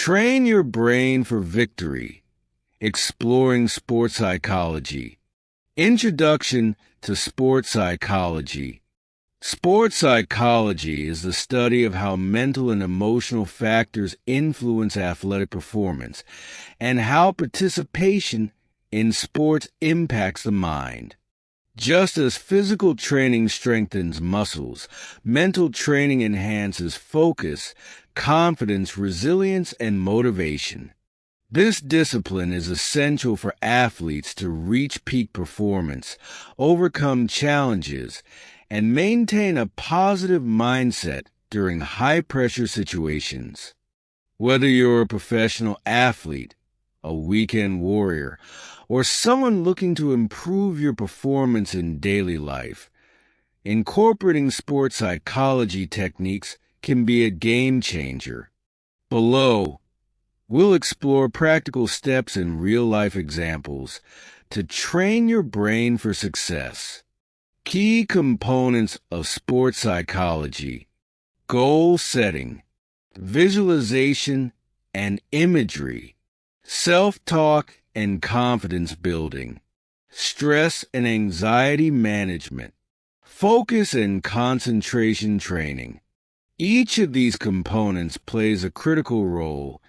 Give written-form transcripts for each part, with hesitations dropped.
Train your brain for victory. Exploring sports psychology. Introduction to sports psychology. Sports psychology is the study of how mental and emotional factors influence athletic performance and how participation in sports impacts the mind. Just as physical training strengthens muscles, mental training enhances focus, confidence, resilience, and motivation. This discipline is essential for athletes to reach peak performance, overcome challenges, and maintain a positive mindset during high-pressure situations. Whether you're a professional athlete, a weekend warrior, or someone looking to improve your performance in daily life, incorporating sports psychology techniques can be a game changer. Below, we'll explore practical steps and real-life examples to train your brain for success. Key components of sports psychology: goal setting, visualization and imagery, self-talk and confidence building, stress and anxiety management, focus and concentration training. Each of these components plays a critical role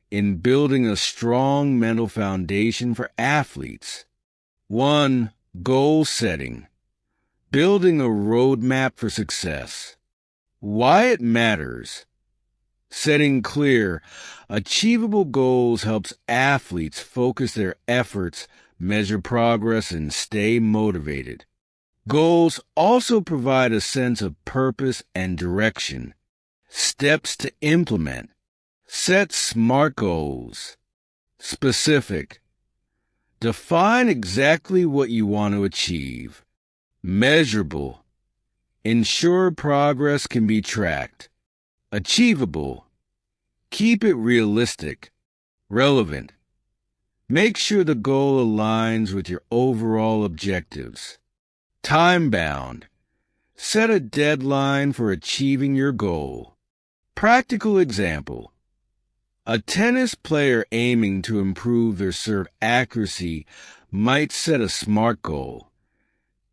in building a strong mental foundation for athletes. 1. Goal setting. Building a roadmap for success. Why it matters. Setting clear, achievable goals helps athletes focus their efforts, measure progress, and stay motivated. Goals also provide a sense of purpose and direction. Steps to implement. Set SMART goals. Specific. Define exactly what you want to achieve. Measurable. Ensure progress can be tracked. Achievable. Keep it realistic. Relevant. Make sure the goal aligns with your overall objectives. Time-bound. Set a deadline for achieving your goal. Practical example. A tennis player aiming to improve their serve accuracy might set a SMART goal.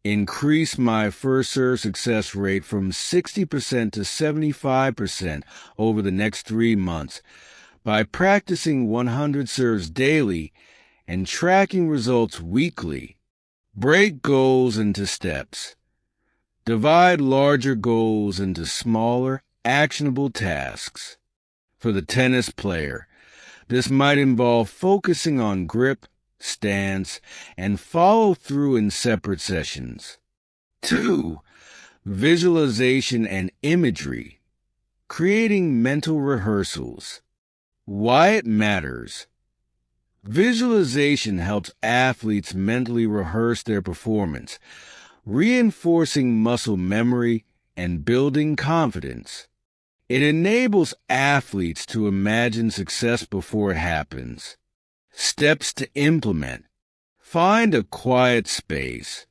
Increase my first serve success rate from 60% to 75% over the next 3 months by practicing 100 serves daily and tracking results weekly. Break goals into steps. Divide larger goals into smaller, actionable tasks. For the tennis player, this might involve focusing on grip, stance, and follow through in separate sessions. 2. Visualization and imagery. Creating mental rehearsals. Why it matters. Visualization helps athletes mentally rehearse their performance, reinforcing muscle memory and building confidence. It enables athletes to imagine success before it happens. Steps to implement. Find a quiet space.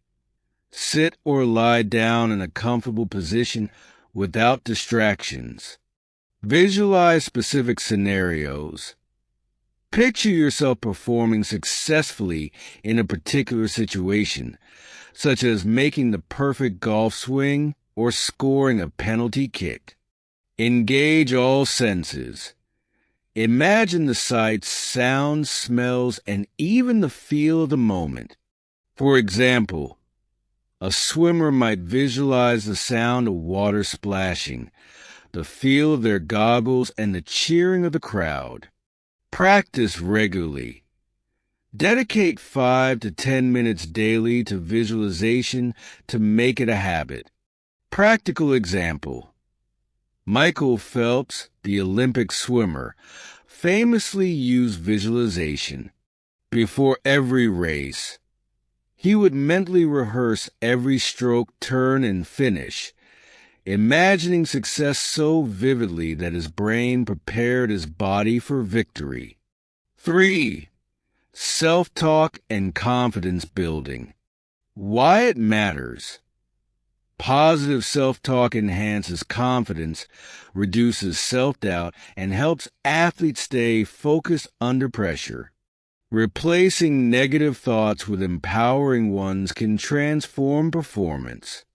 Sit or lie down in a comfortable position without distractions. Visualize specific scenarios. Picture yourself performing successfully in a particular situation, such as making the perfect golf swing or scoring a penalty kick. Engage all senses. Imagine the sights, sounds, smells, and even the feel of the moment. For example, a swimmer might visualize the sound of water splashing, the feel of their goggles, and the cheering of the crowd. Practice regularly. Dedicate 5 to 10 minutes daily to visualization to make it a habit. Practical example. Michael Phelps, the Olympic swimmer, famously used visualization. Before every race, he would mentally rehearse every stroke, turn, and finish, imagining success so vividly that his brain prepared his body for victory. 3. Self-talk and confidence building. Why it matters. Positive self-talk enhances confidence, reduces self-doubt, and helps athletes stay focused under pressure. Replacing negative thoughts with empowering ones can transform performance.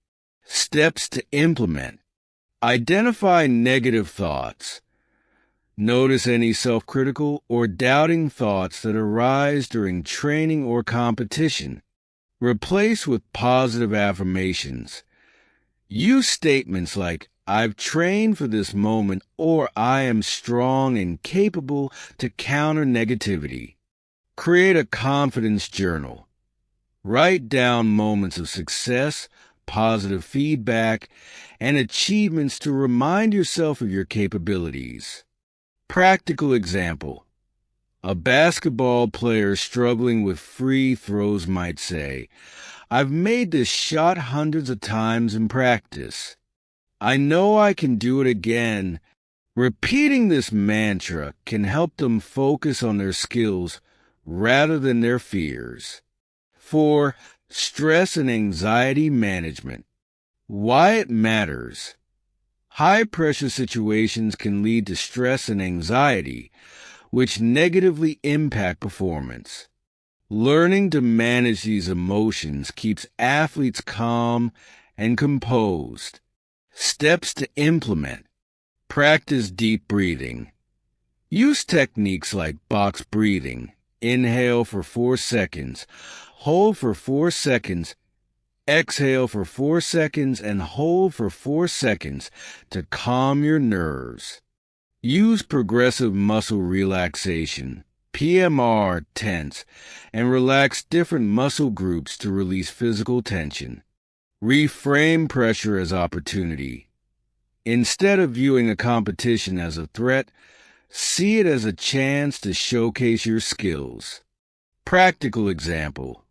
Steps to implement. Identify negative thoughts. Notice any self-critical or doubting thoughts that arise during training or competition. Replace with positive affirmations. Use statements like, "I've trained for this moment," or "I am strong and capable," to counter negativity. Create a confidence journal. Write down moments of success, positive feedback, and achievements to remind yourself of your capabilities. Practical example. A basketball player struggling with free throws might say, "I've made this shot hundreds of times in practice. I know I can do it again." Repeating this mantra can help them focus on their skills rather than their fears. 4. Stress and anxiety management. Why it matters. High-pressure situations can lead to stress and anxiety, which negatively impact performance. Learning to manage these emotions keeps athletes calm and composed. Steps to implement. Practice deep breathing. Use techniques like box breathing. Inhale for 4 seconds, hold for 4 seconds, exhale for 4 seconds, and hold for 4 seconds to calm your nerves. Use progressive muscle relaxation. PMR, tense, and relax different muscle groups to release physical tension. Reframe pressure as opportunity. Instead of viewing a competition as a threat, see it as a chance to showcase your skills. Practical example.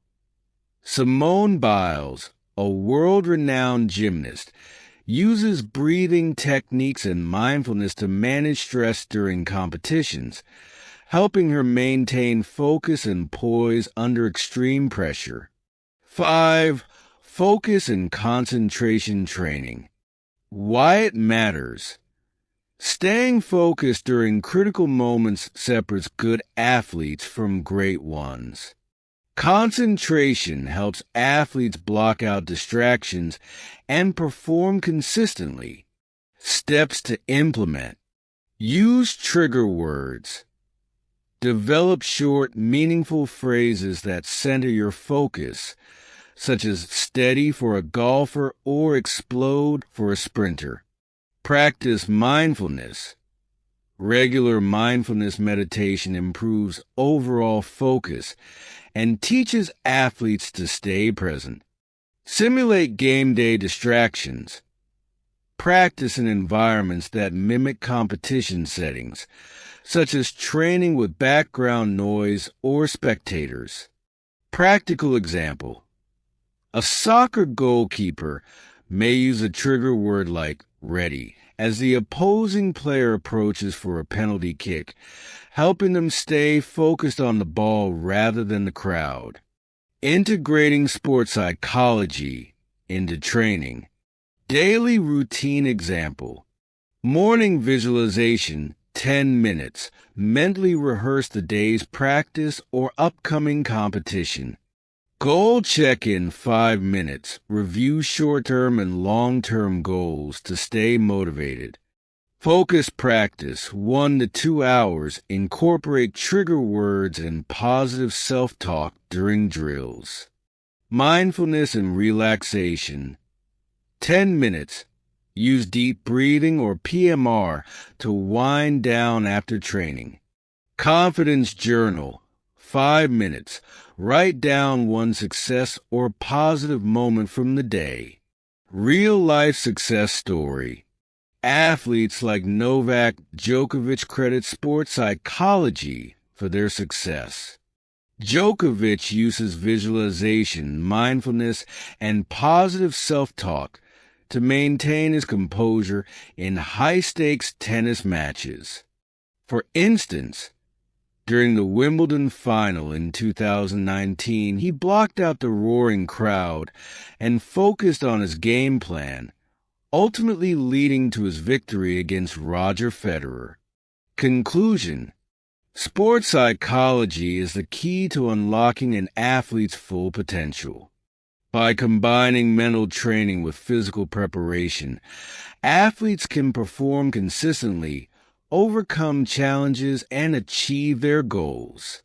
Simone Biles, a world-renowned gymnast, uses breathing techniques and mindfulness to manage stress during competitions, helping her maintain focus and poise under extreme pressure. 5. Focus and concentration training. Why it matters. Staying focused during critical moments separates good athletes from great ones. Concentration helps athletes block out distractions and perform consistently. Steps to implement. Use trigger words. Develop short, meaningful phrases that center your focus, such as steady for a golfer or explode for a sprinter. Practice mindfulness. Regular mindfulness meditation improves overall focus and teaches athletes to stay present. Simulate game day distractions. Practice in environments that mimic competition settings, such as training with background noise or spectators. Practical example. A soccer goalkeeper may use a trigger word like "ready" as the opposing player approaches for a penalty kick, helping them stay focused on the ball rather than the crowd. Integrating sports psychology into training. Daily routine example. Morning visualization, 10 minutes. Mentally rehearse the day's practice or upcoming competition. Goal check-in, 5 minutes. Review short-term and long-term goals to stay motivated. Focus practice, 1 to 2 hours. Incorporate trigger words and positive self-talk during drills. Mindfulness and relaxation, 10 minutes. Use deep breathing or PMR to wind down after training. Confidence journal, 5 minutes. Write down one success or positive moment from the day. Real-life success story. Athletes like Novak Djokovic credit sports psychology for their success. Djokovic uses visualization, mindfulness, and positive self-talk to maintain his composure in high-stakes tennis matches. For instance, During the Wimbledon final in 2019, he blocked out the roaring crowd and focused on his game plan, ultimately leading to his victory against Roger Federer. Conclusion: sports psychology is the key to unlocking an athlete's full potential. By combining mental training with physical preparation, athletes can perform consistently, overcome challenges, and achieve their goals.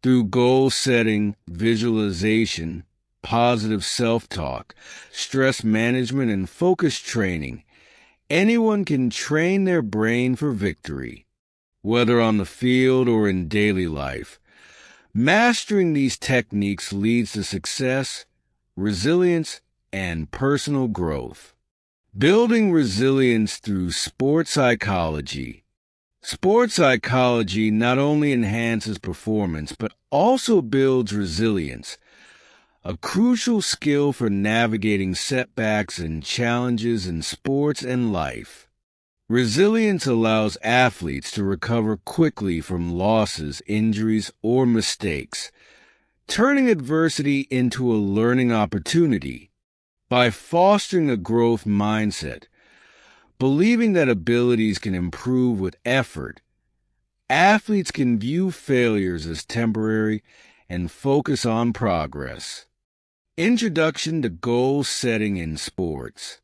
Through goal setting, visualization, positive self-talk, stress management, and focus training, anyone can train their brain for victory. Whether on the field or in daily life, mastering these techniques leads to success, resilience, and personal growth. Building resilience through sports psychology. Sports psychology not only enhances performance, but also builds resilience, a crucial skill for navigating setbacks and challenges in sports and life. Resilience allows athletes to recover quickly from losses, injuries, or mistakes, turning adversity into a learning opportunity. By fostering a growth mindset, believing that abilities can improve with effort, athletes can view failures as temporary and focus on progress. Introduction to goal setting in sports.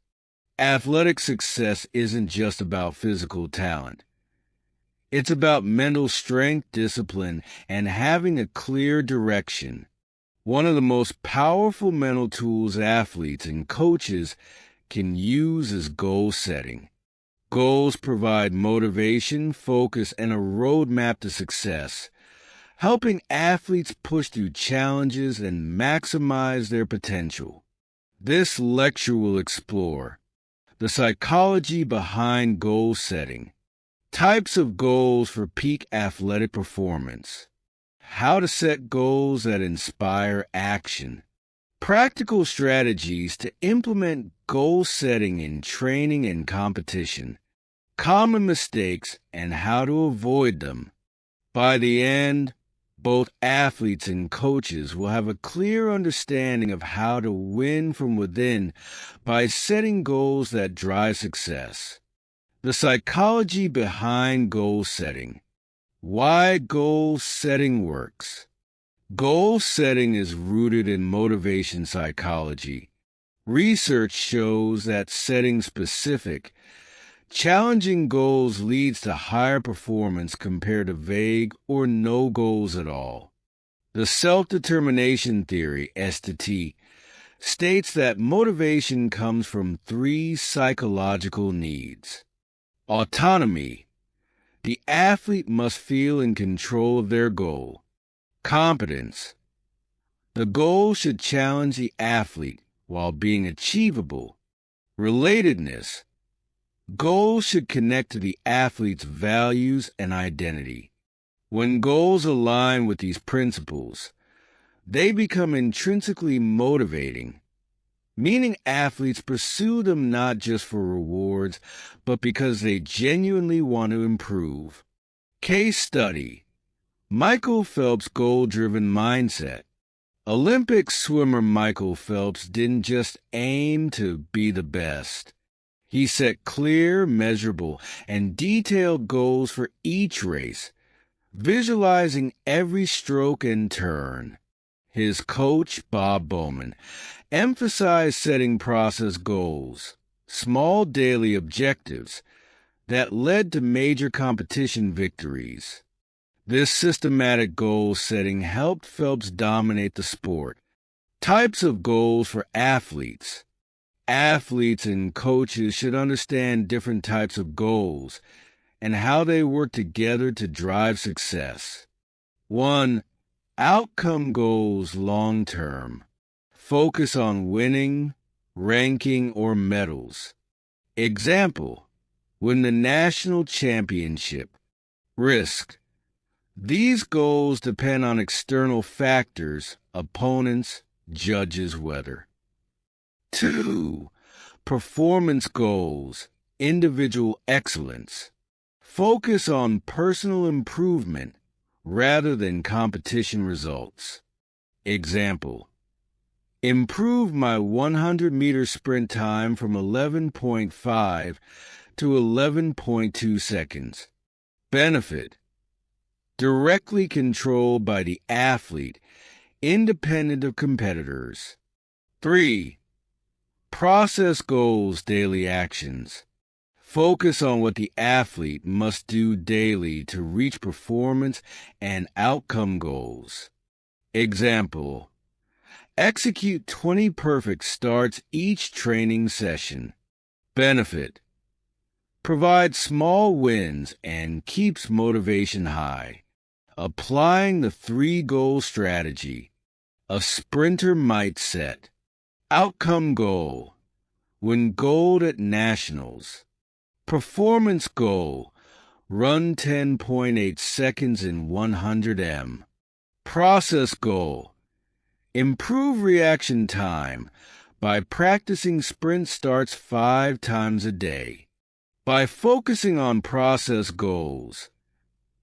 Athletic success isn't just about physical talent. It's about mental strength, discipline, and having a clear direction. One of the most powerful mental tools athletes and coaches can use is goal setting. Goals provide motivation, focus, and a roadmap to success, helping athletes push through challenges and maximize their potential. This lecture will explore the psychology behind goal setting, types of goals for peak athletic performance, how to set goals that inspire action, practical strategies to implement goal setting in training and competition, common mistakes and how to avoid them. By the end, both athletes and coaches will have a clear understanding of how to win from within by setting goals that drive success. The psychology behind goal setting. Why goal setting works. Goal setting is rooted in motivation psychology. Research shows that setting specific, challenging goals leads to higher performance compared to vague or no goals at all. The self-determination theory, S to T, states that motivation comes from three psychological needs. Autonomy. The athlete must feel in control of their goal. Competence. The goal should challenge the athlete while being achievable. Relatedness. Goals should connect to the athlete's values and identity. When goals align with these principles, they become intrinsically motivating, meaning athletes pursue them not just for rewards, but because they genuinely want to improve. Case study: Michael Phelps' goal-driven mindset. Olympic swimmer Michael Phelps didn't just aim to be the best. He set clear, measurable, and detailed goals for each race, visualizing every stroke and turn. His coach, Bob Bowman, emphasized setting process goals, small daily objectives, that led to major competition victories. This systematic goal setting helped Phelps dominate the sport. Types of goals for athletes. Athletes and coaches should understand different types of goals and how they work together to drive success. 1. Outcome goals long term. Focus on winning, ranking, or medals. Example: win the national championship. Risk. These goals depend on external factors, opponents, judges, weather. 2. Performance goals, individual excellence. Focus on personal improvement, rather than competition results. Example: improve my 100-meter sprint time from 11.5 to 11.2 seconds. Benefit: directly controlled by the athlete, independent of competitors. 3. Process goals, daily actions. Focus on what the athlete must do daily to reach performance and outcome goals. Example: execute 20 perfect starts each training session. Benefit: provides small wins and keeps motivation high. Applying the 3-goal strategy, a sprinter might set. Outcome goal: win gold at nationals. Performance goal: run 10.8 seconds in 100 m. Process goal: improve reaction time by practicing sprint starts 5 times a day. By focusing on process goals,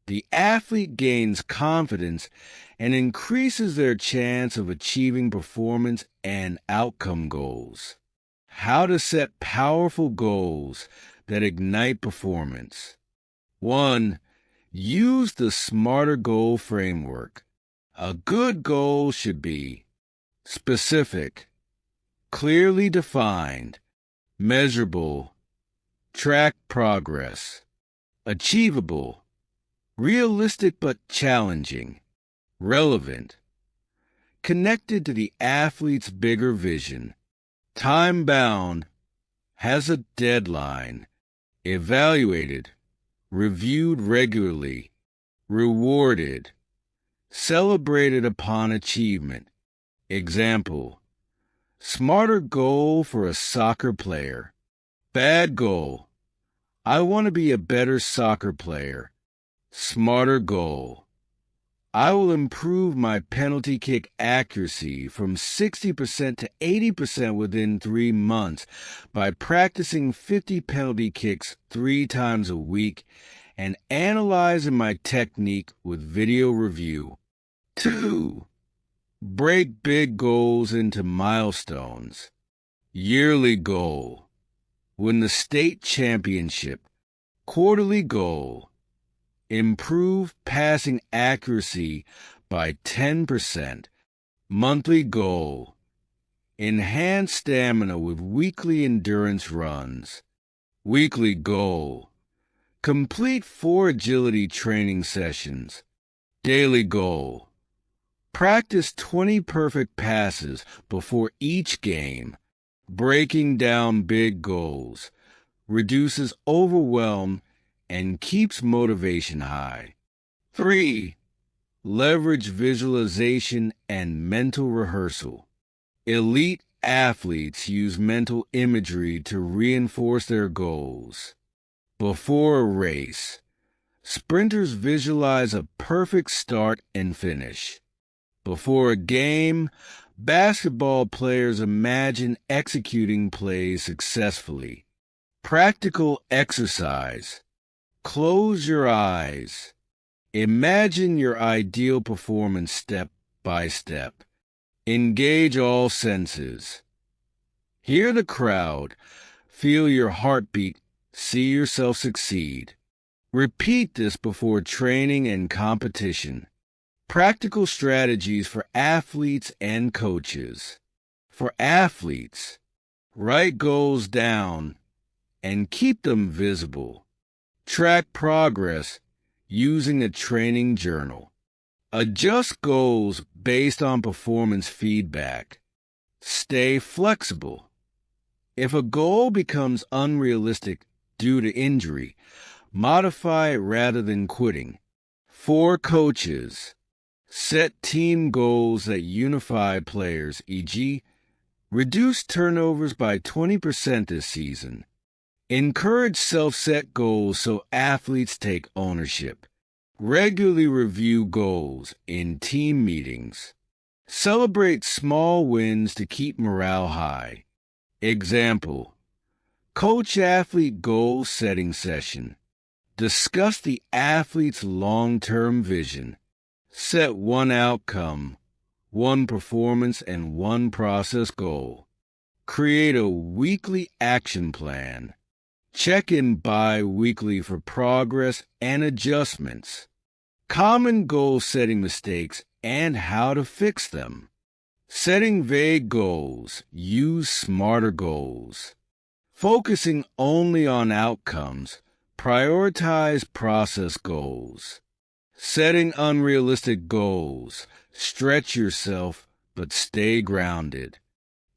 the athlete gains confidence and increases their chance of achieving performance and outcome goals. How to set powerful goals that ignite performance. 1. Use the SMARTER goal framework. A good goal should be specific, clearly defined, measurable, track progress, achievable, realistic but challenging, relevant, connected to the athlete's bigger vision, time-bound, has a deadline, evaluated, reviewed regularly, rewarded, celebrated upon achievement. Example: SMARTER goal for a soccer player. Bad goal: I want to be a better soccer player. SMARTER goal: I will improve my penalty kick accuracy from 60% to 80% within 3 months by practicing 50 penalty kicks 3 times a week and analyzing my technique with video review. 2. Break big goals into milestones. Yearly goal: win the state championship. Quarterly goal: improve passing accuracy by 10%. Monthly goal: enhance stamina with weekly endurance runs. Weekly goal: complete 4 agility training sessions. Daily goal: practice 20 perfect passes before each game. Breaking down big goals reduces overwhelm and keeps motivation high. 3. Leverage visualization and mental rehearsal. Elite athletes use mental imagery to reinforce their goals. Before a race, sprinters visualize a perfect start and finish. Before a game, basketball players imagine executing plays successfully. Practical exercise: close your eyes. Imagine your ideal performance step by step. Engage all senses. Hear the crowd. Feel your heartbeat. See yourself succeed. Repeat this before training and competition. Practical strategies for athletes and coaches. For athletes, write goals down and keep them visible. Track progress using a training journal. Adjust goals based on performance feedback. Stay flexible. If a goal becomes unrealistic due to injury, modify it rather than quitting. For coaches, set team goals that unify players, e.g., reduce turnovers by 20% this season. Encourage self-set goals so athletes take ownership. Regularly review goals in team meetings. Celebrate small wins to keep morale high. Example: coach-athlete goal-setting session. Discuss the athlete's long-term vision. Set one outcome, one performance, and one process goal. Create a weekly action plan. Check in bi-weekly for progress and adjustments. Common goal-setting mistakes and how to fix them. Setting vague goals. Use smarter goals. Focusing only on outcomes. Prioritize process goals. Setting unrealistic goals. Stretch yourself, but stay grounded.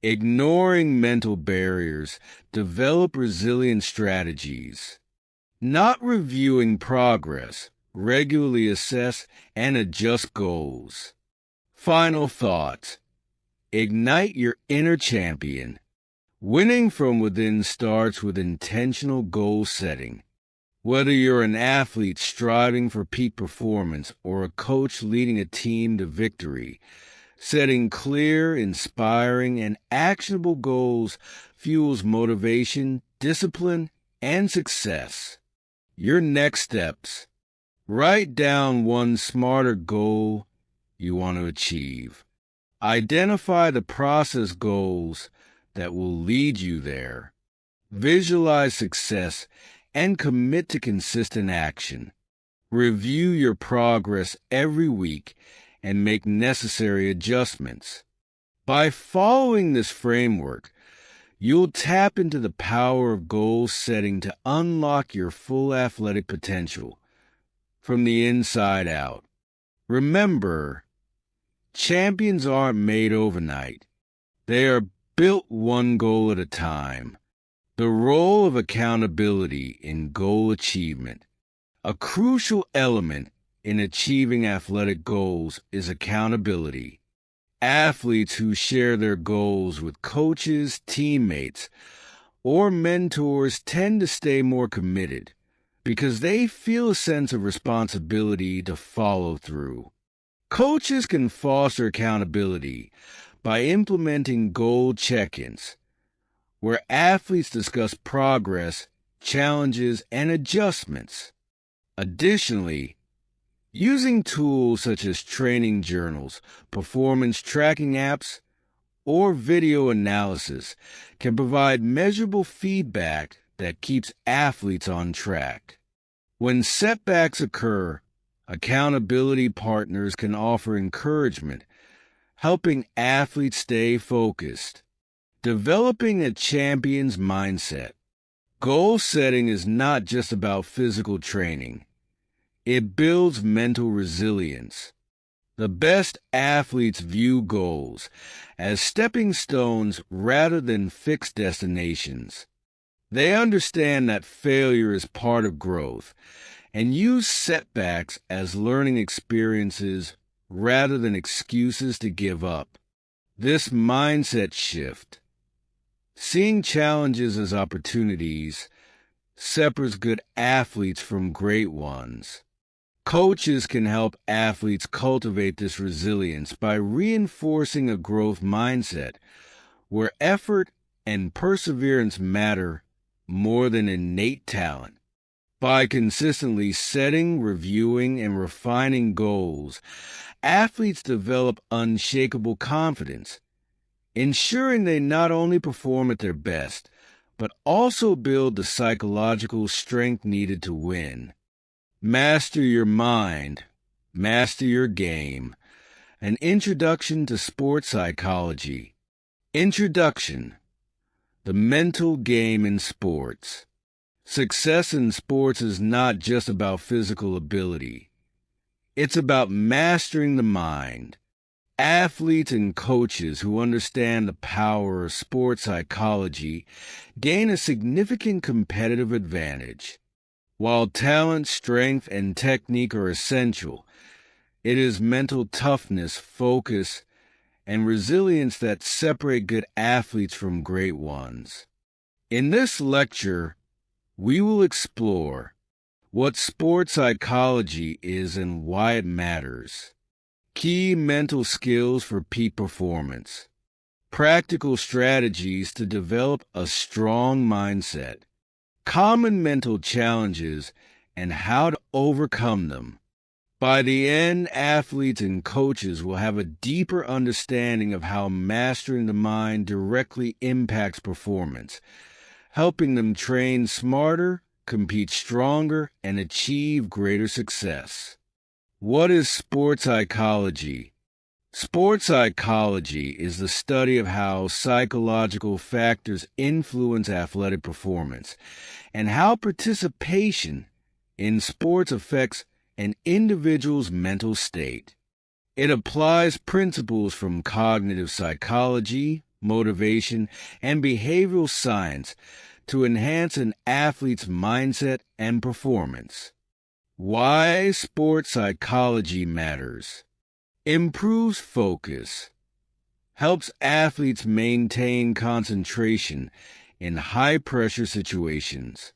Ignoring mental barriers. Develop resilient strategies. Not reviewing progress. Regularly assess and adjust goals. Final thoughts. Ignite your inner champion. Winning from within starts with intentional goal setting. Whether you're an athlete striving for peak performance or a coach leading a team to victory, setting clear, inspiring, and actionable goals fuels motivation, discipline, and success. Your next steps. Write down one smarter goal you want to achieve. Identify the process goals that will lead you there. Visualize success and commit to consistent action. Review your progress every week and make necessary adjustments. By following this framework, you'll tap into the power of goal setting to unlock your full athletic potential from the inside out. Remember, champions aren't made overnight. They are built one goal at a time. The role of accountability in goal achievement. A crucial element in achieving athletic goals is accountability. Athletes who share their goals with coaches, teammates, or mentors tend to stay more committed because they feel a sense of responsibility to follow through. Coaches can foster accountability by implementing goal check-ins, where athletes discuss progress, challenges, and adjustments. Additionally, using tools such as training journals, performance tracking apps, or video analysis can provide measurable feedback that keeps athletes on track. When setbacks occur, accountability partners can offer encouragement, helping athletes stay focused. Developing a champion's mindset. Goal setting is not just about physical training. It builds mental resilience. The best athletes view goals as stepping stones rather than fixed destinations. They understand that failure is part of growth and use setbacks as learning experiences rather than excuses to give up. This mindset shift, seeing challenges as opportunities, separates good athletes from great ones. Coaches can help athletes cultivate this resilience by reinforcing a growth mindset where effort and perseverance matter more than innate talent. By consistently setting, reviewing, and refining goals, athletes develop unshakable confidence, ensuring they not only perform at their best, but also build the psychological strength needed to win. Master your mind, master your game. An introduction to sports psychology. Introduction: the mental game in sports. Success in sports is not just about physical ability. It's about mastering the mind. Athletes and coaches who understand the power of sports psychology gain a significant competitive advantage. While talent, strength, and technique are essential, it is mental toughness, focus, and resilience that separate good athletes from great ones. In this lecture, we will explore what sports psychology is and why it matters. Key mental skills for peak performance. Practical strategies to develop a strong mindset. Common mental challenges and how to overcome them. By the end, athletes and coaches will have a deeper understanding of how mastering the mind directly impacts performance, helping them train smarter, compete stronger, and achieve greater success. What is sports psychology? Sports psychology is the study of how psychological factors influence athletic performance and how participation in sports affects an individual's mental state. It applies principles from cognitive psychology, motivation, and behavioral science to enhance an athlete's mindset and performance. Why sports psychology matters. Improves focus. Helps athletes maintain concentration in high-pressure situations.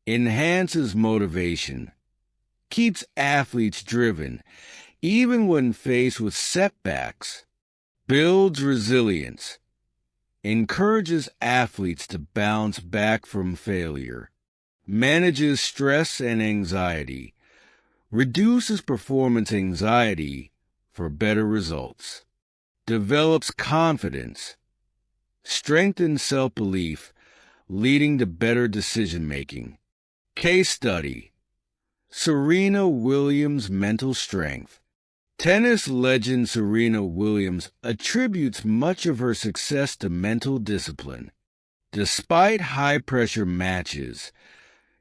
Enhances motivation. Keeps athletes driven, even when faced with setbacks. Builds resilience. Encourages athletes to bounce back from failure. Manages stress and anxiety. Reduces performance anxiety for better results. Develops confidence. Strengthens self-belief, leading to better decision-making. Case study. Serena Williams' mental strength. Tennis legend Serena Williams attributes much of her success to mental discipline. Despite high-pressure matches,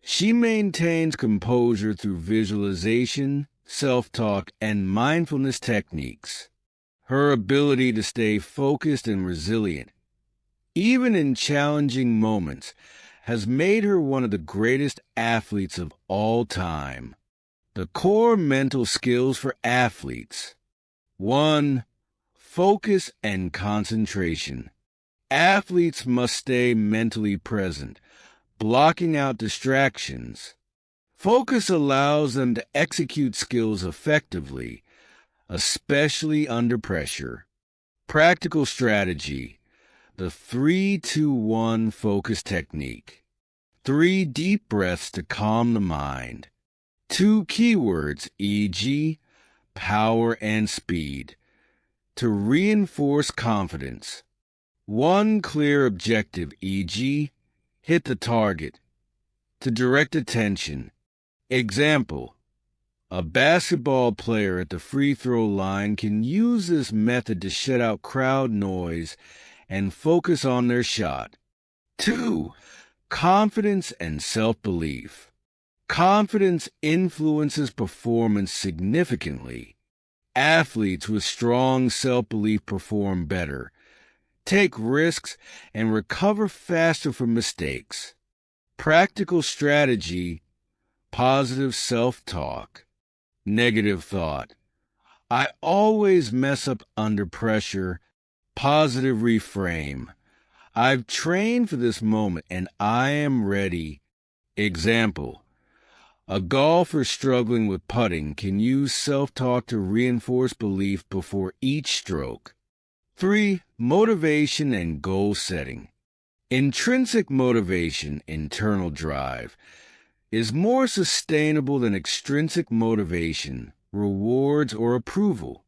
she maintains composure through visualization, self-talk, and mindfulness techniques. Her ability to stay focused and resilient, even in challenging moments, has made her one of the greatest athletes of all time. The core mental skills for athletes. 1. Focus and concentration. Athletes must stay mentally present, blocking out distractions. Focus allows them to execute skills effectively, especially under pressure. Practical strategy. The 3-2-1 focus technique. 3 deep breaths to calm the mind. 2 keywords, e.g., power and speed, to reinforce confidence. 1 clear objective, e.g., hit the target, to direct attention. Example, a basketball player at the free throw line can use this method to shut out crowd noise and focus on their shot. 2. Confidence and self-belief. Confidence influences performance significantly. Athletes with strong self-belief perform better, take risks, and recover faster from mistakes. Practical strategy, positive self-talk. Negative thought. I always mess up under pressure. Positive reframe. I've trained for this moment and I am ready. Example. A golfer struggling with putting can use self-talk to reinforce belief before each stroke. 3. Motivation and goal setting. Intrinsic motivation, internal drive, is more sustainable than extrinsic motivation, rewards, or approval.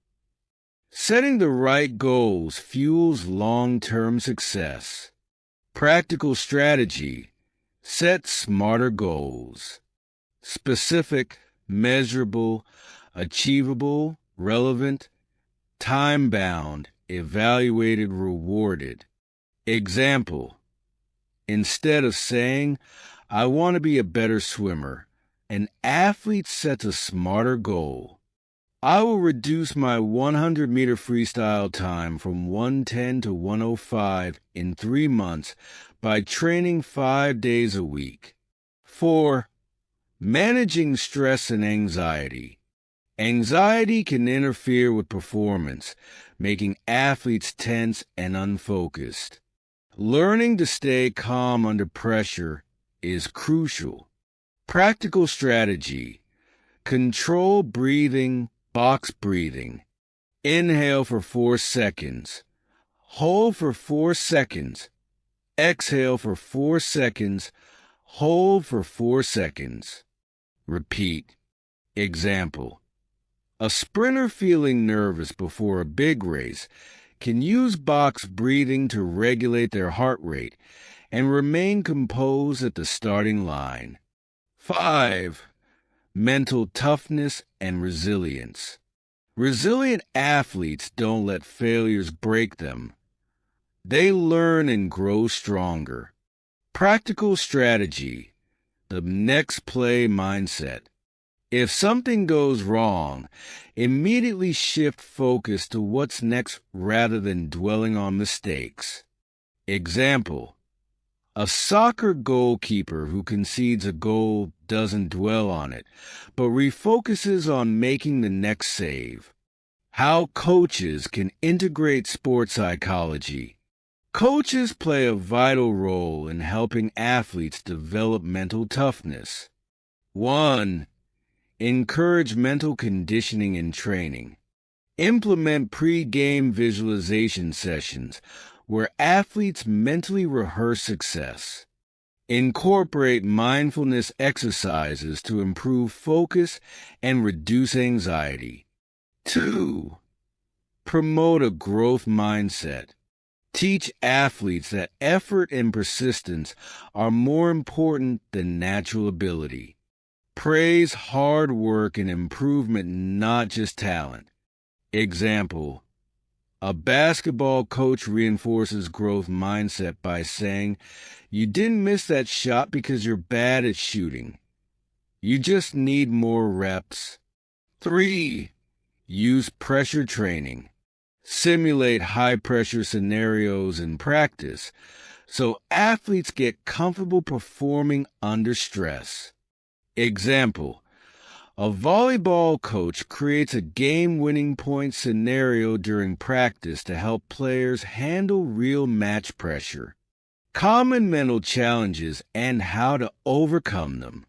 Setting the right goals fuels long-term success. Practical strategy. Set smarter goals. Specific, measurable, achievable, relevant, time-bound, evaluated, rewarded. Example. Instead of saying, I want to be a better swimmer, an athlete sets a smarter goal. I will reduce my 100-meter freestyle time from 1:10 to 1:05 in 3 months by training 5 days a week. 4. Managing stress and anxiety. Anxiety can interfere with performance, making athletes tense and unfocused. Learning to stay calm under pressure is crucial. Practical strategy. Control breathing, box breathing. Inhale for 4 seconds. Hold for 4 seconds. Exhale for 4 seconds. Hold for 4 seconds. Repeat. Example. A sprinter feeling nervous before a big race can use box breathing to regulate their heart rate and remain composed at the starting line. 5. Mental toughness and resilience. Resilient athletes don't let failures break them. They learn and grow stronger. Practical strategy. The next play mindset. If something goes wrong, immediately shift focus to what's next rather than dwelling on mistakes. Example: a soccer goalkeeper who concedes a goal doesn't dwell on it, but refocuses on making the next save. How coaches can integrate sports psychology. Coaches play a vital role in helping athletes develop mental toughness. 1. Encourage mental conditioning and training. Implement pre-game visualization sessions where athletes mentally rehearse success. Incorporate mindfulness exercises to improve focus and reduce anxiety. 2. Promote a growth mindset. Teach athletes that effort and persistence are more important than natural ability. Praise hard work and improvement, not just talent. Example: a basketball coach reinforces growth mindset by saying, "You didn't miss that shot because you're bad at shooting. You just need more reps." 3. Use pressure training. Simulate high-pressure scenarios in practice so athletes get comfortable performing under stress. Example: a volleyball coach creates a game-winning point scenario during practice to help players handle real match pressure. Common mental challenges and how to overcome them.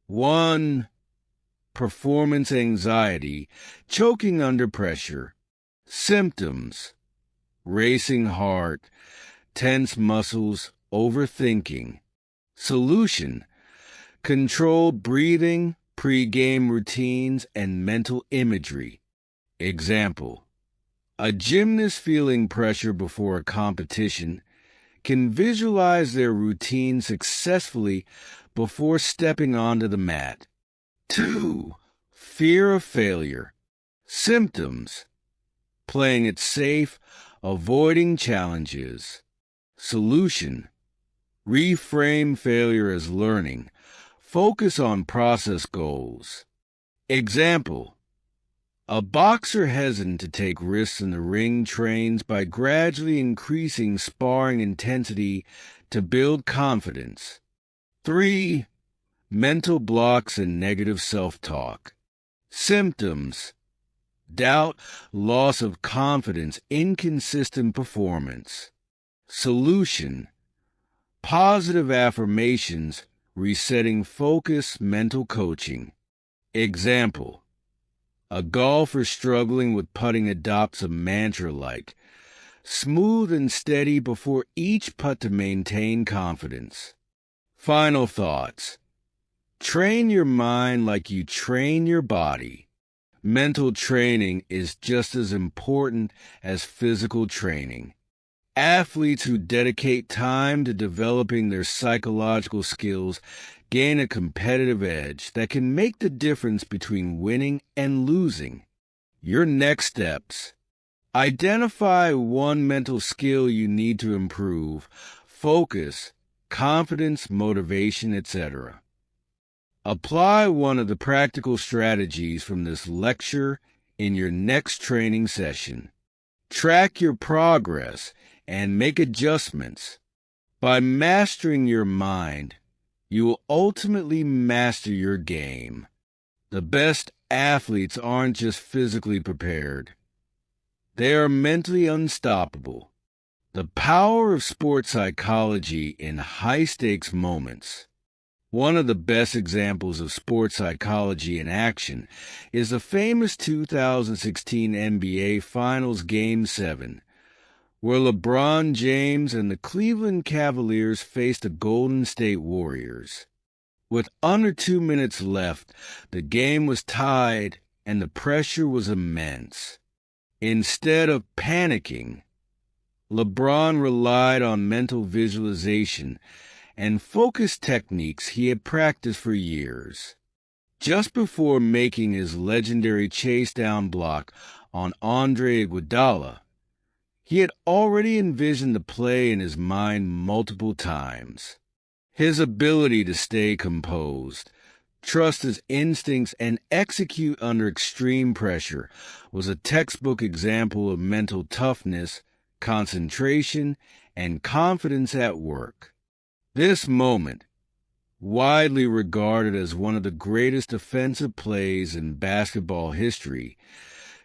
1. Performance anxiety, choking under pressure. Symptoms: racing heart, tense muscles, overthinking. Solution: controlled breathing, pre-game routines, and mental imagery. Example: a gymnast feeling pressure before a competition can visualize their routine successfully before stepping onto the mat. 2. Fear of failure. Symptoms: playing it safe, avoiding challenges. Solution: reframe failure as learning. Focus on process goals. Example: a boxer hesitant to take risks in the ring trains by gradually increasing sparring intensity to build confidence. 3. Mental blocks and negative self-talk. Symptoms: doubt, loss of confidence, inconsistent performance. Solution: positive affirmations, resetting focus, mental coaching. Example: a golfer struggling with putting adopts a mantra like, "Smooth and steady before each putt to maintain confidence." Final thoughts. Train your mind like you train your body. Mental training is just as important as physical training. Athletes who dedicate time to developing their psychological skills gain a competitive edge that can make the difference between winning and losing. Your next steps. Identify one mental skill you need to improve: focus, confidence, motivation, etc. Apply one of the practical strategies from this lecture in your next training session. Track your progress and make adjustments. By mastering your mind, you will ultimately master your game. The best athletes aren't just physically prepared. They are mentally unstoppable. The power of sports psychology in high-stakes moments. One of the best examples of sports psychology in action is the famous 2016 NBA Finals Game 7, where LeBron James and the Cleveland Cavaliers faced the Golden State Warriors. With under 2 minutes left, the game was tied and the pressure was immense. Instead of panicking, LeBron relied on mental visualization and focus techniques he had practiced for years. Just before making his legendary chase-down block on Andre Iguodala, he had already envisioned the play in his mind multiple times. His ability to stay composed, trust his instincts, and execute under extreme pressure was a textbook example of mental toughness, concentration, and confidence at work. This moment, widely regarded as one of the greatest defensive plays in basketball history,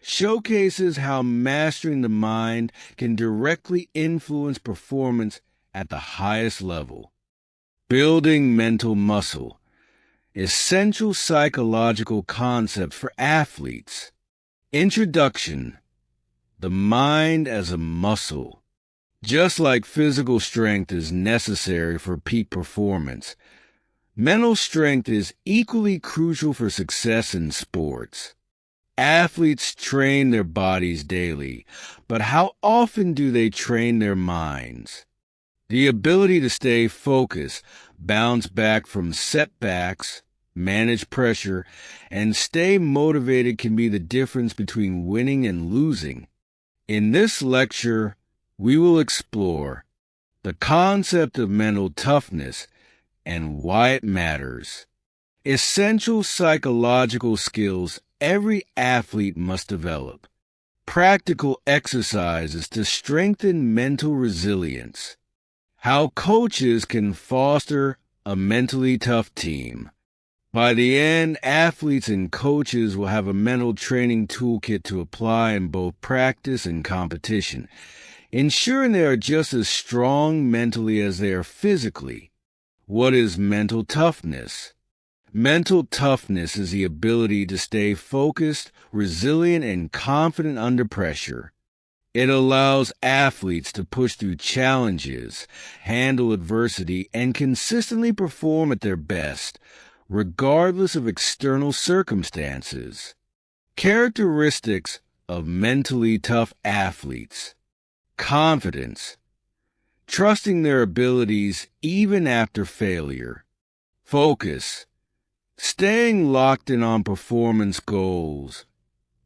showcases how mastering the mind can directly influence performance at the highest level. Building mental muscle, essential psychological concept for athletes. Introduction: the mind as a muscle. Just like physical strength is necessary for peak performance, mental strength is equally crucial for success in sports. Athletes train their bodies daily, but how often do they train their minds? The ability to stay focused, bounce back from setbacks, manage pressure, and stay motivated can be the difference between winning and losing. In this lecture, we will explore the concept of mental toughness and why it matters. Essential psychological skills every athlete must develop. Practical exercises to strengthen mental resilience. How coaches can foster a mentally tough team. By the end, athletes and coaches will have a mental training toolkit to apply in both practice and competition, ensuring they are just as strong mentally as they are physically. What is mental toughness? Mental toughness is the ability to stay focused, resilient, and confident under pressure. It allows athletes to push through challenges, handle adversity, and consistently perform at their best, regardless of external circumstances. Characteristics of mentally tough athletes. Confidence, trusting their abilities even after failure. Focus, staying locked in on performance goals,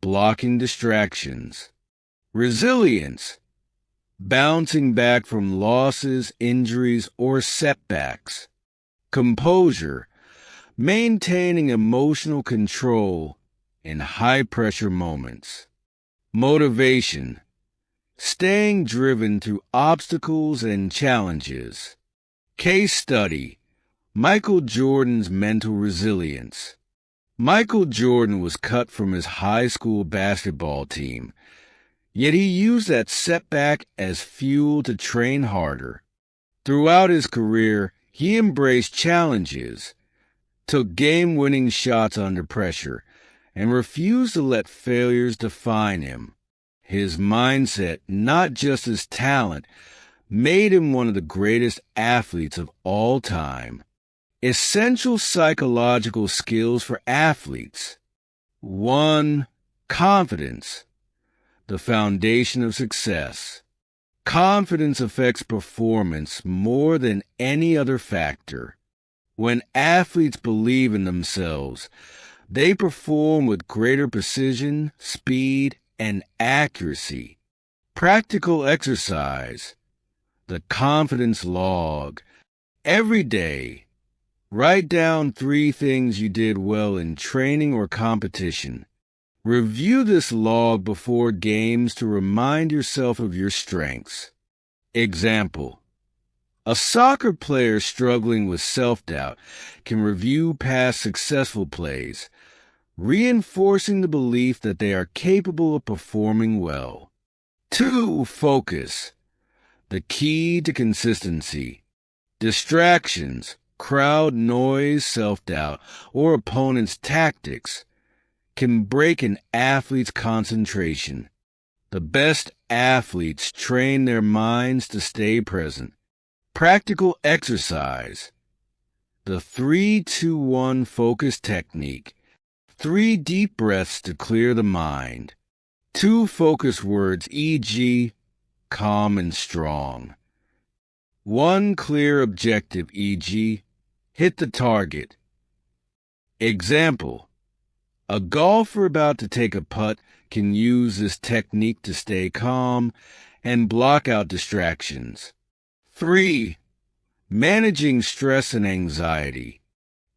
blocking distractions. Resilience, bouncing back from losses, injuries, or setbacks. Composure, maintaining emotional control in high-pressure moments. Motivation, staying driven through obstacles and challenges. Case study: Michael Jordan's mental resilience. Michael Jordan was cut from his high school basketball team, yet he used that setback as fuel to train harder. Throughout his career, he embraced challenges, took game-winning shots under pressure, and refused to let failures define him. His mindset, not just his talent, made him one of the greatest athletes of all time. Essential psychological skills for athletes. 1. Confidence, the foundation of success. Confidence affects performance more than any other factor. When athletes believe in themselves, they perform with greater precision, speed, and accuracy. Practical exercise, the confidence log. Every day, write down 3 things you did well in training or competition. Review this log before games to remind yourself of your strengths. Example: a soccer player struggling with self-doubt can review past successful plays, reinforcing the belief that they are capable of performing well. 2. Focus, the key to consistency. Distractions, crowd noise, self-doubt, or opponents' tactics can break an athlete's concentration. The best athletes train their minds to stay present. Practical exercise, the 3-2-1 focus technique. 3 deep breaths to clear the mind. 2 focus words, e.g., calm and strong. 1 clear objective, e.g., hit the target. Example: a golfer about to take a putt can use this technique to stay calm and block out distractions. 3. Managing stress and anxiety.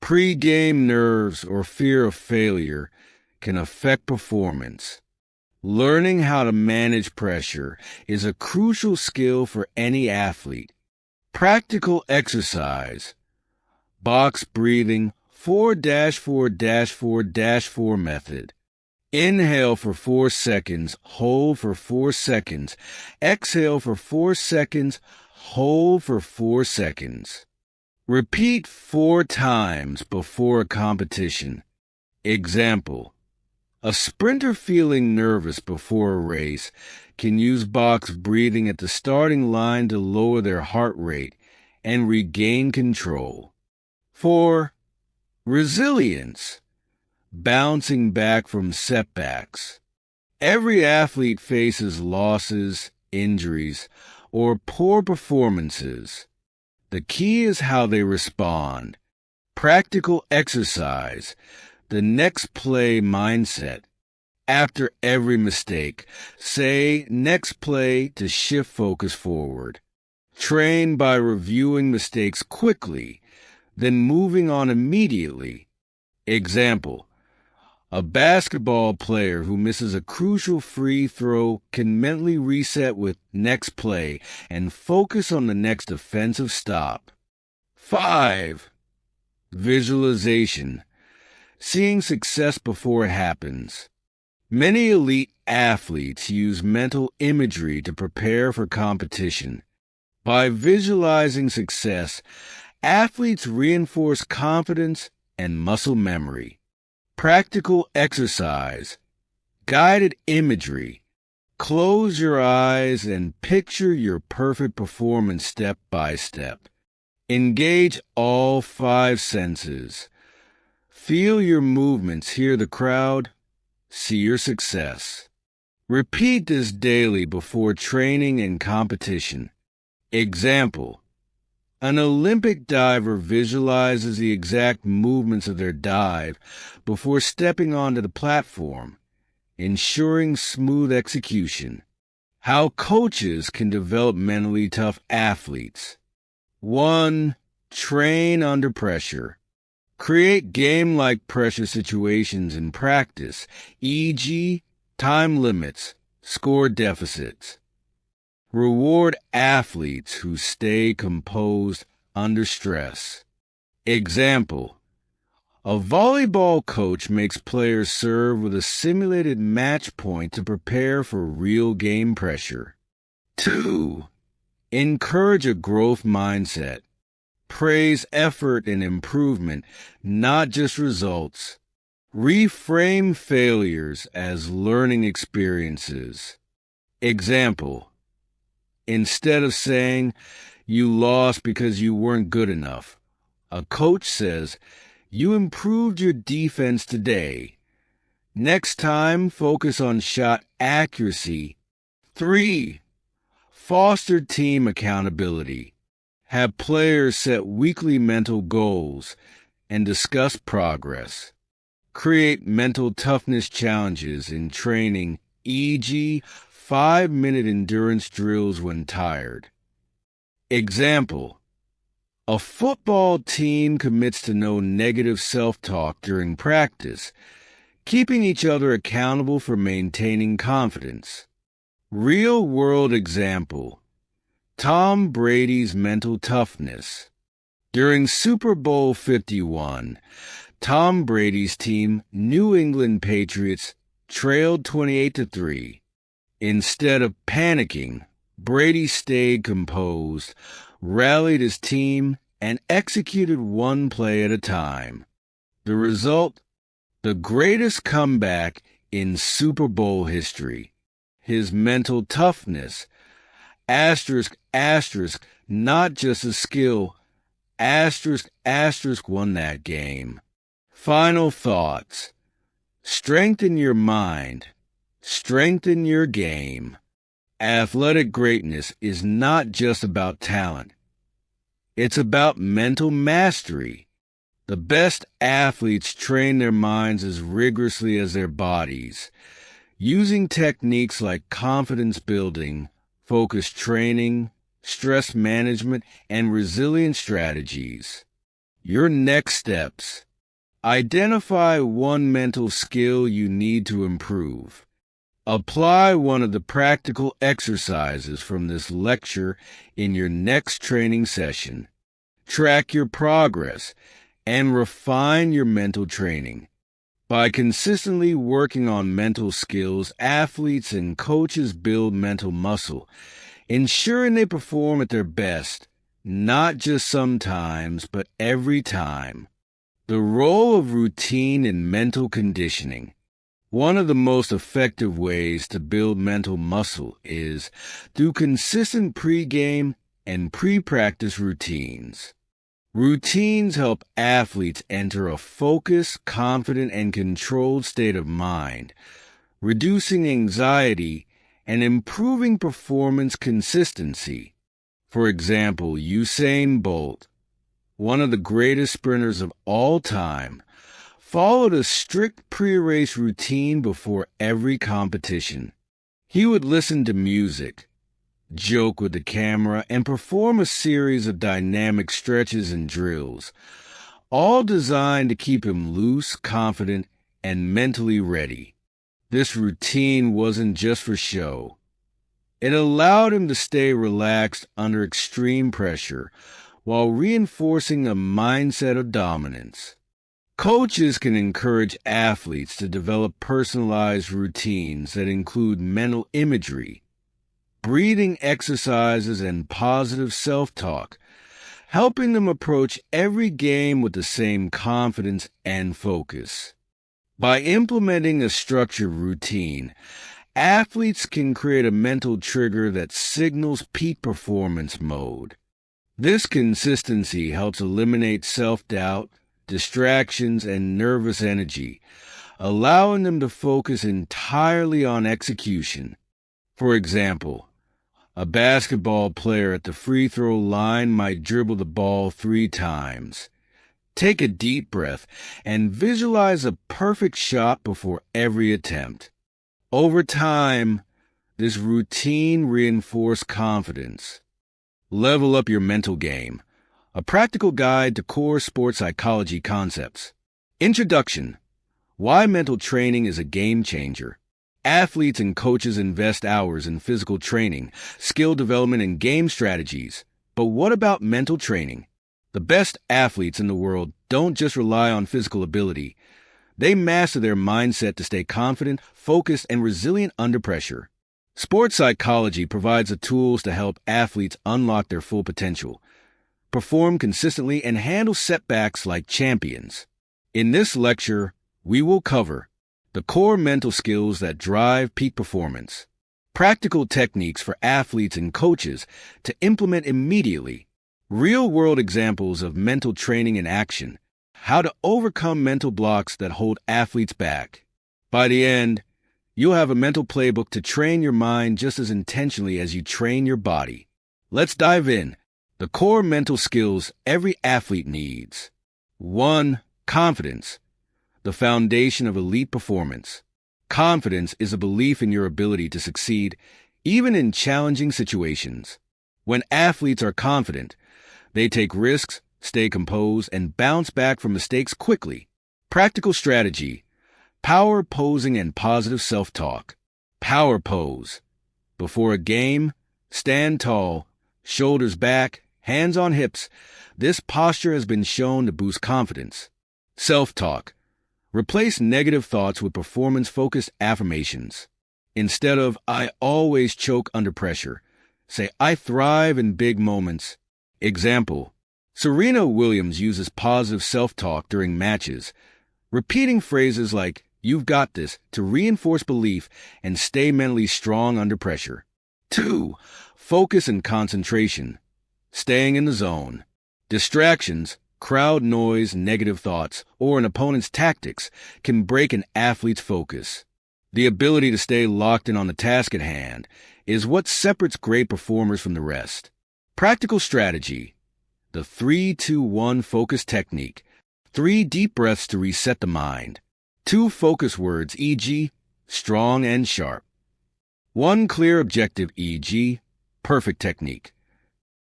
Pre-game nerves or fear of failure can affect performance. Learning how to manage pressure is a crucial skill for any athlete. Practical exercise. Box breathing, 4-4-4-4 method. Inhale for 4 seconds, hold for 4 seconds. Exhale for 4 seconds, hold for 4 seconds. Repeat 4 times before a competition. Example: a sprinter feeling nervous before a race can use box breathing at the starting line to lower their heart rate and regain control. 4. Resilience. Bouncing back from setbacks. Every athlete faces losses, injuries, or poor performances. The key is how they respond. Practical exercise. The next play mindset. After every mistake, say next play to shift focus forward. Train by reviewing mistakes quickly, then moving on immediately. Example: a basketball player who misses a crucial free throw can mentally reset with next play and focus on the next offensive stop. 5. Visualization. Seeing success before it happens. Many elite athletes use mental imagery to prepare for competition. By visualizing success, athletes reinforce confidence and muscle memory. Practical exercise. Guided imagery. Close your eyes and picture your perfect performance step by step. Engage all 5 senses. Feel your movements, hear the crowd, see your success. Repeat this daily before training and competition. Example: an Olympic diver visualizes the exact movements of their dive before stepping onto the platform, ensuring smooth execution. How coaches can develop mentally tough athletes. 1. Train under pressure. Create game-like pressure situations in practice, e.g., time limits, score deficits. Reward athletes who stay composed under stress. Example: a volleyball coach makes players serve with a simulated match point to prepare for real game pressure. 2. Encourage a growth mindset. Praise effort and improvement, not just results. Reframe failures as learning experiences. Example: instead of saying, "You lost because you weren't good enough," a coach says, "You improved your defense today. Next time, focus on shot accuracy." 3. Foster team accountability. Have players set weekly mental goals and discuss progress. Create mental toughness challenges in training, e.g., 5-minute endurance drills when tired. Example: a football team commits to no negative self-talk during practice, keeping each other accountable for maintaining confidence. Real-world example: Tom Brady's mental toughness. During Super Bowl 51, Tom Brady's team, New England Patriots, trailed 28-3. Instead of panicking, Brady stayed composed, rallied his team, and executed one play at a time. The result? The greatest comeback in Super Bowl history. His mental toughness, ***, not just a skill, ***, won that game. Final thoughts. Strengthen your mind. Strengthen your game. Athletic greatness is not just about talent. It's about mental mastery. The best athletes train their minds as rigorously as their bodies, using techniques like confidence building, focus training, stress management, and resilience strategies. Your next steps. Identify one mental skill you need to improve. Apply one of the practical exercises from this lecture in your next training session. Track your progress and refine your mental training. By consistently working on mental skills, athletes and coaches build mental muscle, ensuring they perform at their best, not just sometimes, but every time. The role of routine in mental conditioning. One of the most effective ways to build mental muscle is through consistent pre-game and pre-practice routines. Routines help athletes enter a focused, confident, and controlled state of mind, reducing anxiety and improving performance consistency. For example, Usain Bolt, one of the greatest sprinters of all time, followed a strict pre-race routine before every competition. He would listen to music, joke with the camera, and perform a series of dynamic stretches and drills, all designed to keep him loose, confident, and mentally ready. This routine wasn't just for show. It allowed him to stay relaxed under extreme pressure while reinforcing a mindset of dominance. Coaches can encourage athletes to develop personalized routines that include mental imagery, breathing exercises, and positive self-talk, helping them approach every game with the same confidence and focus. By implementing a structured routine, athletes can create a mental trigger that signals peak performance mode. This consistency helps eliminate self-doubt, distractions, and nervous energy, allowing them to focus entirely on execution. For example, a basketball player at the free throw line might dribble the ball 3 times. Take a deep breath and visualize a perfect shot before every attempt. Over time, this routine reinforces confidence. Level up your mental game. A practical guide to core sports psychology concepts. Introduction. Why mental training is a game changer. Athletes and coaches invest hours in physical training, skill development, and game strategies. But what about mental training? The best athletes in the world don't just rely on physical ability. They master their mindset to stay confident, focused, and resilient under pressure. Sports psychology provides the tools to help athletes unlock their full potential, perform consistently, and handle setbacks like champions. In this lecture, we will cover the core mental skills that drive peak performance, practical techniques for athletes and coaches to implement immediately, real-world examples of mental training in action, how to overcome mental blocks that hold athletes back. By the end, you'll have a mental playbook to train your mind just as intentionally as you train your body. Let's dive in. The core mental skills every athlete needs. 1. Confidence, the foundation of elite performance. Confidence is a belief in your ability to succeed, even in challenging situations. When athletes are confident, they take risks, stay composed, and bounce back from mistakes quickly. Practical strategy, power posing and positive self-talk. Power pose. Before a game, stand tall, shoulders back, hands on hips. This posture has been shown to boost confidence. Self-talk. Replace negative thoughts with performance-focused affirmations. Instead of, "I always choke under pressure," say, "I thrive in big moments." Example, Serena Williams uses positive self-talk during matches, repeating phrases like, "You've got this," to reinforce belief and stay mentally strong under pressure. 2. Focus and concentration. Staying in the zone. Distractions, Crowd noise, negative thoughts, or an opponent's tactics can break an athlete's focus. The ability to stay locked in on the task at hand is what separates great performers from the rest. Practical strategy: the 3-2-1 focus technique. 3 deep breaths to reset the mind. 2 focus words, e.g., strong and sharp. 1 clear objective, e.g., perfect technique.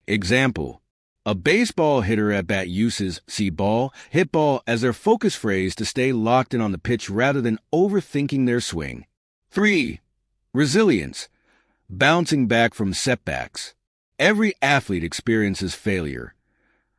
Example: a baseball hitter at bat uses see ball, hit ball as their focus phrase to stay locked in on the pitch rather than overthinking their swing. 3. Resilience. Bouncing back from setbacks. Every athlete experiences failure.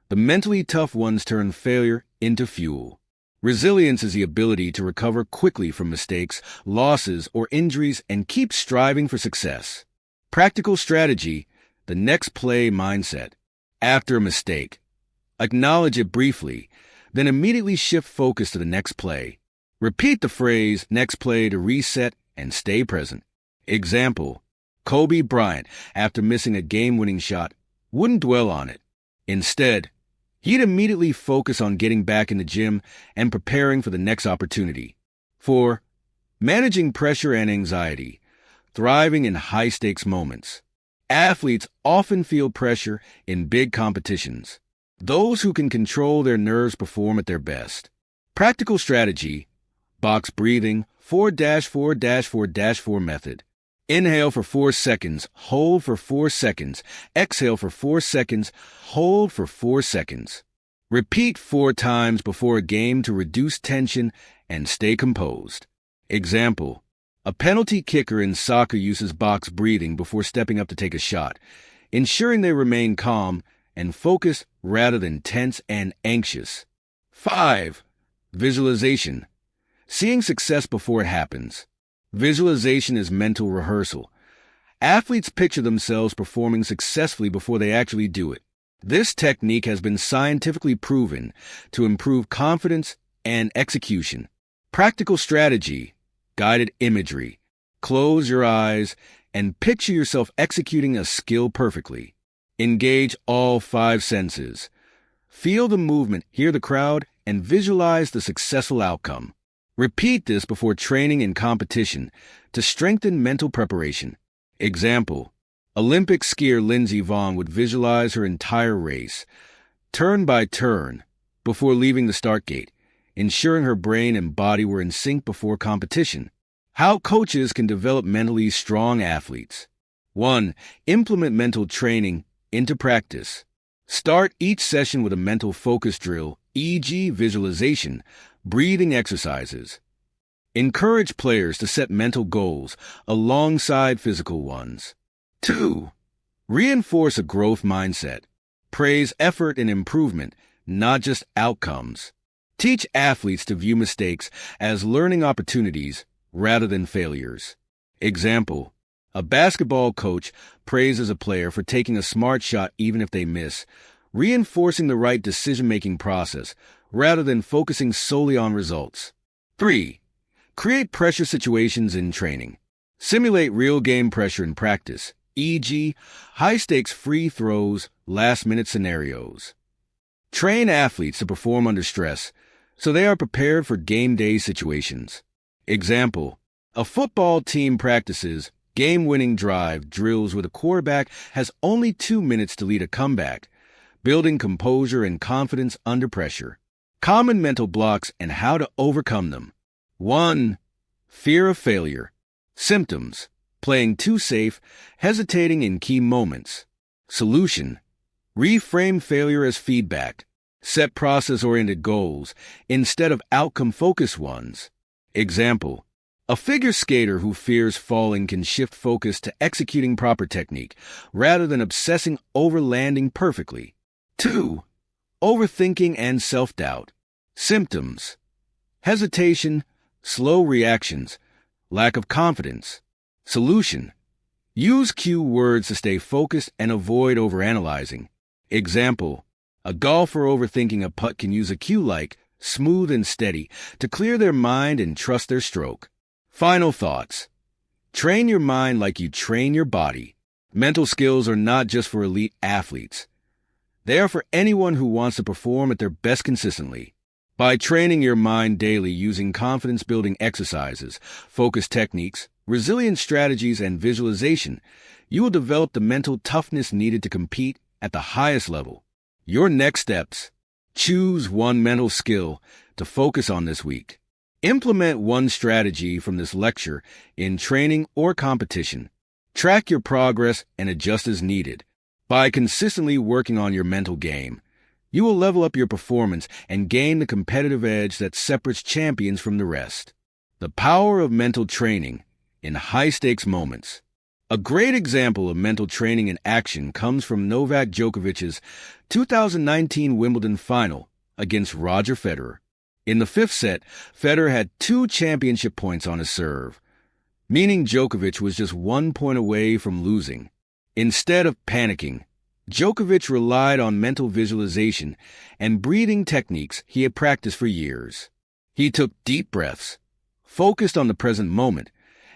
The mentally tough ones turn failure into fuel. Resilience is the ability to recover quickly from mistakes, losses, or injuries and keep striving for success. Practical strategy: the next play mindset. After a mistake, acknowledge it briefly, then immediately shift focus to the next play. Repeat the phrase next play to reset and stay present. Example: Kobe Bryant, after missing a game-winning shot, wouldn't dwell on it. Instead, he'd immediately focus on getting back in the gym and preparing for the next opportunity. 4. Managing pressure and anxiety. Thriving in high-stakes moments. Athletes often feel pressure in big competitions. Those who can control their nerves perform at their best. Practical strategy: box breathing, 4-4-4-4 method. Inhale for 4 seconds, hold for 4 seconds, exhale for 4 seconds, hold for 4 seconds. Repeat 4 times before a game to reduce tension and stay composed. Example: a penalty kicker in soccer uses box breathing before stepping up to take a shot, ensuring they remain calm and focused rather than tense and anxious. 5. Visualization. Seeing success before it happens. Visualization is mental rehearsal. Athletes picture themselves performing successfully before they actually do it. This technique has been scientifically proven to improve confidence and execution. Practical strategy: guided imagery. Close your eyes and picture yourself executing a skill perfectly. Engage all 5 senses. Feel the movement, hear the crowd, and visualize the successful outcome. Repeat this before training and competition to strengthen mental preparation. Example: Olympic skier Lindsey Vonn would visualize her entire race, turn by turn, before leaving the start gate, ensuring her brain and body were in sync before competition. How coaches can develop mentally strong athletes. 1. Implement mental training into practice. Start each session with a mental focus drill, e.g., visualization, breathing exercises. Encourage players to set mental goals alongside physical ones. 2. Reinforce a growth mindset. Praise effort and improvement, not just outcomes. Teach athletes to view mistakes as learning opportunities rather than failures. Example: a basketball coach praises a player for taking a smart shot even if they miss, reinforcing the right decision-making process rather than focusing solely on results. 3. Create pressure situations in training. Simulate real game pressure in practice, e.g., high-stakes free throws, last-minute scenarios. Train athletes to perform under stress so they are prepared for game day situations. Example: a football team practices game-winning drive drills where the quarterback has only 2 minutes to lead a comeback, building composure and confidence under pressure. Common mental blocks and how to overcome them. 1. Fear of failure. Symptoms: playing too safe, hesitating in key moments. Solution: reframe failure as feedback. Set process-oriented goals instead of outcome-focused ones. Example: a figure skater who fears falling can shift focus to executing proper technique rather than obsessing over landing perfectly. 2. Overthinking and self-doubt. Symptoms: hesitation, slow reactions, lack of confidence. Solution: use cue words to stay focused and avoid overanalyzing. Example: a golfer overthinking a putt can use a cue like smooth and steady to clear their mind and trust their stroke. Final thoughts: train your mind like you train your body. Mental skills are not just for elite athletes. They are for anyone who wants to perform at their best consistently. By training your mind daily using confidence-building exercises, focus techniques, resilience strategies, and visualization, you will develop the mental toughness needed to compete at the highest level. Your next steps. Choose one mental skill to focus on this week. Implement one strategy from this lecture in training or competition. Track your progress and adjust as needed. By consistently working on your mental game, you will level up your performance and gain the competitive edge that separates champions from the rest. The power of mental training in high-stakes moments. A great example of mental training in action comes from Novak Djokovic's 2019 Wimbledon final against Roger Federer. In the fifth set, Federer had 2 championship points on his serve, meaning Djokovic was just 1 point away from losing. Instead of panicking, Djokovic relied on mental visualization and breathing techniques he had practiced for years. He took deep breaths, focused on the present moment,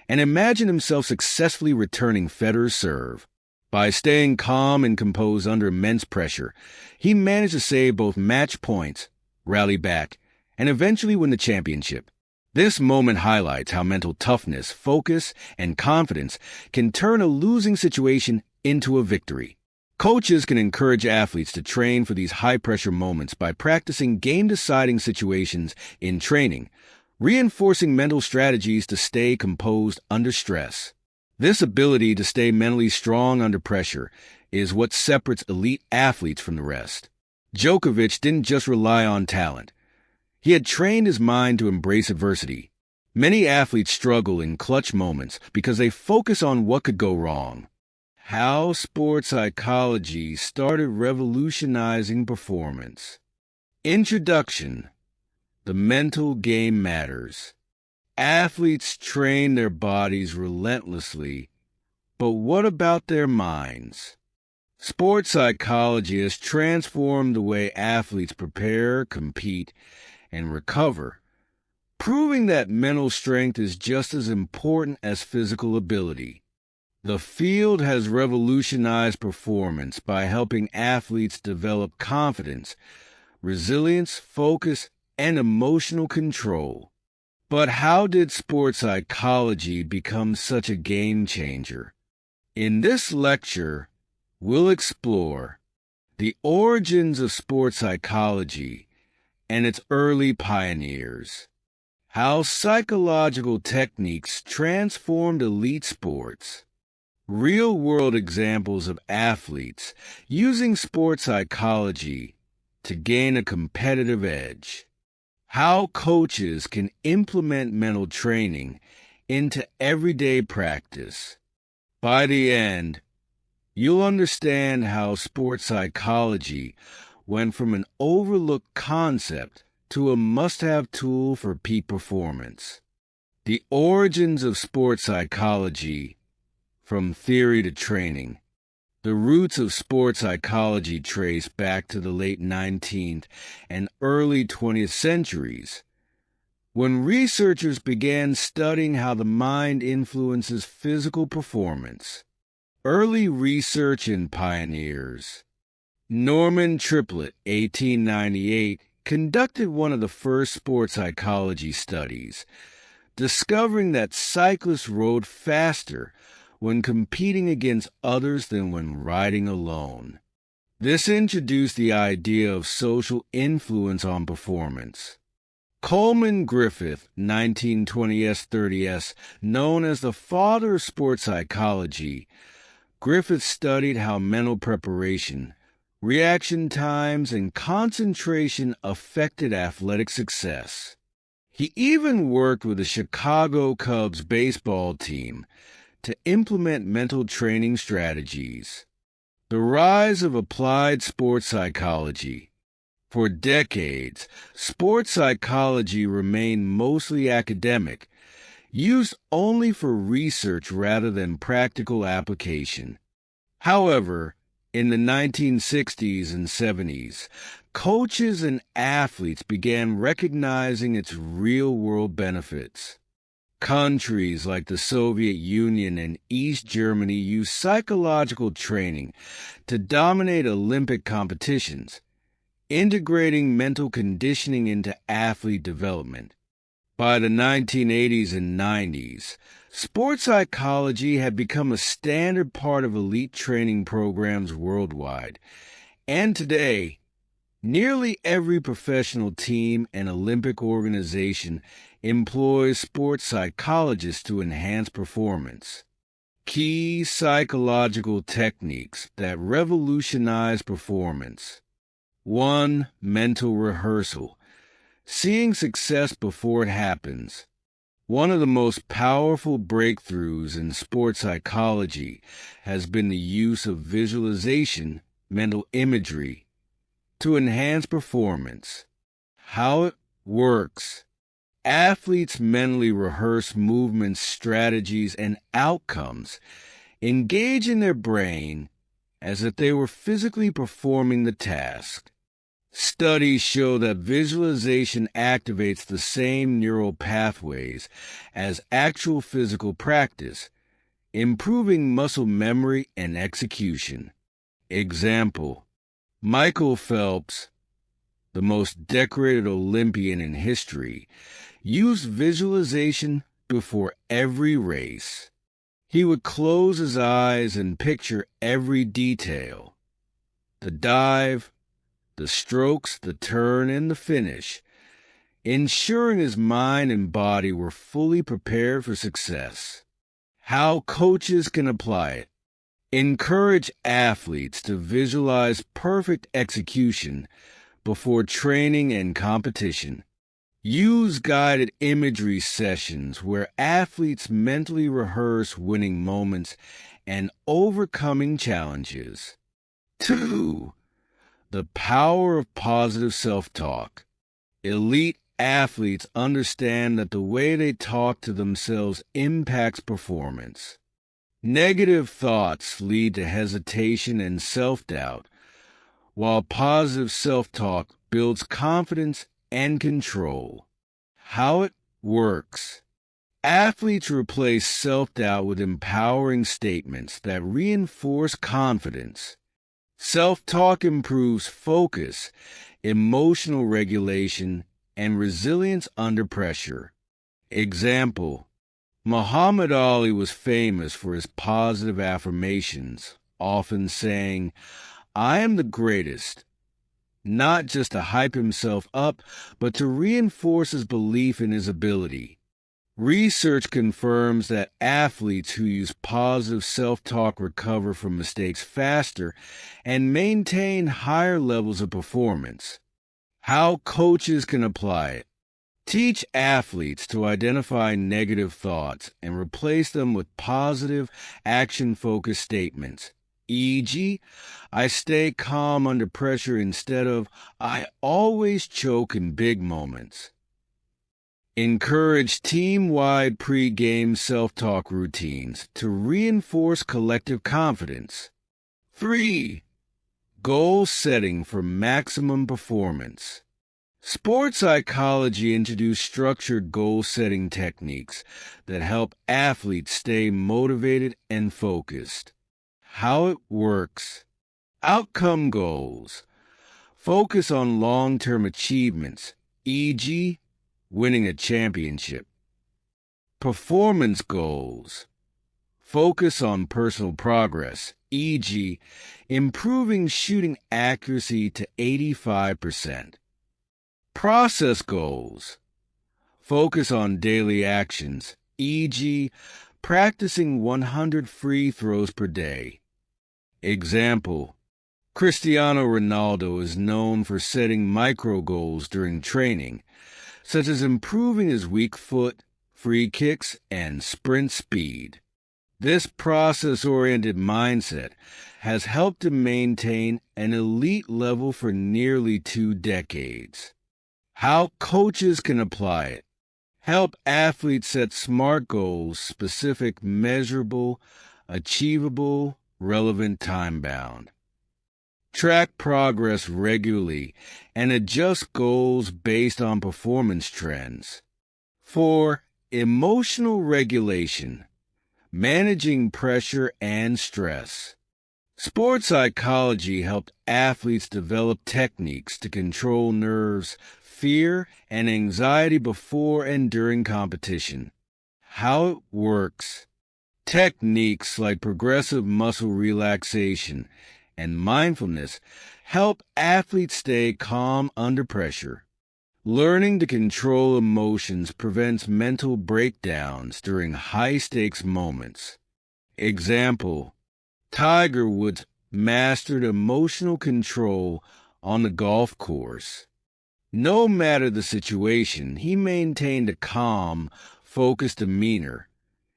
and imagined himself successfully returning Federer's serve. By staying calm and composed under immense pressure, he managed to save both match points, rally back, and eventually win the championship. This moment highlights how mental toughness, focus, and confidence can turn a losing situation into a victory. Coaches can encourage athletes to train for these high-pressure moments by practicing game-deciding situations in training, reinforcing mental strategies to stay composed under stress. This ability to stay mentally strong under pressure is what separates elite athletes from the rest. Djokovic didn't just rely on talent. He had trained his mind to embrace adversity. Many athletes struggle in clutch moments because they focus on what could go wrong. How sports psychology started revolutionizing performance. Introduction. The mental game matters. Athletes train their bodies relentlessly, but what about their minds? Sports psychology has transformed the way athletes prepare, compete, and recover, proving that mental strength is just as important as physical ability. The field has revolutionized performance by helping athletes develop confidence, resilience, focus, and emotional control. But how did sports psychology become such a game changer? In this lecture, we'll explore the origins of sports psychology and its early pioneers, how psychological techniques transformed elite sports, real-world examples of athletes using sports psychology to gain a competitive edge, how coaches can implement mental training into everyday practice. By the end, you'll understand how sports psychology went from an overlooked concept to a must-have tool for peak performance. The origins of sports psychology, from theory to training. The roots of sports psychology trace back to the late 19th and early 20th centuries, when researchers began studying how the mind influences physical performance. Early research and pioneers. Norman Triplett, 1898, conducted one of the first sports psychology studies, discovering that cyclists rode faster when competing against others than when riding alone. This introduced the idea of social influence on performance. Coleman Griffith, 1920s-30s, known as the father of sports psychology, Griffith studied how mental preparation, reaction times, and concentration affected athletic success. He even worked with the Chicago Cubs baseball team to implement mental training strategies. The rise of applied sports psychology. For decades, sports psychology remained mostly academic, used only for research rather than practical application. However, in the 1960s and 70s, coaches and athletes began recognizing its real-world benefits. Countries like the Soviet Union and East Germany used psychological training to dominate Olympic competitions, integrating mental conditioning into athlete development. By the 1980s and 90s, sports psychology had become a standard part of elite training programs worldwide. And today, nearly every professional team and Olympic organization employs sports psychologists to enhance performance. Key psychological techniques that revolutionize performance. 1. Mental rehearsal. Seeing success before it happens. One of the most powerful breakthroughs in sports psychology has been the use of visualization, mental imagery, to enhance performance. How it works. Athletes mentally rehearse movements, strategies, and outcomes, engaging their brain as if they were physically performing the task. Studies show that visualization activates the same neural pathways as actual physical practice, improving muscle memory and execution. Example: Michael Phelps, the most decorated Olympian in history, used visualization before every race. He would close his eyes and picture every detail: the dive, the strokes, the turn, and the finish, ensuring his mind and body were fully prepared for success. How coaches can apply it. Encourage athletes to visualize perfect execution before training and competition. Use guided imagery sessions where athletes mentally rehearse winning moments and overcoming challenges. 2. The power of positive self-talk. Elite athletes understand that the way they talk to themselves impacts performance. Negative thoughts lead to hesitation and self-doubt, while positive self-talk builds confidence and control. How it works. Athletes replace self-doubt with empowering statements that reinforce confidence. Self-talk improves focus, emotional regulation, and resilience under pressure. Example: Muhammad Ali was famous for his positive affirmations, often saying, "I am the greatest," not just to hype himself up, but to reinforce his belief in his ability. Research confirms that athletes who use positive self-talk recover from mistakes faster and maintain higher levels of performance. How coaches can apply it. Teach athletes to identify negative thoughts and replace them with positive, action-focused statements. E.g., I stay calm under pressure instead of I always choke in big moments. Encourage team-wide pre-game self-talk routines to reinforce collective confidence. 3. Goal setting for maximum performance. Sports psychology introduced structured goal-setting techniques that help athletes stay motivated and focused. How it works. Outcome goals. Focus on long-term achievements, e.g., winning a championship. Performance goals. Focus on personal progress, e.g., improving shooting accuracy to 85%. Process goals. Focus on daily actions, e.g., practicing 100 free throws per day. Example: Cristiano Ronaldo is known for setting micro goals during training, such as improving his weak foot, free kicks, and sprint speed. This process-oriented mindset has helped him maintain an elite level for nearly 2 decades. How coaches can apply it. Help athletes set SMART goals: specific, measurable, achievable, relevant, time-bound. Track progress regularly and adjust goals based on performance trends. 4. Emotional regulation, managing pressure and stress. Sports psychology helped athletes develop techniques to control nerves, fear, and anxiety before and during competition. How it works. Techniques like progressive muscle relaxation and mindfulness help athletes stay calm under pressure. Learning to control emotions prevents mental breakdowns during high-stakes moments. Example: Tiger Woods mastered emotional control on the golf course. No matter the situation, he maintained a calm, focused demeanor,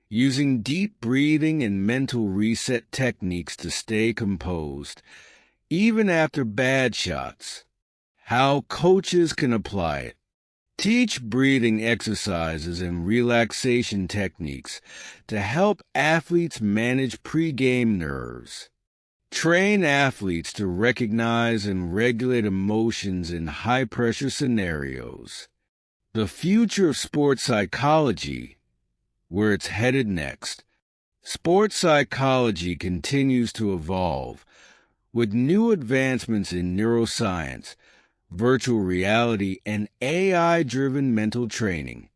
using deep breathing and mental reset techniques to stay composed, even after bad shots. How coaches can apply it. Teach breathing exercises and relaxation techniques to help athletes manage pre-game nerves. Train athletes to recognize and regulate emotions in high-pressure scenarios. The future of sports psychology, where it's headed next. Sports psychology continues to evolve, with new advancements in neuroscience, virtual reality, and AI-driven mental training.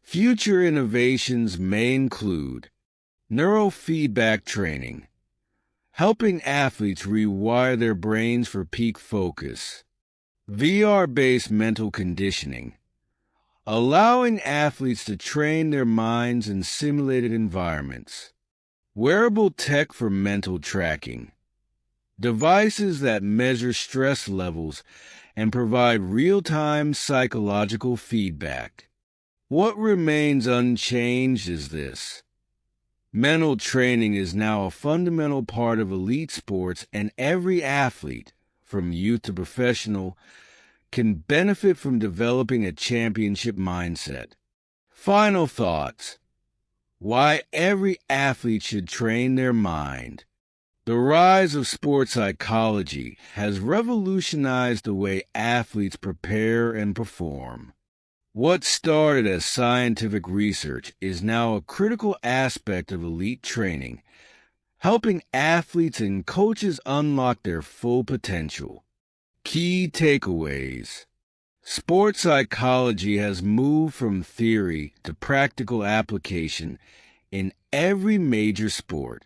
Future innovations may include neurofeedback training, helping athletes rewire their brains for peak focus, VR-based mental conditioning, allowing athletes to train their minds in simulated environments, wearable tech for mental tracking, devices that measure stress levels and provide real-time psychological feedback. What remains unchanged is this. Mental training is now a fundamental part of elite sports, and every athlete, from youth to professional, can benefit from developing a championship mindset. Final thoughts. Why every athlete should train their mind. The rise of sports psychology has revolutionized the way athletes prepare and perform. What started as scientific research is now a critical aspect of elite training, helping athletes and coaches unlock their full potential. Key takeaways. Sports psychology has moved from theory to practical application in every major sport.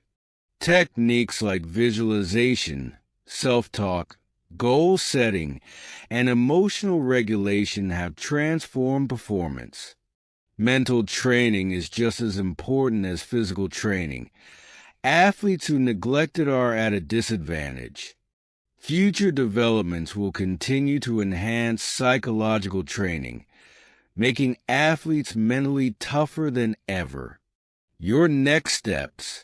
Techniques like visualization, self-talk, goal setting, and emotional regulation have transformed performance. Mental training is just as important as physical training. Athletes who neglect it are at a disadvantage. Future developments will continue to enhance psychological training, making athletes mentally tougher than ever. Your next steps.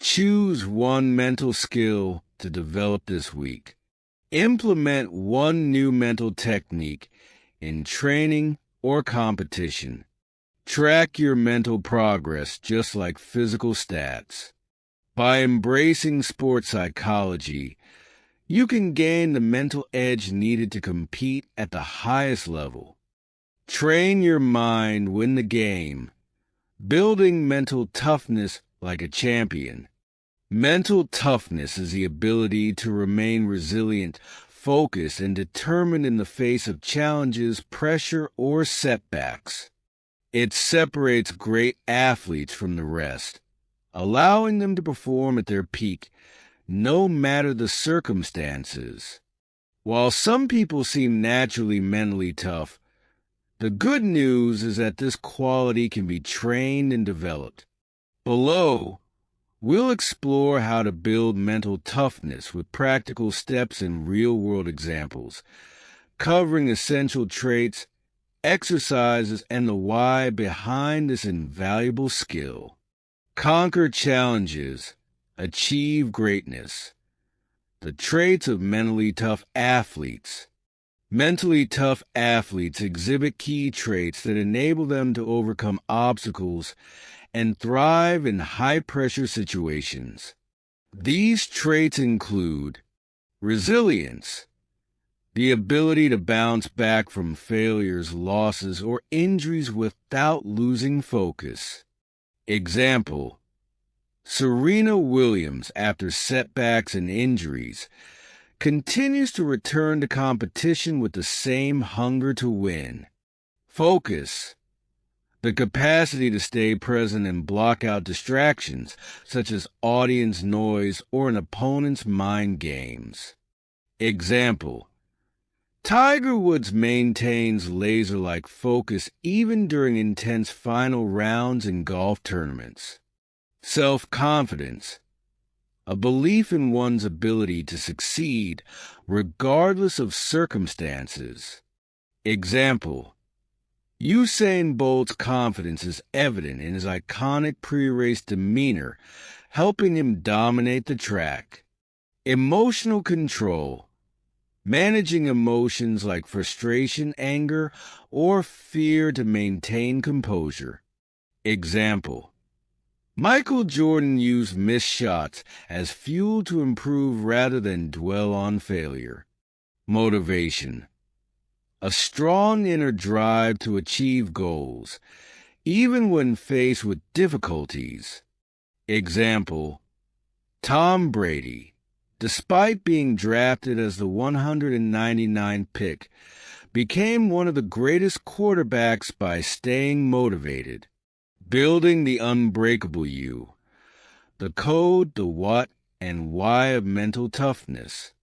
Choose one mental skill to develop this week. Implement one new mental technique in training or competition. Track your mental progress just like physical stats. By embracing sports psychology, you can gain the mental edge needed to compete at the highest level. Train your mind, win the game, building mental toughness like a champion. Mental toughness is the ability to remain resilient, focused, and determined in the face of challenges, pressure, or setbacks. It separates great athletes from the rest, allowing them to perform at their peak, no matter the circumstances. While some people seem naturally mentally tough, the good news is that this quality can be trained and developed. Below, we'll explore how to build mental toughness with practical steps and real-world examples, covering essential traits, exercises, and the why behind this invaluable skill. Conquer challenges, achieve greatness. The traits of mentally tough athletes. Mentally tough athletes exhibit key traits that enable them to overcome obstacles and thrive in high-pressure situations. These traits include resilience. the ability to bounce back from failures, losses, or injuries without losing focus. Example: Serena Williams, after setbacks and injuries, continues to return to competition with the same hunger to win. Focus: the capacity to stay present and block out distractions, such as audience noise or an opponent's mind games. Example: Tiger Woods maintains laser-like focus even during intense final rounds in golf tournaments. Self-confidence: a belief in one's ability to succeed regardless of circumstances. Example: Usain Bolt's confidence is evident in his iconic pre-race demeanor, helping him dominate the track. Emotional control: managing emotions like frustration, anger, or fear to maintain composure. Example: Michael Jordan used missed shots as fuel to improve rather than dwell on failure. Motivation: a strong inner drive to achieve goals, even when faced with difficulties. Example: Tom Brady, despite being drafted as the 199th pick, became one of the greatest quarterbacks by staying motivated. Building the unbreakable you. The code, the what, and why of mental toughness.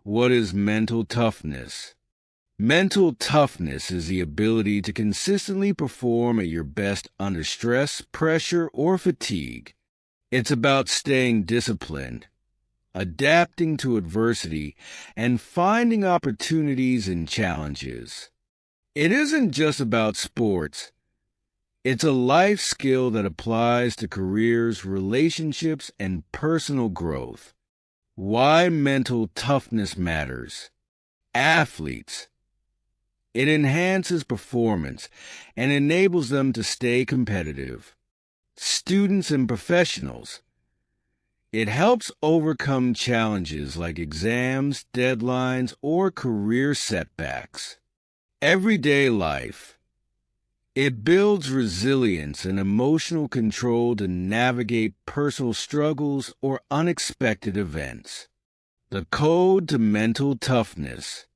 What is mental toughness? Mental toughness is the ability to consistently perform at your best under stress, pressure, or fatigue. It's about staying disciplined, adapting to adversity, and finding opportunities in challenges. It isn't just about sports. It's a life skill that applies to careers, relationships, and personal growth. Why mental toughness matters. Athletes: it enhances performance and enables them to stay competitive. Students and professionals: it helps overcome challenges like exams, deadlines, or career setbacks. Everyday life: it builds resilience and emotional control to navigate personal struggles or unexpected events. The code to mental toughness: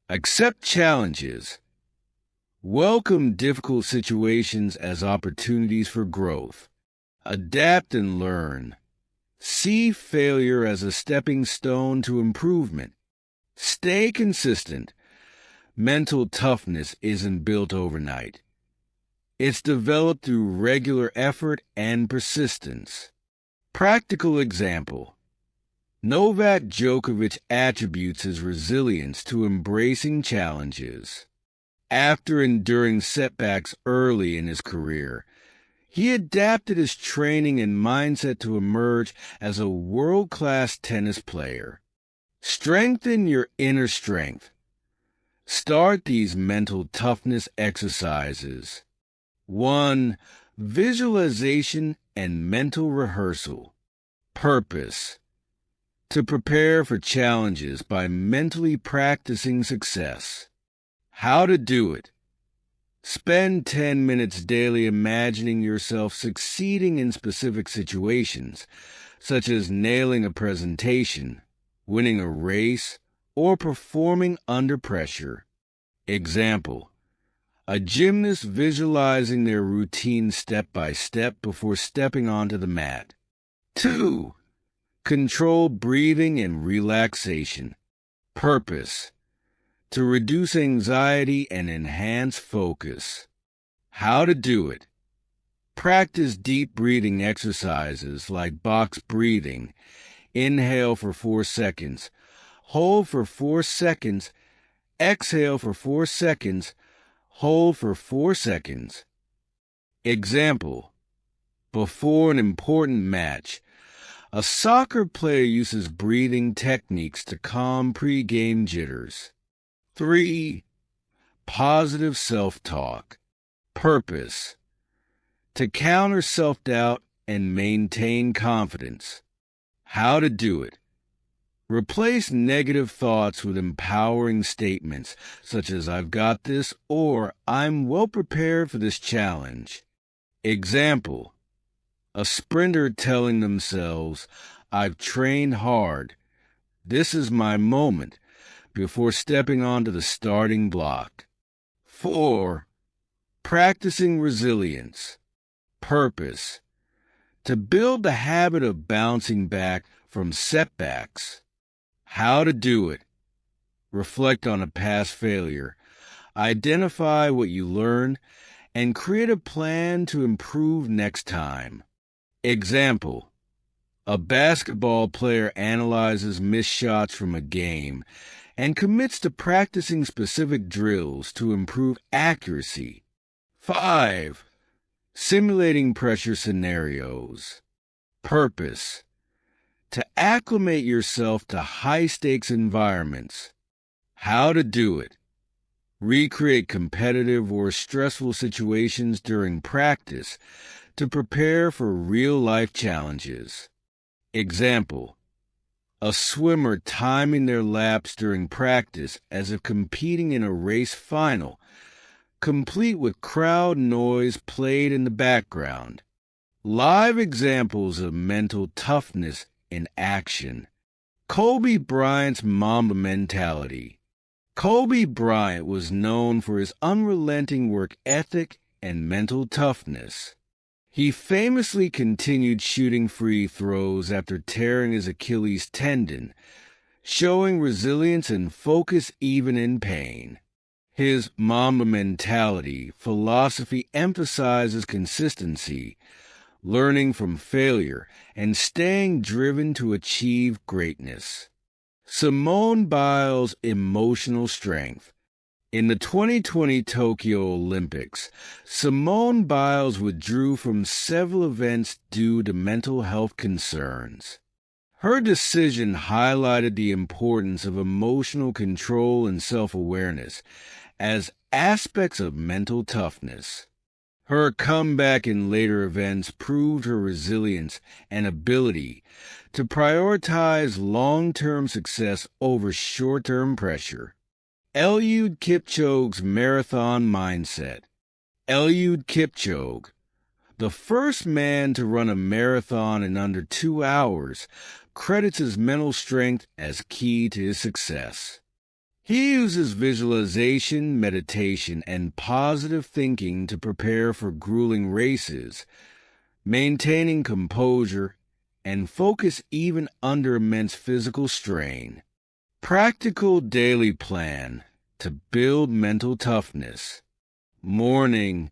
accept challenges. Welcome difficult situations as opportunities for growth. Adapt and learn. See failure as a stepping stone to improvement. Stay consistent. Mental toughness isn't built overnight. It's developed through regular effort and persistence. Practical example: Novak Djokovic attributes his resilience to embracing challenges. After enduring setbacks early in his career, he adapted his training and mindset to emerge as a world-class tennis player. Strengthen your inner strength. Start these mental toughness exercises. 1. Visualization and mental rehearsal. Purpose: to prepare for challenges by mentally practicing success. How to do it: spend 10 minutes daily imagining yourself succeeding in specific situations, such as nailing a presentation, winning a race, or performing under pressure. Example: a gymnast visualizing their routine step by step before stepping onto the mat. 2. Controlled breathing and relaxation. Purpose: to reduce anxiety and enhance focus. How to do it: practice deep breathing exercises like box breathing. Inhale for 4 seconds, hold for 4 seconds, exhale for 4 seconds, hold for 4 seconds. Example: before an important match, a soccer player uses breathing techniques to calm pre-game jitters. 3. Positive self-talk. Purpose: to counter self-doubt and maintain confidence. How to do it: Replace negative thoughts with empowering statements such as "I've got this" or "I'm well prepared for this challenge." Example: a sprinter telling themselves, "I've trained hard. This is my moment," before stepping onto the starting block. 4. Practicing resilience. Purpose: to build the habit of bouncing back from setbacks. How to do it: reflect on a past failure, identify what you learned, and create a plan to improve next time. Example: a basketball player analyzes missed shots from a game and commits to practicing specific drills to improve accuracy. 5. Simulating pressure scenarios. Purpose: to acclimate yourself to high-stakes environments. How to do it: recreate competitive or stressful situations during practice to prepare for real-life challenges. Example: a swimmer timing their laps during practice as if competing in a race final, complete with crowd noise played in the background. Live examples of mental toughness in action. Kobe Bryant's Mamba mentality. Kobe Bryant was known for his unrelenting work ethic and mental toughness. He famously continued shooting free throws after tearing his Achilles tendon, showing resilience and focus even in pain. His Mamba mentality philosophy emphasizes consistency, learning from failure, and staying driven to achieve greatness. Simone Biles' emotional strength. In the 2020 Tokyo Olympics, Simone Biles withdrew from several events due to mental health concerns. Her decision highlighted the importance of emotional control and self-awareness as aspects of mental toughness. Her comeback in later events proved her resilience and ability to prioritize long-term success over short-term pressure. Eliud Kipchoge's marathon mindset. Eliud Kipchoge, the first man to run a marathon in under 2 hours, credits his mental strength as key to his success. He uses visualization, meditation, and positive thinking to prepare for grueling races, maintaining composure and focus even under immense physical strain. Practical daily plan to build mental toughness. Morning: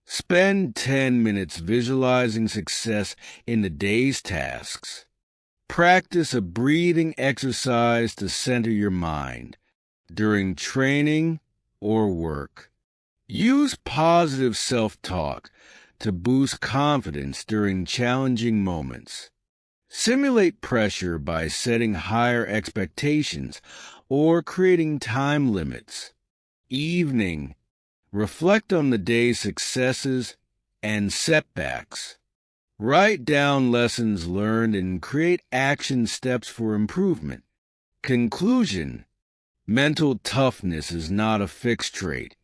spend 10 minutes visualizing success in the day's tasks. Practice a breathing exercise to center your mind during training or work. Use positive self-talk to boost confidence during challenging moments. Simulate pressure by setting higher expectations or creating time limits. Evening: reflect on the day's successes and setbacks. Write down lessons learned and create action steps for improvement. Conclusion: mental toughness is not a fixed trait.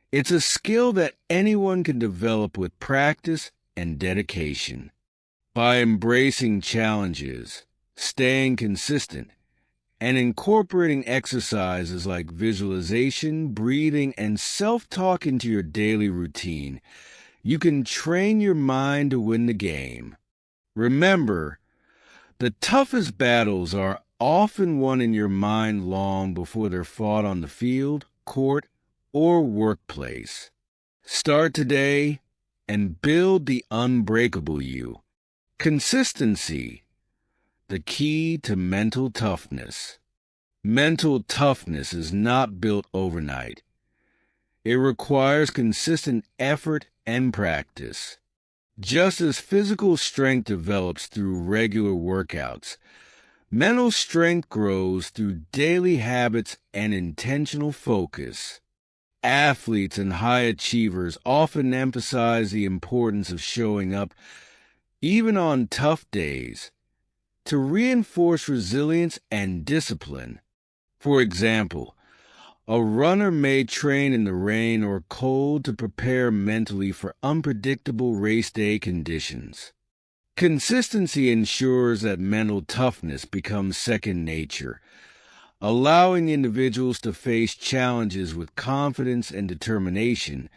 It's a skill that anyone can develop with practice and dedication. By embracing challenges, staying consistent, and incorporating exercises like visualization, breathing, and self-talk into your daily routine, you can train your mind to win the game. Remember, the toughest battles are often won in your mind long before they're fought on the field, court, or workplace. Start today and build the unbreakable you. Consistency, the key to mental toughness. Mental toughness is not built overnight. It requires consistent effort and practice. Just as physical strength develops through regular workouts, mental strength grows through daily habits and intentional focus. Athletes and high achievers often emphasize the importance of showing up, even on tough days, to reinforce resilience and discipline. For example, a runner may train in the rain or cold to prepare mentally for unpredictable race day conditions. Consistency ensures that mental toughness becomes second nature, allowing individuals to face challenges with confidence and determination,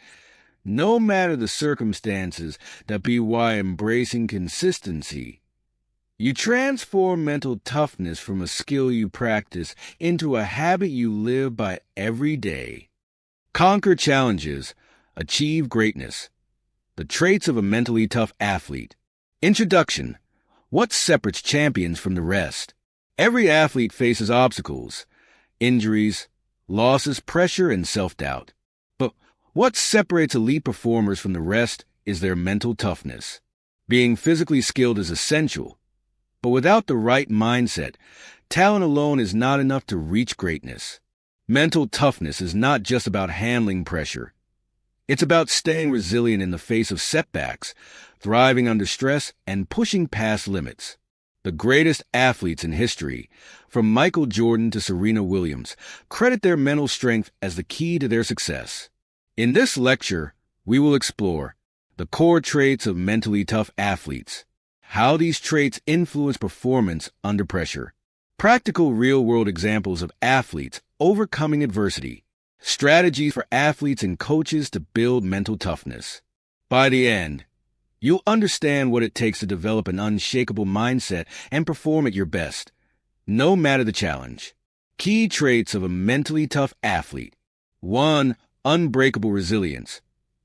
no matter the circumstances. That be why embracing consistency. You transform mental toughness from a skill you practice into a habit you live by every day. Conquer challenges, achieve greatness. The traits of a mentally tough athlete. Introduction. What separates champions from the rest? Every athlete faces obstacles, injuries, losses, pressure, and self-doubt. But what separates elite performers from the rest is their mental toughness. Being physically skilled is essential, but without the right mindset, talent alone is not enough to reach greatness. Mental toughness is not just about handling pressure. It's about staying resilient in the face of setbacks, thriving under stress, and pushing past limits. The greatest athletes in history, from Michael Jordan to Serena Williams, credit their mental strength as the key to their success. In this lecture, we will explore the core traits of mentally tough athletes, how these traits influence performance under pressure, practical real-world examples of athletes overcoming adversity, strategies for athletes and coaches to build mental toughness. By the end, you'll understand what it takes to develop an unshakable mindset and perform at your best, no matter the challenge. Key traits of a mentally tough athlete. 1. Unbreakable resilience.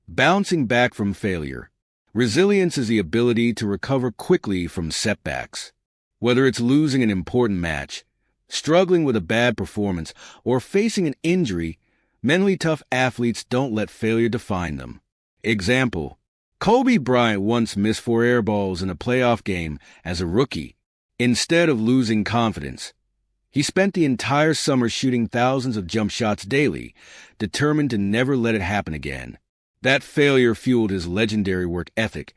Bouncing back from failure. Resilience is the ability to recover quickly from setbacks. Whether it's losing an important match, struggling with a bad performance, or facing an injury, mentally tough athletes don't let failure define them. Example: Kobe Bryant once missed 4 air balls in a playoff game as a rookie. Instead of losing confidence, he spent the entire summer shooting thousands of jump shots daily, determined to never let it happen again. That failure fueled his legendary work ethic,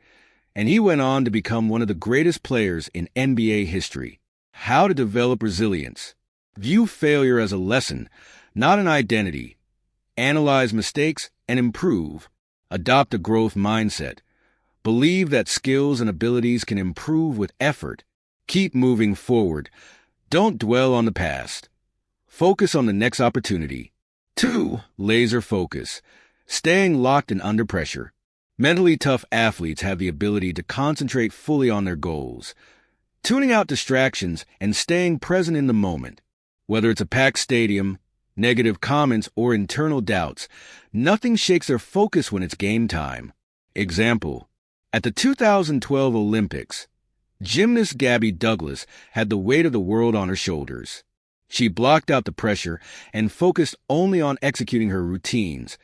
and he went on to become one of the greatest players in NBA history. How to develop resilience. View failure as a lesson, not an identity. Analyze mistakes and improve. Adopt a growth mindset. Believe that skills and abilities can improve with effort. Keep moving forward. Don't dwell on the past. Focus on the next opportunity. 2. Laser focus. Staying locked in under pressure. Mentally tough athletes have the ability to concentrate fully on their goals, tuning out distractions and staying present in the moment. Whether it's a packed stadium, negative comments, or internal doubts, nothing shakes their focus when it's game time. Example: at the 2012 Olympics, gymnast Gabby Douglas had the weight of the world on her shoulders. She blocked out the pressure and focused only on executing her routines,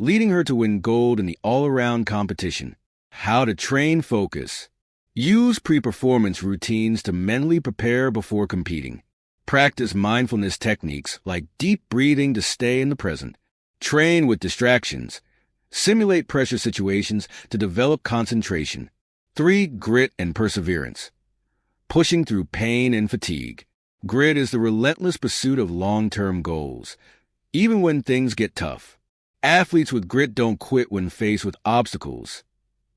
leading her to win gold in the all-around competition. How to train focus. Use pre-performance routines to mentally prepare before competing. Practice mindfulness techniques like deep breathing to stay in the present. Train with distractions. Simulate pressure situations to develop concentration. 3. Grit and perseverance. Pushing through pain and fatigue. Grit is the relentless pursuit of long-term goals, even when things get tough. Athletes with grit don't quit when faced with obstacles.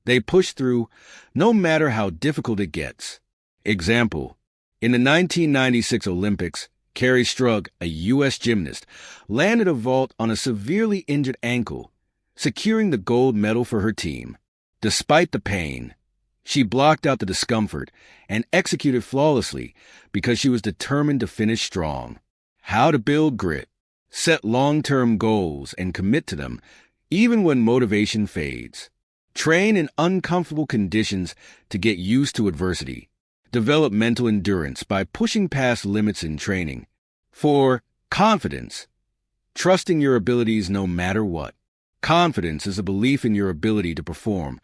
They push through, no matter how difficult it gets. Example: in the 1996 Olympics, Carrie Strug, a U.S. gymnast, landed a vault on a severely injured ankle, securing the gold medal for her team. Despite the pain, she blocked out the discomfort and executed flawlessly because she was determined to finish strong. How to build grit. Set long-term goals and commit to them, even when motivation fades. Train in uncomfortable conditions to get used to adversity. Develop mental endurance by pushing past limits in training. 4. Confidence. Trusting your abilities no matter what. Confidence is a belief in your ability to perform,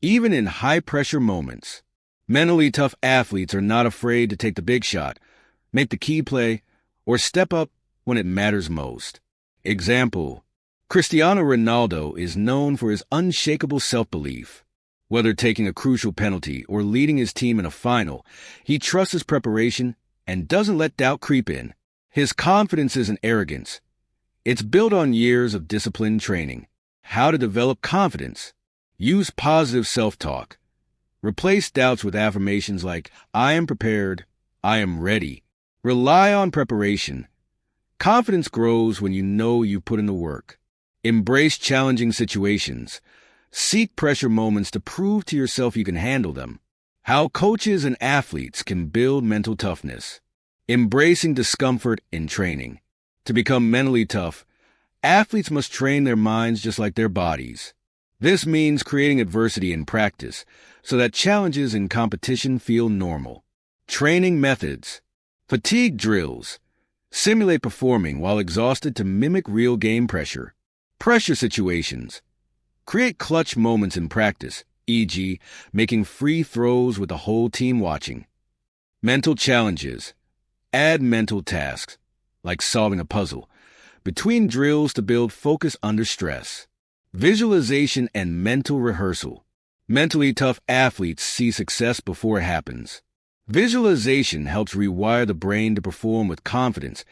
even in high-pressure moments. Mentally tough athletes are not afraid to take the big shot, make the key play, or step up when it matters most. Example: Cristiano Ronaldo is known for his unshakable self-belief. Whether taking a crucial penalty or leading his team in a final, he trusts his preparation and doesn't let doubt creep in. His confidence isn't arrogance. It's built on years of disciplined training. How to develop confidence. Use positive self-talk. Replace doubts with affirmations like, I am prepared, I am ready. Rely on preparation. Confidence grows when you know you put in the work. Embrace challenging situations. Seek pressure moments to prove to yourself you can handle them. How coaches and athletes can build mental toughness. Embracing discomfort in training. To become mentally tough, athletes must train their minds just like their bodies. This means creating adversity in practice so that challenges in competition feel normal. Training methods. Fatigue drills. Simulate performing while exhausted to mimic real game pressure. Pressure situations. Create clutch moments in practice, e.g., making free throws with the whole team watching. Mental challenges. Add mental tasks, like solving a puzzle, between drills to build focus under stress. Visualization and mental rehearsal. Mentally tough athletes see success before it happens. Visualization helps rewire the brain to perform with confidence,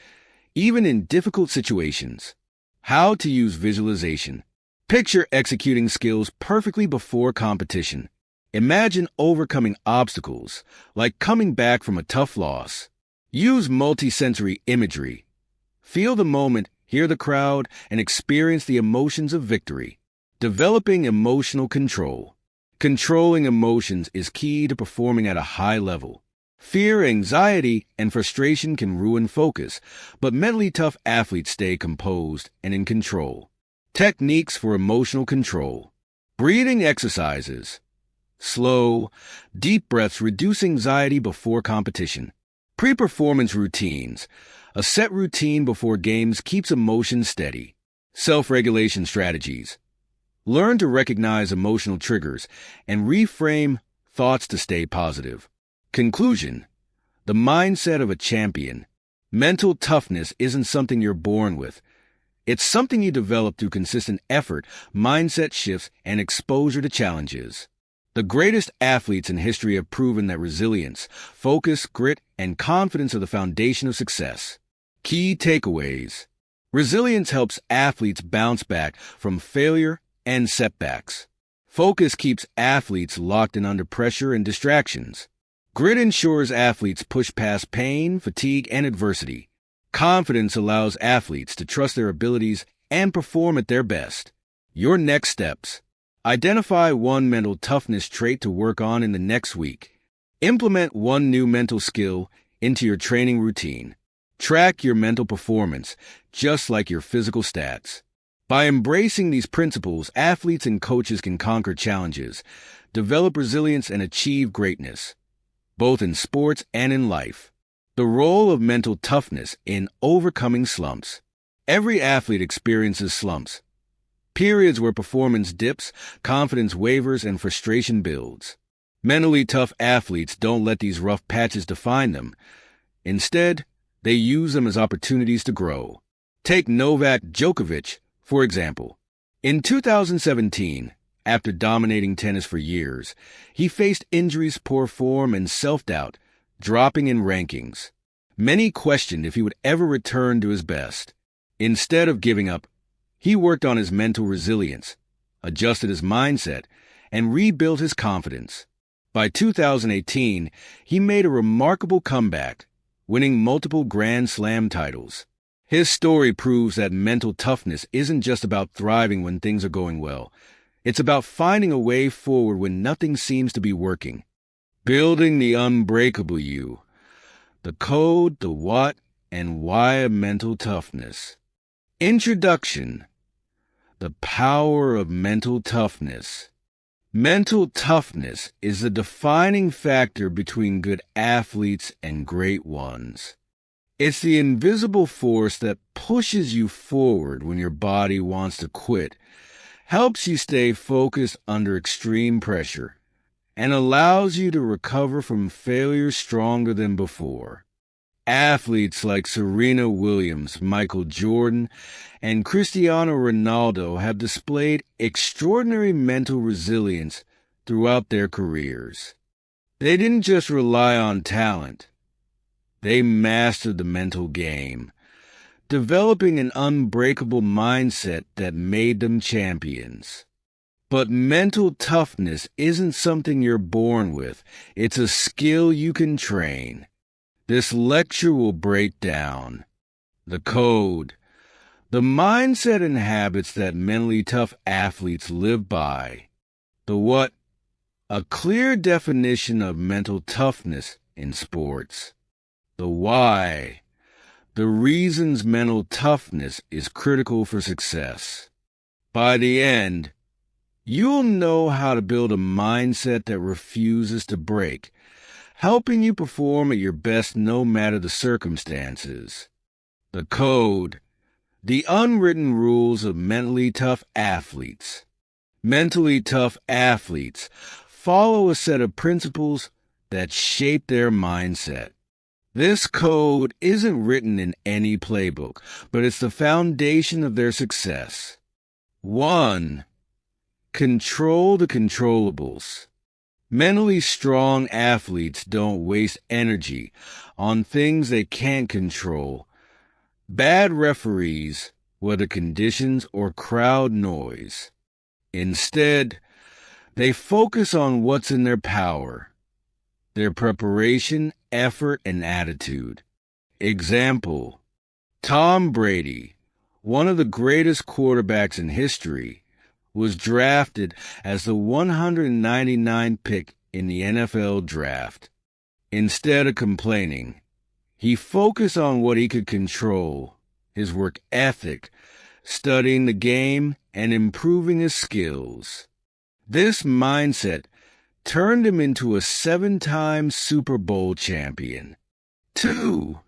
even in difficult situations. How to use visualization. Picture executing skills perfectly before competition. Imagine overcoming obstacles, like coming back from a tough loss. Use multisensory imagery. Feel the moment, hear the crowd, and experience the emotions of victory. Developing emotional control. Controlling emotions is key to performing at a high level. Fear, anxiety, and frustration can ruin focus, but mentally tough athletes stay composed and in control. Techniques for emotional control. Breathing exercises. Slow, deep breaths reduce anxiety before competition. Pre-performance routines. A set routine before games keeps emotions steady. Self-regulation strategies. Learn to recognize emotional triggers and reframe thoughts to stay positive. Conclusion. The mindset of a champion. Mental toughness isn't something you're born with. It's something you develop through consistent effort, mindset shifts, and exposure to challenges. The greatest athletes in history have proven that resilience, focus, grit, and confidence are the foundation of success. Key takeaways. Resilience helps athletes bounce back from failure and setbacks. Focus keeps athletes locked in under pressure and distractions. Grit ensures athletes push past pain, fatigue, and adversity. Confidence allows athletes to trust their abilities and perform at their best. Your next steps. Identify one mental toughness trait to work on in the next week. Implement one new mental skill into your training routine. Track your mental performance, just like your physical stats. By embracing these principles, athletes and coaches can conquer challenges, develop resilience, and achieve greatness, both in sports and in life. The role of mental toughness in overcoming slumps. Every athlete experiences slumps, periods where performance dips, confidence wavers, and frustration builds. Mentally tough athletes don't let these rough patches define them. Instead, they use them as opportunities to grow. Take Novak Djokovic, for example. In 2017, after dominating tennis for years, he faced injuries, poor form, and self-doubt, dropping in rankings. Many questioned if he would ever return to his best. Instead of giving up, he worked on his mental resilience, adjusted his mindset, and rebuilt his confidence. By 2018, he made a remarkable comeback, winning multiple Grand Slam titles. His story proves that mental toughness isn't just about thriving when things are going well. It's about finding a way forward when nothing seems to be working. Building the unbreakable you. The code, the what, and why of mental toughness. Introduction. The power of mental toughness. Mental toughness is the defining factor between good athletes and great ones. It's the invisible force that pushes you forward when your body wants to quit, helps you stay focused under extreme pressure, and allows you to recover from failure stronger than before. Athletes like Serena Williams, Michael Jordan, and Cristiano Ronaldo have displayed extraordinary mental resilience throughout their careers. They didn't just rely on talent. They mastered the mental game, developing an unbreakable mindset that made them champions. But mental toughness isn't something you're born with. It's a skill you can train. This lecture will break down the code, the mindset and habits that mentally tough athletes live by, the what, a clear definition of mental toughness in sports, the why, the reasons mental toughness is critical for success. By the end, you'll know how to build a mindset that refuses to break, helping you perform at your best no matter the circumstances. The code, the unwritten rules of mentally tough athletes. Mentally tough athletes follow a set of principles that shape their mindset. This code isn't written in any playbook, but it's the foundation of their success. 1. Control the controllables. Mentally strong athletes don't waste energy on things they can't control. Bad referees, whether conditions or crowd noise. Instead, they focus on what's in their power, their preparation, effort, and attitude. Example, Tom Brady, one of the greatest quarterbacks in history, was drafted as the 199th pick in the NFL draft. Instead of complaining, he focused on what he could control, his work ethic, studying the game, and improving his skills. This mindset turned him into a 7-time Super Bowl champion. 2.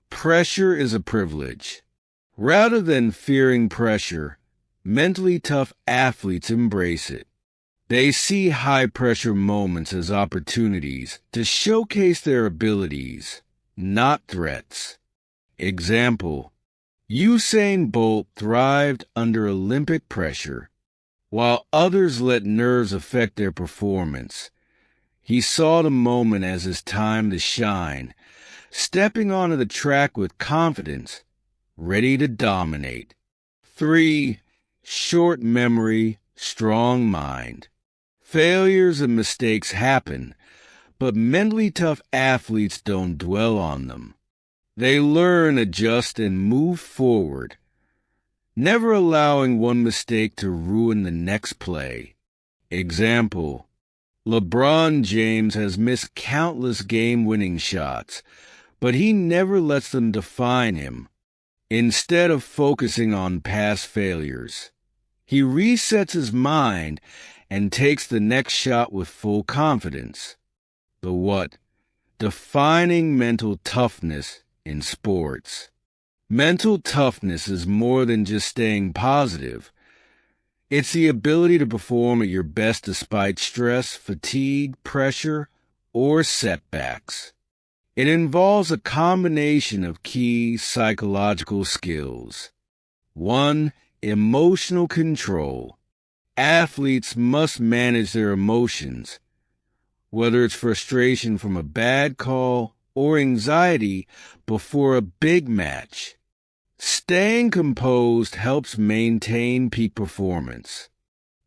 Pressure is a privilege. Rather than fearing pressure, mentally tough athletes embrace it. They see high-pressure moments as opportunities to showcase their abilities, not threats. Example, Usain Bolt thrived under Olympic pressure, while others let nerves affect their performance. He saw the moment as his time to shine, stepping onto the track with confidence, ready to dominate. 3. Short memory, strong mind. Failures and mistakes happen, but mentally tough athletes don't dwell on them. They learn, adjust, and move forward, never allowing one mistake to ruin the next play. Example, LeBron James has missed countless game-winning shots, but he never lets them define him. Instead of focusing on past failures, he resets his mind and takes the next shot with full confidence. The what? Defining mental toughness in sports. Mental toughness is more than just staying positive. It's the ability to perform at your best despite stress, fatigue, pressure, or setbacks. It involves a combination of key psychological skills. 1. Emotional control. Athletes must manage their emotions, whether it's frustration from a bad call or anxiety before a big match. Staying composed helps maintain peak performance.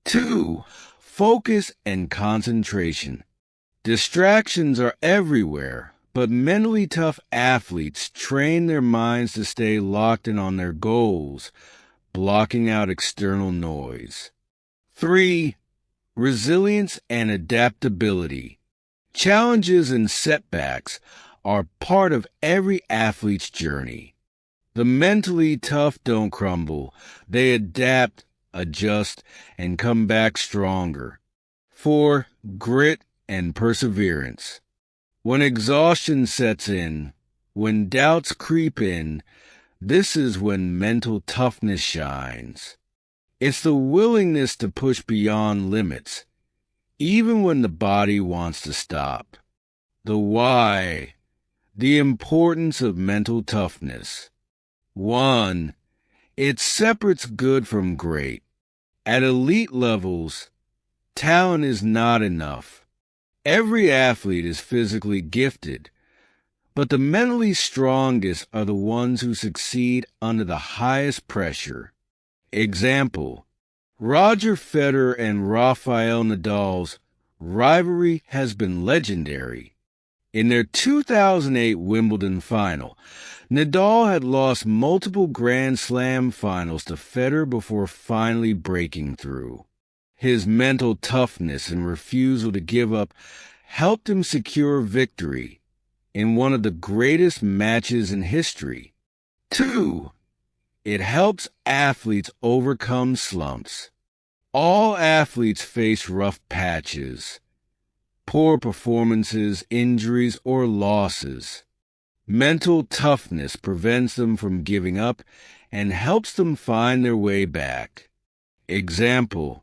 2. Focus and concentration. Distractions are everywhere, but mentally tough athletes train their minds to stay locked in on their goals, blocking out external noise. 3. Resilience and adaptability. Challenges and setbacks are part of every athlete's journey. The mentally tough don't crumble. They adapt, adjust, and come back stronger. 4. Grit and perseverance. When exhaustion sets in, when doubts creep in, this is when mental toughness shines. It's the willingness to push beyond limits, even when the body wants to stop. The why, the importance of mental toughness. 1. It separates good from great. At elite levels, talent is not enough. Every athlete is physically gifted, but the mentally strongest are the ones who succeed under the highest pressure. Example: Roger Federer and Rafael Nadal's rivalry has been legendary. In their 2008 Wimbledon final, Nadal had lost multiple Grand Slam finals to Federer before finally breaking through. His mental toughness and refusal to give up helped him secure victory in one of the greatest matches in history. 2. It helps athletes overcome slumps. All athletes face rough patches, poor performances, injuries, or losses. Mental toughness prevents them from giving up and helps them find their way back. Example: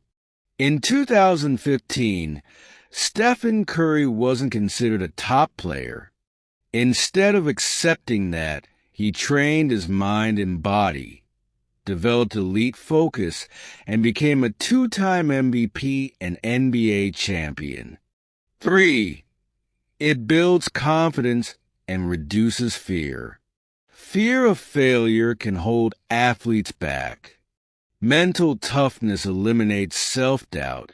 in 2015, Stephen Curry wasn't considered a top player. Instead of accepting that, he trained his mind and body, developed elite focus, and became a two-time MVP and NBA champion. 3. It builds confidence and reduces fear. Fear of failure can hold athletes back. Mental toughness eliminates self-doubt,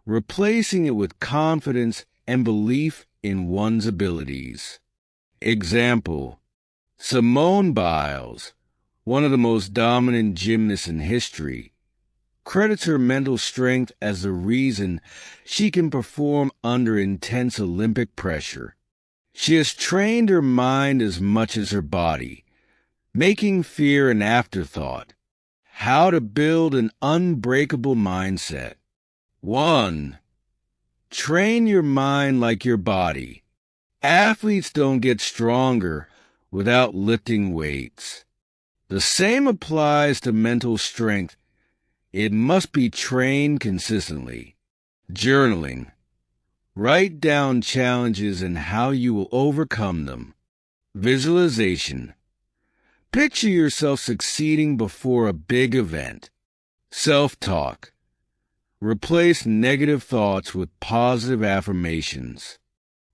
replacing it with confidence and belief in one's abilities. Example: Simone Biles, one of the most dominant gymnasts in history, credits her mental strength as the reason she can perform under intense Olympic pressure. She has trained her mind as much as her body, making fear an afterthought. How to build an unbreakable mindset. 1. Train your mind like your body. Athletes don't get stronger without lifting weights. The same applies to mental strength. It must be trained consistently. Journaling. Write down challenges and how you will overcome them. Visualization. Picture yourself succeeding before a big event. Self-talk. Replace negative thoughts with positive affirmations.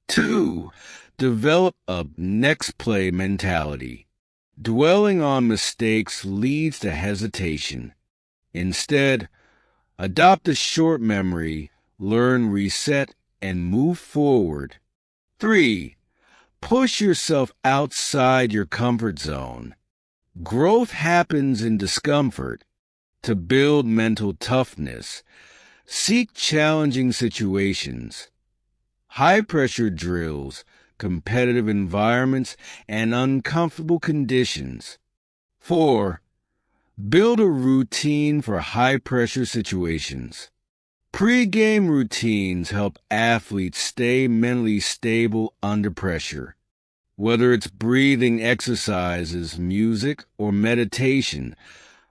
2. Develop a next play mentality. Dwelling on mistakes leads to hesitation. Instead, adopt a short memory, learn, reset, and move forward. 3. Push yourself outside your comfort zone. Growth happens in discomfort. To build mental toughness, seek challenging situations, high-pressure drills, competitive environments, and uncomfortable conditions. 4. Build a routine for high-pressure situations. Pre-game routines help athletes stay mentally stable under pressure. Whether it's breathing exercises, music, or meditation,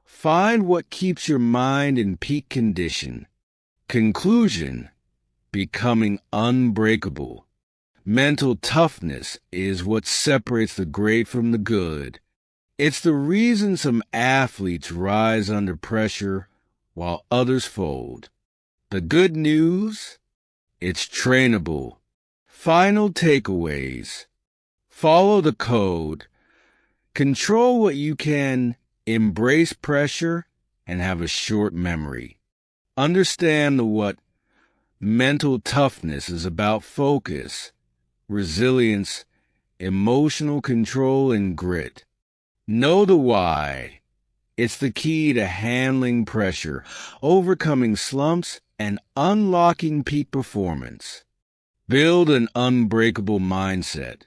find what keeps your mind in peak condition. Conclusion: becoming unbreakable. Mental toughness is what separates the great from the good. It's the reason some athletes rise under pressure while others fold. The good news? It's trainable. Final takeaways. Follow the code. Control what you can, embrace pressure, and have a short memory. Understand the what. Mental toughness is about focus, resilience, emotional control, and grit. Know the why. It's the key to handling pressure, overcoming slumps, and unlocking peak performance. Build an unbreakable mindset.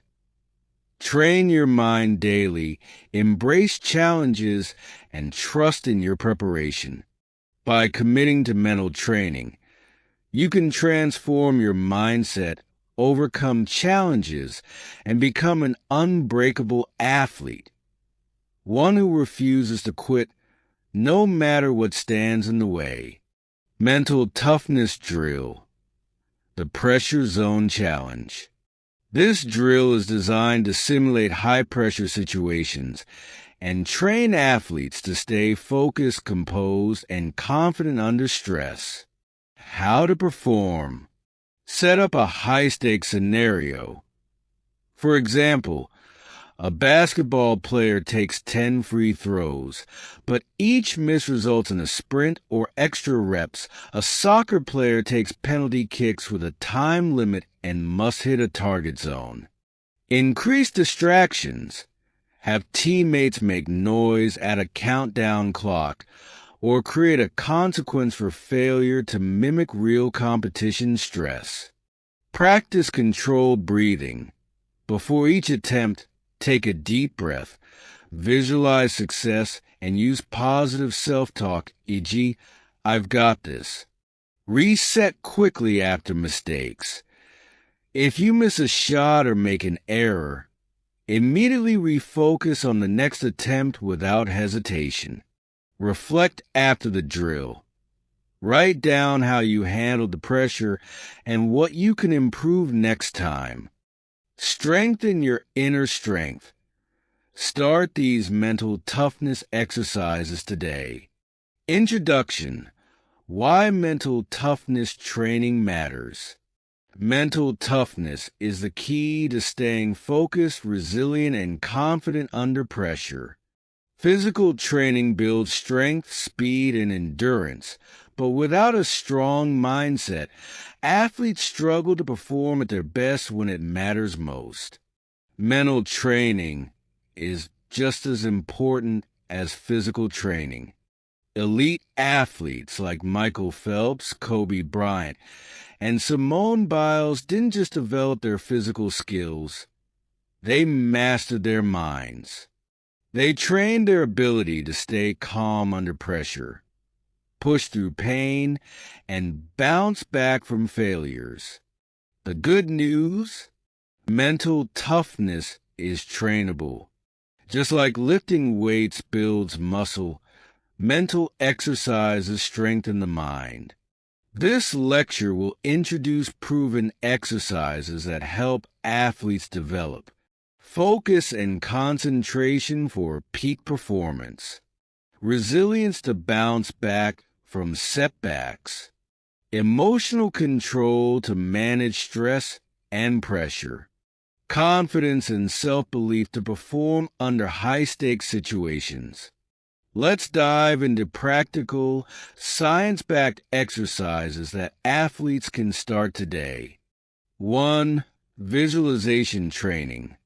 Train your mind daily, embrace challenges, and trust in your preparation. By committing to mental training, you can transform your mindset, overcome challenges, and become an unbreakable athlete. One who refuses to quit no matter what stands in the way. Mental Toughness Drill. The Pressure Zone Challenge. This drill is designed to simulate high-pressure situations and train athletes to stay focused, composed, and confident under stress. How to perform. Set up a high-stakes scenario. For example, a basketball player takes 10 free throws, but each miss results in a sprint or extra reps. A soccer player takes penalty kicks with a time limit and must hit a target zone. Increase distractions. Have teammates make noise, add a countdown clock, or create a consequence for failure to mimic real competition stress. Practice controlled breathing. Before each attempt, take a deep breath, visualize success, and use positive self-talk, e.g., "I've got this." Reset quickly after mistakes. If you miss a shot or make an error, immediately refocus on the next attempt without hesitation. Reflect after the drill. Write down how you handled the pressure and what you can improve next time. Strengthen your inner strength. Start these mental toughness exercises today. Introduction. Why mental toughness training matters. Mental toughness is the key to staying focused, resilient, and confident under pressure. Physical training builds strength, speed, and endurance, but without a strong mindset, athletes struggle to perform at their best when it matters most. Mental training is just as important as physical training. Elite athletes like Michael Phelps, Kobe Bryant, and Simone Biles didn't just develop their physical skills, they mastered their minds. They trained their ability to stay calm under pressure, push through pain, and bounce back from failures. The good news? Mental toughness is trainable. Just like lifting weights builds muscle, mental exercises strengthen the mind. This lecture will introduce proven exercises that help athletes develop focus and concentration for peak performance, resilience to bounce back from setbacks, emotional control to manage stress and pressure, confidence and self-belief to perform under high-stakes situations. Let's dive into practical, science-backed exercises that athletes can start today. 1. Visualization training.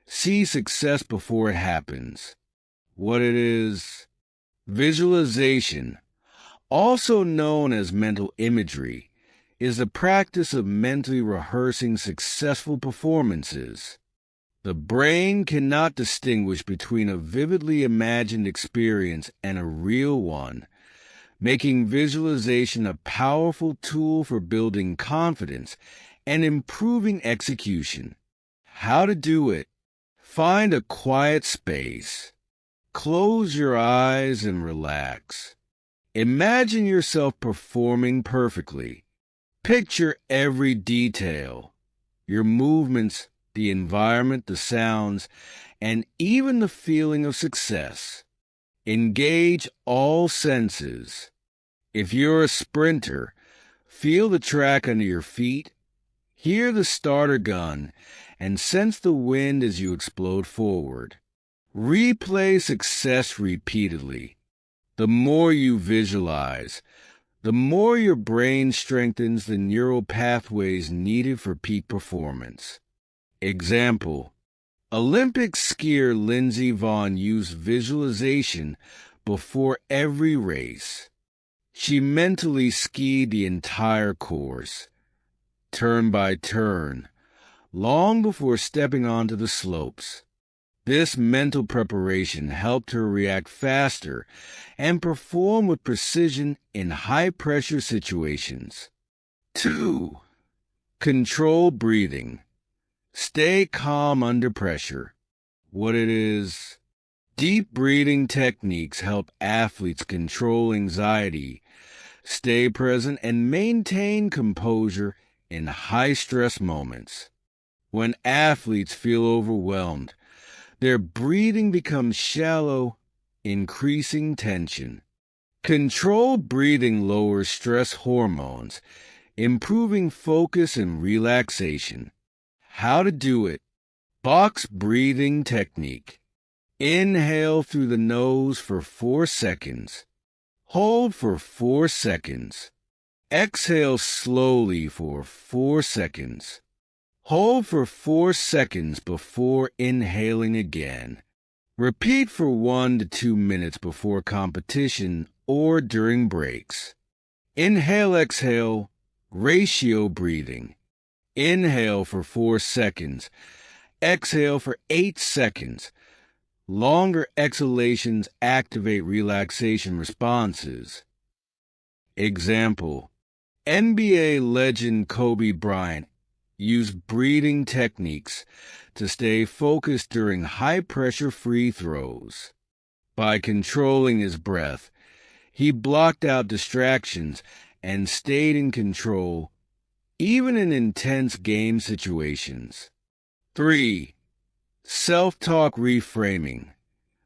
See success before it happens. What it is? Visualization, also known as mental imagery, is the practice of mentally rehearsing successful performances. The brain cannot distinguish between a vividly imagined experience and a real one, making visualization a powerful tool for building confidence and improving execution. How to do it? Find a quiet space. Close your eyes and relax. Imagine yourself performing perfectly. Picture every detail, your movements, the environment, the sounds, and even the feeling of success. Engage all senses. If you're a sprinter, feel the track under your feet, hear the starter gun, and sense the wind as you explode forward. Replay success repeatedly. The more you visualize, the more your brain strengthens the neural pathways needed for peak performance. Example: Olympic skier Lindsey Vonn used visualization before every race. She mentally skied the entire course, turn by turn, long before stepping onto the slopes. This mental preparation helped her react faster and perform with precision in high-pressure situations. 2. Controlled breathing. Stay calm under pressure. What it is? Deep breathing techniques help athletes control anxiety, stay present, and maintain composure in high-stress moments. When athletes feel overwhelmed, their breathing becomes shallow, increasing tension. Controlled breathing lowers stress hormones, improving focus and relaxation. How to do it. Box breathing technique. Inhale through the nose for 4 seconds. Hold for 4 seconds. Exhale slowly for 4 seconds. Hold for 4 seconds before inhaling again. Repeat for 1 to 2 minutes before competition or during breaks. Inhale-exhale, ratio breathing. Inhale for 4 seconds. Exhale for 8 seconds. Longer exhalations activate relaxation responses. Example: NBA legend Kobe Bryant used breathing techniques to stay focused during high-pressure free throws. By controlling his breath, he blocked out distractions and stayed in control even in intense game situations. 3. Self-talk reframing.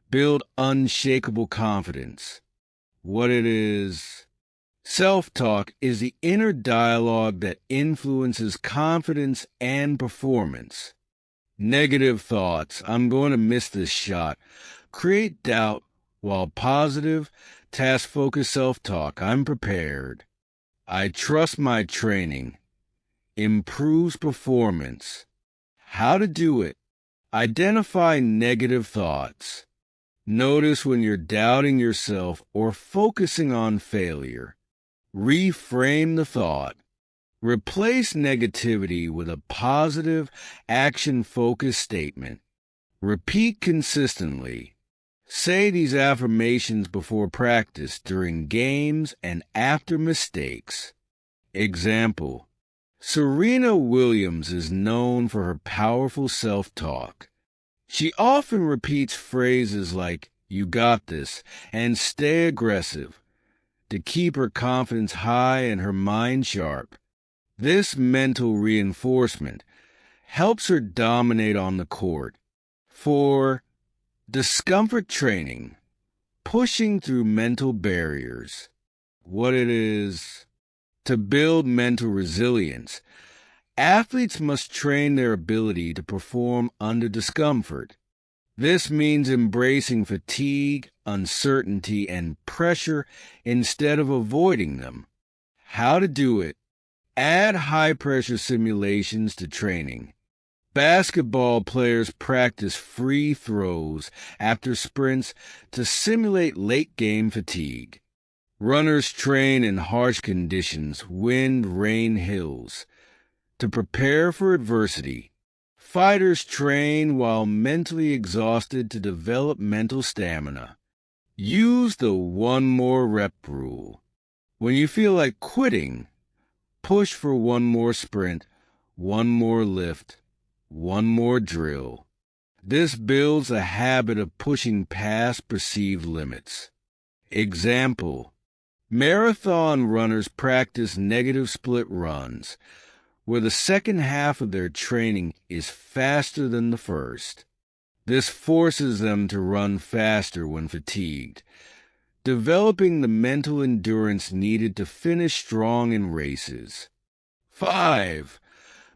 Build unshakable confidence. What it is. Self-talk is the inner dialogue that influences confidence and performance. Negative thoughts, I'm going to miss this shot, create doubt, while positive, task-focused self-talk, I'm prepared. I trust my training. Improves performance. How to do it. Identify negative thoughts. Notice when you're doubting yourself or focusing on failure. Reframe the thought. Replace negativity with a positive, action-focused statement. Repeat consistently. Say these affirmations before practice, during games, and after mistakes. Example: Serena Williams is known for her powerful self-talk. She often repeats phrases like, "You got this," and "stay aggressive," to keep her confidence high and her mind sharp. This mental reinforcement helps her dominate on the court. 4. Discomfort training. Pushing through mental barriers. What it is. To build mental resilience, athletes must train their ability to perform under discomfort. This means embracing fatigue, uncertainty, and pressure instead of avoiding them. How to do it. Add high-pressure simulations to training. Basketball players practice free throws after sprints to simulate late-game fatigue. Runners train in harsh conditions, wind, rain, hills, to prepare for adversity. Fighters train while mentally exhausted to develop mental stamina. Use the one more rep rule. When you feel like quitting, push for one more sprint, one more lift, one more drill. This builds a habit of pushing past perceived limits. Example: marathon runners practice negative split runs, where the second half of their training is faster than the first. This forces them to run faster when fatigued, developing the mental endurance needed to finish strong in races. 5.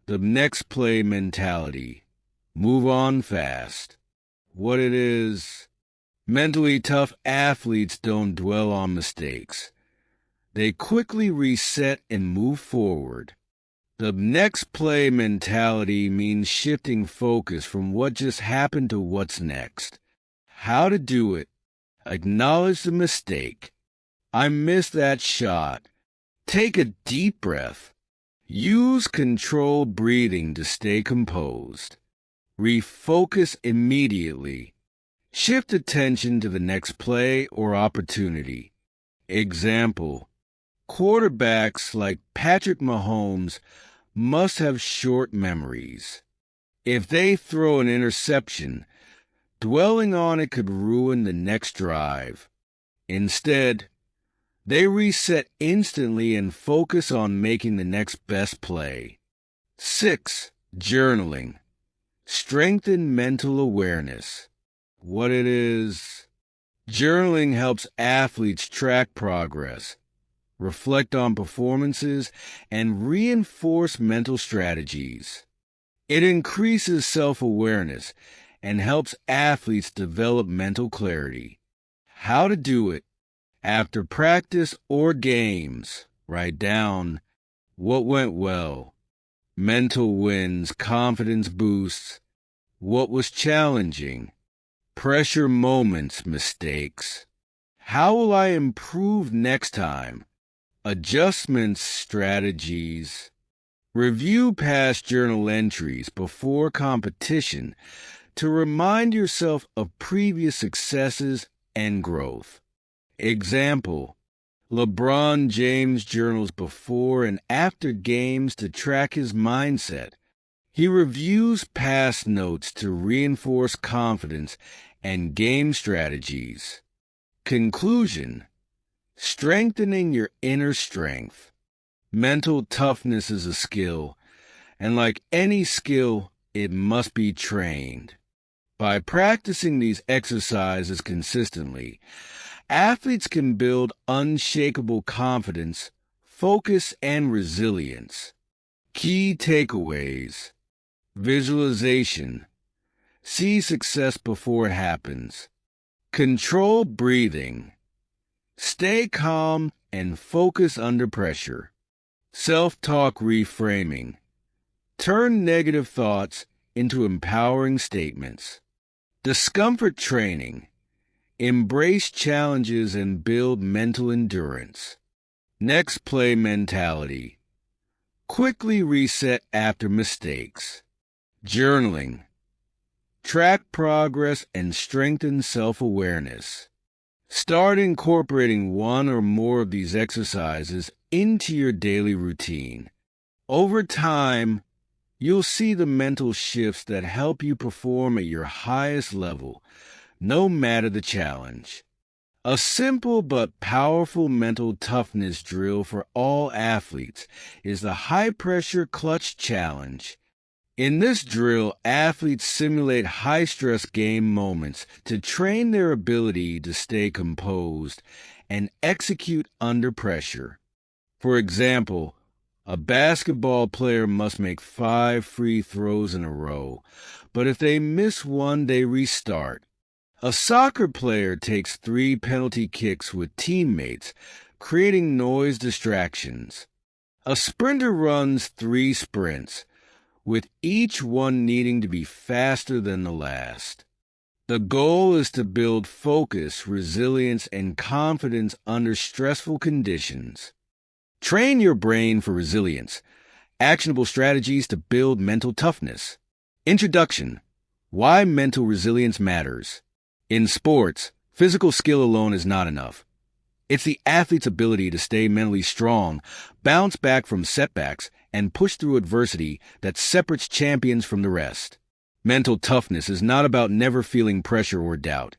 The next play mentality. Move on fast. What it is. Mentally tough athletes don't dwell on mistakes. They quickly reset and move forward. The next play mentality means shifting focus from what just happened to what's next. How to do it. Acknowledge the mistake. I missed that shot. Take a deep breath. Use controlled breathing to stay composed. Refocus immediately. Shift attention to the next play or opportunity. Example: quarterbacks like Patrick Mahomes must have short memories. If they throw an interception, dwelling on it could ruin the next drive. Instead, they reset instantly and focus on making the next best play. 6. Journaling. Strengthen mental awareness. What it is. Journaling helps athletes track progress, reflect on performances, and reinforce mental strategies. It increases self-awareness and helps athletes develop mental clarity. How to do it. After practice or games, write down what went well, mental wins, confidence boosts, what was challenging, pressure moments, mistakes. How will I improve next time? Adjustments, strategies. Review past journal entries before competition to remind yourself of previous successes and growth. Example, LeBron James journals before and after games to track his mindset. He reviews past notes to reinforce confidence and game strategies. Conclusion, strengthening your inner strength. Mental toughness is a skill, and like any skill, it must be trained. By practicing these exercises consistently, athletes can build unshakable confidence, focus, and resilience. Key takeaways. Visualization. See success before it happens. Control breathing. Stay calm and focus under pressure. Self-talk reframing. Turn negative thoughts into empowering statements. Discomfort training. Embrace challenges and build mental endurance. Next play mentality. Quickly reset after mistakes. Journaling. Track progress and strengthen self-awareness. Start incorporating one or more of these exercises into your daily routine. Over time, you'll see the mental shifts that help you perform at your highest level, no matter the challenge. A simple but powerful mental toughness drill for all athletes is the high-pressure clutch challenge. In this drill, athletes simulate high-stress game moments to train their ability to stay composed and execute under pressure. For example, a basketball player must make 5 free throws in a row, but if they miss one, they restart. A soccer player takes 3 penalty kicks with teammates, creating noise distractions. A sprinter runs 3 sprints, with each one needing to be faster than the last. The goal is to build focus, resilience, and confidence under stressful conditions. Train your brain for resilience. Actionable strategies to build mental toughness. Introduction. Why mental resilience matters. In sports, physical skill alone is not enough. It's the athlete's ability to stay mentally strong, bounce back from setbacks, and push through adversity that separates champions from the rest. Mental toughness is not about never feeling pressure or doubt.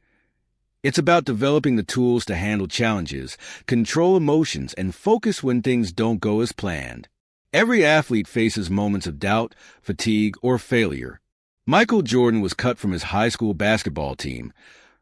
It's about developing the tools to handle challenges, control emotions, and focus when things don't go as planned. Every athlete faces moments of doubt, fatigue, or failure. Michael Jordan was cut from his high school basketball team,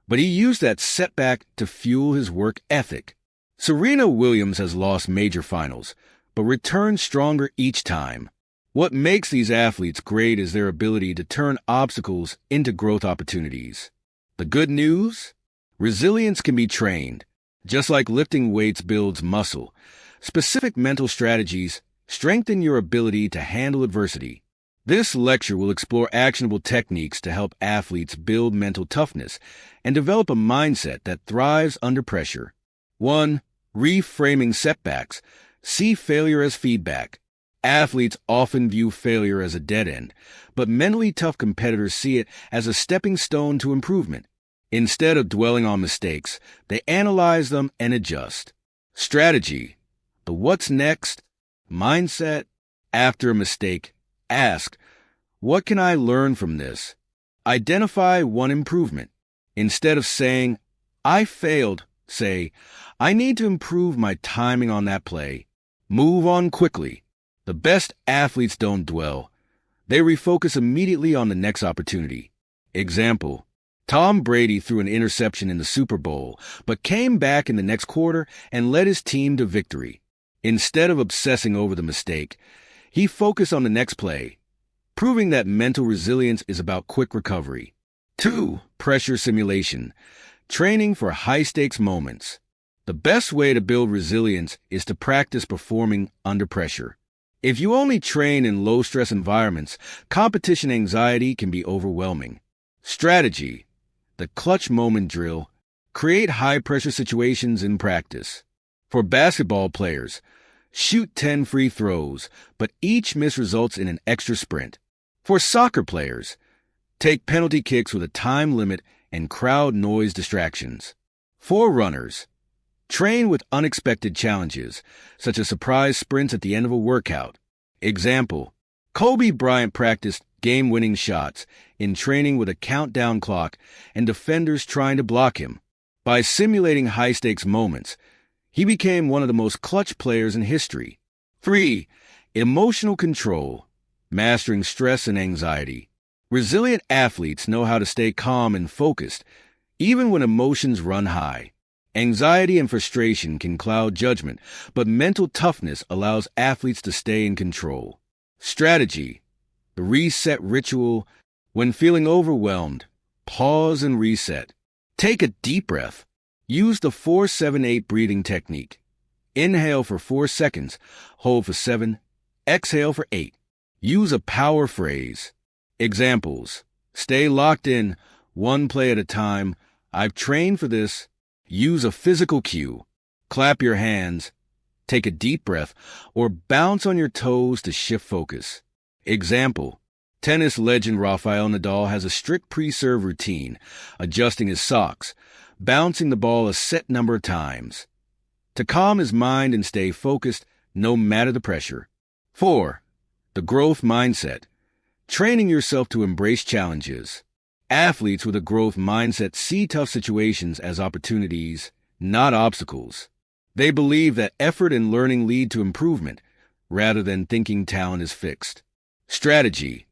but he used that setback to fuel his work ethic. Serena Williams has lost major finals, but returns stronger each time. What makes these athletes great is their ability to turn obstacles into growth opportunities. The good news? Resilience can be trained. Just like lifting weights builds muscle, specific mental strategies strengthen your ability to handle adversity. This lecture will explore actionable techniques to help athletes build mental toughness and develop a mindset that thrives under pressure. 1. Reframing setbacks. See failure as feedback. Athletes often view failure as a dead end, but mentally tough competitors see it as a stepping stone to improvement. Instead of dwelling on mistakes, they analyze them and adjust. Strategy. The what's next? Mindset. After a mistake, ask, what can I learn from this? Identify one improvement. Instead of saying, I failed, say, I need to improve my timing on that play. Move on quickly. The best athletes don't dwell. They refocus immediately on the next opportunity. Example, Tom Brady threw an interception in the Super Bowl, but came back in the next quarter and led his team to victory. Instead of obsessing over the mistake, he focused on the next play, proving that mental resilience is about quick recovery. 2. Pressure simulation. Training for high-stakes moments. The best way to build resilience is to practice performing under pressure. If you only train in low-stress environments, competition anxiety can be overwhelming. Strategy. The clutch moment drill. Create high-pressure situations in practice. For basketball players, shoot 10 free throws, but each miss results in an extra sprint. For soccer players, take penalty kicks with a time limit and crowd noise distractions. For runners, train with unexpected challenges, such as surprise sprints at the end of a workout. Example, Kobe Bryant practiced game-winning shots in training with a countdown clock and defenders trying to block him. By simulating high-stakes moments, he became one of the most clutch players in history. 3. Emotional control. Mastering stress and anxiety. Resilient athletes know how to stay calm and focused, even when emotions run high. Anxiety and frustration can cloud judgment, but mental toughness allows athletes to stay in control. Strategy. The reset ritual. When feeling overwhelmed, pause and reset. Take a deep breath. Use the 4-7-8 breathing technique. Inhale for 4 seconds, hold for 7, exhale for 8. Use a power phrase. Examples. Stay locked in, one play at a time. I've trained for this. Use a physical cue. Clap your hands, take a deep breath, or bounce on your toes to shift focus. Example. Tennis legend Rafael Nadal has a strict pre-serve routine, adjusting his socks, bouncing the ball a set number of times, to calm his mind and stay focused no matter the pressure. 4. The growth mindset. Training yourself to embrace challenges. Athletes with a growth mindset see tough situations as opportunities, not obstacles. They believe that effort and learning lead to improvement, rather than thinking talent is fixed. Strategy.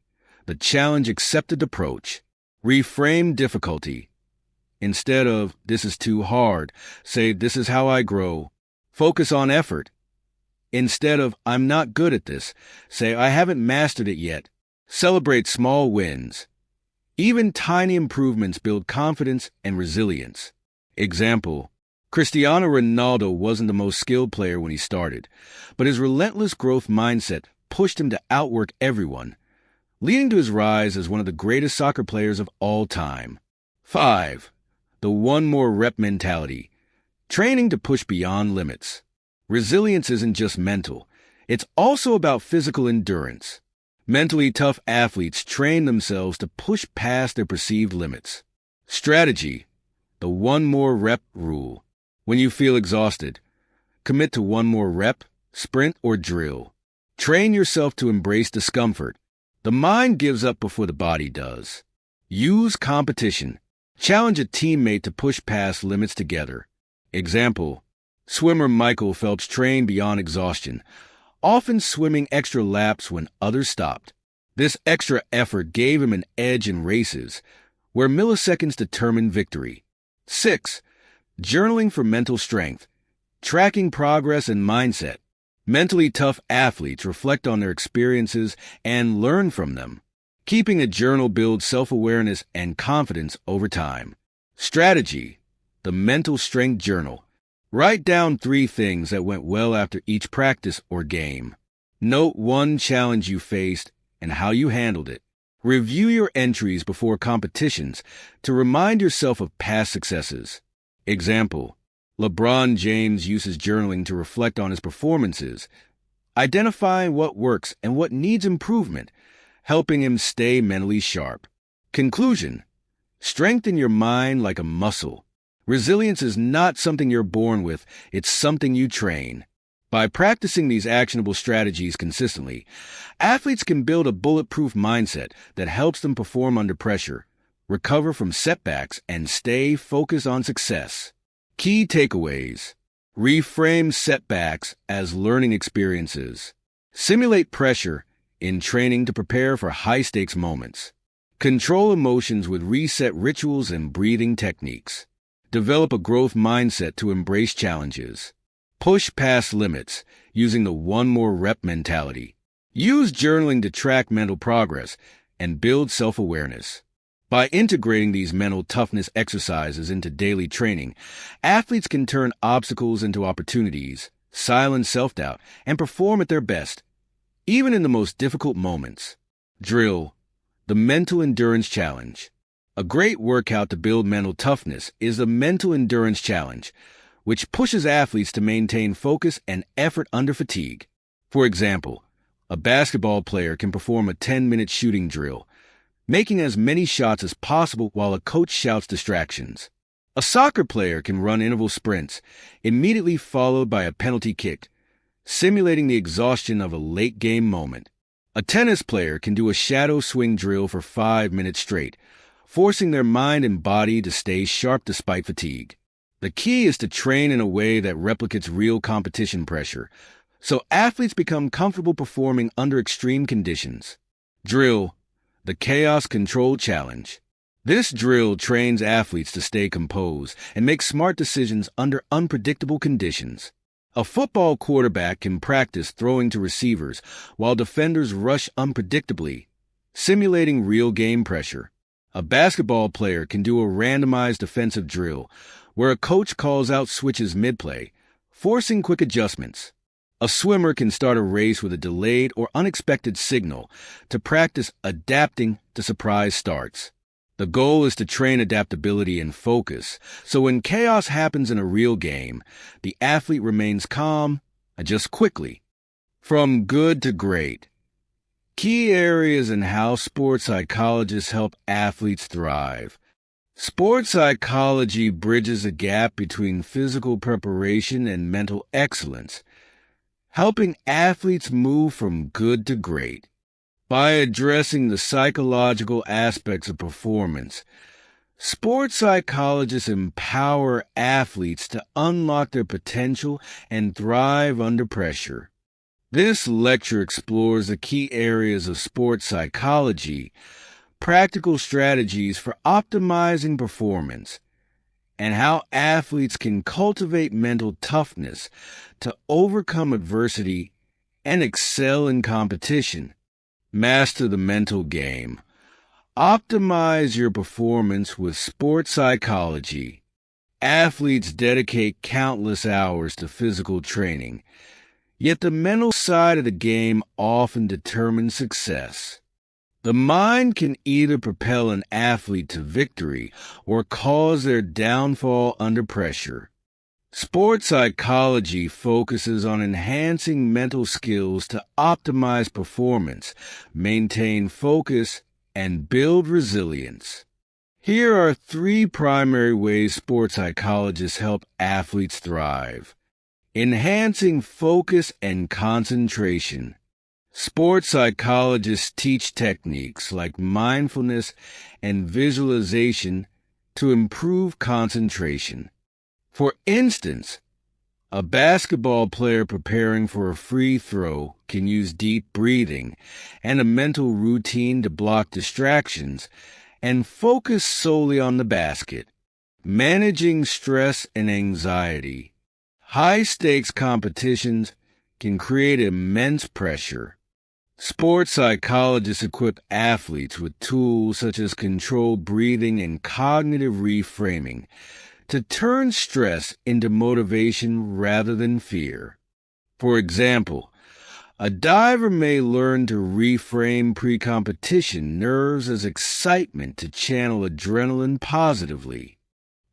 The challenge-accepted approach. Reframe difficulty. Instead of, this is too hard, say, this is how I grow. Focus on effort. Instead of, I'm not good at this, say, I haven't mastered it yet. Celebrate small wins. Even tiny improvements build confidence and resilience. Example, Cristiano Ronaldo wasn't the most skilled player when he started, but his relentless growth mindset pushed him to outwork everyone, leading to his rise as one of the greatest soccer players of all time. 5. The one more rep mentality. Training to push beyond limits. Resilience isn't just mental, it's also about physical endurance. Mentally tough athletes train themselves to push past their perceived limits. Strategy. The one more rep rule. When you feel exhausted, commit to one more rep, sprint, or drill. Train yourself to embrace discomfort. The mind gives up before the body does. Use competition. Challenge a teammate to push past limits together. Example, swimmer Michael Phelps trained beyond exhaustion, often swimming extra laps when others stopped. This extra effort gave him an edge in races, where milliseconds determine victory. 6. Journaling for mental strength. Tracking progress and mindset. Mentally tough athletes reflect on their experiences and learn from them. Keeping a journal builds self-awareness and confidence over time. Strategy. The mental strength journal. Write down 3 things that went well after each practice or game. Note one challenge you faced and how you handled it. Review your entries before competitions to remind yourself of past successes. Example, LeBron James uses journaling to reflect on his performances, identifying what works and what needs improvement, helping him stay mentally sharp. Conclusion, strengthen your mind like a muscle. Resilience is not something you're born with, it's something you train. By practicing these actionable strategies consistently, athletes can build a bulletproof mindset that helps them perform under pressure, recover from setbacks, and stay focused on success. Key takeaways. Reframe setbacks as learning experiences. Simulate pressure in training to prepare for high-stakes moments. Control emotions with reset rituals and breathing techniques. Develop a growth mindset to embrace challenges. Push past limits using the one more rep mentality. Use journaling to track mental progress and build self-awareness. By integrating these mental toughness exercises into daily training, athletes can turn obstacles into opportunities, silence self-doubt, and perform at their best, even in the most difficult moments. Drill, the Mental Endurance Challenge. A great workout to build mental toughness is the Mental Endurance Challenge, which pushes athletes to maintain focus and effort under fatigue. For example, a basketball player can perform a 10-minute shooting drill, making as many shots as possible while a coach shouts distractions. A soccer player can run interval sprints, immediately followed by a penalty kick, simulating the exhaustion of a late-game moment. A tennis player can do a shadow swing drill for 5 minutes straight, forcing their mind and body to stay sharp despite fatigue. The key is to train in a way that replicates real competition pressure, so athletes become comfortable performing under extreme conditions. Drill, the Chaos Control Challenge. This drill trains athletes to stay composed and make smart decisions under unpredictable conditions. A football quarterback can practice throwing to receivers while defenders rush unpredictably, simulating real game pressure. A basketball player can do a randomized defensive drill where a coach calls out switches mid-play, forcing quick adjustments. A swimmer can start a race with a delayed or unexpected signal to practice adapting to surprise starts. The goal is to train adaptability and focus, so when chaos happens in a real game, the athlete remains calm, adjusts quickly. From good to great. Key areas in how sports psychologists help athletes thrive. Sports psychology bridges a gap between physical preparation and mental excellence, helping athletes move from good to great. By addressing the psychological aspects of performance, sports psychologists empower athletes to unlock their potential and thrive under pressure. This lecture explores the key areas of sports psychology, practical strategies for optimizing performance, and how athletes can cultivate mental toughness to overcome adversity and excel in competition. Master the mental game. Optimize your performance with sports psychology. Athletes dedicate countless hours to physical training, yet the mental side of the game often determines success. The mind can either propel an athlete to victory or cause their downfall under pressure. Sports psychology focuses on enhancing mental skills to optimize performance, maintain focus, and build resilience. Here are 3 primary ways sports psychologists help athletes thrive. Enhancing focus and concentration. Sports psychologists teach techniques like mindfulness and visualization to improve concentration. For instance, a basketball player preparing for a free throw can use deep breathing and a mental routine to block distractions and focus solely on the basket. Managing stress and anxiety. High-stakes competitions can create immense pressure. Sports psychologists equip athletes with tools such as controlled breathing and cognitive reframing to turn stress into motivation rather than fear. For example, a diver may learn to reframe pre-competition nerves as excitement to channel adrenaline positively,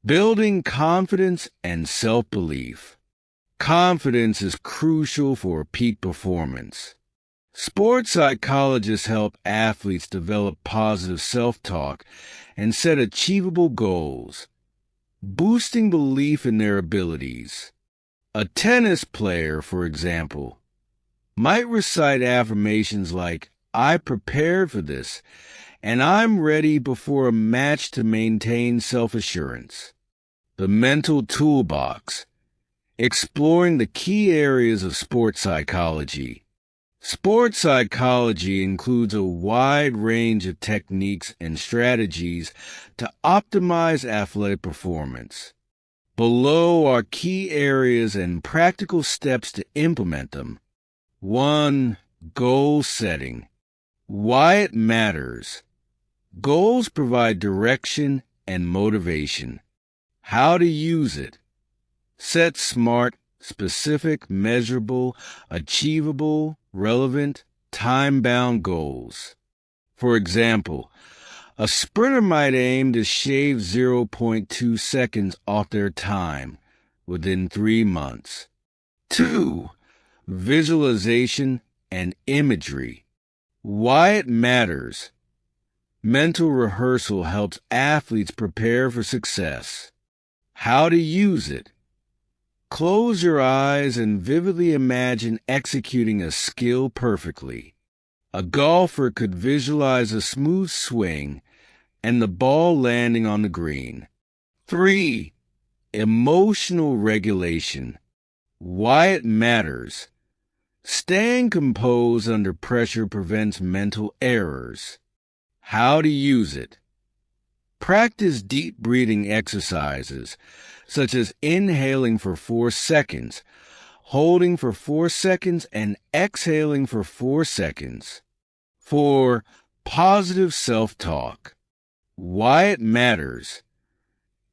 building confidence and self-belief. Confidence is crucial for peak performance. Sports psychologists help athletes develop positive self-talk and set achievable goals, boosting belief in their abilities. A tennis player, for example, might recite affirmations like, "I prepared for this," and "I'm ready" before a match to maintain self-assurance. The mental toolbox. Exploring the key areas of sports psychology. Sports psychology includes a wide range of techniques and strategies to optimize athletic performance. Below are key areas and practical steps to implement them. 1. Goal setting. Why it matters. Goals provide direction and motivation. How to use it. Set smart, specific, measurable, achievable, relevant, time-bound goals. For example, a sprinter might aim to shave 0.2 seconds off their time within 3 months. 2. Visualization and imagery. Why it matters. Mental rehearsal helps athletes prepare for success. How to use it. Close your eyes and vividly imagine executing a skill perfectly. A golfer could visualize a smooth swing and the ball landing on the green. 3. Emotional regulation. Why it matters. Staying composed under pressure prevents mental errors. How to use it. Practice deep breathing exercises, such as inhaling for 4 seconds, holding for 4 seconds, and exhaling for 4 seconds. 4. Positive self-talk. Why it matters.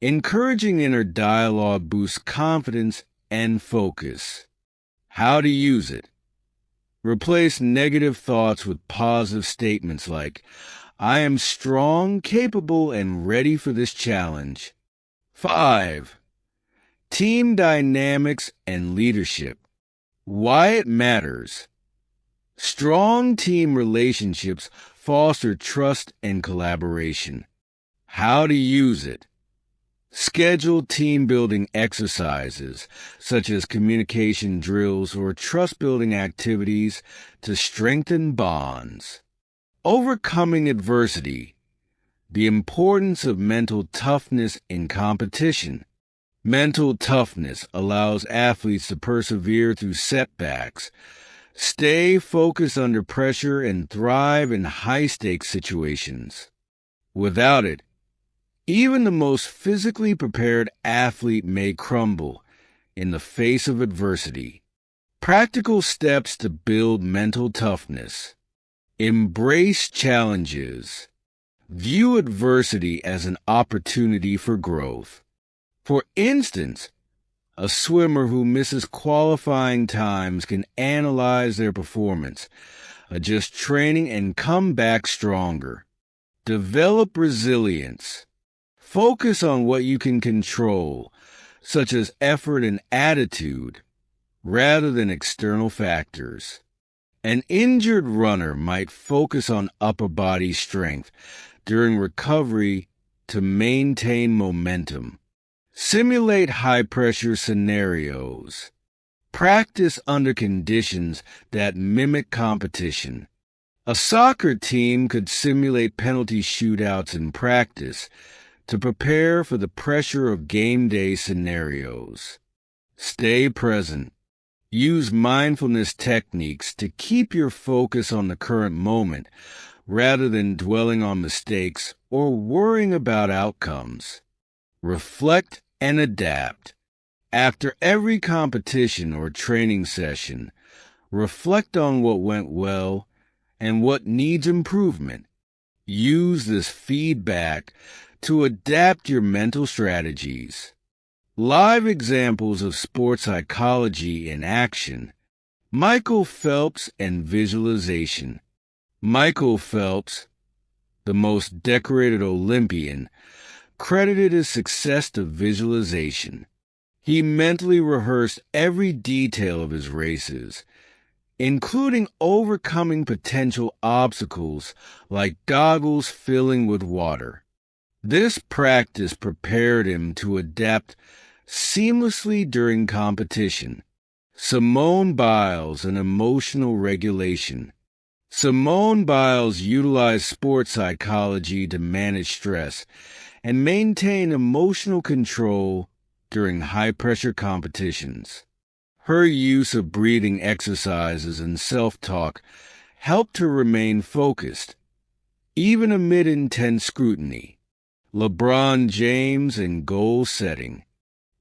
Encouraging inner dialogue boosts confidence and focus. How to use it. Replace negative thoughts with positive statements like, I am strong, capable, and ready for this challenge. 5. Team dynamics and leadership. Why it matters. Strong team relationships foster trust and collaboration. How to use it. Schedule team-building exercises, such as communication drills or trust-building activities to strengthen bonds. Overcoming adversity. The importance of mental toughness in competition. Mental toughness allows athletes to persevere through setbacks, stay focused under pressure, and thrive in high-stakes situations. Without it, even the most physically prepared athlete may crumble in the face of adversity. Practical steps to build mental toughness. Embrace challenges. View adversity as an opportunity for growth. For instance, a swimmer who misses qualifying times can analyze their performance, adjust training, and come back stronger. Develop resilience. Focus on what you can control, such as effort and attitude, rather than external factors. An injured runner might focus on upper body strength during recovery to maintain momentum. Simulate high-pressure scenarios. Practice under conditions that mimic competition. A soccer team could simulate penalty shootouts in practice to prepare for the pressure of game day scenarios. Stay present. Use mindfulness techniques to keep your focus on the current moment rather than dwelling on mistakes or worrying about outcomes. Reflect and adapt. After every competition or training session, reflect on what went well and what needs improvement. Use this feedback to adapt your mental strategies. Live examples of sports psychology in action. Michael Phelps and visualization. Michael Phelps, the most decorated Olympian, credited his success to visualization. He mentally rehearsed every detail of his races, including overcoming potential obstacles like goggles filling with water. This practice prepared him to adapt seamlessly during competition. Simone Biles and emotional regulation. Simone Biles utilized sports psychology to manage stress and maintain emotional control during high-pressure competitions. Her use of breathing exercises and self-talk helped her remain focused, even amid intense scrutiny. LeBron James and goal setting.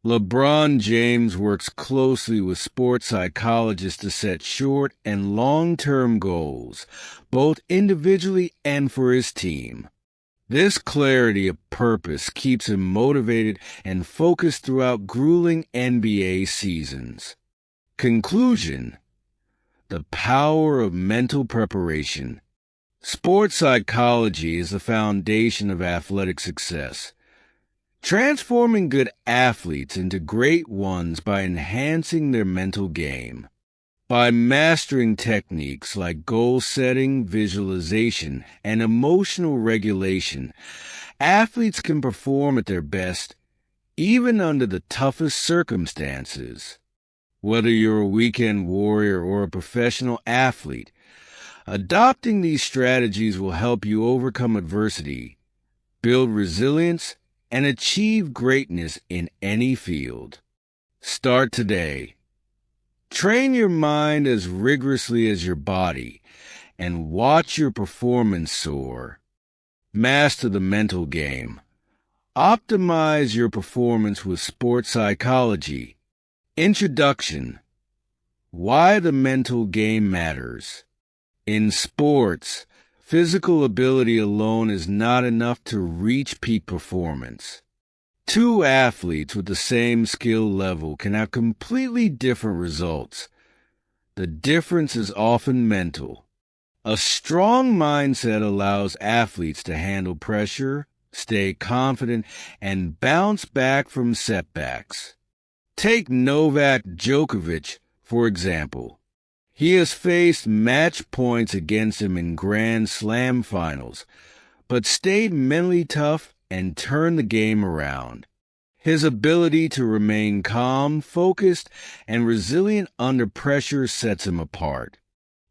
LeBron James works closely with sports psychologists to set short and long-term goals, both individually and for his team. This clarity of purpose keeps him motivated and focused throughout grueling NBA seasons. Conclusion: the power of mental preparation. Sports psychology is the foundation of athletic success, transforming good athletes into great ones by enhancing their mental game. By mastering techniques like goal setting, visualization, and emotional regulation, athletes can perform at their best even under the toughest circumstances. Whether you're a weekend warrior or a professional athlete, adopting these strategies will help you overcome adversity, build resilience, and achieve greatness in any field. Start today. Train your mind as rigorously as your body, and watch your performance soar. Master the mental game. Optimize your performance with sports psychology. Introduction: why the mental game matters. In sports, physical ability alone is not enough to reach peak performance. Two athletes with the same skill level can have completely different results. The difference is often mental. A strong mindset allows athletes to handle pressure, stay confident, and bounce back from setbacks. Take Novak Djokovic, for example. He has faced match points against him in Grand Slam finals, but stayed mentally tough and turned the game around. His ability to remain calm, focused, and resilient under pressure sets him apart.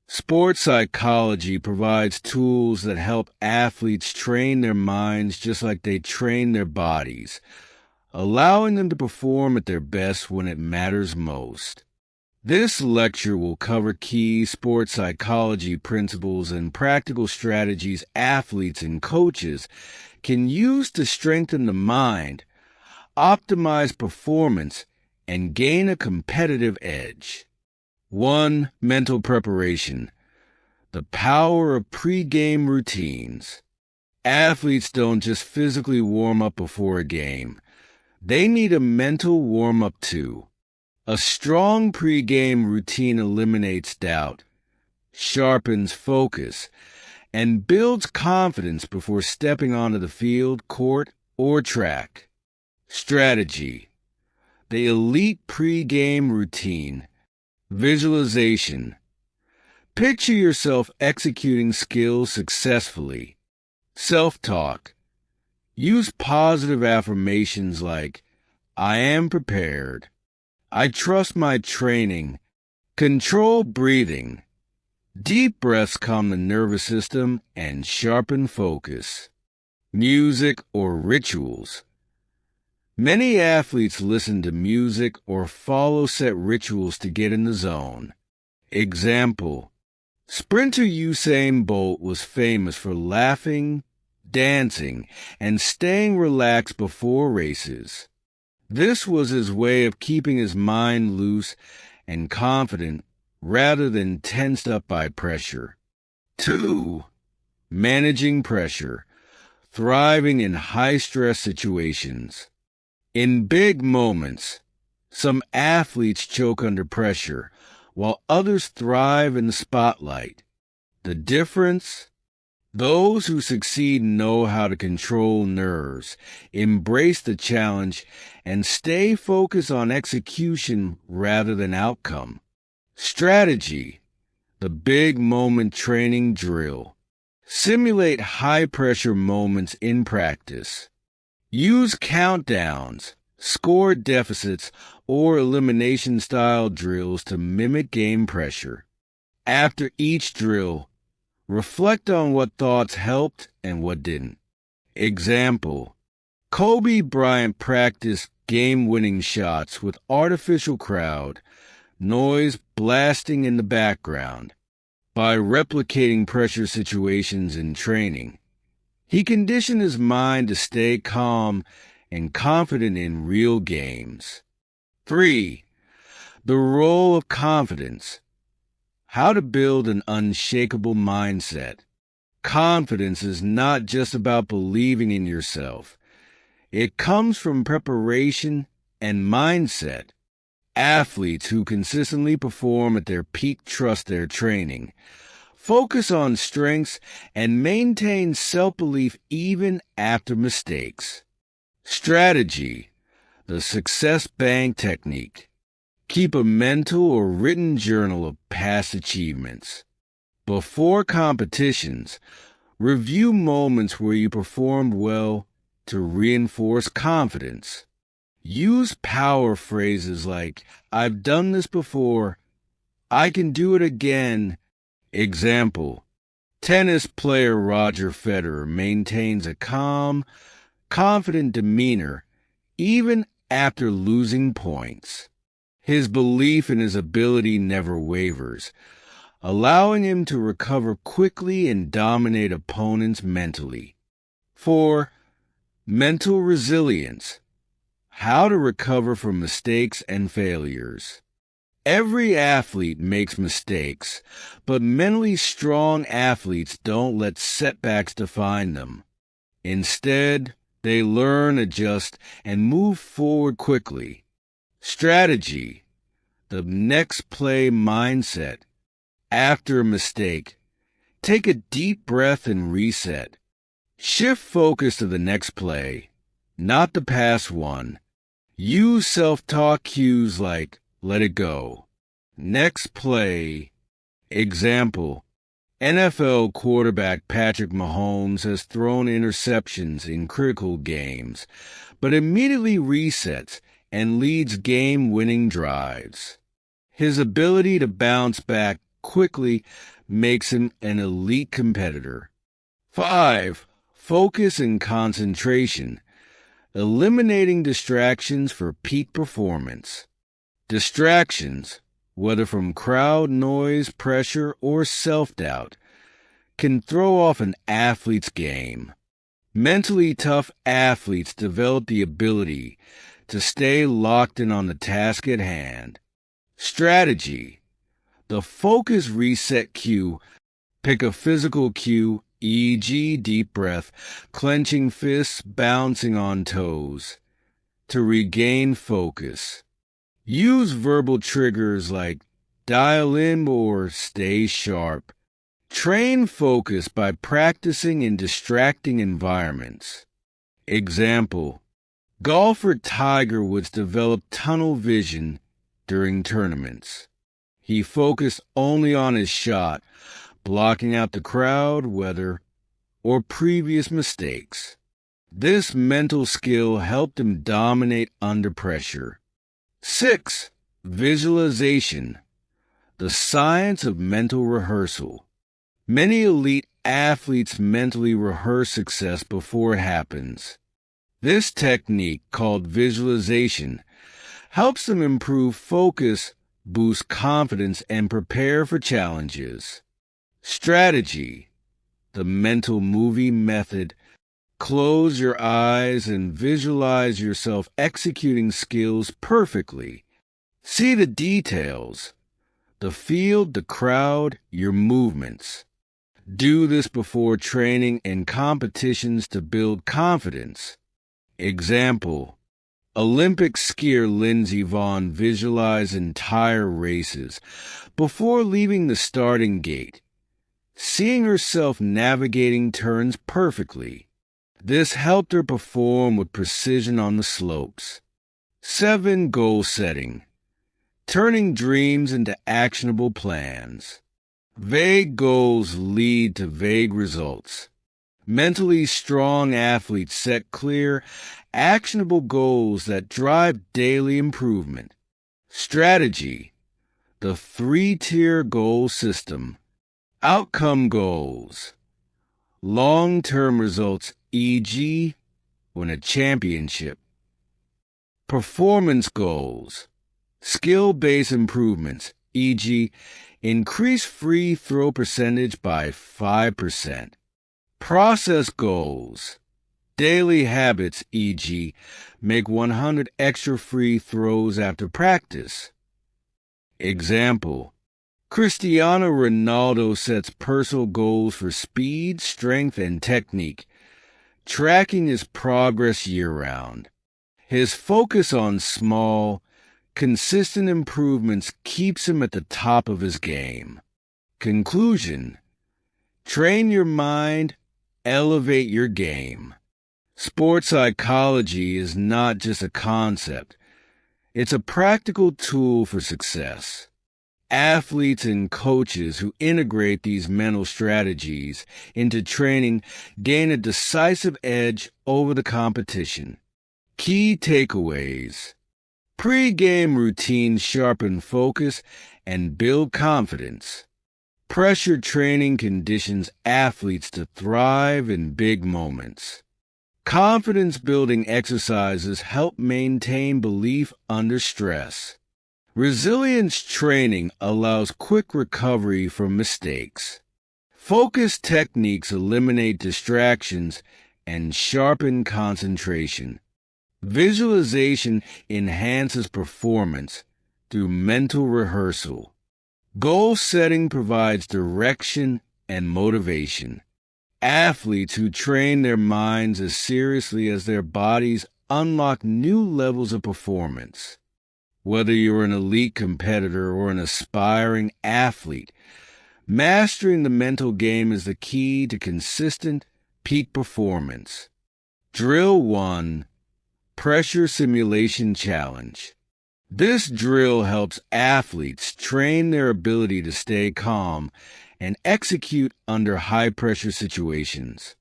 Sports psychology provides tools that help athletes train their minds just like they train their bodies, allowing them to perform at their best when it matters most. This lecture will cover key sports psychology principles and practical strategies athletes and coaches can use to strengthen the mind, optimize performance, and gain a competitive edge. 1. Mental preparation. The power of pre-game routines. Athletes don't just physically warm up before a game. They need a mental warm-up too. A strong pre-game routine eliminates doubt, sharpens focus, and builds confidence before stepping onto the field, court, or track. Strategy. The elite pre-game routine. Visualization. Picture yourself executing skills successfully. Self-talk. Use positive affirmations like, "I am prepared. I trust my training." Control breathing. Deep breaths calm the nervous system and sharpen focus. Music or rituals. Many athletes listen to music or follow set rituals to get in the zone. Example: sprinter Usain Bolt was famous for laughing, dancing, and staying relaxed before races. This was his way of keeping his mind loose and confident rather than tensed up by pressure. 2. Managing pressure. Thriving in high-stress situations. In big moments, some athletes choke under pressure, while others thrive in the spotlight. The difference? Those who succeed know how to control nerves, embrace the challenge, and stay focused on execution rather than outcome. Strategy. The big moment training drill. Simulate high-pressure moments in practice. Use countdowns, score deficits, or elimination-style drills to mimic game pressure. After each drill, reflect on what thoughts helped and what didn't. Example: Kobe Bryant practiced game-winning shots with artificial crowd, noise blasting in the background. By replicating pressure situations in training, he conditioned his mind to stay calm and confident in real games. 3. The role of confidence. How to build an unshakable mindset. Confidence is not just about believing in yourself. It comes from preparation and mindset. Athletes who consistently perform at their peak trust their training, focus on strengths, and maintain self-belief even after mistakes. Strategy. The success bank technique. Keep a mental or written journal of past achievements. Before competitions, review moments where you performed well to reinforce confidence. Use power phrases like, "I've done this before," "I can do it again." Example, tennis player Roger Federer maintains a calm, confident demeanor even after losing points. His belief in his ability never wavers, allowing him to recover quickly and dominate opponents mentally. 4. Mental resilience. How to recover from mistakes and failures. Every athlete makes mistakes, but mentally strong athletes don't let setbacks define them. Instead, they learn, adjust, and move forward quickly. Strategy. The next play mindset. After a mistake, take a deep breath and reset. Shift focus to the next play, not the past one. Use self-talk cues like, "Let it go." Next play. Example, NFL quarterback Patrick Mahomes has thrown interceptions in critical games, but immediately resets and leads game-winning drives. His ability to bounce back quickly makes him an elite competitor. 5. Focus and concentration. Eliminating distractions for peak performance. Distractions, whether from crowd noise, pressure, or self-doubt, can throw off an athlete's game. Mentally tough athletes develop the ability to stay locked in on the task at hand. Strategy. The focus reset cue. Pick a physical cue, e.g. deep breath, clenching fists, bouncing on toes, to regain focus. Use verbal triggers like dial in or stay sharp. Train focus by practicing in distracting environments. Example, golfer Tiger Woods developed tunnel vision during tournaments. He focused only on his shot, blocking out the crowd, weather, or previous mistakes. This mental skill helped him dominate under pressure. 6. Visualization. The science of mental rehearsal. Many elite athletes mentally rehearse success before it happens. This technique, called visualization, helps them improve focus, boost confidence, and prepare for challenges. Strategy. The mental movie method. Close your eyes and visualize yourself executing skills perfectly. See the details, the field, the crowd, your movements. Do this before training and competitions to build confidence. Example, Olympic skier Lindsey Vonn visualized entire races before leaving the starting gate, seeing herself navigating turns perfectly. This helped her perform with precision on the slopes. 7. Goal setting. Turning dreams into actionable plans. Vague goals lead to vague results. Mentally strong athletes set clear, actionable goals that drive daily improvement. Strategy. The 3-tier goal system. Outcome goals. Long-term results, e.g., win a championship. Performance goals. Skill-based improvements, e.g., increase free throw percentage by 5%. Process goals. Daily habits, e.g., make 100 extra free throws after practice. Example: Cristiano Ronaldo sets personal goals for speed, strength, and technique, tracking his progress year-round. His focus on small, consistent improvements keeps him at the top of his game. Conclusion: train your mind, elevate your game. Sports psychology is not just a concept. It's a practical tool for success. Athletes and coaches who integrate these mental strategies into training gain a decisive edge over the competition. Key takeaways: pre-game routines sharpen focus and build confidence. Pressure training conditions athletes to thrive in big moments. Confidence-building exercises help maintain belief under stress. Resilience training allows quick recovery from mistakes. Focus techniques eliminate distractions and sharpen concentration. Visualization enhances performance through mental rehearsal. Goal setting provides direction and motivation. Athletes who train their minds as seriously as their bodies unlock new levels of performance. Whether you're an elite competitor or an aspiring athlete, mastering the mental game is the key to consistent peak performance. Drill 1: Pressure Simulation Challenge. This drill helps athletes train their ability to stay calm and execute under high-pressure situations.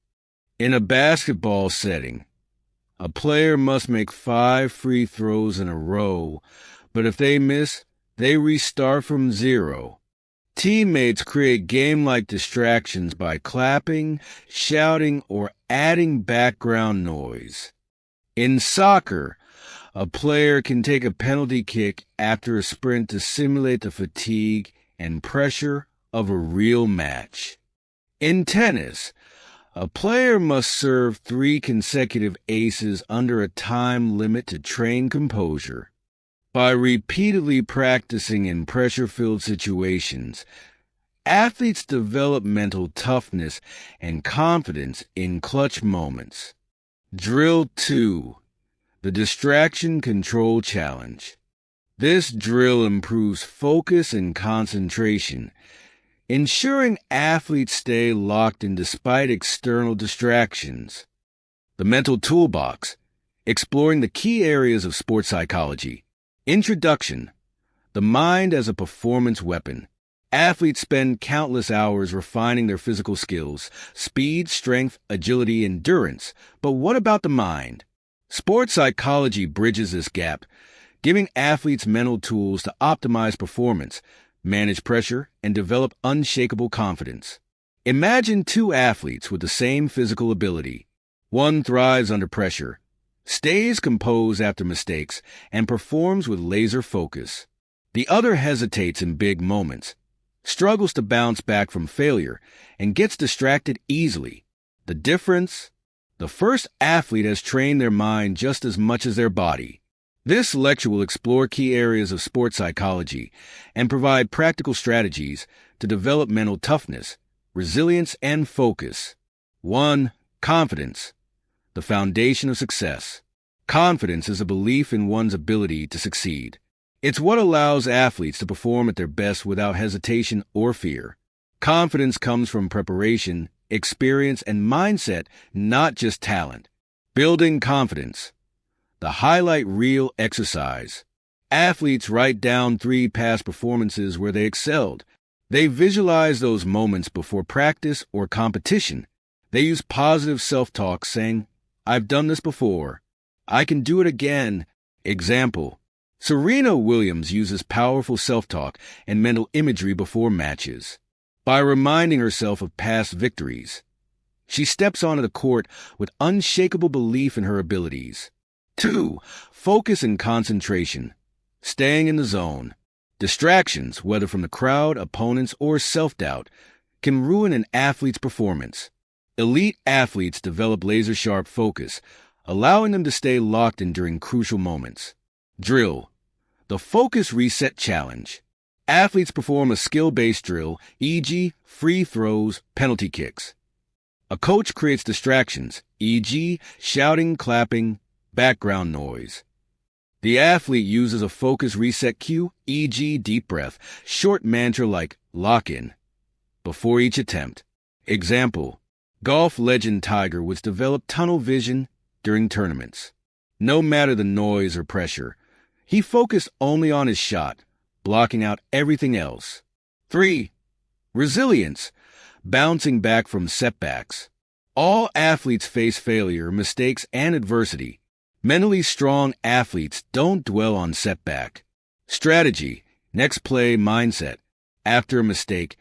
In a basketball setting, a player must make 5 free throws in a row, but if they miss, they restart from 0. Teammates create game-like distractions by clapping, shouting, or adding background noise. In soccer, a player can take a penalty kick after a sprint to simulate the fatigue and pressure of a real match. In tennis, a player must serve 3 consecutive aces under a time limit to train composure. By repeatedly practicing in pressure-filled situations, athletes develop mental toughness and confidence in clutch moments. Drill 2: The Distraction Control Challenge. This drill improves focus and concentration, ensuring athletes stay locked in despite external distractions. The Mental Toolbox, exploring the key areas of sports psychology. Introduction: The mind as a performance weapon. Athletes spend countless hours refining their physical skills, speed, strength, agility, endurance. But what about the mind? Sports psychology bridges this gap, giving athletes mental tools to optimize performance, manage pressure, and develop unshakable confidence. Imagine 2 athletes with the same physical ability. One thrives under pressure, stays composed after mistakes, and performs with laser focus. The other hesitates in big moments, struggles to bounce back from failure, and gets distracted easily. The difference? The first athlete has trained their mind just as much as their body. This lecture will explore key areas of sports psychology and provide practical strategies to develop mental toughness, resilience, and focus. 1. Confidence, the foundation of success. Confidence is a belief in one's ability to succeed. It's what allows athletes to perform at their best without hesitation or fear. Confidence comes from preparation, experience, and mindset, not just talent. Building confidence, the highlight reel exercise. Athletes write down 3 past performances where they excelled. They visualize those moments before practice or competition. They use positive self-talk saying, "I've done this before. I can do it again." Example: Serena Williams uses powerful self-talk and mental imagery before matches. By reminding herself of past victories, she steps onto the court with unshakable belief in her abilities. 2. Focus and concentration, Staying in the zone. Distractions, whether from the crowd, opponents, or self-doubt, can ruin an athlete's performance. Elite athletes develop laser-sharp focus, allowing them to stay locked in during crucial moments. Drill. The Focus Reset Challenge. Athletes perform a skill-based drill, e.g., free throws, penalty kicks. A coach creates distractions, e.g., shouting, clapping, background noise. The athlete uses a focus reset cue, e.g., deep breath, short mantra like lock in, before each attempt. Example, golf legend Tiger Woods developed tunnel vision during tournaments. No matter the noise or pressure, he focused only on his shot, blocking out everything else. 3. Resilience, bouncing back from setbacks. All athletes face failure, mistakes, and adversity. Mentally strong athletes don't dwell on setback. Strategy, next play mindset. After a mistake,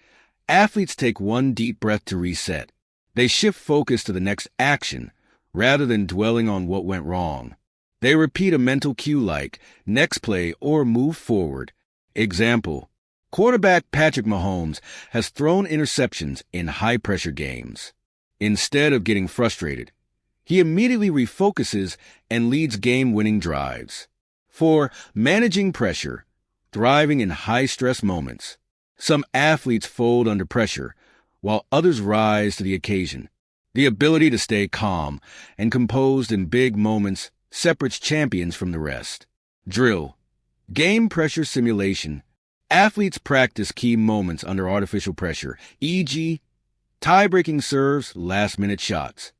athletes take one deep breath to reset. They shift focus to the next action, rather than dwelling on what went wrong. They repeat a mental cue like, next play or move forward. Example, quarterback Patrick Mahomes has thrown interceptions in high-pressure games. Instead of getting frustrated, he immediately refocuses and leads game-winning drives. 4. Managing pressure, thriving in high-stress moments. Some athletes fold under pressure, while others rise to the occasion. The ability to stay calm and composed in big moments separates champions from the rest. Drill. Game pressure simulation. Athletes practice key moments under artificial pressure, e.g., tie-breaking serves, last-minute shots.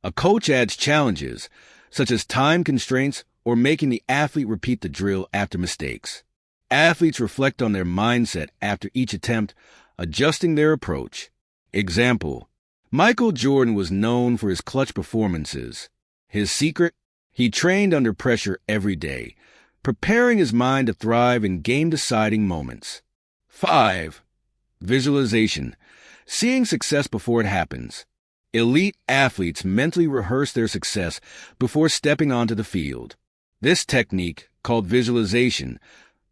A coach adds challenges, such as time constraints or making the athlete repeat the drill after mistakes. Athletes reflect on their mindset after each attempt, adjusting their approach. Example, Michael Jordan was known for his clutch performances. His secret? He trained under pressure every day, preparing his mind to thrive in game-deciding moments. 5. Visualization, seeing success before it happens. Elite athletes mentally rehearse their success before stepping onto the field. This technique, called visualization,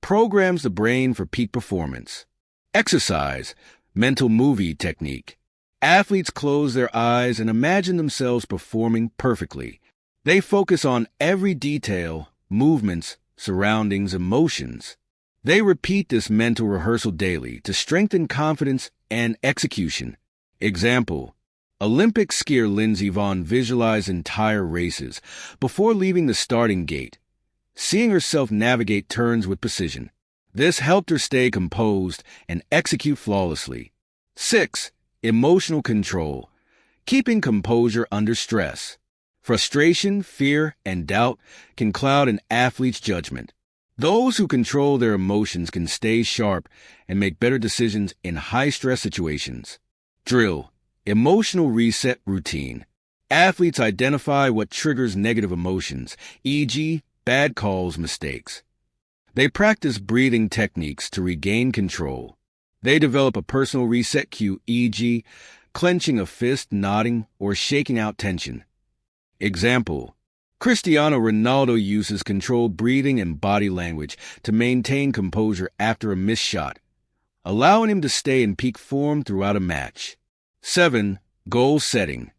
programs the brain for peak performance. Exercise, mental movie technique. Athletes close their eyes and imagine themselves performing perfectly. They focus on every detail, movements, surroundings, emotions. They repeat this mental rehearsal daily to strengthen confidence and execution. Example, Olympic skier Lindsey Vonn visualized entire races before leaving the starting gate, seeing herself navigate turns with precision. This helped her stay composed and execute flawlessly. 6. Emotional control, keeping composure under stress. Frustration, fear, and doubt can cloud an athlete's judgment. Those who control their emotions can stay sharp and make better decisions in high-stress situations. Drill. Emotional reset routine. Athletes identify what triggers negative emotions, e.g., bad calls, mistakes. They practice breathing techniques to regain control. They develop a personal reset cue, e.g., clenching a fist, nodding, or shaking out tension. Example, Cristiano Ronaldo uses controlled breathing and body language to maintain composure after a missed shot, allowing him to stay in peak form throughout a match. 7. Goal setting,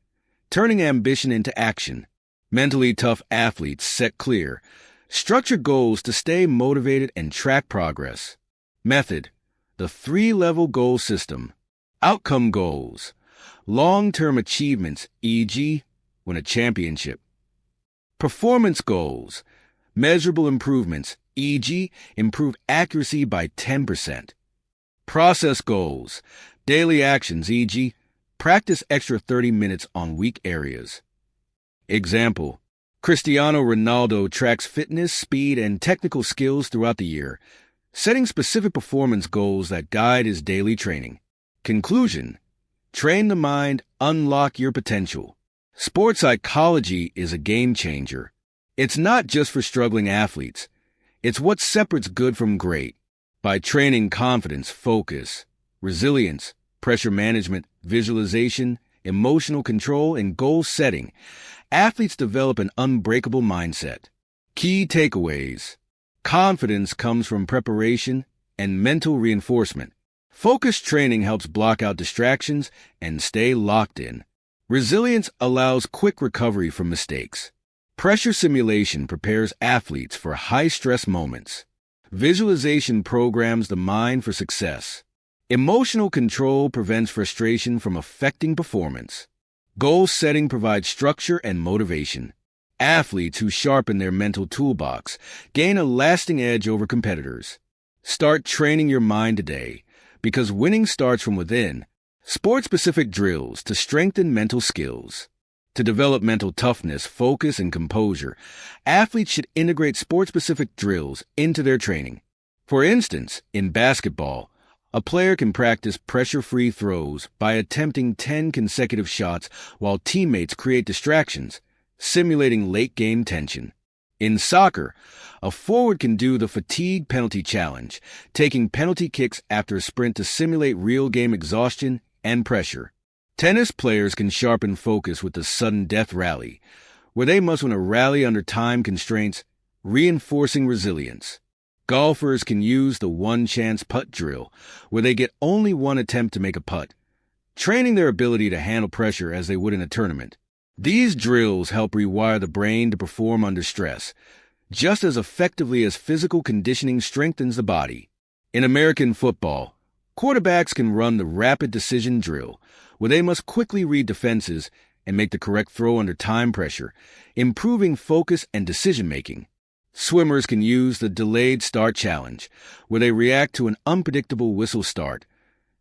turning ambition into action. Mentally tough athletes set clear, structured goals to stay motivated and track progress. Method, the 3-level goal system. Outcome goals, long-term achievements, e.g., win a championship. Performance goals, measurable improvements, e.g., improve accuracy by 10%. Process goals, daily actions, e.g., practice extra 30 minutes on weak areas. Example, Cristiano Ronaldo tracks fitness, speed, and technical skills throughout the year, setting specific performance goals that guide his daily training. Conclusion, train the mind, unlock your potential. Sports psychology is a game changer. It's not just for struggling athletes. It's what separates good from great. By training confidence, focus, resilience, pressure management, visualization, emotional control, and goal setting, athletes develop an unbreakable mindset. Key takeaways. Confidence comes from preparation and mental reinforcement. Focused training helps block out distractions and stay locked in. Resilience allows quick recovery from mistakes. Pressure simulation prepares athletes for high-stress moments. Visualization programs the mind for success. Emotional control prevents frustration from affecting performance. Goal setting provides structure and motivation. Athletes who sharpen their mental toolbox gain a lasting edge over competitors. Start training your mind today, because winning starts from within. Sport-specific drills to strengthen mental skills. To develop mental toughness, focus, and composure, athletes should integrate sport-specific drills into their training. For instance, in basketball, a player can practice pressure-free throws by attempting 10 consecutive shots while teammates create distractions, simulating late-game tension. In soccer, a forward can do the fatigue penalty challenge, taking penalty kicks after a sprint to simulate real-game exhaustion and pressure. Tennis players can sharpen focus with the sudden death rally, where they must win a rally under time constraints, reinforcing resilience. Golfers can use the one-chance putt drill, where they get only one attempt to make a putt, training their ability to handle pressure as they would in a tournament. These drills help rewire the brain to perform under stress, just as effectively as physical conditioning strengthens the body. In American football, quarterbacks can run the rapid decision drill, where they must quickly read defenses and make the correct throw under time pressure, improving focus and decision-making. Swimmers can use the delayed start challenge, where they react to an unpredictable whistle start,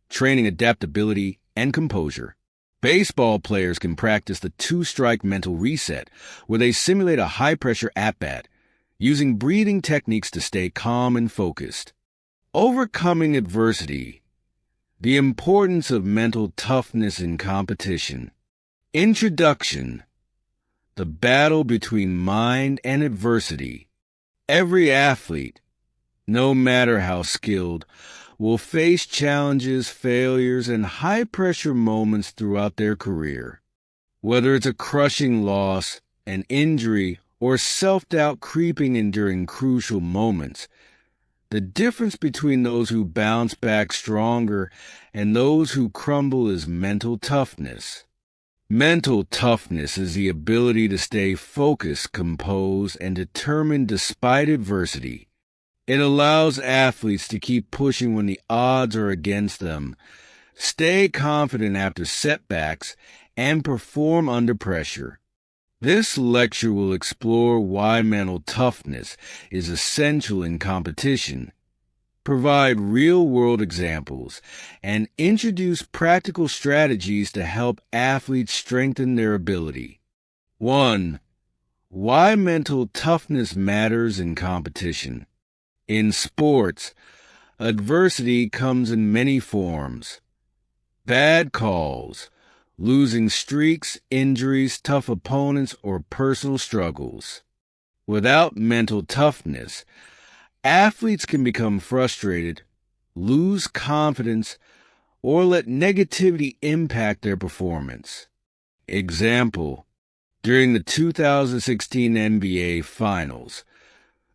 training adaptability and composure. Baseball players can practice the two-strike mental reset, where they simulate a high-pressure at-bat, using breathing techniques to stay calm and focused. Overcoming adversity. The importance of mental toughness in competition. Introduction. The battle between mind and adversity. Every athlete, no matter how skilled, will face challenges, failures, and high-pressure moments throughout their career. Whether it's a crushing loss, an injury, or self-doubt creeping in during crucial moments, the difference between those who bounce back stronger and those who crumble is mental toughness. Mental toughness is the ability to stay focused, composed, and determined despite adversity. It allows athletes to keep pushing when the odds are against them, stay confident after setbacks, and perform under pressure. This lecture will explore why mental toughness is essential in competition, provide real-world examples, and introduce practical strategies to help athletes strengthen their ability. 1. Why mental toughness matters in competition. In sports, adversity comes in many forms. Bad calls, losing streaks, injuries, tough opponents, or personal struggles. Without mental toughness, athletes can become frustrated, lose confidence, or let negativity impact their performance. Example, during the 2016 NBA Finals,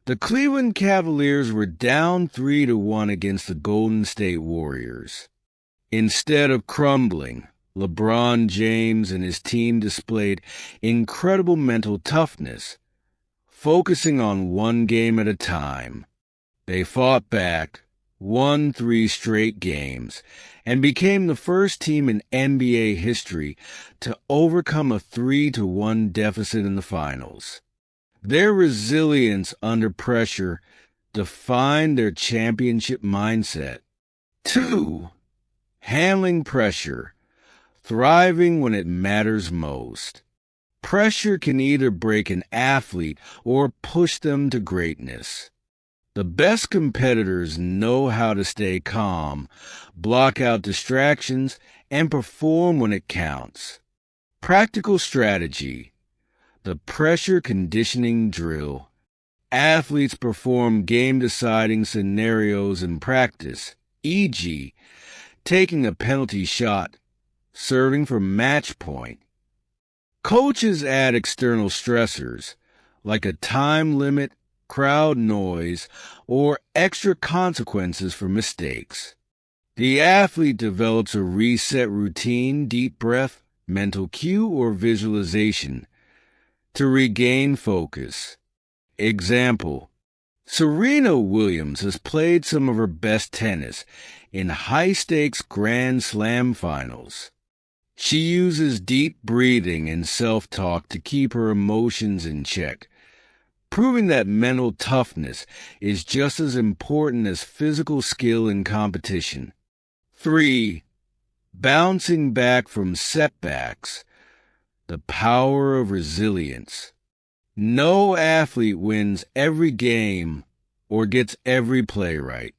the Cleveland Cavaliers were down 3-1 against the Golden State Warriors. Instead of crumbling, LeBron James and his team displayed incredible mental toughness, focusing on one game at a time. They fought back, won 3 straight games, and became the first team in NBA history to overcome a 3-1 deficit in the finals. Their resilience under pressure defined their championship mindset. 2. Handling pressure. Thriving when it matters most. Pressure can either break an athlete or push them to greatness. The best competitors know how to stay calm, block out distractions, and perform when it counts. Practical strategy. The pressure conditioning drill. Athletes perform game-deciding scenarios in practice, e.g., taking a penalty shot, serving for match point. Coaches add external stressors, like a time limit, crowd noise or extra consequences for mistakes. The athlete develops a reset routine, deep breath, mental cue, or visualization to regain focus. Example: Serena Williams has played some of her best tennis in high-stakes Grand Slam finals. She uses deep breathing and self-talk to keep her emotions in check, proving that mental toughness is just as important as physical skill in competition. 3. Bouncing back from setbacks. The power of resilience. No athlete wins every game or gets every play right.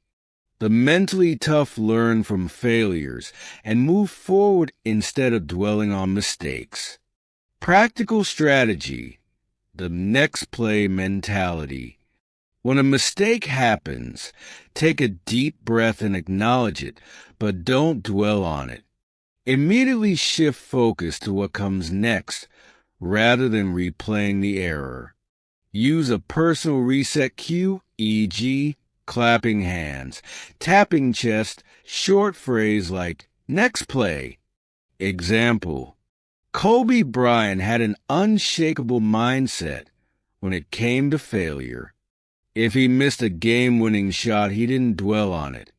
The mentally tough learn from failures and move forward instead of dwelling on mistakes. Practical strategy. The next play mentality. When a mistake happens, take a deep breath and acknowledge it, but don't dwell on it. Immediately shift focus to what comes next, rather than replaying the error. Use a personal reset cue, e.g., clapping hands, tapping chest, short phrase like, next play. Example: Kobe Bryant had an unshakable mindset when it came to failure. If he missed a game-winning shot, he didn't dwell on it.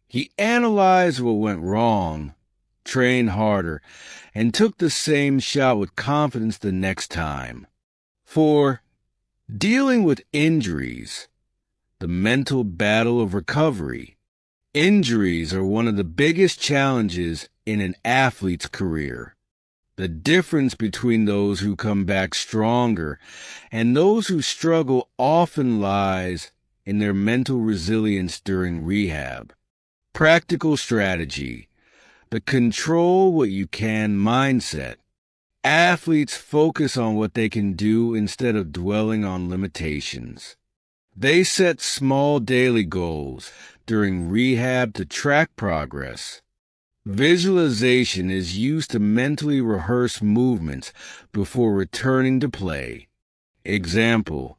He analyzed what went wrong, trained harder, and took the same shot with confidence the next time. 4. Dealing with injuries. The mental battle of recovery. Injuries are one of the biggest challenges in an athlete's career. The difference between those who come back stronger and those who struggle often lies in their mental resilience during rehab. Practical strategy. The control what you can mindset. Athletes focus on what they can do instead of dwelling on limitations. They set small daily goals during rehab to track progress. Visualization is used to mentally rehearse movements before returning to play. Example: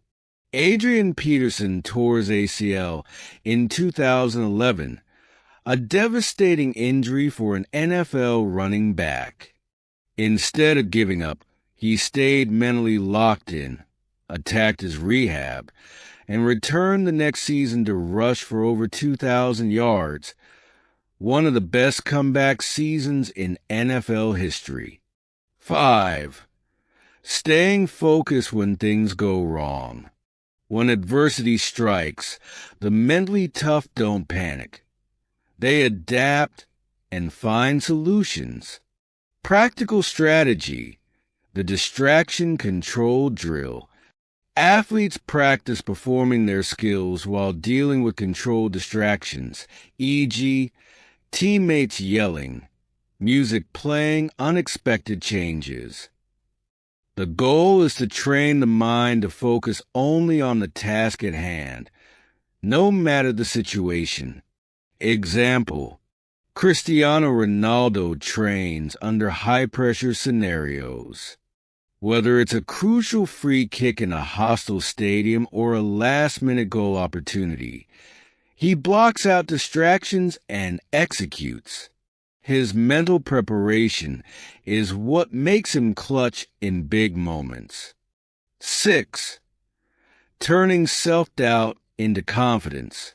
Adrian Peterson tore his ACL in 2011, a devastating injury for an NFL running back. Instead of giving up, he stayed mentally locked in, attacked his rehab, and returned the next season to rush for over 2,000 yards, one of the best comeback seasons in NFL history. 5. Staying focused when things go wrong. When adversity strikes, the mentally tough don't panic. They adapt and find solutions. Practical strategy. The distraction control drill. Athletes practice performing their skills while dealing with controlled distractions, e.g., teammates yelling, music playing, unexpected changes. The goal is to train the mind to focus only on the task at hand, no matter the situation. Example: Cristiano Ronaldo trains under high-pressure scenarios. Whether it's a crucial free kick in a hostile stadium or a last-minute goal opportunity, he blocks out distractions and executes. His mental preparation is what makes him clutch in big moments. 6. Turning self-doubt into confidence.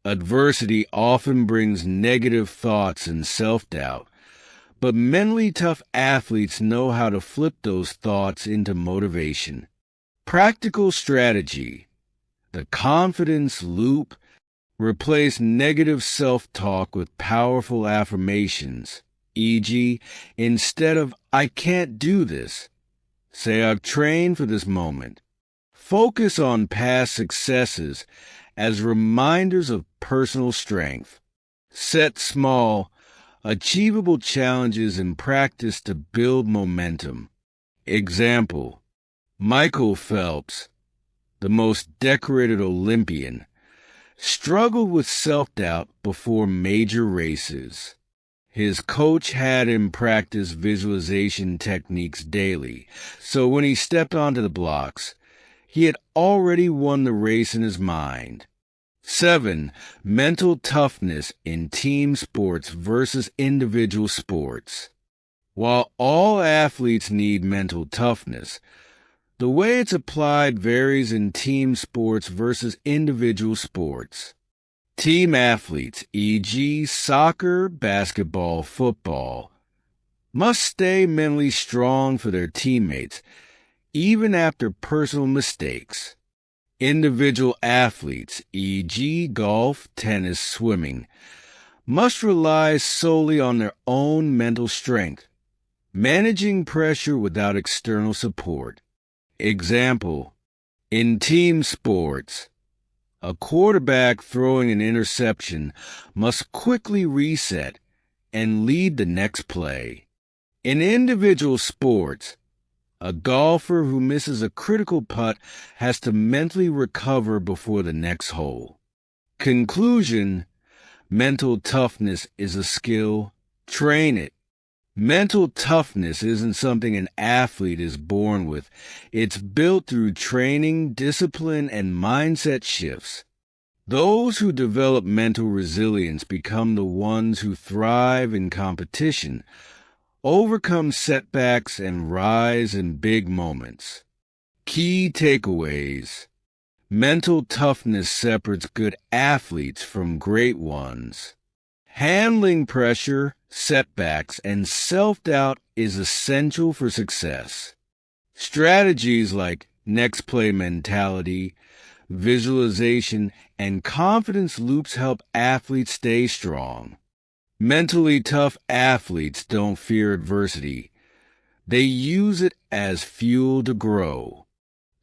Adversity often brings negative thoughts and self-doubt, but mentally tough athletes know how to flip those thoughts into motivation. Practical strategy. The confidence loop. Replace negative self-talk with powerful affirmations, e.g., instead of "I can't do this," say "I've trained for this moment." Focus on past successes as reminders of personal strength. Set small, achievable challenges in practice to build momentum. Example: Michael Phelps, the most decorated Olympian, struggled with self-doubt before major races. His coach had him practice visualization techniques daily, so when he stepped onto the blocks, he had already won the race in his mind. 7. Mental toughness in team sports versus individual sports. While all athletes need mental toughness, the way it's applied varies in team sports versus individual sports. Team athletes, e.g., soccer, basketball, football, must stay mentally strong for their teammates, even after personal mistakes. Individual athletes, e.g., golf, tennis, swimming, must rely solely on their own mental strength, managing pressure without external support. Example, in team sports, a quarterback throwing an interception must quickly reset and lead the next play. In individual sports, a golfer who misses a critical putt has to mentally recover before the next hole. Conclusion: mental toughness is a skill. Train it. Mental toughness isn't something an athlete is born with. It's built through training, discipline, and mindset shifts. Those who develop mental resilience become the ones who thrive in competition, overcome setbacks, and rise in big moments. Key takeaways. Mental toughness separates good athletes from great ones. Handling pressure, setbacks, and self-doubt is essential for success. Strategies like next play mentality, visualization, and confidence loops help athletes stay strong. Mentally tough athletes don't fear adversity. They use it as fuel to grow.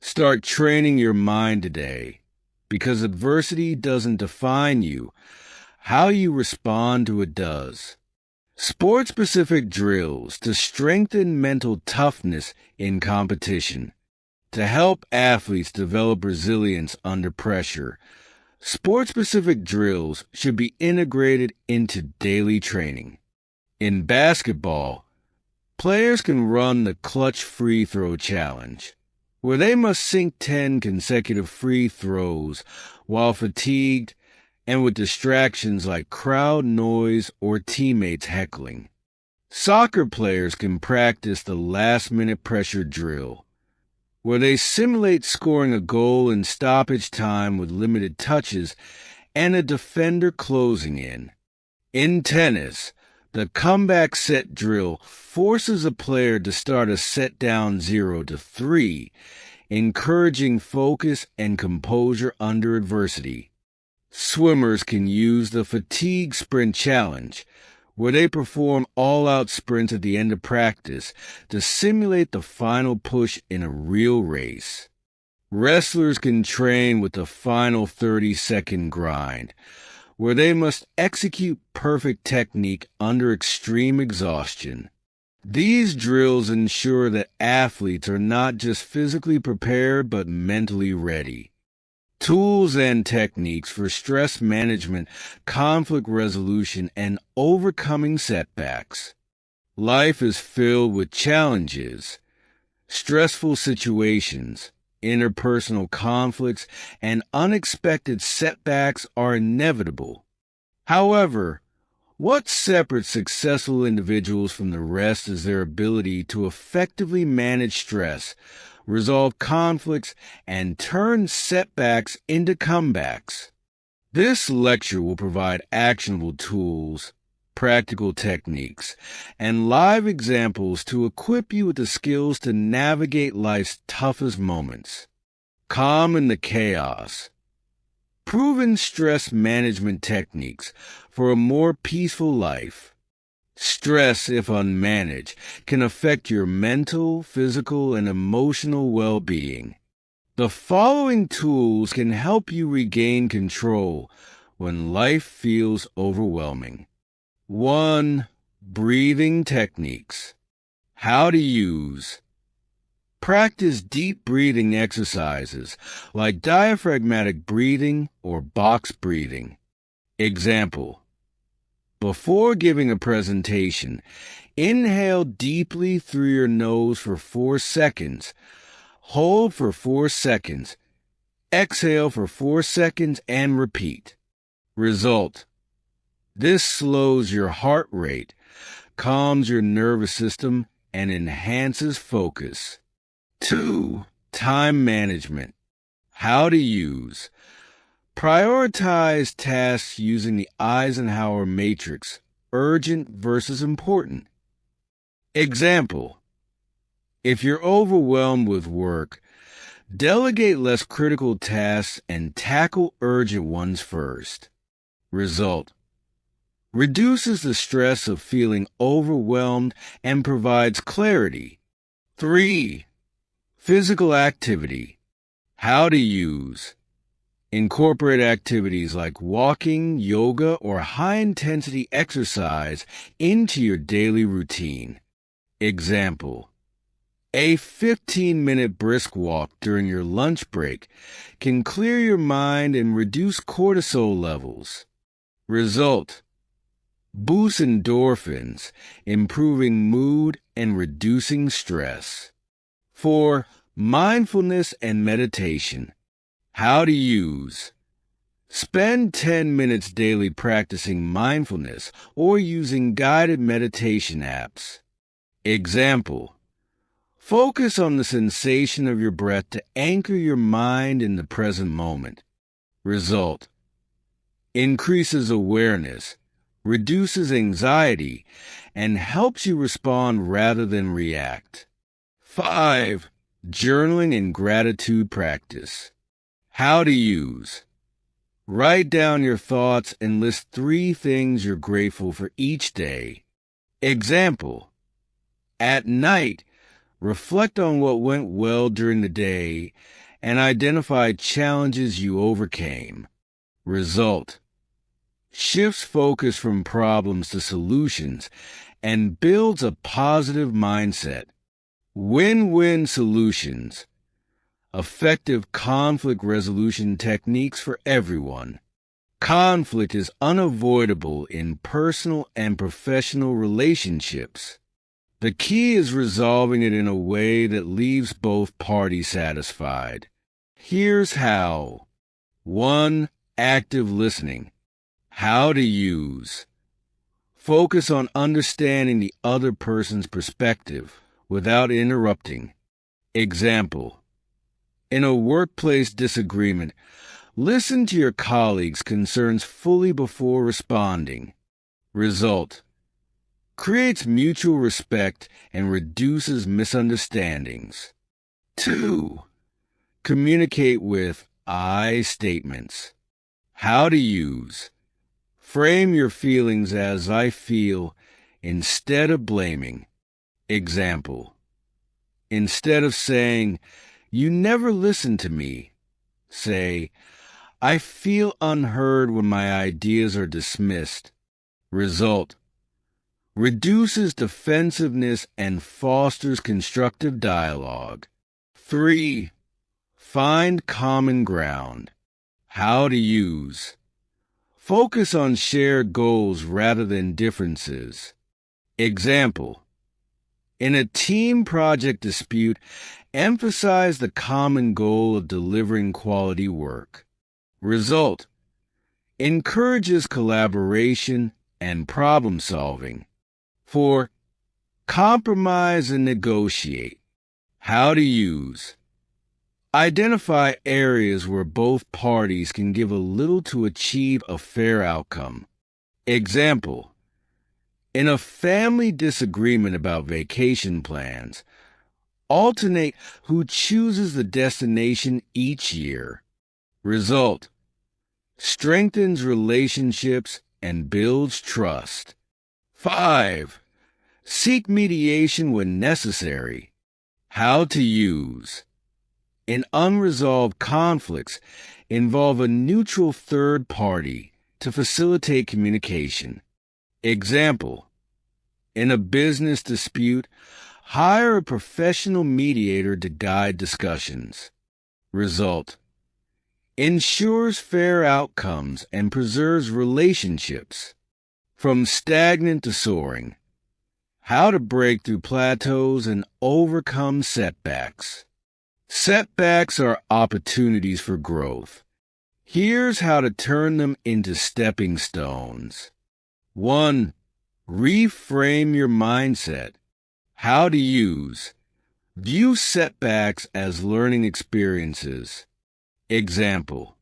Start training your mind today, because adversity doesn't define you. How you respond to it does. Sport-specific drills to strengthen mental toughness in competition. To help athletes develop resilience under pressure, sport-specific drills should be integrated into daily training. In basketball, players can run the clutch free throw challenge, where they must sink 10 consecutive free throws while fatigued and with distractions like crowd noise or teammates heckling. Soccer players can practice the last-minute pressure drill, where they simulate scoring a goal in stoppage time with limited touches and a defender closing in. In tennis, the comeback set drill forces a player to start a set down 0-3, encouraging focus and composure under adversity. Swimmers can use the fatigue sprint challenge, where they perform all-out sprints at the end of practice to simulate the final push in a real race. Wrestlers can train with the final 30-second grind, where they must execute perfect technique under extreme exhaustion. These drills ensure that athletes are not just physically prepared but mentally ready. Tools and techniques for stress management, conflict resolution, and overcoming setbacks. Life is filled with challenges, stressful situations, interpersonal conflicts, and unexpected setbacks are inevitable. However, what separates successful individuals from the rest is their ability to effectively manage stress, resolve conflicts, and turn setbacks into comebacks. This lecture will provide actionable tools, practical techniques, and live examples to equip you with the skills to navigate life's toughest moments. Calm in the chaos. Proven stress management techniques for a more peaceful life. Stress, if unmanaged, can affect your mental, physical, and emotional well-being. The following tools can help you regain control when life feels overwhelming. 1. Breathing techniques. How to use. Practice deep breathing exercises like diaphragmatic breathing or box breathing. Example: before giving a presentation, inhale deeply through your nose for 4 seconds. Hold for 4 seconds. Exhale for 4 seconds and repeat. Result: this slows your heart rate, calms your nervous system, and enhances focus. 2. Time management. How to use. Prioritize tasks using the Eisenhower matrix, urgent versus important. Example: if you're overwhelmed with work, delegate less critical tasks and tackle urgent ones first. Result: reduces the stress of feeling overwhelmed and provides clarity. 3. Physical activity. How to use. Incorporate activities like walking, yoga, or high-intensity exercise into your daily routine. Example: a 15-minute brisk walk during your lunch break can clear your mind and reduce cortisol levels. Result: boost endorphins, improving mood and reducing stress. 4. Mindfulness and meditation. How to use. Spend 10 minutes daily practicing mindfulness or using guided meditation apps. Example: focus on the sensation of your breath to anchor your mind in the present moment. Result: increases awareness, reduces anxiety, and helps you respond rather than react. 5. Journaling and gratitude practice. How to use. Write down your thoughts and list 3 things you're grateful for each day. Example: at night, reflect on what went well during the day and identify challenges you overcame. Result: shifts focus from problems to solutions and builds a positive mindset. Win-win solutions. Effective conflict resolution techniques for everyone. Conflict is unavoidable in personal and professional relationships. The key is resolving it in a way that leaves both parties satisfied. Here's how. 1. Active listening. How to use. Focus on understanding the other person's perspective without interrupting. Example: in a workplace disagreement, listen to your colleagues' concerns fully before responding. Result: creates mutual respect and reduces misunderstandings. 2. Communicate with I statements. How to use. Frame your feelings as I feel instead of blaming. Example: instead of saying, "You never listen to me," say, "I feel unheard when my ideas are dismissed." Result: reduces defensiveness and fosters constructive dialogue. 3. Find common ground. How to use. Focus on shared goals rather than differences. Example: in a team project dispute, emphasize the common goal of delivering quality work. Result: encourages collaboration and problem solving. 4. Compromise and negotiate. How to use. Identify areas where both parties can give a little to achieve a fair outcome. Example: in a family disagreement about vacation plans, alternate who chooses the destination each year. Result: strengthens relationships and builds trust. 5. Seek mediation when necessary. How to use. In unresolved conflicts, involve a neutral third party to facilitate communication. Example: in a business dispute, hire a professional mediator to guide discussions. Result: ensures fair outcomes and preserves relationships. From stagnant to soaring. How to break through plateaus and overcome setbacks. Setbacks are opportunities for growth. Here's how to turn them into stepping stones. 1. Reframe your mindset. How to use. View setbacks as learning experiences. Example.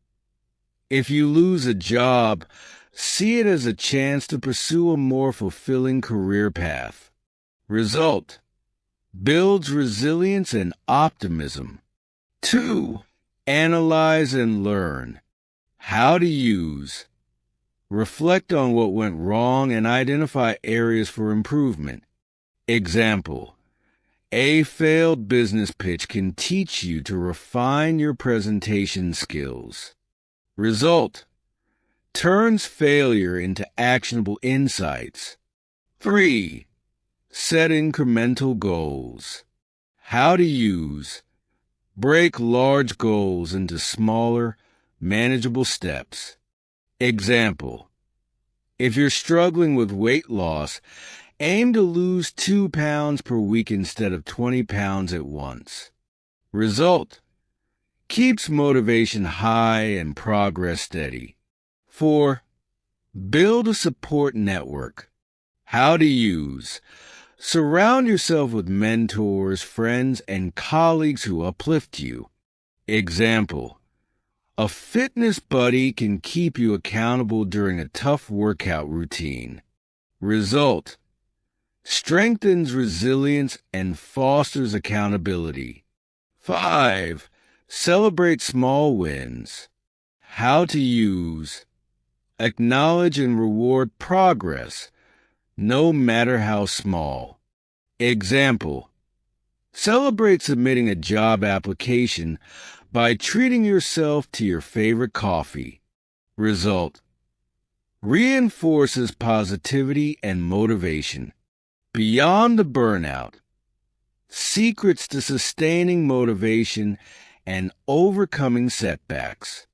If you lose a job, see it as a chance to pursue a more fulfilling career path. Result. Builds resilience and optimism. 2. Analyze and learn. How to use. Reflect on what went wrong and identify areas for improvement. Example. A failed business pitch can teach you to refine your presentation skills. Result. Turns failure into actionable insights. 3. Set incremental goals. How to use. Break large goals into smaller, manageable steps. Example. If you're struggling with weight loss, aim to lose 2 pounds per week instead of 20 pounds at once. Result. Keeps motivation high and progress steady. 4. Build a support network. How to use. Surround yourself with mentors, friends, and colleagues who uplift you. Example. A fitness buddy can keep you accountable during a tough workout routine. Result. Strengthens resilience and fosters accountability. 5. Celebrate small wins. How to use. Acknowledge and reward progress, no matter how small. Example. Celebrate submitting a job application by treating yourself to your favorite coffee. Result. Reinforces positivity and motivation. Beyond the burnout. Secrets to sustaining motivation and overcoming setbacks.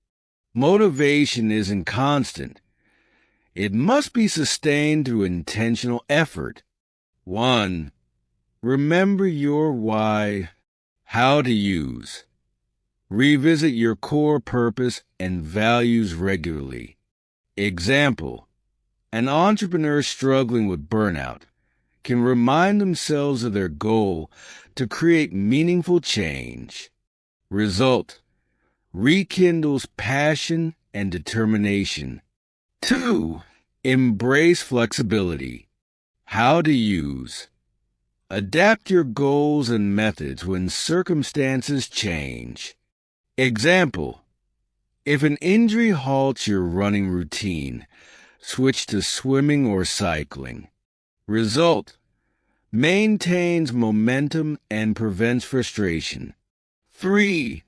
Motivation isn't constant. It must be sustained through intentional effort. 1. Remember your why. How to use. Revisit your core purpose and values regularly. Example. An entrepreneur struggling with burnout can remind themselves of their goal to create meaningful change. Result. Rekindles passion and determination. 2. Embrace flexibility. How to use. Adapt your goals and methods when circumstances change. Example. If an injury halts your running routine, switch to swimming or cycling. Result. Maintains momentum and prevents frustration. 3.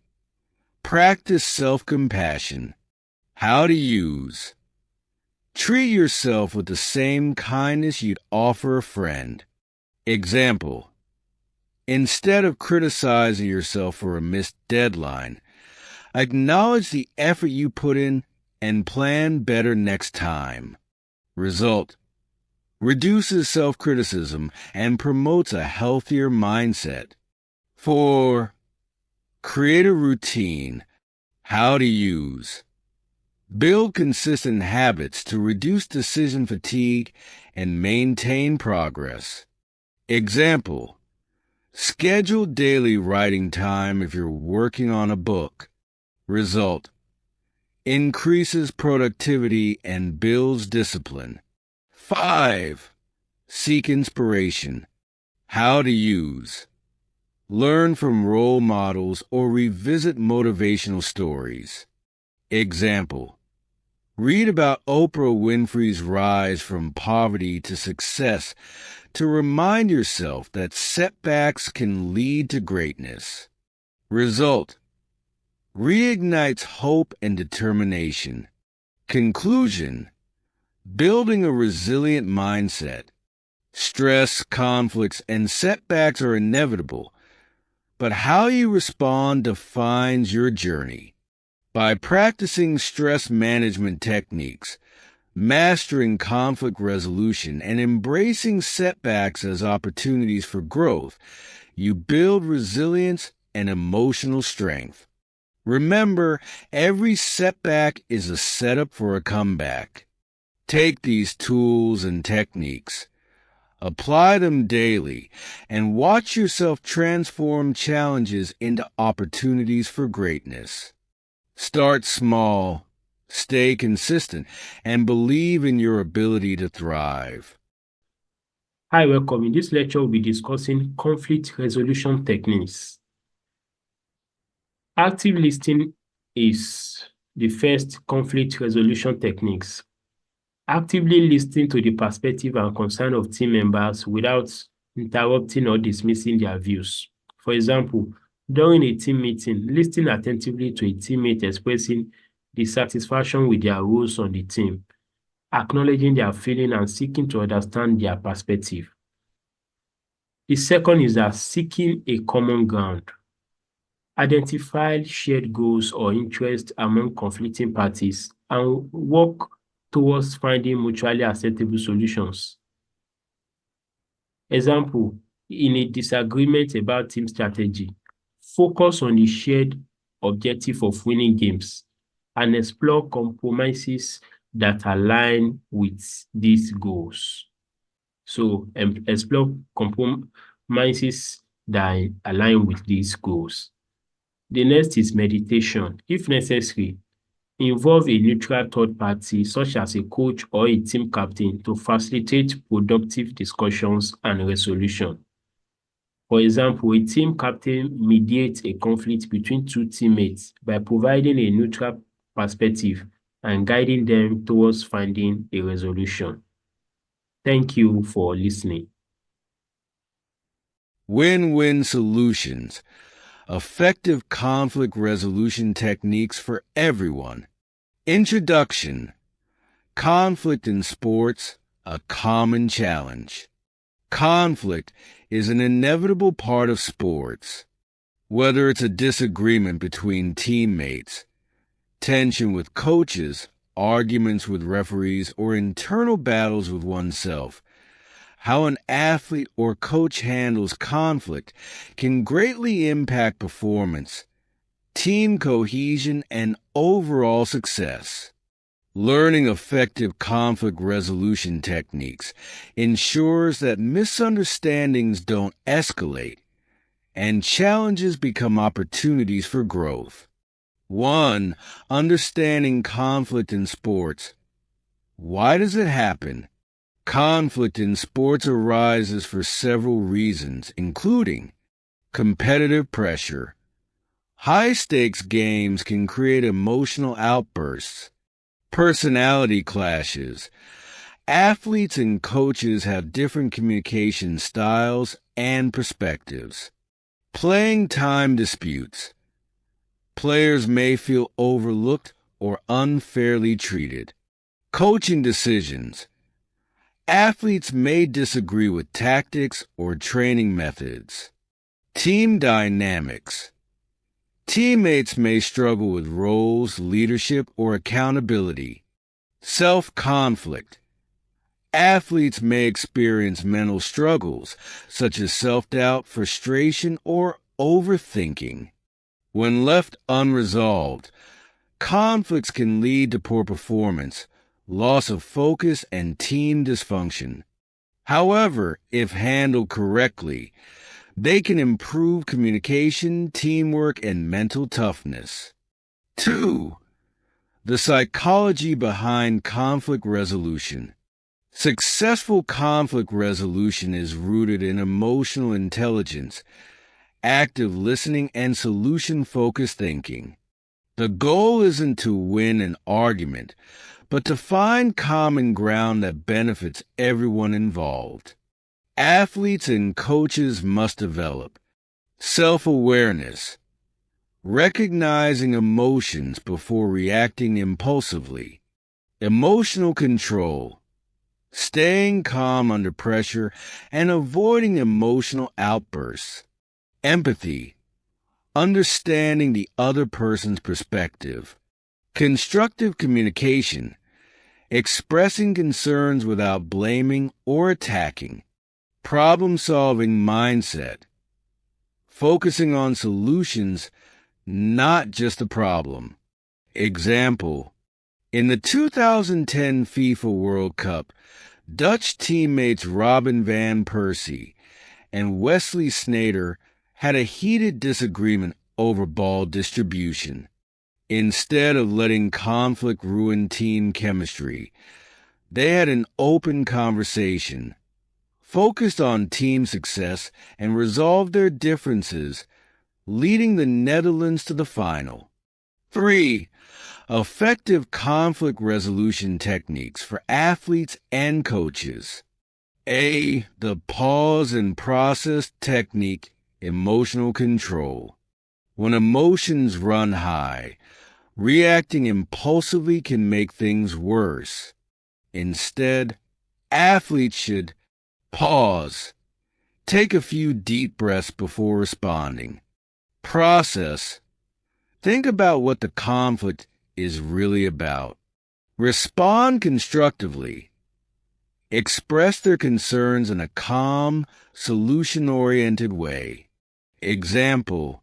Practice self-compassion. How to use. Treat yourself with the same kindness you'd offer a friend. Example. Instead of criticizing yourself for a missed deadline, acknowledge the effort you put in and plan better next time. Result. Reduces self-criticism and promotes a healthier mindset. 4. Create a routine. How to use. Build consistent habits to reduce decision fatigue and maintain progress. Example. Schedule daily writing time if you're working on a book. Result. Increases productivity and builds discipline. 5. Seek inspiration. How to use. Learn from role models or revisit motivational stories. Example. Read about Oprah Winfrey's rise from poverty to success to remind yourself that setbacks can lead to greatness. Result. Reignites hope and determination. Conclusion. Building a resilient mindset. Stress, conflicts, and setbacks are inevitable, but how you respond defines your journey. By practicing stress management techniques, mastering conflict resolution, and embracing setbacks as opportunities for growth, you build resilience and emotional strength. Remember, every setback is a setup for a comeback. Take these tools and techniques, apply them daily, and watch yourself transform challenges into opportunities for greatness. Start small, stay consistent, and believe in your ability to thrive. Hi, welcome. In this lecture, we'll be discussing conflict resolution techniques. Active listening is the first conflict resolution techniques. Actively listening to the perspective and concern of team members without interrupting or dismissing their views. For example, during a team meeting, listen attentively to a teammate expressing dissatisfaction with their roles on the team, acknowledging their feeling and seeking to understand their perspective. The second is that seeking a common ground. Identify shared goals or interests among conflicting parties and work towards finding mutually acceptable solutions. Example, in a disagreement about team strategy, focus on the shared objective of winning games and explore compromises that align with these goals. So, explore compromises that align with these goals. The next is meditation. If necessary, involve a neutral third party such as a coach or a team captain to facilitate productive discussions and resolution. For example, a team captain mediates a conflict between two teammates by providing a neutral perspective and guiding them towards finding a resolution. Thank you for listening. Win-win solutions. Effective conflict resolution techniques for everyone. Introduction. Conflict in sports, a common challenge. Conflict is an inevitable part of sports. Whether it's a disagreement between teammates, tension with coaches, arguments with referees, or internal battles with oneself, how an athlete or coach handles conflict can greatly impact performance, team cohesion, and overall success. Learning effective conflict resolution techniques ensures that misunderstandings don't escalate and challenges become opportunities for growth. 1. Understanding conflict in sports. Why does it happen? Conflict in sports arises for several reasons, including competitive pressure. High-stakes games can create emotional outbursts. Personality clashes. Athletes and coaches have different communication styles and perspectives. Playing time disputes. Players may feel overlooked or unfairly treated. Coaching decisions. Athletes may disagree with tactics or training methods. Team dynamics. Teammates may struggle with roles, leadership, or accountability. Self-conflict. Athletes may experience mental struggles, such as self-doubt, frustration, or overthinking. When left unresolved, conflicts can lead to poor performance, loss of focus, and team dysfunction. However, if handled correctly, they can improve communication, teamwork, and mental toughness. 2. The psychology behind conflict resolution. Successful conflict resolution is rooted in emotional intelligence, active listening, and solution-focused thinking. The goal isn't to win an argument, but to find common ground that benefits everyone involved. Athletes and coaches must develop self-awareness, recognizing emotions before reacting impulsively, emotional control, staying calm under pressure and avoiding emotional outbursts, empathy, understanding the other person's perspective, constructive communication, expressing concerns without blaming or attacking, problem-solving mindset, focusing on solutions, not just the problem. Example, in the 2010 FIFA World Cup, Dutch teammates Robin van Persie and Wesley Sneijder had a heated disagreement over ball distribution. Instead of letting conflict ruin team chemistry, they had an open conversation, focused on team success, and resolved their differences, leading the Netherlands to the final. 3. Effective conflict resolution techniques for athletes and coaches. A. The pause and process technique, emotional control. When emotions run high, reacting impulsively can make things worse. Instead, athletes should pause, take a few deep breaths before responding. Process. Think about what the conflict is really about. Respond constructively. Express their concerns in a calm, solution-oriented way. Example,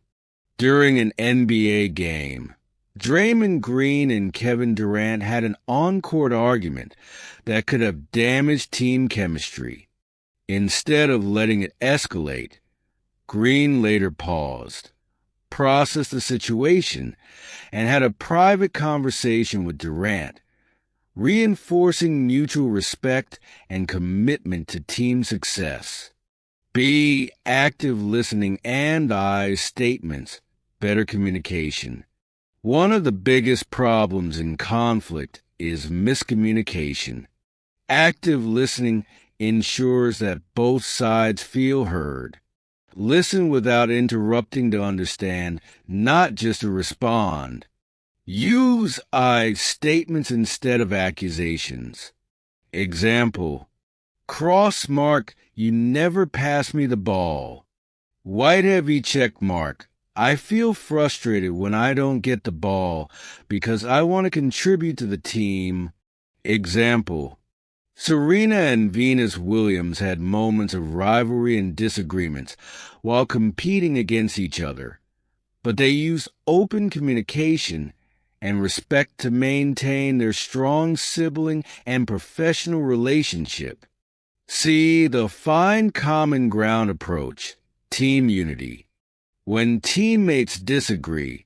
during an NBA game, Draymond Green and Kevin Durant had an on-court argument that could have damaged team chemistry. Instead of letting it escalate, Green later paused, processed the situation, and had a private conversation with Durant, reinforcing mutual respect and commitment to team success. B. Active listening and I statements, better communication. One of the biggest problems in conflict is miscommunication. Active listening ensures that both sides feel heard. Listen without interrupting to understand, not just to respond. Use I statements instead of accusations. Example, cross mark, you never pass me the ball. White heavy check mark, I feel frustrated when I don't get the ball because I want to contribute to the team. Example, Serena and Venus Williams had moments of rivalry and disagreements while competing against each other, but they used open communication and respect to maintain their strong sibling and professional relationship. C. The find common ground approach, team unity. When teammates disagree,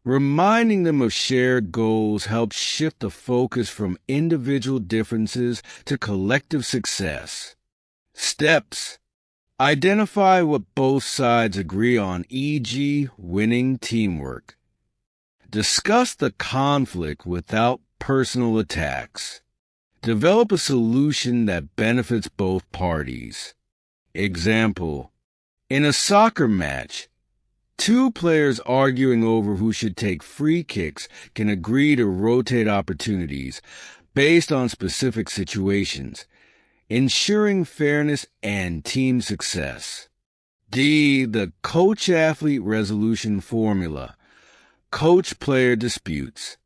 reminding them of shared goals helps shift the focus from individual differences to collective success. Steps. Identify what both sides agree on, e.g., winning teamwork. Discuss the conflict without personal attacks. Develop a solution that benefits both parties. Example, in a soccer match, two players arguing over who should take free kicks can agree to rotate opportunities based on specific situations, ensuring fairness and team success. D. The coach-athlete resolution formula. Coach-player disputes.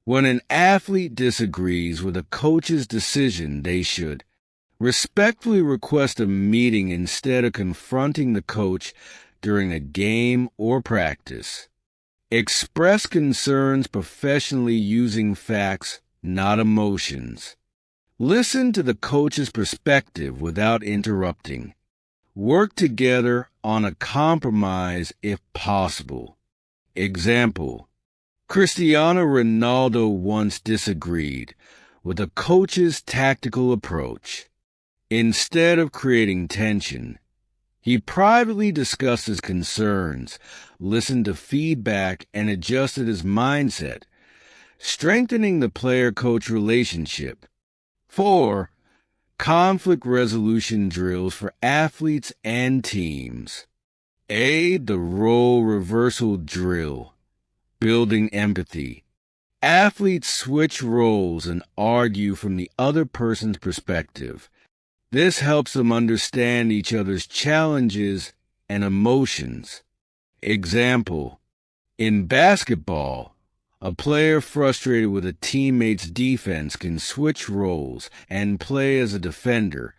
When an athlete disagrees with a coach's decision, they should respectfully request a meeting instead of confronting the coach during a game or practice. Express concerns professionally using facts, not emotions. Listen to the coach's perspective without interrupting. Work together on a compromise if possible. Example, Cristiano Ronaldo once disagreed with a coach's tactical approach. Instead of creating tension, he privately discussed his concerns, listened to feedback, and adjusted his mindset, strengthening the player-coach relationship. 4. Conflict resolution drills for athletes and teams. A. The role reversal drill, building empathy. Athletes switch roles and argue from the other person's perspective. This helps them understand each other's challenges and emotions. Example, in basketball, a player frustrated with a teammate's defense can switch roles and play as a defender,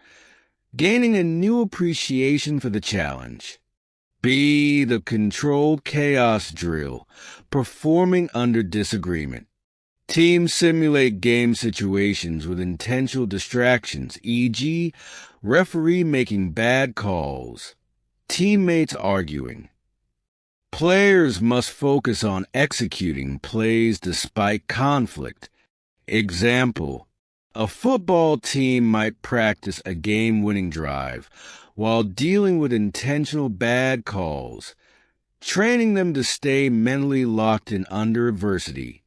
gaining a new appreciation for the challenge. B. The controlled chaos drill, performing under disagreement. Teams simulate game situations with intentional distractions, e.g., referee making bad calls, teammates arguing. Players must focus on executing plays despite conflict. Example, a football team might practice a game-winning drive while dealing with intentional bad calls, training them to stay mentally locked in under adversity.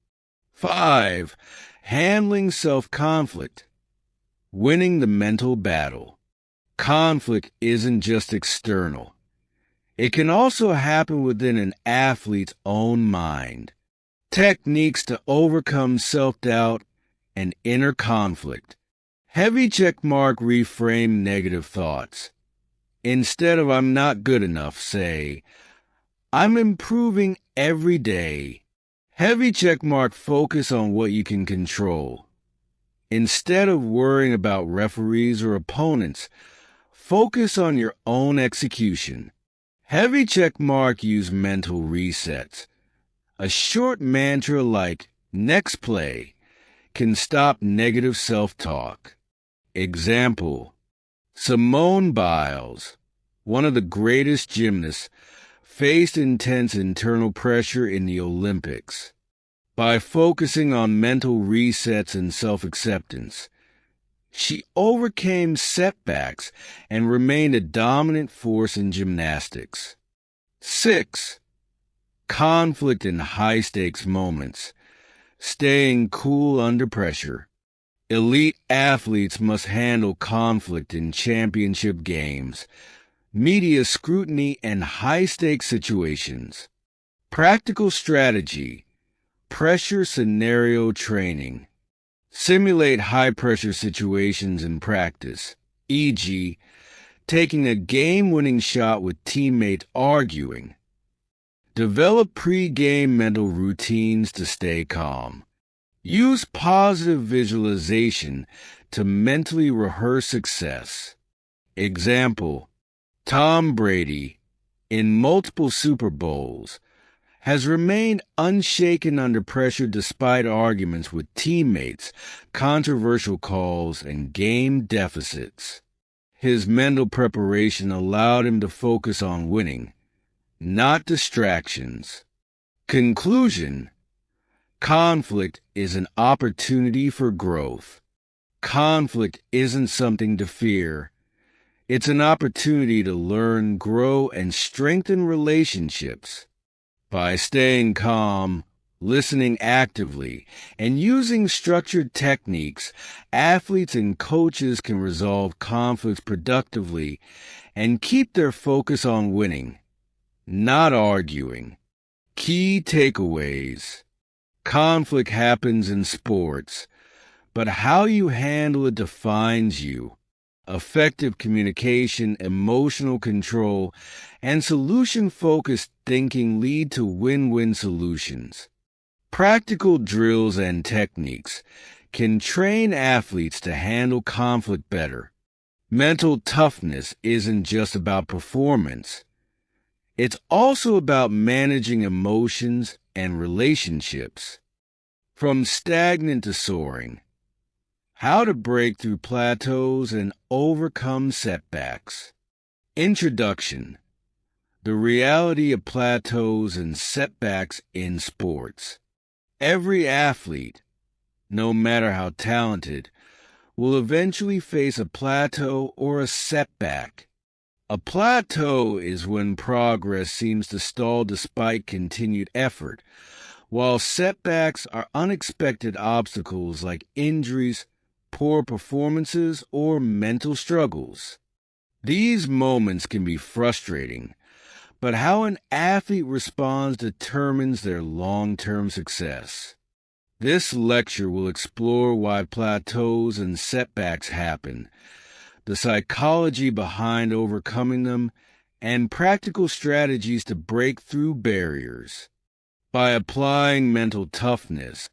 5. Handling self-conflict, winning the mental battle. Conflict isn't just external. It can also happen within an athlete's own mind. Techniques to overcome self-doubt and inner conflict. Heavy checkmark reframe negative thoughts. Instead of "I'm not good enough," say, "I'm improving every day." Heavy checkmark focus on what you can control. Instead of worrying about referees or opponents, focus on your own execution. Heavy checkmark use mental resets. A short mantra like "next play" can stop negative self-talk. Example, Simone Biles, one of the greatest gymnasts, faced intense internal pressure in the Olympics. By focusing on mental resets and self-acceptance, she overcame setbacks and remained a dominant force in gymnastics. 6. Conflict in high-stakes moments. Staying cool under pressure. Elite athletes must handle conflict in championship games, media scrutiny, and high-stakes situations. Practical strategy. Pressure scenario training. Simulate high-pressure situations in practice, e.g., taking a game-winning shot with teammates arguing. Develop pre-game mental routines to stay calm. Use positive visualization to mentally rehearse success. Example, Tom Brady, in multiple Super Bowls, has remained unshaken under pressure despite arguments with teammates, controversial calls, and game deficits. His mental preparation allowed him to focus on winning, not distractions. Conclusion: conflict is an opportunity for growth. Conflict isn't something to fear. It's an opportunity to learn, grow, and strengthen relationships. By staying calm, listening actively, and using structured techniques, athletes and coaches can resolve conflicts productively and keep their focus on winning, not arguing. Key takeaways. Conflict happens in sports, but how you handle it defines you. Effective communication, emotional control, and solution-focused thinking lead to win-win solutions. Practical drills and techniques can train athletes to handle conflict better. Mental toughness isn't just about performance. It's also about managing emotions and relationships. From stagnant to soaring. How to break through plateaus and overcome setbacks. Introduction. The reality of plateaus and setbacks in sports. Every athlete, no matter how talented, will eventually face a plateau or a setback. A plateau is when progress seems to stall despite continued effort, while setbacks are unexpected obstacles like injuries, poor performances, or mental struggles. These moments can be frustrating, but how an athlete responds determines their long-term success. This lecture will explore why plateaus and setbacks happen, the psychology behind overcoming them, and practical strategies to break through barriers. By applying mental toughness,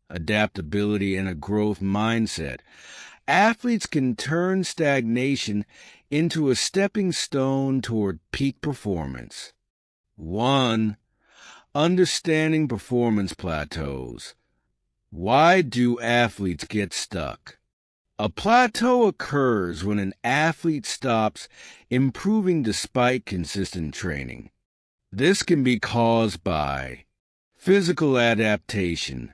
adaptability, and a growth mindset, athletes can turn stagnation into a stepping stone toward peak performance. 1. Understanding performance plateaus. Why do athletes get stuck? A plateau occurs when an athlete stops improving despite consistent training. This can be caused by physical adaptation.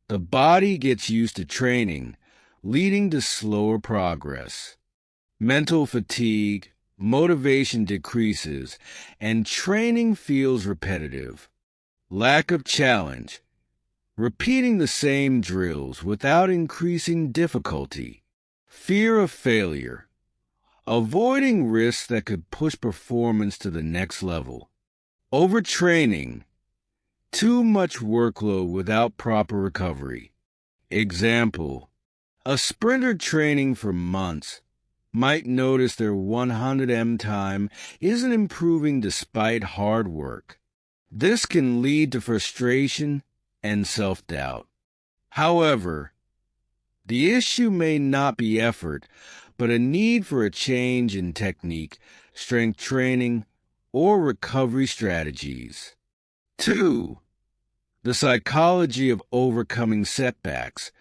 The body gets used to training, leading to slower progress. Mental fatigue, motivation decreases, and training feels repetitive. Lack of challenge. Repeating the same drills without increasing difficulty. Fear of failure. Avoiding risks that could push performance to the next level. Overtraining. Too much workload without proper recovery. Example: a sprinter training for months might notice their 100 time isn't improving despite hard work. This can lead to frustration and self-doubt. However, the issue may not be effort, but a need for a change in technique, strength training, or recovery strategies. 2. The psychology of overcoming setbacks,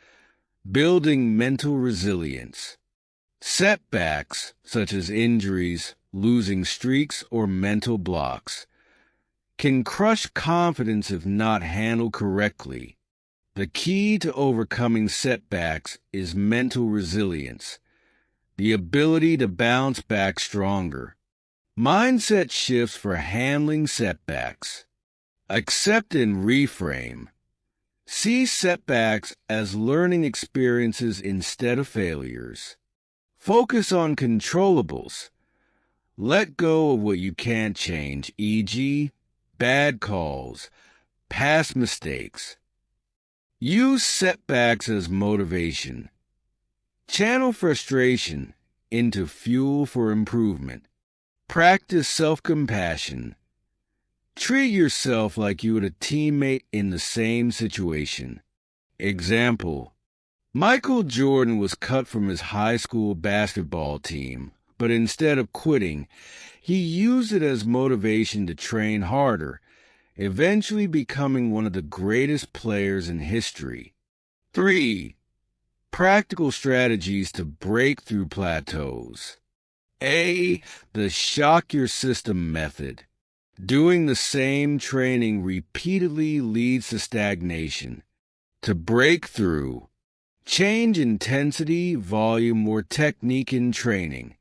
building mental resilience. Setbacks, such as injuries, losing streaks, or mental blocks, can crush confidence if not handled correctly. The key to overcoming setbacks is mental resilience, the ability to bounce back stronger. Mindset shifts for handling setbacks. Accept and reframe. See setbacks as learning experiences instead of failures. Focus on controllables. Let go of what you can't change, e.g., bad calls, past mistakes. Use setbacks as motivation. Channel frustration into fuel for improvement. Practice self-compassion. Treat yourself like you would a teammate in the same situation. Example: Michael Jordan was cut from his high school basketball team, but instead of quitting, he used it as motivation to train harder, eventually becoming one of the greatest players in history. 3. Practical strategies to break through plateaus. A. The shock your system method. Doing the same training repeatedly leads to stagnation. To break through, change intensity, volume, or technique in training.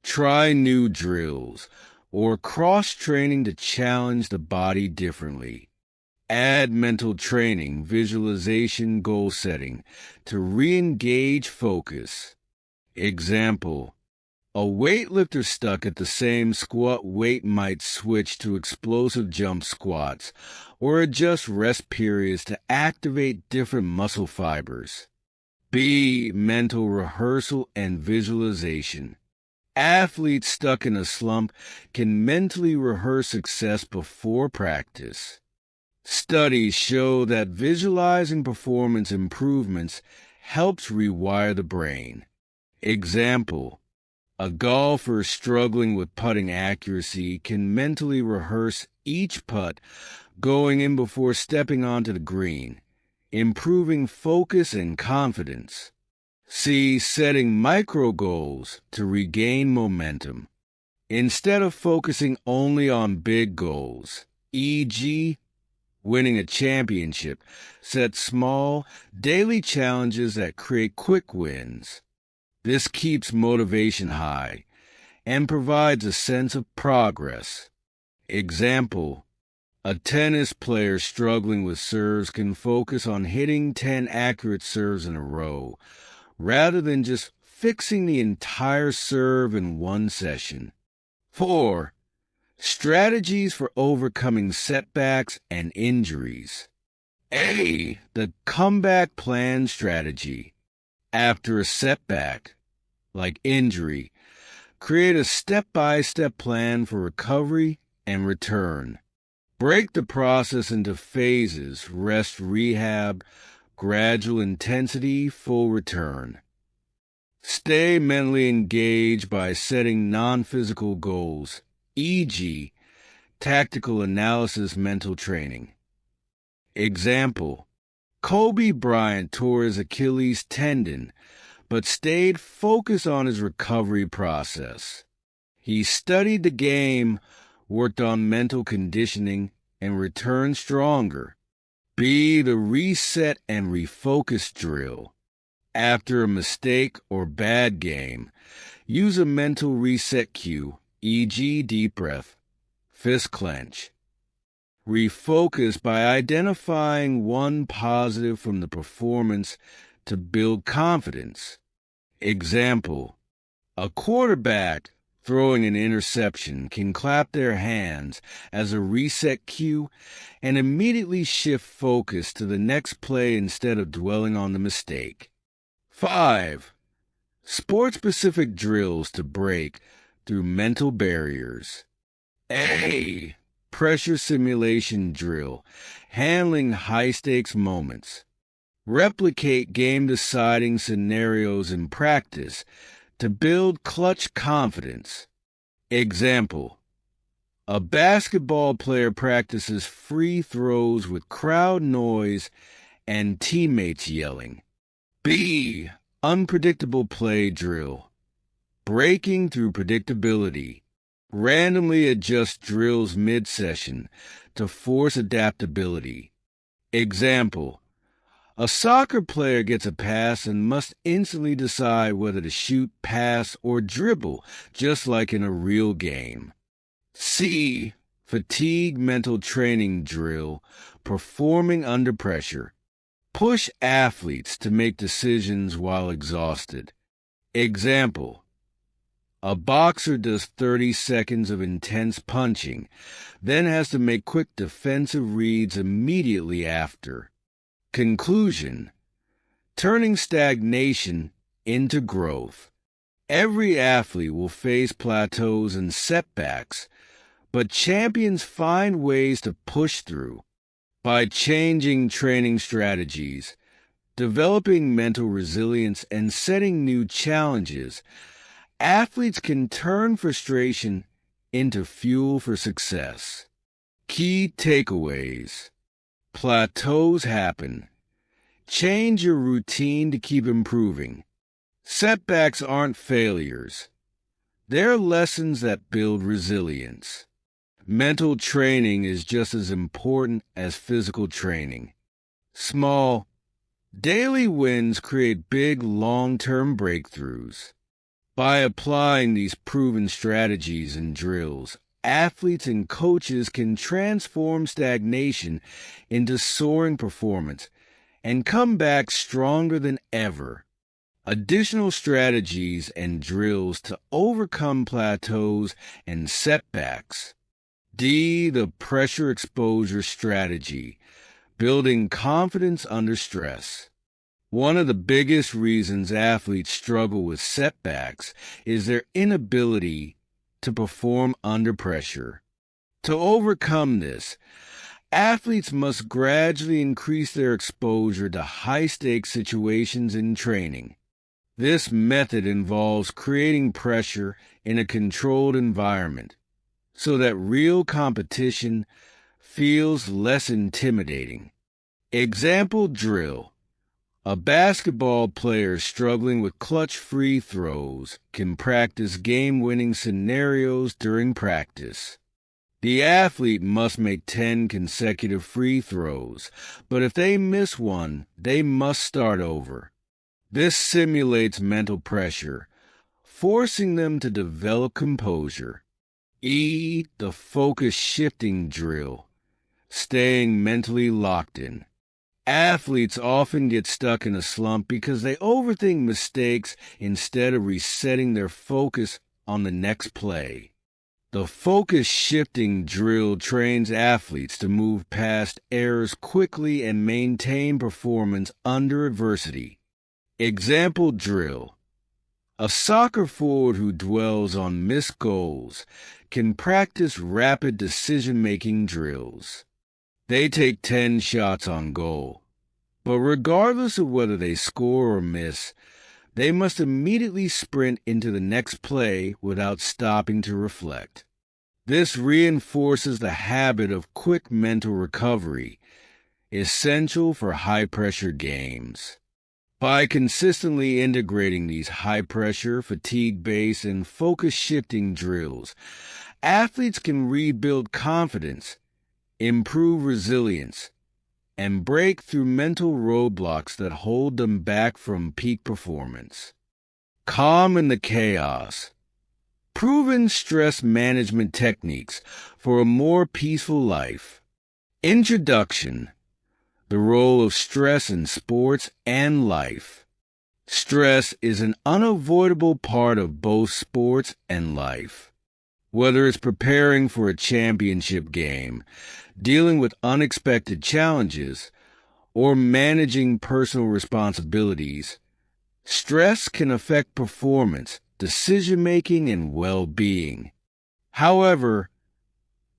Try new drills or cross-training to challenge the body differently. Add mental training, visualization, goal setting to re-engage focus. Example: a weightlifter stuck at the same squat weight might switch to explosive jump squats or adjust rest periods to activate different muscle fibers. B. Mental rehearsal and visualization. Athletes stuck in a slump can mentally rehearse success before practice. Studies show that visualizing performance improvements helps rewire the brain. Example: a golfer struggling with putting accuracy can mentally rehearse each putt going in before stepping onto the green, improving focus and confidence. C. Setting micro goals to regain momentum. Instead of focusing only on big goals, e.g., winning a championship, set small, daily challenges that create quick wins. This keeps motivation high and provides a sense of progress. Example: a tennis player struggling with serves can focus on hitting 10 accurate serves in a row, rather than just fixing the entire serve in one session. 4. Strategies for overcoming setbacks and injuries. A. The comeback plan strategy. After a setback, like injury, create a step-by-step plan for recovery and return. Break the process into phases: rest, rehab, gradual intensity, full return. Stay mentally engaged by setting non-physical goals, e.g., tactical analysis mental training. Example: Kobe Bryant tore his Achilles tendon, but stayed focused on his recovery process. He studied the game, worked on mental conditioning, and returned stronger. B. The reset and refocus drill. After a mistake or bad game, use a mental reset cue, e.g. deep breath, fist clench. Refocus by identifying one positive from the performance to build confidence. Example: a quarterback throwing an interception can clap their hands as a reset cue and immediately shift focus to the next play instead of dwelling on the mistake. 5. Sport-specific drills to break through mental barriers. A. Pressure simulation drill, handling high-stakes moments. Replicate game-deciding scenarios in practice to build clutch confidence. Example: a basketball player practices free throws with crowd noise and teammates yelling. B. Unpredictable play drill. Breaking through predictability. Randomly adjust drills mid-session to force adaptability. Example: a soccer player gets a pass and must instantly decide whether to shoot, pass, or dribble, just like in a real game. C. Fatigue mental training drill, performing under pressure. Push athletes to make decisions while exhausted. Example: a boxer does 30 seconds of intense punching, then has to make quick defensive reads immediately after. Conclusion: turning stagnation into growth. Every athlete will face plateaus and setbacks, but champions find ways to push through. By changing training strategies, developing mental resilience, and setting new challenges, athletes can turn frustration into fuel for success. Key takeaways: plateaus happen. Change your routine to keep improving. Setbacks aren't failures. They're lessons that build resilience. Mental training is just as important as physical training. Small, daily wins create big, long-term breakthroughs. By applying these proven strategies and drills, athletes and coaches can transform stagnation into soaring performance and come back stronger than ever. Additional strategies and drills to overcome plateaus and setbacks. D. The pressure exposure strategy, building confidence under stress. One of the biggest reasons athletes struggle with setbacks is their inability to perform under pressure. To overcome this, athletes must gradually increase their exposure to high-stakes situations in training. This method involves creating pressure in a controlled environment so that real competition feels less intimidating. Example drill: a basketball player struggling with clutch free throws can practice game-winning scenarios during practice. The athlete must make 10 consecutive free throws, but if they miss one, they must start over. This simulates mental pressure, forcing them to develop composure. E. The focus shifting drill, staying mentally locked in. Athletes often get stuck in a slump because they overthink mistakes instead of resetting their focus on the next play. The focus shifting drill trains athletes to move past errors quickly and maintain performance under adversity. Example drill: a soccer forward who dwells on missed goals can practice rapid decision-making drills. They take 10 shots on goal, but regardless of whether they score or miss, they must immediately sprint into the next play without stopping to reflect. This reinforces the habit of quick mental recovery, essential for high-pressure games. By consistently integrating these high-pressure, fatigue-based, and focus-shifting drills, athletes can rebuild confidence, improve resilience, and break through mental roadblocks that hold them back from peak performance. Calm in the chaos. Proven stress management techniques for a more peaceful life. Introduction. The role of stress in sports and life. Stress is an unavoidable part of both sports and life. Whether it's preparing for a championship game, dealing with unexpected challenges, or managing personal responsibilities, stress can affect performance, decision-making, and well-being. However,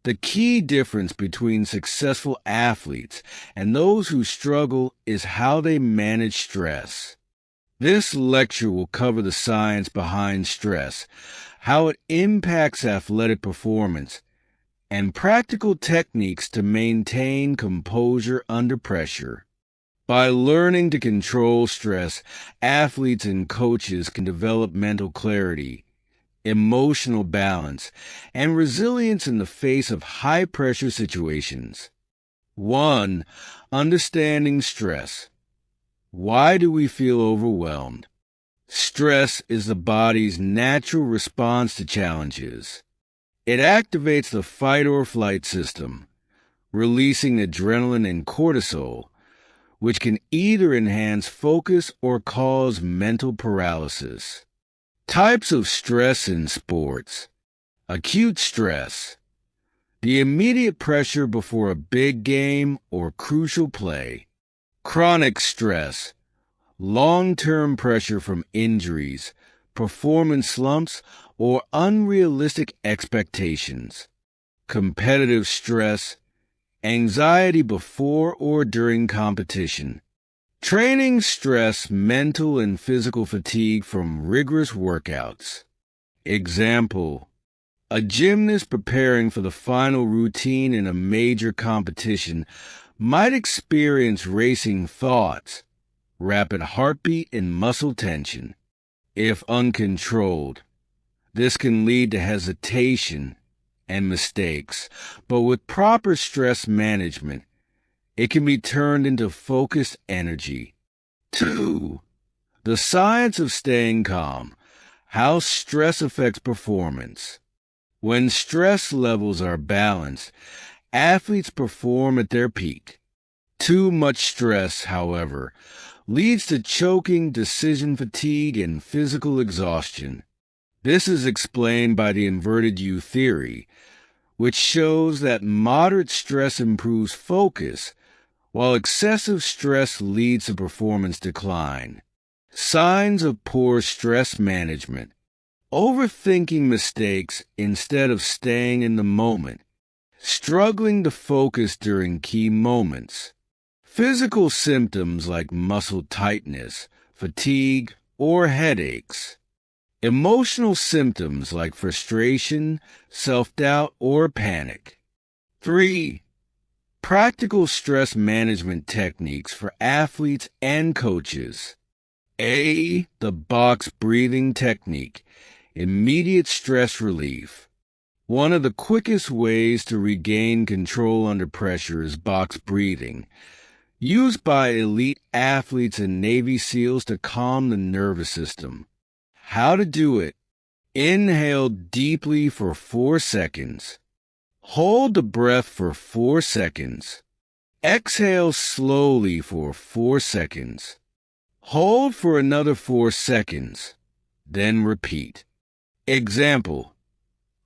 the key difference between successful athletes and those who struggle is how they manage stress. This lecture will cover the science behind stress, how it impacts athletic performance, and practical techniques to maintain composure under pressure. By learning to control stress, athletes and coaches can develop mental clarity, emotional balance, and resilience in the face of high-pressure situations. 1. Understanding stress. Why do we feel overwhelmed? Stress is the body's natural response to challenges. It activates the fight-or-flight system, releasing adrenaline and cortisol, which can either enhance focus or cause mental paralysis. Types of stress in sports. Acute stress. The immediate pressure before a big game or crucial play. Chronic stress. Long-term pressure from injuries, performance slumps, or unrealistic expectations. Competitive stress. Anxiety before or during competition. Training stress, mental and physical fatigue from rigorous workouts. Example: a gymnast preparing for the final routine in a major competition might experience racing thoughts, rapid heartbeat, and muscle tension. If uncontrolled, this can lead to hesitation and mistakes, but with proper stress management, it can be turned into focused energy. 2. The science of staying calm. How stress affects performance. When stress levels are balanced, athletes perform at their peak. Too much stress, however, leads to choking, decision fatigue, and physical exhaustion. This is explained by the inverted U theory, which shows that moderate stress improves focus, while excessive stress leads to performance decline. Signs of poor stress management. Overthinking mistakes instead of staying in the moment. Struggling to focus during key moments. Physical symptoms like muscle tightness, fatigue, or headaches. Emotional symptoms like frustration, self-doubt, or panic. 3. Practical stress management techniques for athletes and coaches. A. The box breathing technique. Immediate stress relief. One of the quickest ways to regain control under pressure is box breathing, used by elite athletes and Navy SEALs to calm the nervous system. How to do it. Inhale deeply for 4 seconds. Hold the breath for 4 seconds. Exhale slowly for 4 seconds. Hold for another 4 seconds. Then repeat. Example: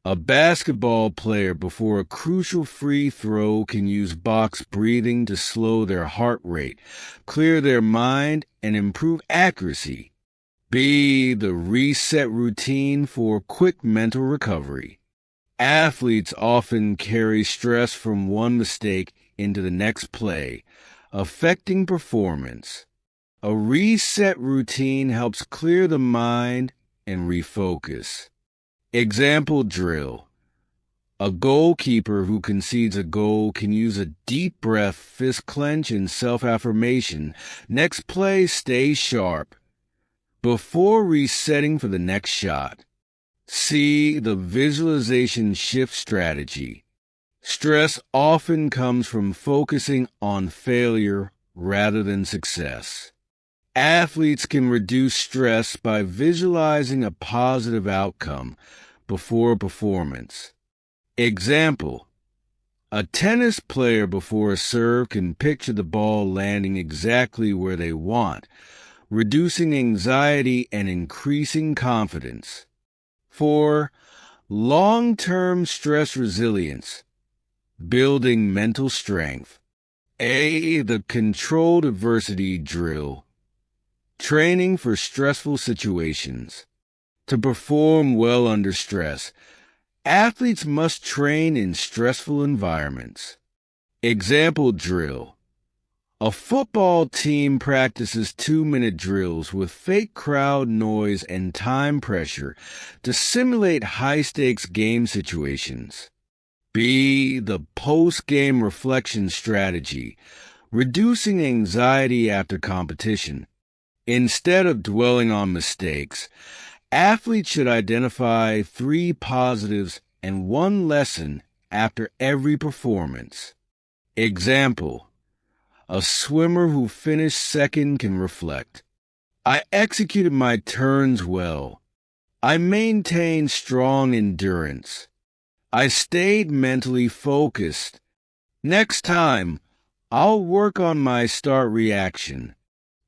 a basketball player before a crucial free throw can use box breathing to slow their heart rate, clear their mind, and improve accuracy. B. The reset routine for quick mental recovery. Athletes often carry stress from one mistake into the next play, affecting performance. A reset routine helps clear the mind and refocus. Example drill: A goalkeeper who concedes a goal can use a deep breath, fist clench, and self-affirmation. Next play, stay sharp before resetting for the next shot. C. The visualization shift strategy. Stress often comes from focusing on failure rather than success. Athletes can reduce stress by visualizing a positive outcome before a performance. Example: a tennis player before a serve can picture the ball landing exactly where they want, reducing anxiety and increasing confidence. 4. Long-term stress resilience. Building mental strength. A. The controlled adversity drill. Training for stressful situations. To perform well under stress, athletes must train in stressful environments. Example drill. A football team practices 2-minute drills with fake crowd noise and time pressure to simulate high-stakes game situations. B. The post-game reflection strategy, reducing anxiety after competition. Instead of dwelling on mistakes, athletes should identify 3 positives and 1 lesson after every performance. Example: a swimmer who finished second can reflect, "I executed my turns well. I maintained strong endurance. I stayed mentally focused. Next time, I'll work on my start reaction."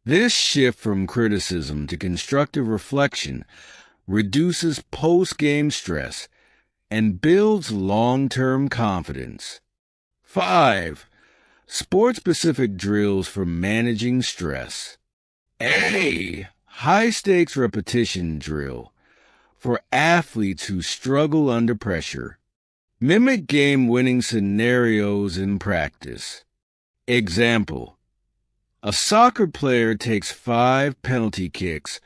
This shift from criticism to constructive reflection reduces post-game stress and builds long-term confidence. 5. Sport-specific drills for managing stress. A. High-stakes repetition drill for athletes who struggle under pressure. Mimic game-winning scenarios in practice. Example: a soccer player takes 5 penalty kicks,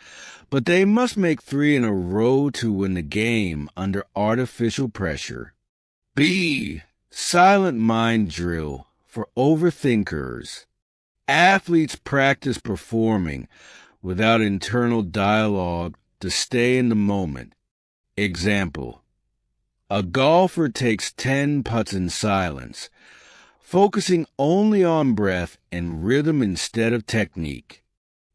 but they must make 3 in a row to win the game under artificial pressure. B. Silent mind drill for overthinkers. Athletes practice performing without internal dialogue to stay in the moment. Example: a golfer takes 10 putts in silence, focusing only on breath and rhythm instead of technique.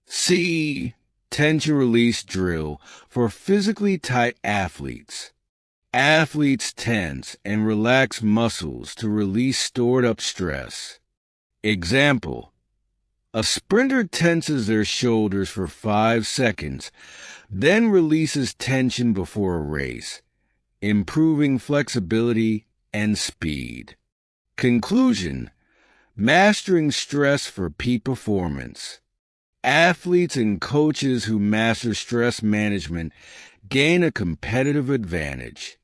C. Tension release drill for physically tight athletes. Athletes tense and relax muscles to release stored up stress. Example: a sprinter tenses their shoulders for 5 seconds, then releases tension before a race, improving flexibility and speed. Conclusion: mastering stress for peak performance. Athletes and coaches who master stress management gain a competitive advantage.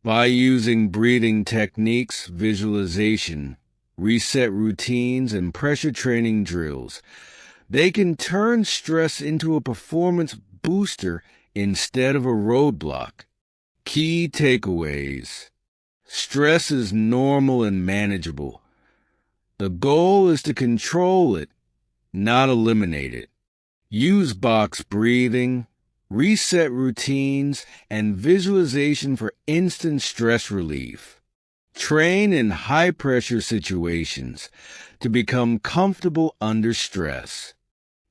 By using breathing techniques, visualization, reset routines, and pressure training drills, they can turn stress into a performance booster instead of a roadblock. Key takeaways: stress is normal and manageable. The goal is to control it, not eliminate it. Use box breathing, reset routines, and visualization for instant stress relief. Train in high-pressure situations to become comfortable under stress.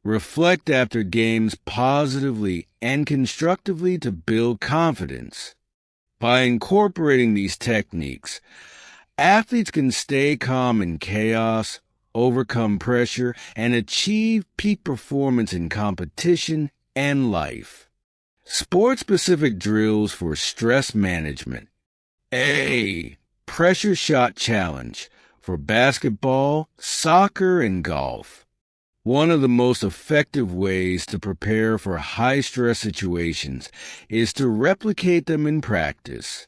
Reflect after games positively and constructively to build confidence. By incorporating these techniques, athletes can stay calm in chaos, overcome pressure, and achieve peak performance in competition and life. Sport-specific drills for stress management. A. Pressure shot challenge for basketball, soccer, and golf. One of the most effective ways to prepare for high-stress situations is to replicate them in practice.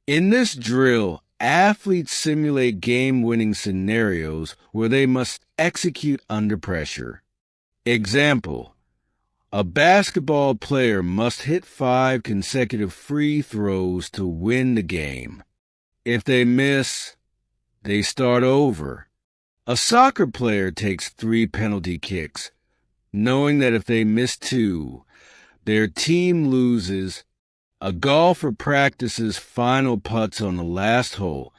In this drill, athletes simulate game-winning scenarios where they must execute under pressure. Example: a basketball player must hit 5 consecutive free throws to win the game. If they miss, they start over. A soccer player takes 3 penalty kicks, knowing that if they miss 2, their team loses. A golfer practices final putts on the last hole,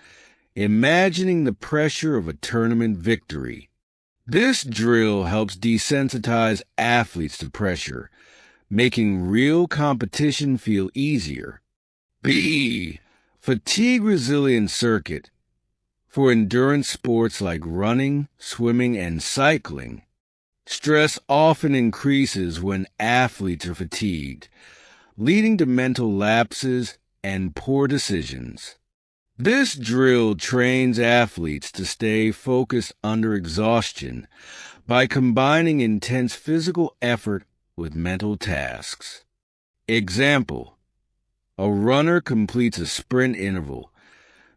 imagining the pressure of a tournament victory. This drill helps desensitize athletes to pressure, making real competition feel easier. B. Fatigue resilience circuit. For endurance sports like running, swimming, and cycling, stress often increases when athletes are fatigued, leading to mental lapses and poor decisions. This drill trains athletes to stay focused under exhaustion by combining intense physical effort with mental tasks. Example: a runner completes a sprint interval,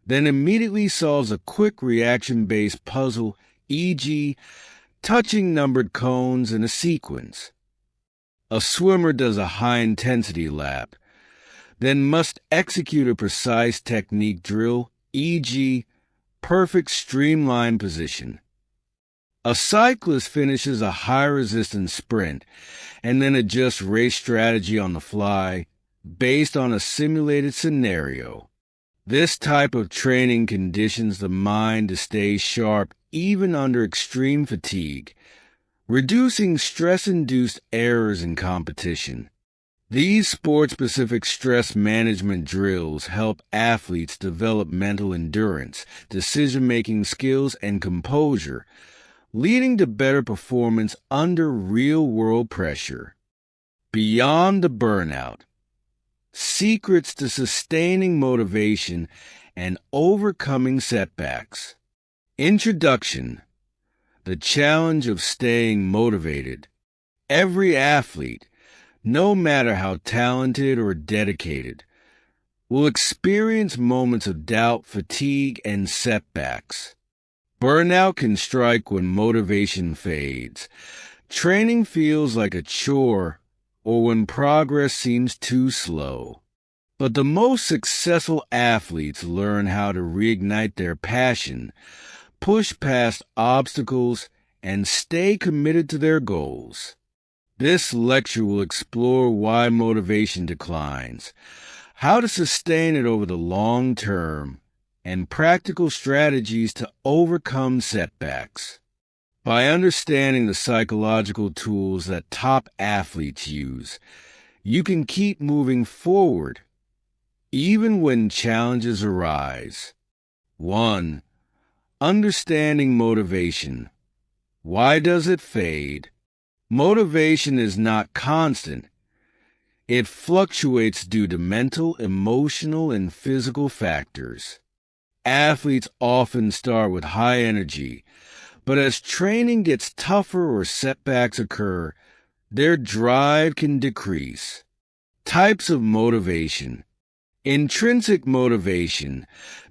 then immediately solves a quick reaction-based puzzle, e.g., touching numbered cones in a sequence. A swimmer does a high-intensity lap, then must execute a precise technique drill, e.g., perfect streamline position. A cyclist finishes a high-resistance sprint and then adjusts race strategy on the fly based on a simulated scenario. This type of training conditions the mind to stay sharp even under extreme fatigue, reducing stress-induced errors in competition. These sport-specific stress management drills help athletes develop mental endurance, decision-making skills, and composure, leading to better performance under real-world pressure. Beyond the burnout, secrets to sustaining motivation and overcoming setbacks. Introduction: the challenge of staying motivated. Every athlete, no matter how talented or dedicated, will experience moments of doubt, fatigue, and setbacks. Burnout can strike when motivation fades, training feels like a chore, or when progress seems too slow. But the most successful athletes learn how to reignite their passion, push past obstacles, and stay committed to their goals. This lecture will explore why motivation declines, how to sustain it over the long term, and practical strategies to overcome setbacks. By understanding the psychological tools that top athletes use, you can keep moving forward, even when challenges arise. 1. Understanding motivation. Why does it fade? Motivation is not constant. It fluctuates due to mental, emotional, and physical factors. Athletes often start with high energy, but as training gets tougher or setbacks occur, their drive can decrease. Types of motivation. Intrinsic motivation,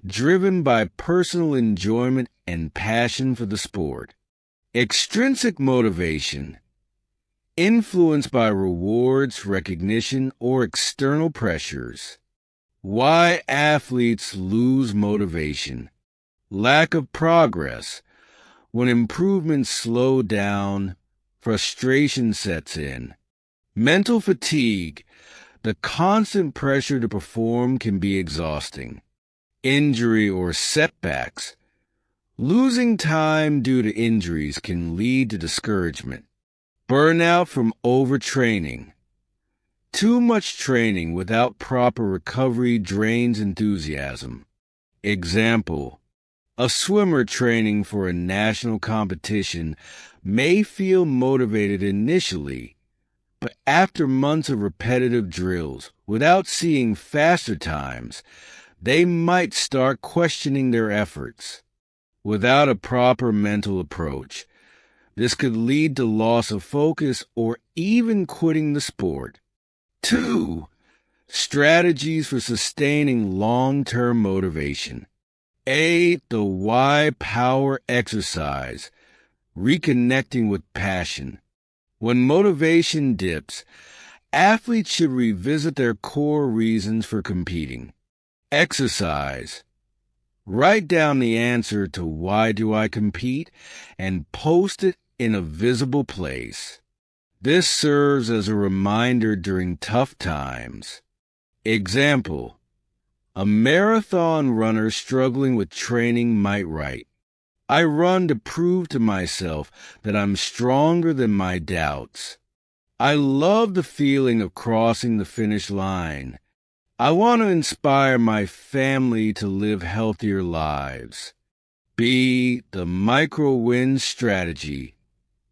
driven by personal enjoyment and passion for the sport. Extrinsic motivation, influenced by rewards, recognition, or external pressures. Why athletes lose motivation. Lack of progress. When improvements slow down, frustration sets in. Mental fatigue. The constant pressure to perform can be exhausting. Injury or setbacks. Losing time due to injuries can lead to discouragement. Burnout from overtraining. Too much training without proper recovery drains enthusiasm. Example: a swimmer training for a national competition may feel motivated initially, but after months of repetitive drills, without seeing faster times, they might start questioning their efforts. Without a proper mental approach, this could lead to loss of focus or even quitting the sport. 2. Strategies for sustaining long-term motivation. A. The why power exercise, reconnecting with passion. When motivation dips, athletes should revisit their core reasons for competing. Exercise, Write down the answer to why do I compete and post it in a visible place. This serves as a reminder during tough times. Example: a marathon runner struggling with training might write, I run to prove to myself that I'm stronger than my doubts. I love the feeling of crossing the finish line. I want to inspire my family to live healthier lives. B. The micro-win strategy,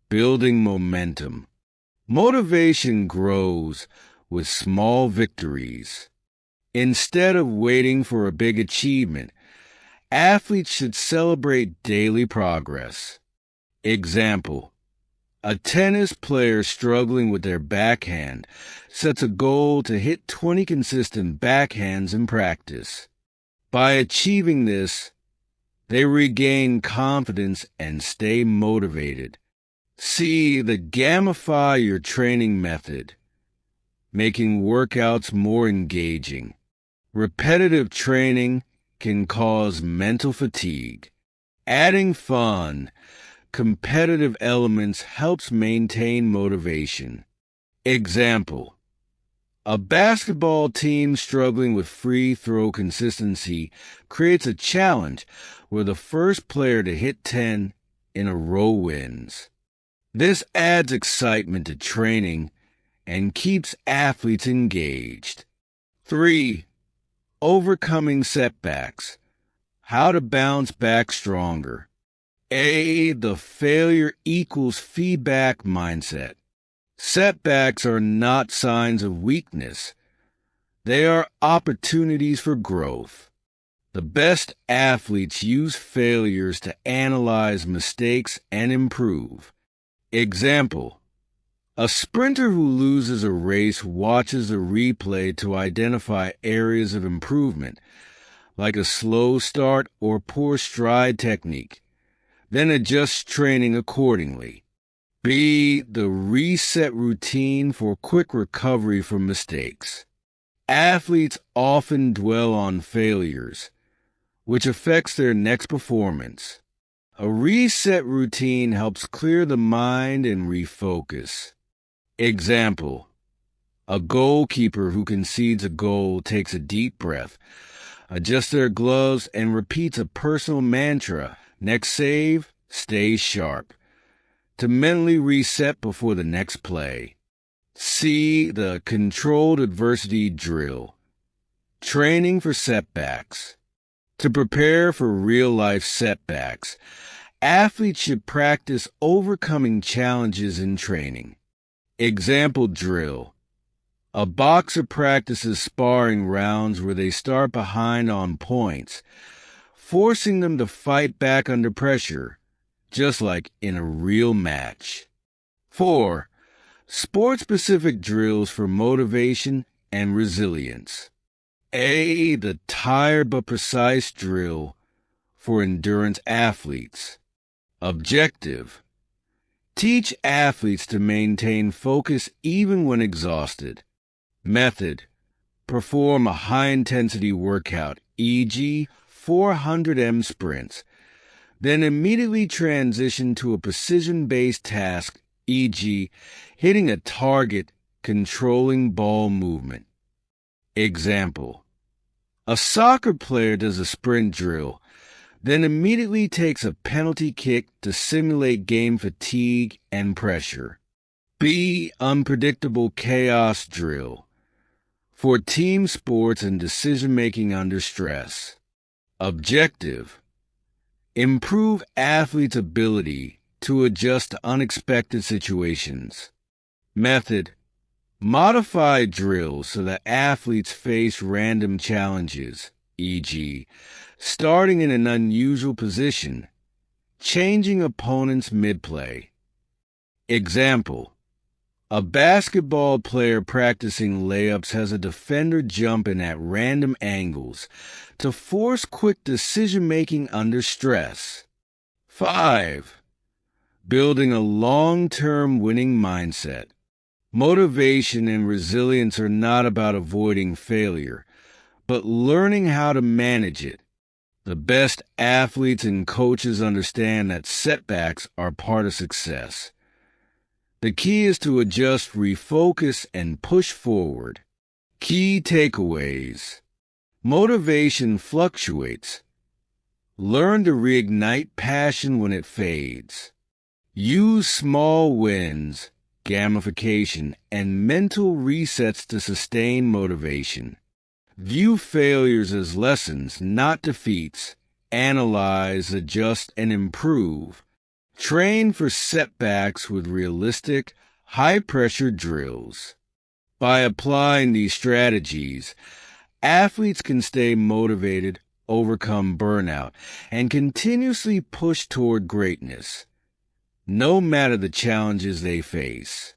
building momentum. Motivation grows with small victories. Instead of waiting for a big achievement, athletes should celebrate daily progress. Example: a tennis player struggling with their backhand sets a goal to hit 20 consistent backhands in practice. By achieving this, they regain confidence and stay motivated. C. The gamify your training method, making workouts more engaging. Repetitive training can cause mental fatigue. Adding fun, competitive elements helps maintain motivation. Example: a basketball team struggling with free throw consistency creates a challenge where the first player to hit 10 in a row wins. This adds excitement to training and keeps athletes engaged. 3. Overcoming setbacks. How to bounce back stronger. A. The failure equals feedback mindset. Setbacks are not signs of weakness. They are opportunities for growth. The best athletes use failures to analyze mistakes and improve. Example: a sprinter who loses a race watches a replay to identify areas of improvement, like a slow start or poor stride technique, then adjusts training accordingly. B. The reset routine for quick recovery from mistakes. Athletes often dwell on failures, which affects their next performance. A reset routine helps clear the mind and refocus. Example: a goalkeeper who concedes a goal takes a deep breath, adjusts their gloves, and repeats a personal mantra, next save, stay sharp, to mentally reset before the next play. C. The controlled adversity drill, training for setbacks. To prepare for real-life setbacks, athletes should practice overcoming challenges in training. Example drill: a boxer practices sparring rounds where they start behind on points, forcing them to fight back under pressure, just like in a real match. 4. Sport-specific drills for motivation and resilience. A. The tired but precise drill for endurance athletes. Objective: teach athletes to maintain focus even when exhausted. Method: perform a high-intensity workout, e.g., 400 sprints, then immediately transition to a precision-based task, e.g., hitting a target, controlling ball movement. Example: a soccer player does a sprint drill, then immediately takes a penalty kick to simulate game fatigue and pressure. B. Unpredictable chaos drill, for team sports and decision-making under stress. Objective: improve athletes' ability to adjust to unexpected situations. Method: modify drills so that athletes face random challenges, e.g., starting in an unusual position, changing opponents mid-play. Example: a basketball player practicing layups has a defender jump in at random angles to force quick decision-making under stress. 5. Building a long-term winning mindset. Motivation and resilience are not about avoiding failure, but learning how to manage it. The best athletes and coaches understand that setbacks are part of success. The key is to adjust, refocus, and push forward. Key takeaways. Motivation fluctuates. Learn to reignite passion when it fades. Use small wins, gamification, and mental resets to sustain motivation. View failures as lessons, not defeats. Analyze, adjust, and improve. Train for setbacks with realistic, high-pressure drills. By applying these strategies, athletes can stay motivated, overcome burnout, and continuously push toward greatness, no matter the challenges they face.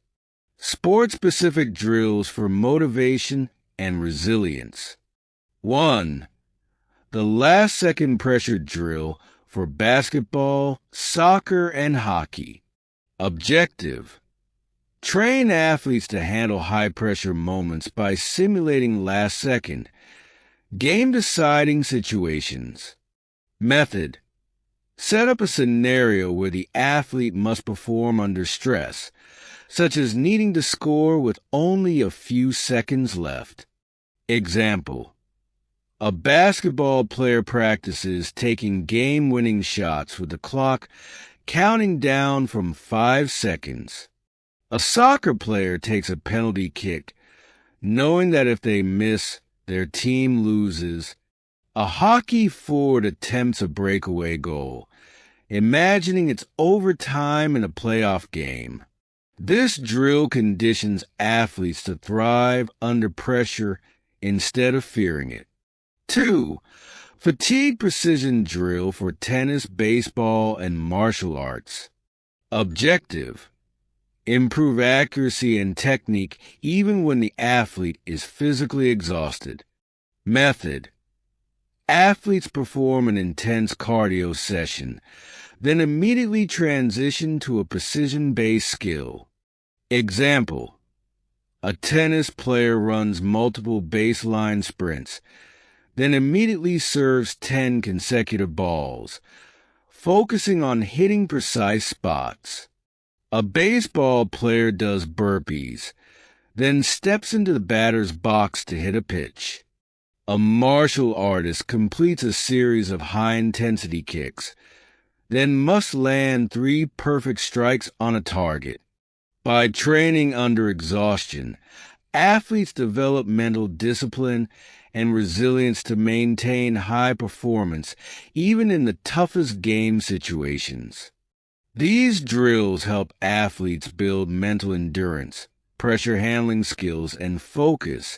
Sport-specific drills for motivation and resilience. 1. The last-second pressure drill for basketball, soccer, and hockey. Objective. Train athletes to handle high-pressure moments by simulating last-second, game-deciding situations. Method. Set up a scenario where the athlete must perform under stress, such as needing to score with only a few seconds left. Example. A basketball player practices taking game-winning shots with the clock counting down from 5 seconds. A soccer player takes a penalty kick, knowing that if they miss, their team loses. A hockey forward attempts a breakaway goal, imagining it's overtime in a playoff game. This drill conditions athletes to thrive under pressure instead of fearing it. 2. Fatigue precision drill for tennis, baseball, and martial arts. Objective. Improve accuracy and technique even when the athlete is physically exhausted. Method. Athletes perform an intense cardio session, then immediately transition to a precision-based skill. Example. A tennis player runs multiple baseline sprints, then immediately serves 10 consecutive balls, focusing on hitting precise spots. A baseball player does burpees, then steps into the batter's box to hit a pitch. A martial artist completes a series of high-intensity kicks, then must land 3 perfect strikes on a target. By training under exhaustion, athletes develop mental discipline and resilience to maintain high performance even in the toughest game situations. These drills help athletes build mental endurance, pressure handling skills, and focus,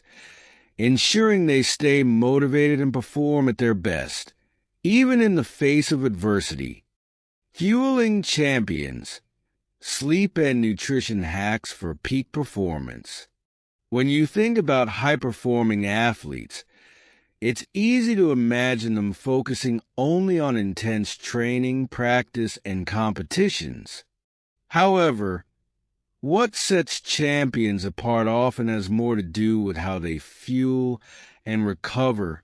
ensuring they stay motivated and perform at their best, even in the face of adversity. Fueling champions. Sleep and nutrition hacks for peak performance. When you think about high-performing athletes, it's easy to imagine them focusing only on intense training, practice, and competitions. However, what sets champions apart often has more to do with how they fuel and recover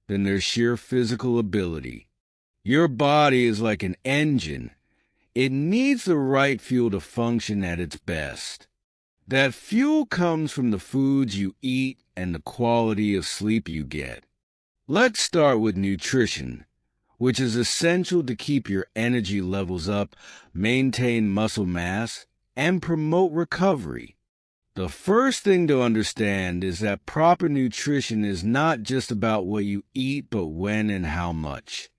than their sheer physical ability. Your body is like an engine. It needs the right fuel to function at its best. That fuel comes from the foods you eat and the quality of sleep you get. Let's start with nutrition, which is essential to keep your energy levels up, maintain muscle mass, and promote recovery. The first thing to understand is that proper nutrition is not just about what you eat, but when and how much.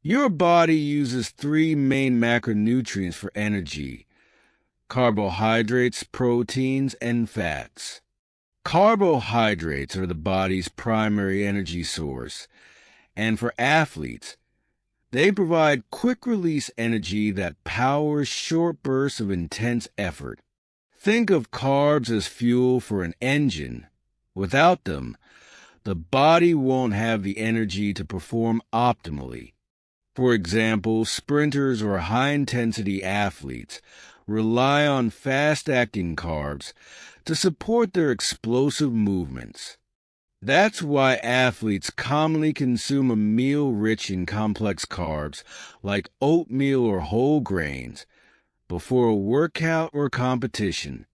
Your body uses 3 main macronutrients for energy: carbohydrates, proteins, and fats. Carbohydrates are the body's primary energy source, and for athletes, they provide quick-release energy that powers short bursts of intense effort. Think of carbs as fuel for an engine. Without them, the body won't have the energy to perform optimally. For example, sprinters or high-intensity athletes rely on fast-acting carbs to support their explosive movements. That's why athletes commonly consume a meal rich in complex carbs, like oatmeal or whole grains, before a workout or competition.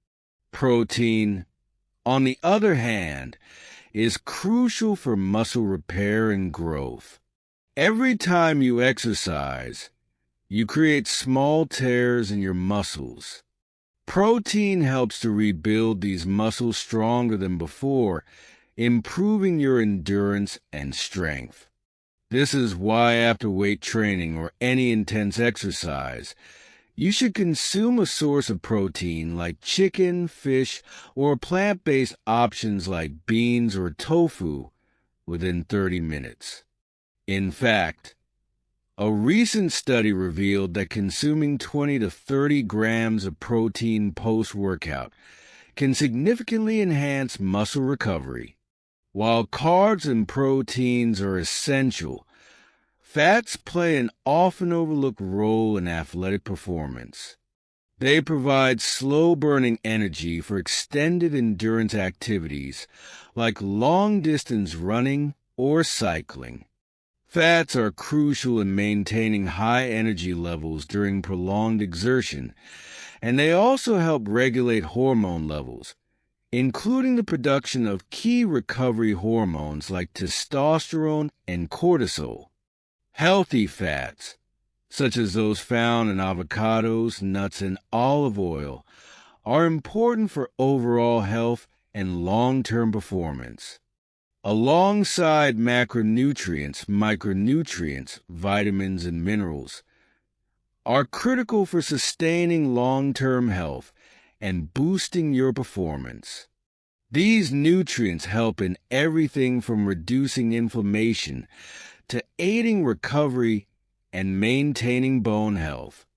Protein, on the other hand, is crucial for muscle repair and growth. Every time you exercise, you create small tears in your muscles. Protein helps to rebuild these muscles stronger than before, improving your endurance and strength. This is why after weight training or any intense exercise, you should consume a source of protein like chicken, fish, or plant-based options like beans or tofu within 30 minutes. In fact, a recent study revealed that consuming 20 to 30 grams of protein post-workout can significantly enhance muscle recovery. While carbs and proteins are essential, fats play an often overlooked role in athletic performance. They provide slow-burning energy for extended endurance activities like long-distance running or cycling. Fats are crucial in maintaining high energy levels during prolonged exertion, and they also help regulate hormone levels, including the production of key recovery hormones like testosterone and cortisol. Healthy fats, such as those found in avocados, nuts, and olive oil, are important for overall health and long-term performance. Alongside macronutrients, micronutrients, vitamins, and minerals are critical for sustaining long-term health and boosting your performance. These nutrients help in everything from reducing inflammation to aiding recovery and maintaining bone health.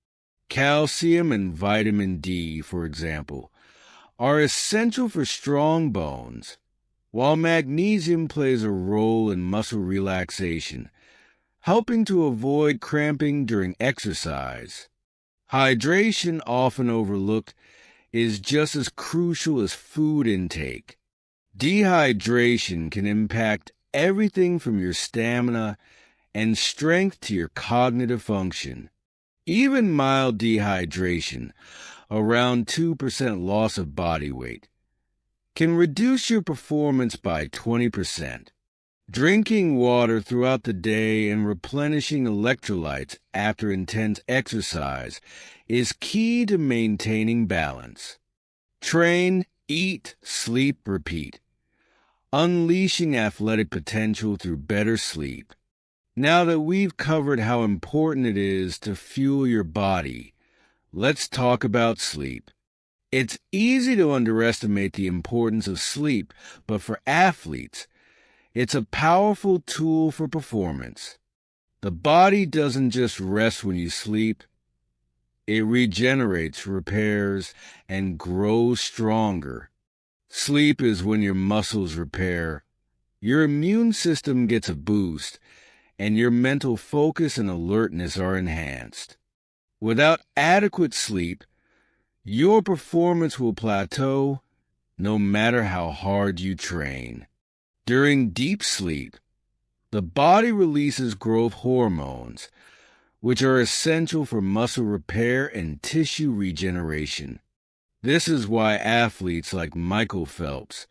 Calcium and vitamin D, for example, are essential for strong bones, while magnesium plays a role in muscle relaxation, helping to avoid cramping during exercise. Hydration, often overlooked, is just as crucial as food intake. Dehydration can impact everything from your stamina and strength to your cognitive function. Even mild dehydration, around 2% loss of body weight, can reduce your performance by 20%. Drinking water throughout the day and replenishing electrolytes after intense exercise is key to maintaining balance. Train, eat, sleep, repeat, unleashing athletic potential through better sleep. Now that we've covered how important it is to fuel your body, let's talk about sleep. It's easy to underestimate the importance of sleep, but for athletes, it's a powerful tool for performance. The body doesn't just rest when you sleep. It regenerates, repairs, and grows stronger. Sleep is when your muscles repair, your immune system gets a boost, and your mental focus and alertness are enhanced. Without adequate sleep, your performance will plateau no matter how hard you train. During deep sleep, the body releases growth hormones, which are essential for muscle repair and tissue regeneration. This is why athletes like Michael Phelps,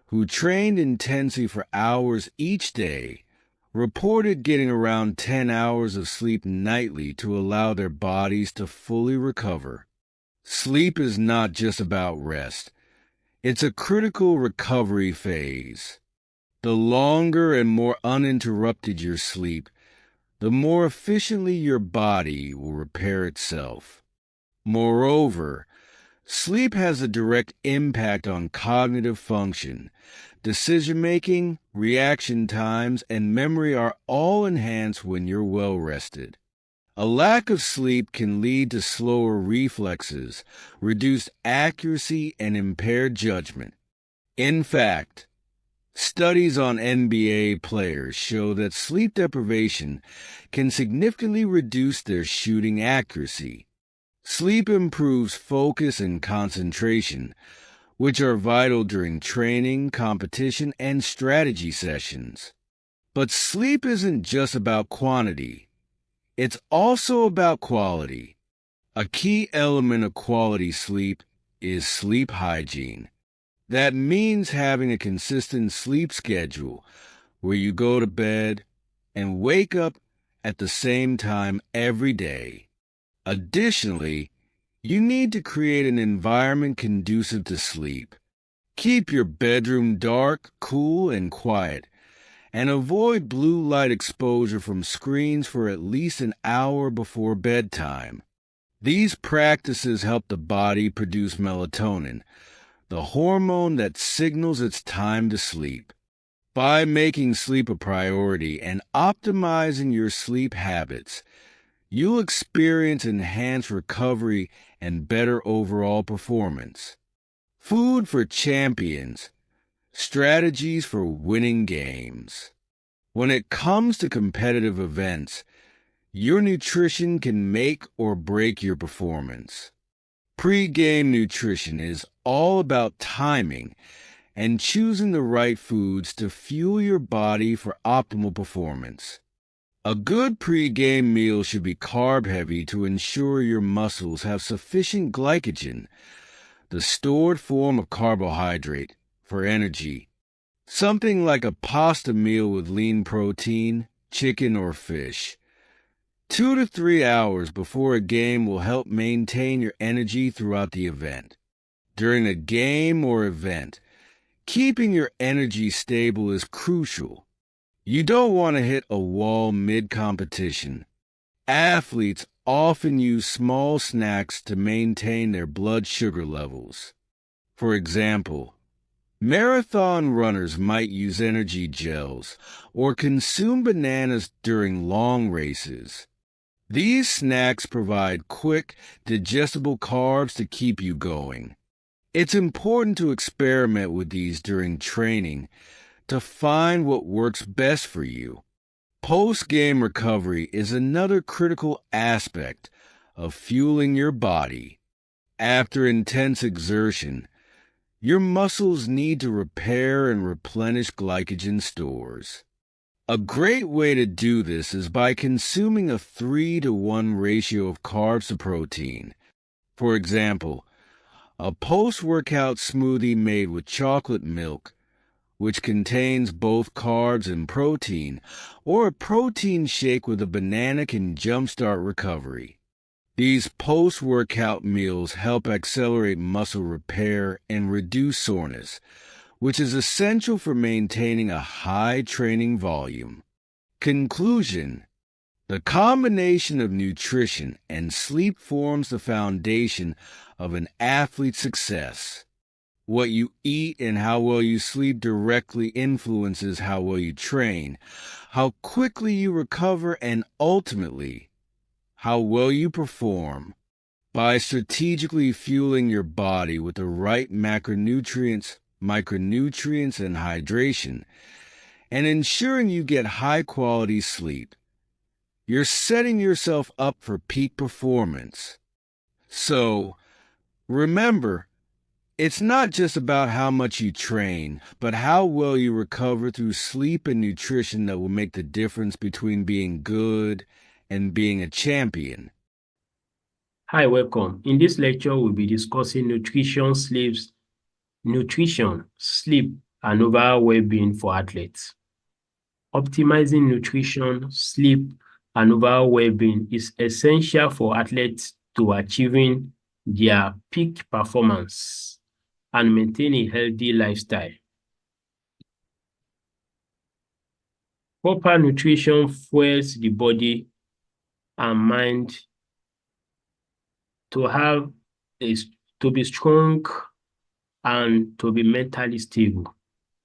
who trained intensely for hours each day, reported getting around 10 hours of sleep nightly to allow their bodies to fully recover. Sleep is not just about rest. It's a critical recovery phase. The longer and more uninterrupted your sleep, the more efficiently your body will repair itself. Moreover, sleep has a direct impact on cognitive function. Decision-making, reaction times, and memory are all enhanced when you're well rested. A lack of sleep can lead to slower reflexes, reduced accuracy, and impaired judgment. In fact, studies on NBA players show that sleep deprivation can significantly reduce their shooting accuracy. Sleep improves focus and concentration, which are vital during training, competition, and strategy sessions. But sleep isn't just about quantity. It's also about quality. A key element of quality sleep is sleep hygiene. That means having a consistent sleep schedule where you go to bed and wake up at the same time every day. Additionally, you need to create an environment conducive to sleep. Keep your bedroom dark, cool, and quiet, and avoid blue light exposure from screens for at least an hour before bedtime. These practices help the body produce melatonin, the hormone that signals it's time to sleep. By making sleep a priority and optimizing your sleep habits, you'll experience enhanced recovery and better overall performance. Food for champions. Strategies for winning games. When it comes to competitive events, your nutrition can make or break your performance. Pre-game nutrition is all about timing and choosing the right foods to fuel your body for optimal performance. A good pre-game meal should be carb-heavy to ensure your muscles have sufficient glycogen, the stored form of carbohydrate, for energy. Something like a pasta meal with lean protein, chicken or fish. 2 to 3 hours before a game will help maintain your energy throughout the event. During a game or event, keeping your energy stable is crucial. You don't want to hit a wall mid-competition. Athletes often use small snacks to maintain their blood sugar levels. For example, marathon runners might use energy gels or consume bananas during long races. These snacks provide quick, digestible carbs to keep you going. It's important to experiment with these during training to find what works best for you. Post-game recovery is another critical aspect of fueling your body. After intense exertion, your muscles need to repair and replenish glycogen stores. A great way to do this is by consuming a 3-to-1 ratio of carbs to protein. For example, a post-workout smoothie made with chocolate milk, which contains both carbs and protein, or a protein shake with a banana can jumpstart recovery. These post-workout meals help accelerate muscle repair and reduce soreness, which is essential for maintaining a high training volume. Conclusion: the combination of nutrition and sleep forms the foundation of an athlete's success. What you eat and how well you sleep directly influences how well you train, how quickly you recover, and ultimately, how well you perform. By strategically fueling your body with the right macronutrients, micronutrients, and hydration, and ensuring you get high-quality sleep, you're setting yourself up for peak performance. So, remember, it's not just about how much you train, but how well you recover through sleep and nutrition that will make the difference between being good and being a champion. Hi, welcome. In this lecture, we'll be discussing nutrition, sleep, and overall well-being for athletes. Optimizing nutrition, sleep, and overall well-being is essential for athletes to achieving their peak performance and maintain a healthy lifestyle. Proper nutrition fuels the body and mind to be strong and to be mentally stable.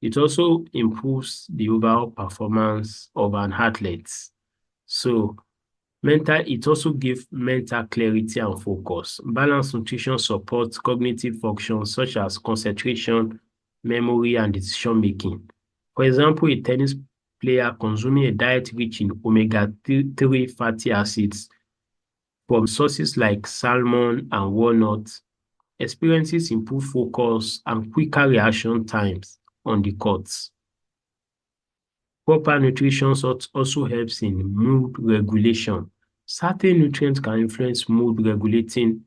It also improves the overall performance of an athlete. So it also gives mental clarity and focus. Balanced nutrition supports cognitive functions such as concentration, memory, and decision making. For example, a tennis player consuming a diet rich in omega-3 fatty acids from sources like salmon and walnuts experiences improve focus and quicker reaction times on the court. Proper nutrition also helps in mood regulation. Certain nutrients can influence mood regulating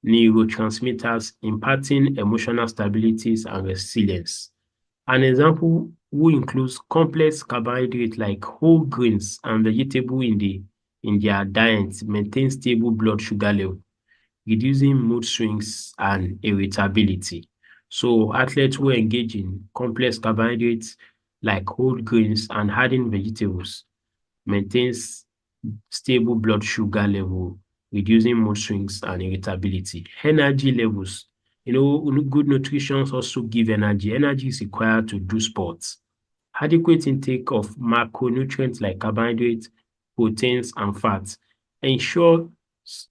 neurotransmitters, impacting emotional stability and resilience. An example who includes complex carbohydrates like whole grains and vegetables in their diet maintain stable blood sugar level, reducing mood swings and irritability. So athletes who engage in complex carbohydrates like whole grains and hardened vegetables maintains stable blood sugar level, reducing mood swings and irritability. Energy levels. Good nutrition also give energy. Energy is required to do sports. Adequate intake of macronutrients like carbohydrates, proteins, and fats ensure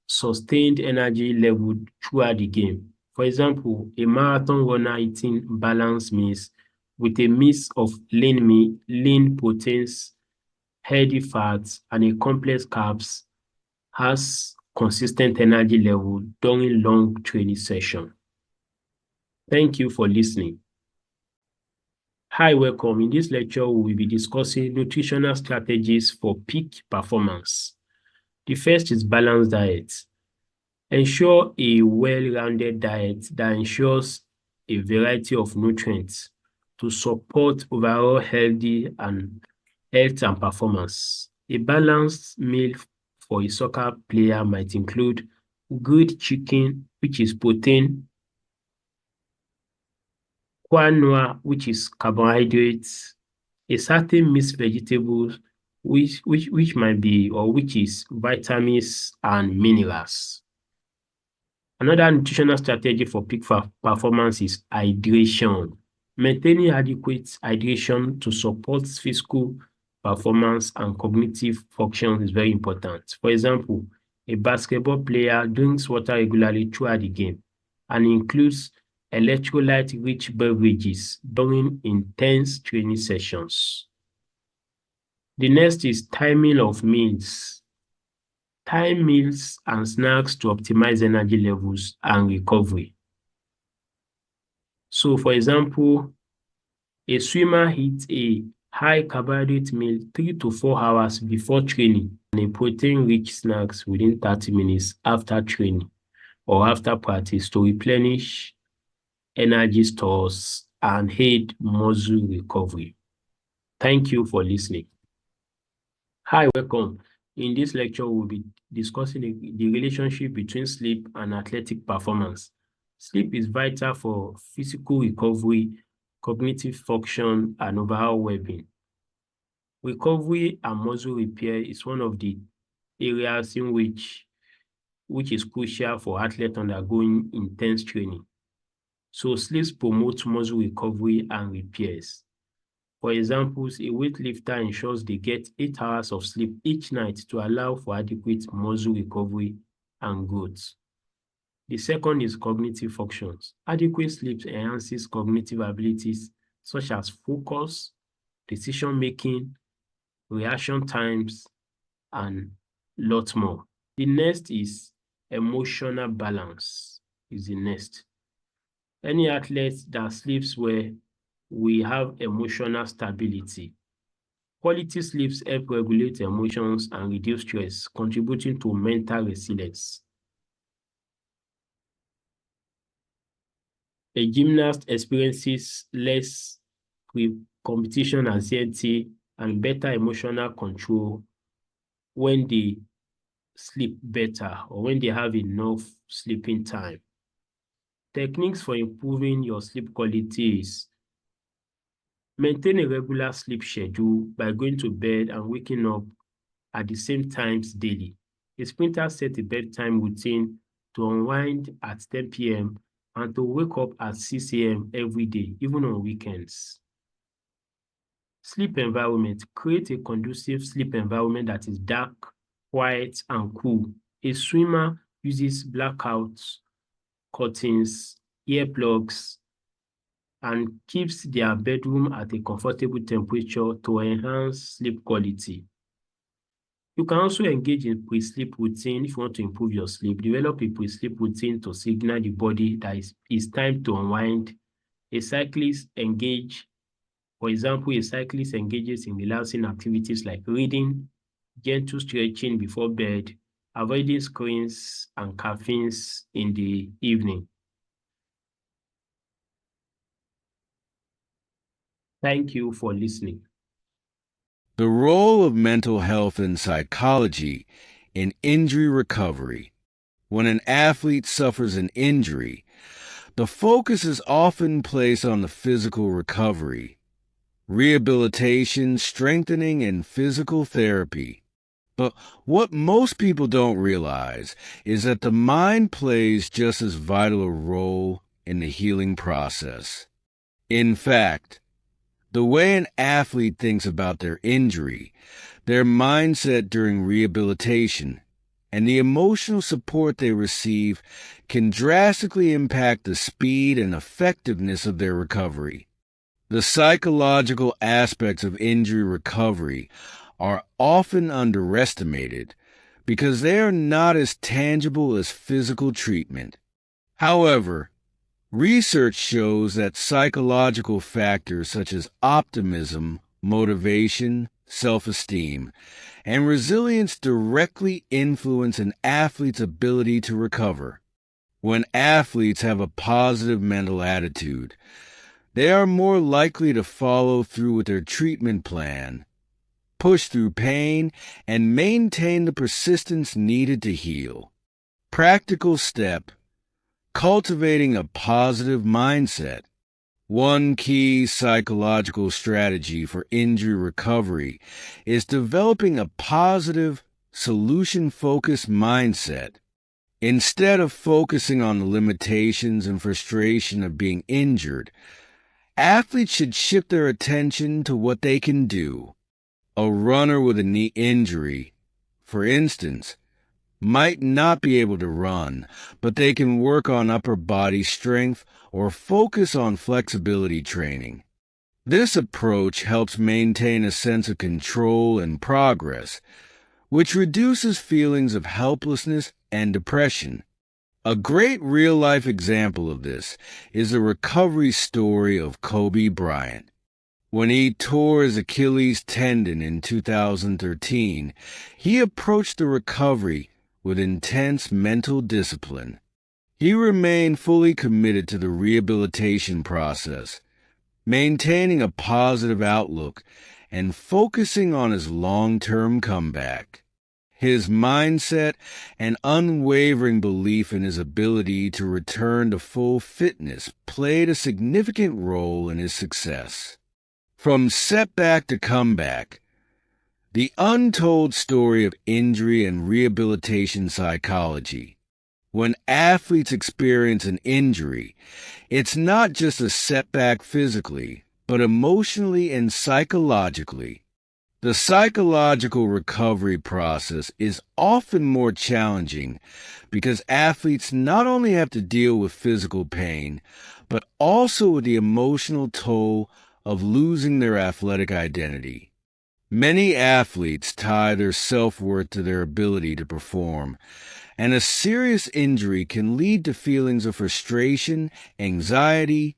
sustained energy level throughout the game. For example, a marathon runner eating balanced meals with a mix of lean proteins, healthy fats, and a complex carbs has consistent energy level during long training session. Thank you for listening. Hi, welcome. In this lecture, we will be discussing nutritional strategies for peak performance. The first is balanced diet. Ensure a well-rounded diet that ensures a variety of nutrients to support overall health and performance. A balanced meal for a soccer player might include grilled chicken, which is protein, quinoa, which is carbohydrates, a certain mixed vegetables, which might be or which is vitamins and minerals. Another nutritional strategy for peak performance is hydration. Maintaining adequate hydration to support physical performance and cognitive function is very important. For example, a basketball player drinks water regularly throughout the game and includes electrolyte-rich beverages during intense training sessions. The next is timing of meals. Time meals and snacks to optimize energy levels and recovery. So, for example, a swimmer eats a high carbohydrate meal 3 to 4 hours before training and a protein-rich snacks within 30 minutes after training or after practice to replenish energy stores and aid muscle recovery. Thank you for listening. Hi, welcome. In this lecture, we'll be discussing the relationship between sleep and athletic performance. Sleep is vital for physical recovery, cognitive function, and overall well-being. Recovery and muscle repair is one of the areas in which is crucial for athletes undergoing intense training. So sleep promotes muscle recovery and repairs. For example, a weightlifter ensures they get 8 hours of sleep each night to allow for adequate muscle recovery and growth. The second is cognitive functions. Adequate sleep enhances cognitive abilities such as focus, decision-making, reaction times, and lot more. The next is emotional balance is the next. Any athlete that sleeps well will have emotional stability. Quality sleeps help regulate emotions and reduce stress, contributing to mental resilience. A gymnast experiences less competition anxiety and better emotional control when they sleep better or when they have enough sleeping time. Techniques for improving your sleep quality is maintain a regular sleep schedule by going to bed and waking up at the same times daily. A sprinter set a bedtime routine to unwind at 10 p.m. and to wake up at 6 a.m. every day, even on weekends. Sleep environment. Create a conducive sleep environment that is dark, quiet, and cool. A swimmer uses blackouts, curtains, earplugs, and keeps their bedroom at a comfortable temperature to enhance sleep quality. You can also engage in pre-sleep routine if you want to improve your sleep. Develop a pre-sleep routine to signal the body that it's time to unwind. A cyclist engage, for example, a cyclist engages in relaxing activities like reading, gentle stretching before bed, avoiding screens and caffeines in the evening. Thank you for listening. The role of mental health and psychology in injury recovery. When an athlete suffers an injury, the focus is often placed on the physical recovery, rehabilitation, strengthening, and physical therapy. But what most people don't realize is that the mind plays just as vital a role in the healing process. In fact, the way an athlete thinks about their injury, their mindset during rehabilitation, and the emotional support they receive can drastically impact the speed and effectiveness of their recovery. The psychological aspects of injury recovery are often underestimated because they are not as tangible as physical treatment. However, research shows that psychological factors such as optimism, motivation, self-esteem, and resilience directly influence an athlete's ability to recover. When athletes have a positive mental attitude, they are more likely to follow through with their treatment plan, push through pain, and maintain the persistence needed to heal. Practical step: cultivating a positive mindset. One key psychological strategy for injury recovery is developing a positive, solution-focused mindset. Instead of focusing on the limitations and frustration of being injured, athletes should shift their attention to what they can do. A runner with a knee injury, for instance, might not be able to run, but they can work on upper body strength or focus on flexibility training. This approach helps maintain a sense of control and progress, which reduces feelings of helplessness and depression. A great real-life example of this is the recovery story of Kobe Bryant. When he tore his Achilles tendon in 2013, he approached the recovery with intense mental discipline. He remained fully committed to the rehabilitation process, maintaining a positive outlook and focusing on his long-term comeback. His mindset and unwavering belief in his ability to return to full fitness played a significant role in his success. From setback to comeback, the untold story of injury and rehabilitation psychology. When athletes experience an injury, it's not just a setback physically, but emotionally and psychologically. The psychological recovery process is often more challenging because athletes not only have to deal with physical pain, but also with the emotional toll of losing their athletic identity. Many athletes tie their self-worth to their ability to perform, and a serious injury can lead to feelings of frustration, anxiety,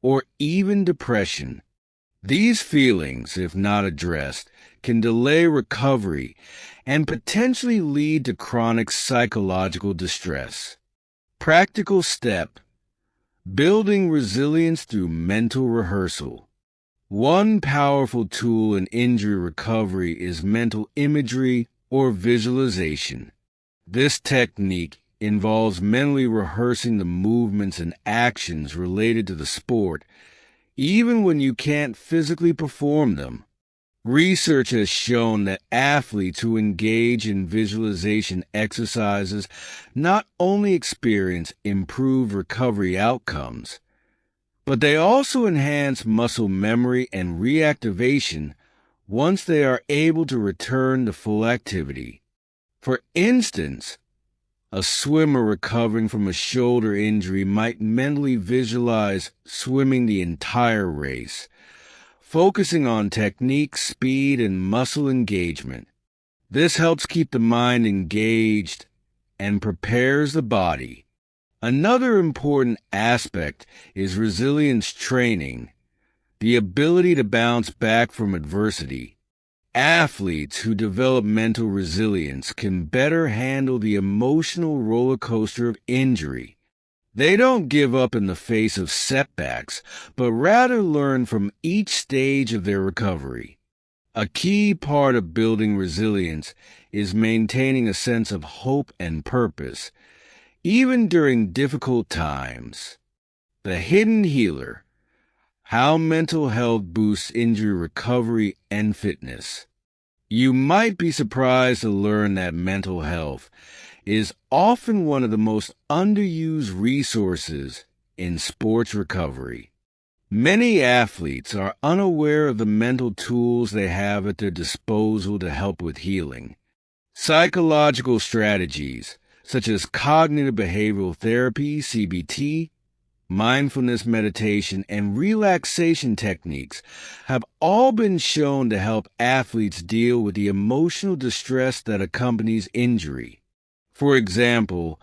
or even depression. These feelings, if not addressed, can delay recovery and potentially lead to chronic psychological distress. Practical step: building resilience through mental rehearsal. One powerful tool in injury recovery is mental imagery or visualization. This technique involves mentally rehearsing the movements and actions related to the sport, even when you can't physically perform them. Research has shown that athletes who engage in visualization exercises not only experience improved recovery outcomes, but they also enhance muscle memory and reactivation once they are able to return to full activity. For instance, a swimmer recovering from a shoulder injury might mentally visualize swimming the entire race, focusing on technique, speed, and muscle engagement. This helps keep the mind engaged and prepares the body. Another important aspect is resilience training, the ability to bounce back from adversity. Athletes who develop mental resilience can better handle the emotional roller coaster of injury. They don't give up in the face of setbacks, but rather learn from each stage of their recovery. A key part of building resilience is maintaining a sense of hope and purpose, even during difficult times. The hidden healer: how mental health boosts injury recovery and fitness. You might be surprised to learn that mental health is often one of the most underused resources in sports recovery. Many athletes are unaware of the mental tools they have at their disposal to help with healing. Psychological strategies, such as cognitive behavioral therapy, CBT, mindfulness meditation, and relaxation techniques have all been shown to help athletes deal with the emotional distress that accompanies injury. For example,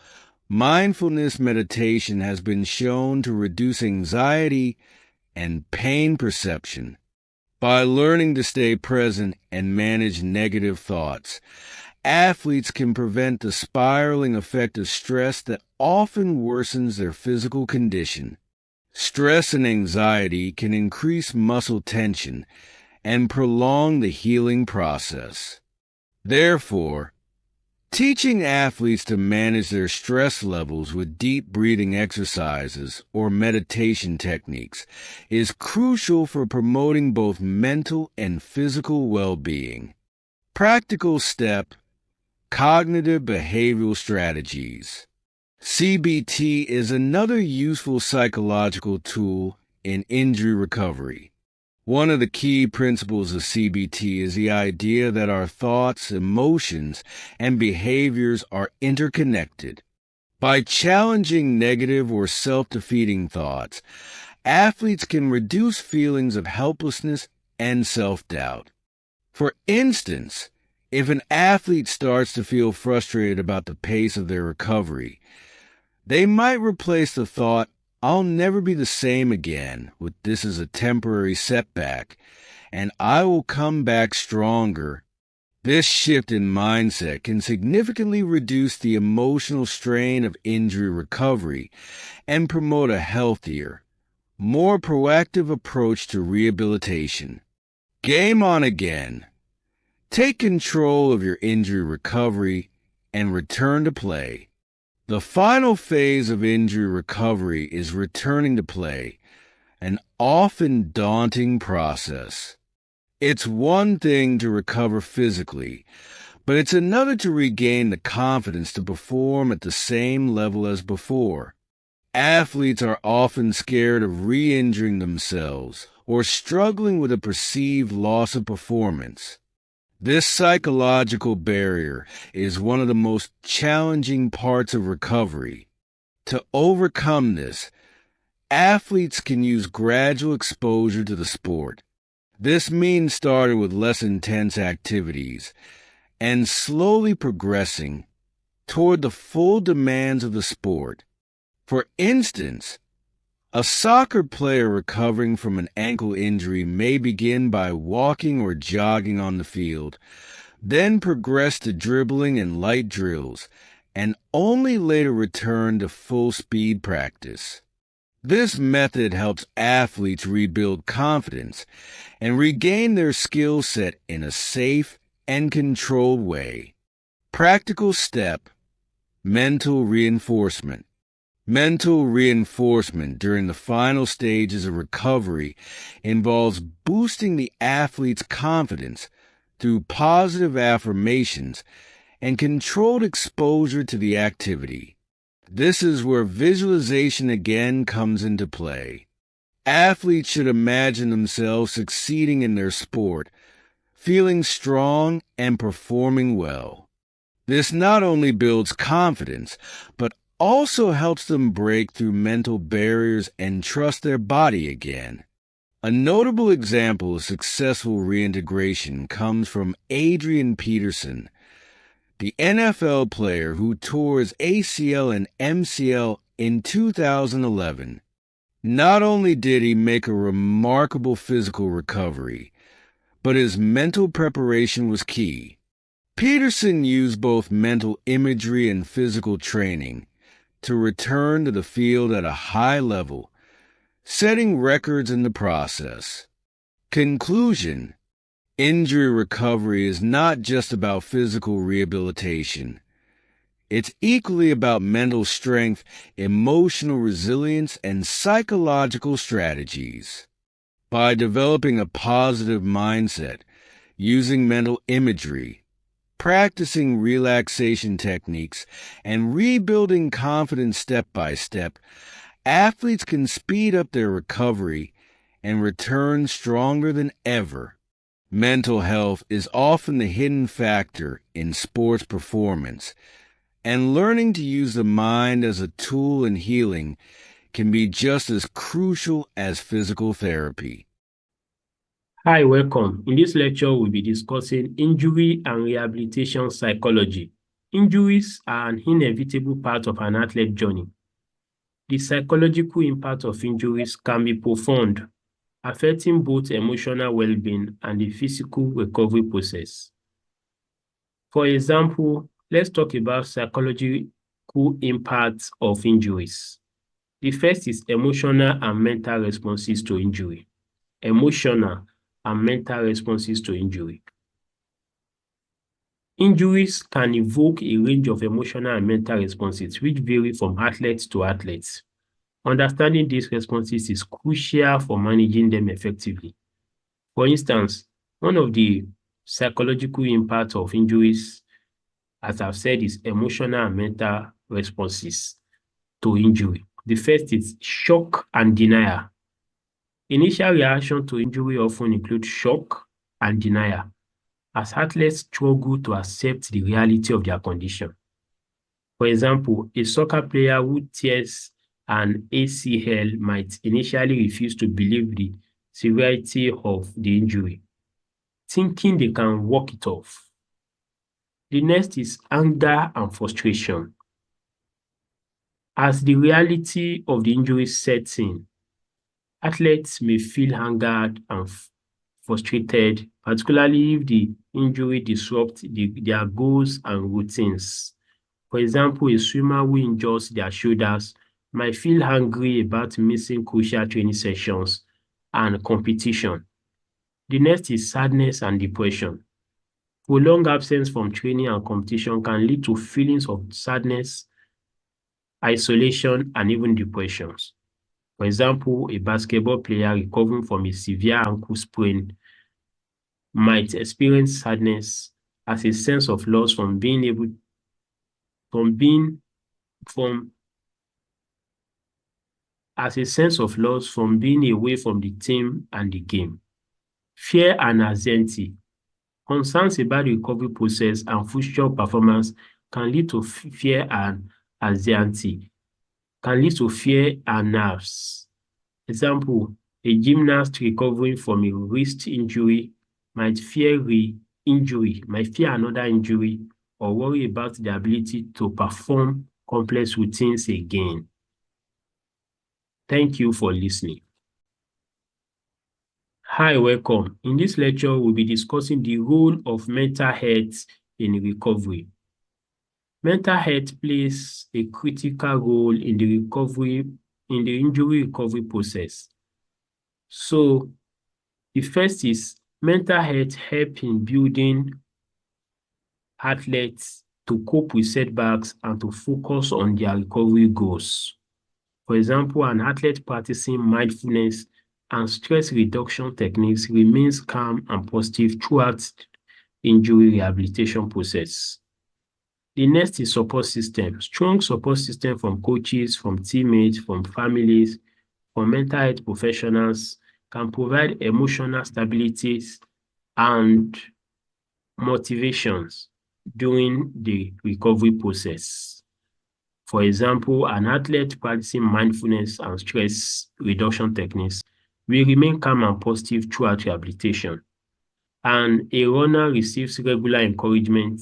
mindfulness meditation has been shown to reduce anxiety and pain perception. By learning to stay present and manage negative thoughts, athletes can prevent the spiraling effect of stress that often worsens their physical condition. Stress and anxiety can increase muscle tension and prolong the healing process. Therefore, teaching athletes to manage their stress levels with deep breathing exercises or meditation techniques is crucial for promoting both mental and physical well-being. Practical step: cognitive behavioral strategies. CBT is another useful psychological tool in injury recovery. One of the key principles of CBT is the idea that our thoughts, emotions, and behaviors are interconnected. By challenging negative or self-defeating thoughts, athletes can reduce feelings of helplessness and self-doubt. For instance, if an athlete starts to feel frustrated about the pace of their recovery, they might replace the thought, "I'll never be the same again," with "this is a temporary setback, and I will come back stronger." This shift in mindset can significantly reduce the emotional strain of injury recovery and promote a healthier, more proactive approach to rehabilitation. Game on again. Take control of your injury recovery and return to play. The final phase of injury recovery is returning to play, an often daunting process. It's one thing to recover physically, but it's another to regain the confidence to perform at the same level as before. Athletes are often scared of re-injuring themselves or struggling with a perceived loss of performance. This psychological barrier is one of the most challenging parts of recovery. To overcome this, athletes can use gradual exposure to the sport. This means starting with less intense activities and slowly progressing toward the full demands of the sport. For instance, a soccer player recovering from an ankle injury may begin by walking or jogging on the field, then progress to dribbling and light drills, and only later return to full-speed practice. This method helps athletes rebuild confidence and regain their skill set in a safe and controlled way. Practical step: mental reinforcement. Mental reinforcement during the final stages of recovery involves boosting the athlete's confidence through positive affirmations and controlled exposure to the activity. This is where visualization again comes into play. Athletes should imagine themselves succeeding in their sport, feeling strong and performing well. This not only builds confidence, but also helps them break through mental barriers and trust their body again. A notable example of successful reintegration comes from Adrian Peterson, the NFL player who tore his ACL and MCL in 2011. Not only did he make a remarkable physical recovery, but his mental preparation was key. Peterson used both mental imagery and physical training to return to the field at a high level, setting records in the process. Conclusion: injury recovery is not just about physical rehabilitation. It's equally about mental strength, emotional resilience, and psychological strategies. By developing a positive mindset, using mental imagery, practicing relaxation techniques, and rebuilding confidence step by step, athletes can speed up their recovery and return stronger than ever. Mental health is often the hidden factor in sports performance, and learning to use the mind as a tool in healing can be just as crucial as physical therapy. Hi, welcome. In this lecture, we'll be discussing injury and rehabilitation psychology. Injuries are an inevitable part of an athlete's journey. The psychological impact of injuries can be profound, affecting both emotional well-being and the physical recovery process. For example, let's talk about psychological impacts of injuries. The first is emotional and mental responses to injury. Emotional and mental responses to injury. Injuries can evoke a range of emotional and mental responses which vary from athletes to athletes. Understanding these responses is crucial for managing them effectively. For instance, one of the psychological impacts of injuries, as I've said, is emotional and mental responses to injury. The first is shock and denial. Initial reaction to injury often include shock and denial, as athletes struggle to accept the reality of their condition. For example, a soccer player who tears an ACL might initially refuse to believe the severity of the injury, thinking they can walk it off. The next is anger and frustration. As the reality of the injury sets in, athletes may feel angered and frustrated, particularly if the injury disrupts their goals and routines. For example, a swimmer who injures their shoulders might feel angry about missing crucial training sessions and competition. The next is sadness and depression. Prolonged absence from training and competition can lead to feelings of sadness, isolation, and even depressions. For example, a basketball player recovering from a severe ankle sprain might experience sadness as a sense of loss from being away from the team and the game. Fear and anxiety. Concerns about the recovery process and future performance can lead to fear and anxiety, can lead to fear and nerves. Example, a gymnast recovering from a wrist injury might fear another injury, or worry about the ability to perform complex routines again. Thank you for listening. Hi, welcome. In this lecture, we'll be discussing the role of mental health in recovery. Mental health plays a critical role in the injury recovery process. So, the first is mental health help in building athletes to cope with setbacks and to focus on their recovery goals. For example, an athlete practicing mindfulness and stress reduction techniques remains calm and positive throughout the injury rehabilitation process. The next is support system. Strong support system from coaches, from teammates, from families, from mental health professionals can provide emotional stabilities and motivations during the recovery process. For example, an athlete practicing mindfulness and stress reduction techniques will remain calm and positive throughout rehabilitation. And a runner receives regular encouragement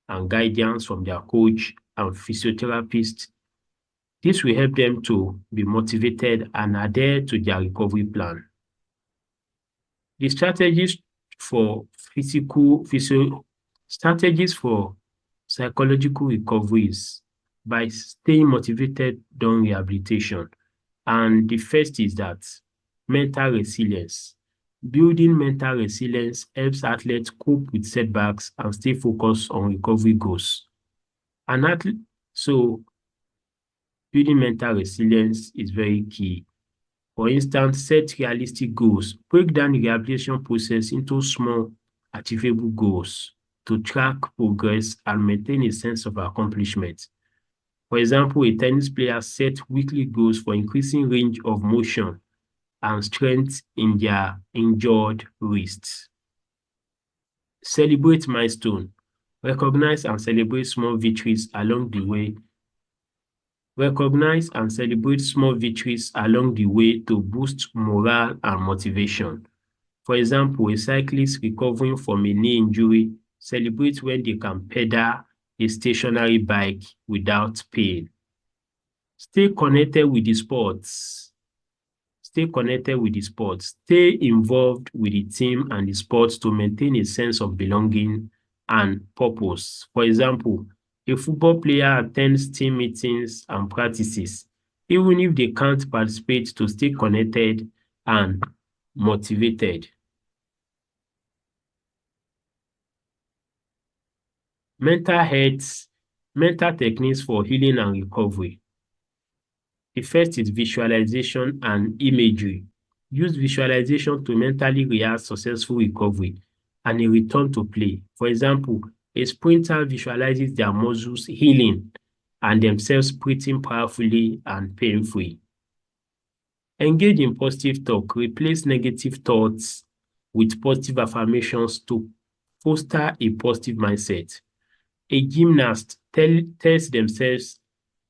and guidance from their coach and physiotherapist. This will help them to be motivated and adhere to their recovery plan. The strategies for psychological recoveries by staying motivated during rehabilitation. And the first is that mental resilience. Building mental resilience helps athletes cope with setbacks and stay focused on recovery goals. So building mental resilience is very key. For instance, set realistic goals. Break down the rehabilitation process into small, achievable goals to track progress and maintain a sense of accomplishment. For example, a tennis player sets weekly goals for increasing range of motion and strength in their injured wrists. Celebrate milestone. Recognize and celebrate small victories along the way. Recognize and celebrate small victories along the way to boost morale and motivation. For example, a cyclist recovering from a knee injury celebrates when they can pedal a stationary bike without pain. Stay connected with the sports. Stay connected with the sports. Stay involved with the team and the sports to maintain a sense of belonging and purpose. For example, a football player attends team meetings and practices, even if they can't participate, to stay connected and motivated. Mental techniques for healing and recovery. The first is visualization and imagery. Use visualization to mentally rehearse successful recovery and a return to play. For example, a sprinter visualizes their muscles healing and themselves breathing powerfully and pain-free. Engage in positive talk. Replace negative thoughts with positive affirmations to foster a positive mindset. A gymnast tells themselves,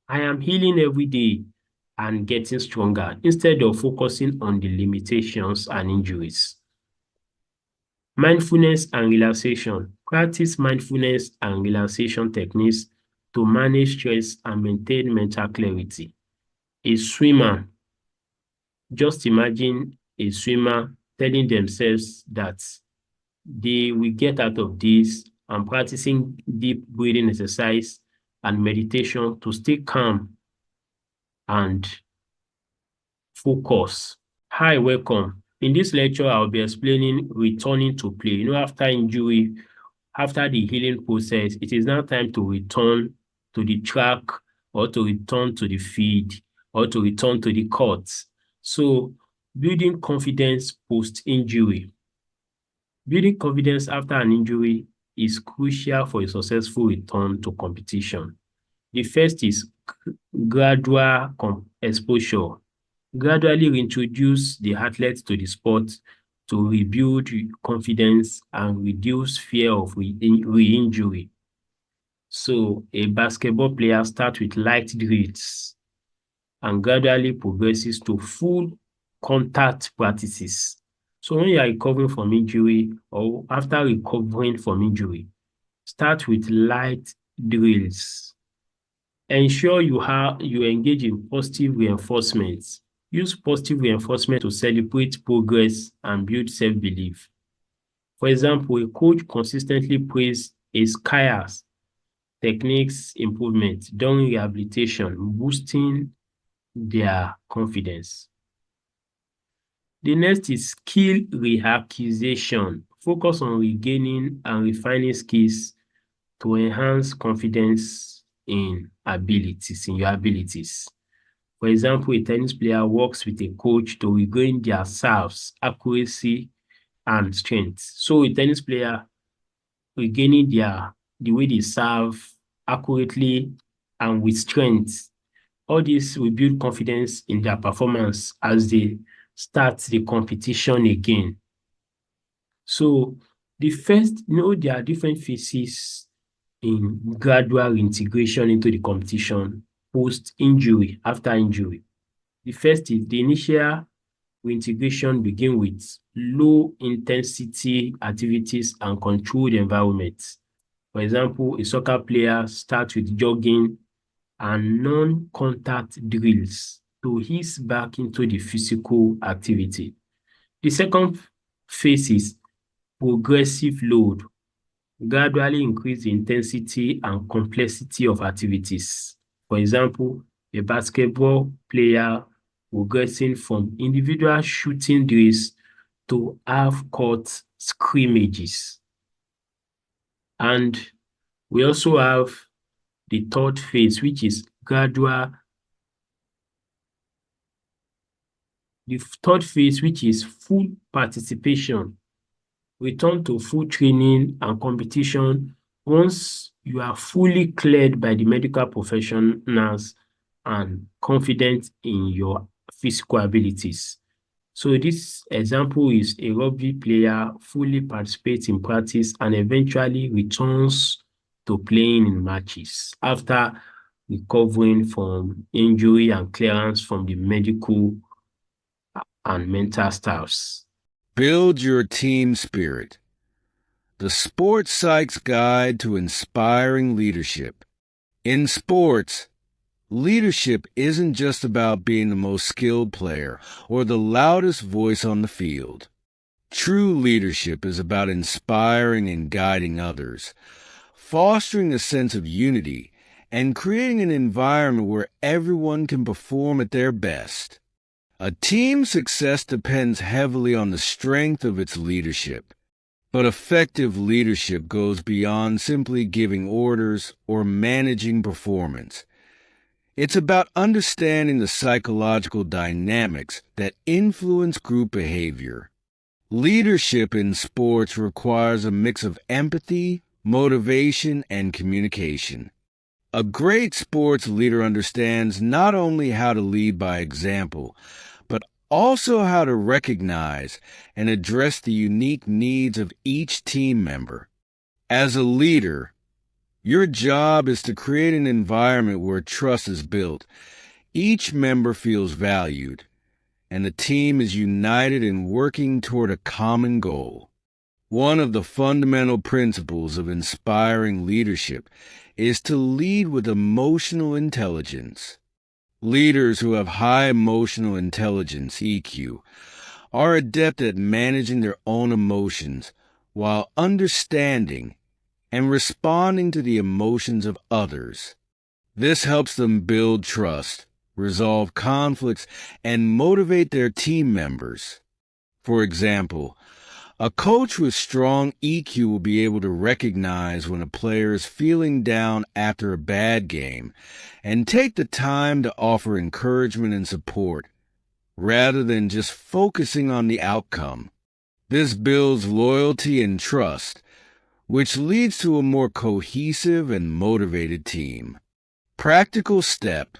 I am healing every day and getting stronger, instead of focusing on the limitations and injuries. Mindfulness and relaxation. Practice mindfulness and relaxation techniques to manage stress and maintain mental clarity. A swimmer, just imagine a swimmer telling themselves that they will get out of this and practicing deep breathing exercise and meditation to stay calm and focus. Hi, welcome. In this lecture, I'll be explaining returning to play. After injury, after the healing process, it is now time to return to the track or to return to the field or to return to the court. So, building confidence post-injury. Building confidence after an injury is crucial for a successful return to competition. The first is gradual exposure. Gradually reintroduce the athletes to the sport to rebuild confidence and reduce fear of re-injury. So a basketball player starts with light drills and gradually progresses to full contact practices. So when you are recovering from injury or after recovering from injury, start with light drills. Ensure you engage in positive reinforcements. Use positive reinforcement to celebrate progress and build self-belief. For example, a coach consistently praises a skier's techniques improvement during rehabilitation, boosting their confidence. The next is skill reacquisition. Focus on regaining and refining skills to enhance confidence in your abilities. For example, a tennis player works with a coach to regain their serves, accuracy, and strength. So a tennis player regaining the way they serve accurately and with strength. All this will build confidence in their performance as they start the competition again. So there are different phases in gradual reintegration into the competition post-injury, after injury. The first is the initial reintegration begin with low-intensity activities and controlled environments. For example, a soccer player starts with jogging and non-contact drills to ease back into the physical activity. The second phase is progressive load, gradually increase the intensity and complexity of activities. For example, a basketball player progressing from individual shooting drills to half-court scrimmages. And we also have the third phase, which is gradual. The third phase, which is full participation. Return to full training and competition once you are fully cleared by the medical professionals and confident in your physical abilities. So this example is a rugby player fully participates in practice and eventually returns to playing in matches after recovering from injury and clearance from the medical and mental staffs. Build your team spirit. The Sports Psych's Guide to Inspiring Leadership. In sports, leadership isn't just about being the most skilled player or the loudest voice on the field. True leadership is about inspiring and guiding others, fostering a sense of unity, and creating an environment where everyone can perform at their best. A team's success depends heavily on the strength of its leadership. But effective leadership goes beyond simply giving orders or managing performance. It's about understanding the psychological dynamics that influence group behavior. Leadership in sports requires a mix of empathy, motivation, and communication. A great sports leader understands not only how to lead by example, but also how to recognize and address the unique needs of each team member. As a leader, your job is to create an environment where trust is built, each member feels valued, and the team is united in working toward a common goal. One of the fundamental principles of inspiring leadership is to lead with emotional intelligence. Leaders who have high emotional intelligence, EQ, are adept at managing their own emotions while understanding and responding to the emotions of others. This helps them build trust, resolve conflicts, and motivate their team members. For example, a coach with strong EQ will be able to recognize when a player is feeling down after a bad game and take the time to offer encouragement and support, rather than just focusing on the outcome. This builds loyalty and trust, which leads to a more cohesive and motivated team. Practical step: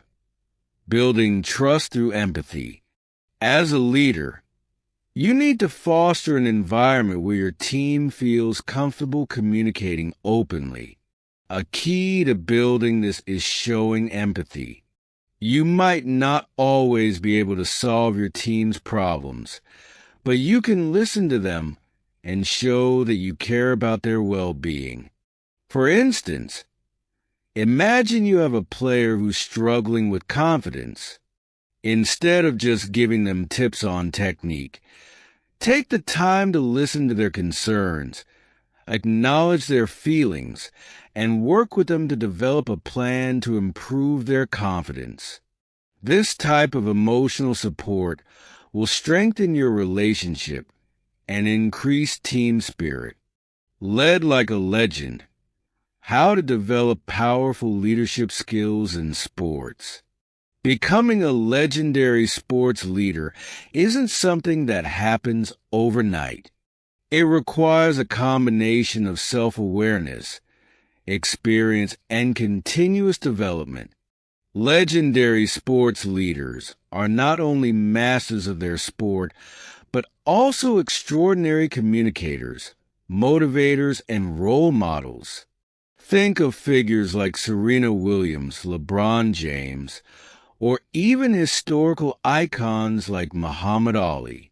building trust through empathy. As a leader, you need to foster an environment where your team feels comfortable communicating openly. A key to building this is showing empathy. You might not always be able to solve your team's problems, but you can listen to them and show that you care about their well-being. For instance, imagine you have a player who's struggling with confidence. Instead of just giving them tips on technique, take the time to listen to their concerns, acknowledge their feelings, and work with them to develop a plan to improve their confidence. This type of emotional support will strengthen your relationship and increase team spirit. Led like a legend: how to develop powerful leadership skills in sports. Becoming a legendary sports leader isn't something that happens overnight. It requires a combination of self-awareness, experience, and continuous development. Legendary sports leaders are not only masters of their sport, but also extraordinary communicators, motivators, and role models. Think of figures like Serena Williams, LeBron James, or even historical icons like Muhammad Ali.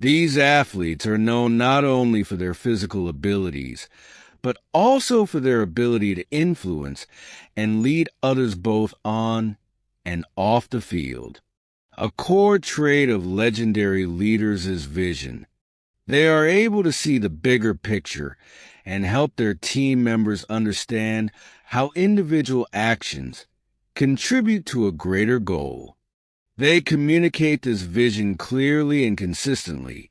These athletes are known not only for their physical abilities, but also for their ability to influence and lead others both on and off the field. A core trait of legendary leaders is vision. They are able to see the bigger picture and help their team members understand how individual actions contribute to a greater goal. They communicate this vision clearly and consistently,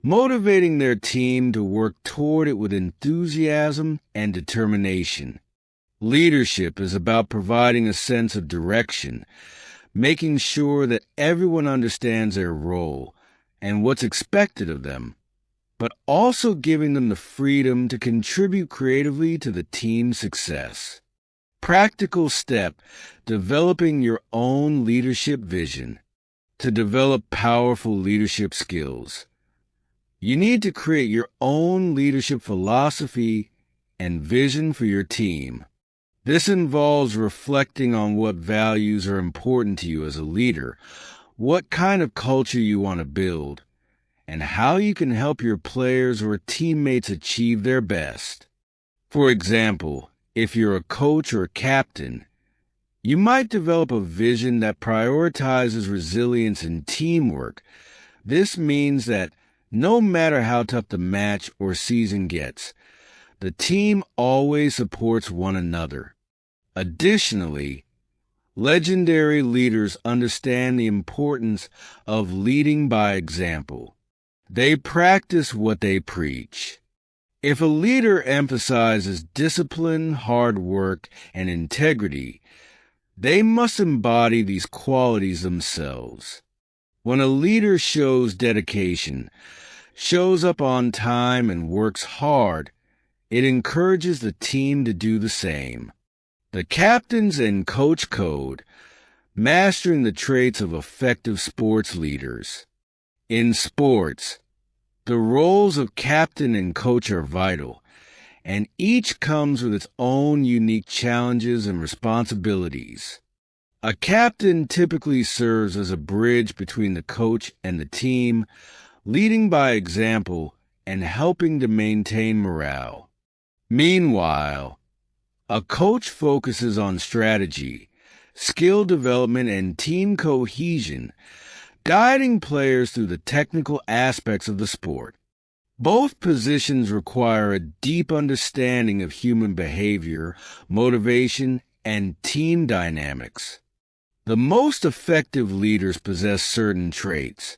motivating their team to work toward it with enthusiasm and determination. Leadership is about providing a sense of direction, making sure that everyone understands their role and what's expected of them, but also giving them the freedom to contribute creatively to the team's success. Practical step: developing your own leadership vision. To develop powerful leadership skills, you need to create your own leadership philosophy and vision for your team. This involves reflecting on what values are important to you as a leader, what kind of culture you want to build, and how you can help your players or teammates achieve their best. For example, if you're a coach or a captain, you might develop a vision that prioritizes resilience and teamwork. This means that no matter how tough the match or season gets, the team always supports one another. Additionally, legendary leaders understand the importance of leading by example. They practice what they preach. If a leader emphasizes discipline, hard work, and integrity, they must embody these qualities themselves. When a leader shows dedication, shows up on time, and works hard, it encourages the team to do the same. The Captain's and Coach Code: mastering the traits of effective sports leaders. In sports, the roles of captain and coach are vital, and each comes with its own unique challenges and responsibilities. A captain typically serves as a bridge between the coach and the team, leading by example and helping to maintain morale. Meanwhile, a coach focuses on strategy, skill development, and team cohesion, guiding players through the technical aspects of the sport. Both positions require a deep understanding of human behavior, motivation, and team dynamics. The most effective leaders possess certain traits,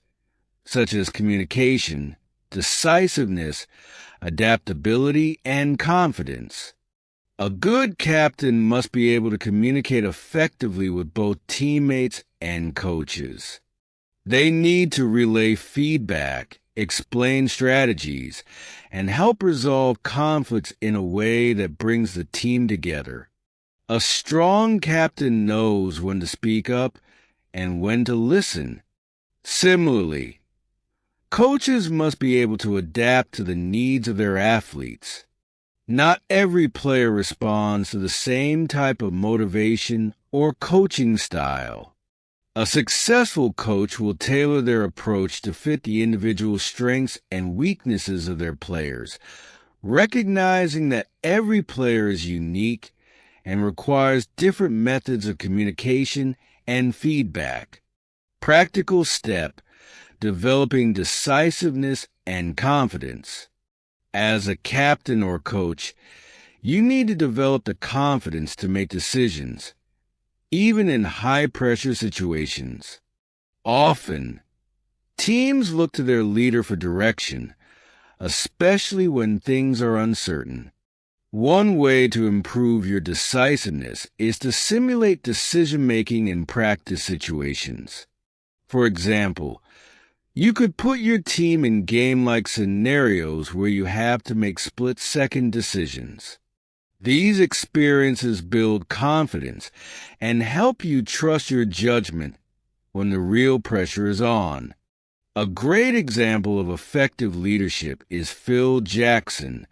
such as communication, decisiveness, adaptability, and confidence. A good captain must be able to communicate effectively with both teammates and coaches. They need to relay feedback, explain strategies, and help resolve conflicts in a way that brings the team together. A strong captain knows when to speak up and when to listen. Similarly, coaches must be able to adapt to the needs of their athletes. Not every player responds to the same type of motivation or coaching style. A successful coach will tailor their approach to fit the individual strengths and weaknesses of their players, recognizing that every player is unique and requires different methods of communication and feedback. Practical step: developing decisiveness and confidence. As a captain or coach, you need to develop the confidence to make decisions, even in high-pressure situations. Often, teams look to their leader for direction, especially when things are uncertain. One way to improve your decisiveness is to simulate decision-making in practice situations. For example, you could put your team in game-like scenarios where you have to make split-second decisions. These experiences build confidence and help you trust your judgment when the real pressure is on. A great example of effective leadership is Phil Jackson,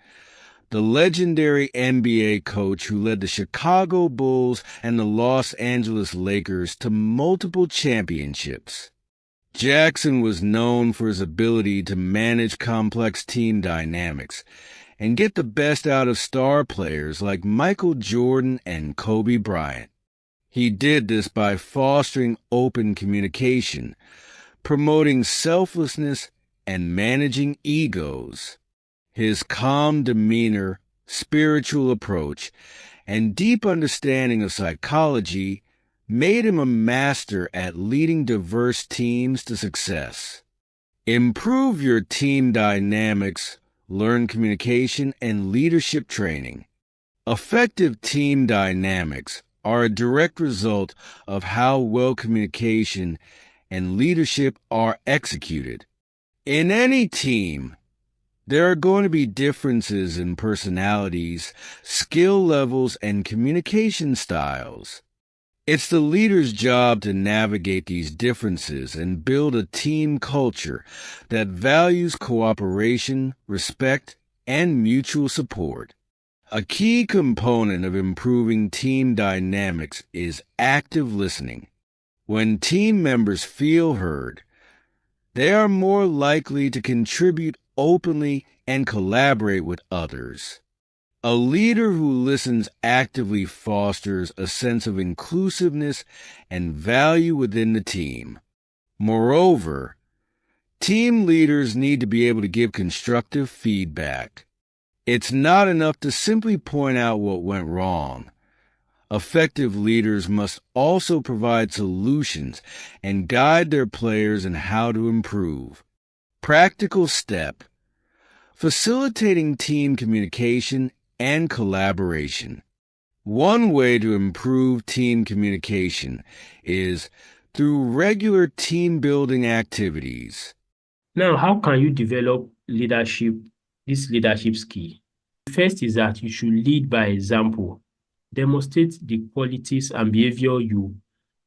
the legendary NBA coach who led the Chicago Bulls and the Los Angeles Lakers to multiple championships. Jackson was known for his ability to manage complex team dynamics and get the best out of star players like Michael Jordan and Kobe Bryant. He did this by fostering open communication, promoting selflessness, and managing egos. His calm demeanor, spiritual approach, and deep understanding of psychology made him a master at leading diverse teams to success. Improve your team dynamics, learn communication, and leadership training. Effective team dynamics are a direct result of how well communication and leadership are executed. In any team, there are going to be differences in personalities, skill levels, and communication styles. It's the leader's job to navigate these differences and build a team culture that values cooperation, respect, and mutual support. A key component of improving team dynamics is active listening. When team members feel heard, they are more likely to contribute openly and collaborate with others. A leader who listens actively fosters a sense of inclusiveness and value within the team. Moreover, team leaders need to be able to give constructive feedback. It's not enough to simply point out what went wrong. Effective leaders must also provide solutions and guide their players in how to improve. Practical step: facilitating team communication and collaboration. One way to improve team communication is through regular team-building activities. Now, how can you develop this leadership skill? First is that you should lead by example. Demonstrate the qualities and behavior you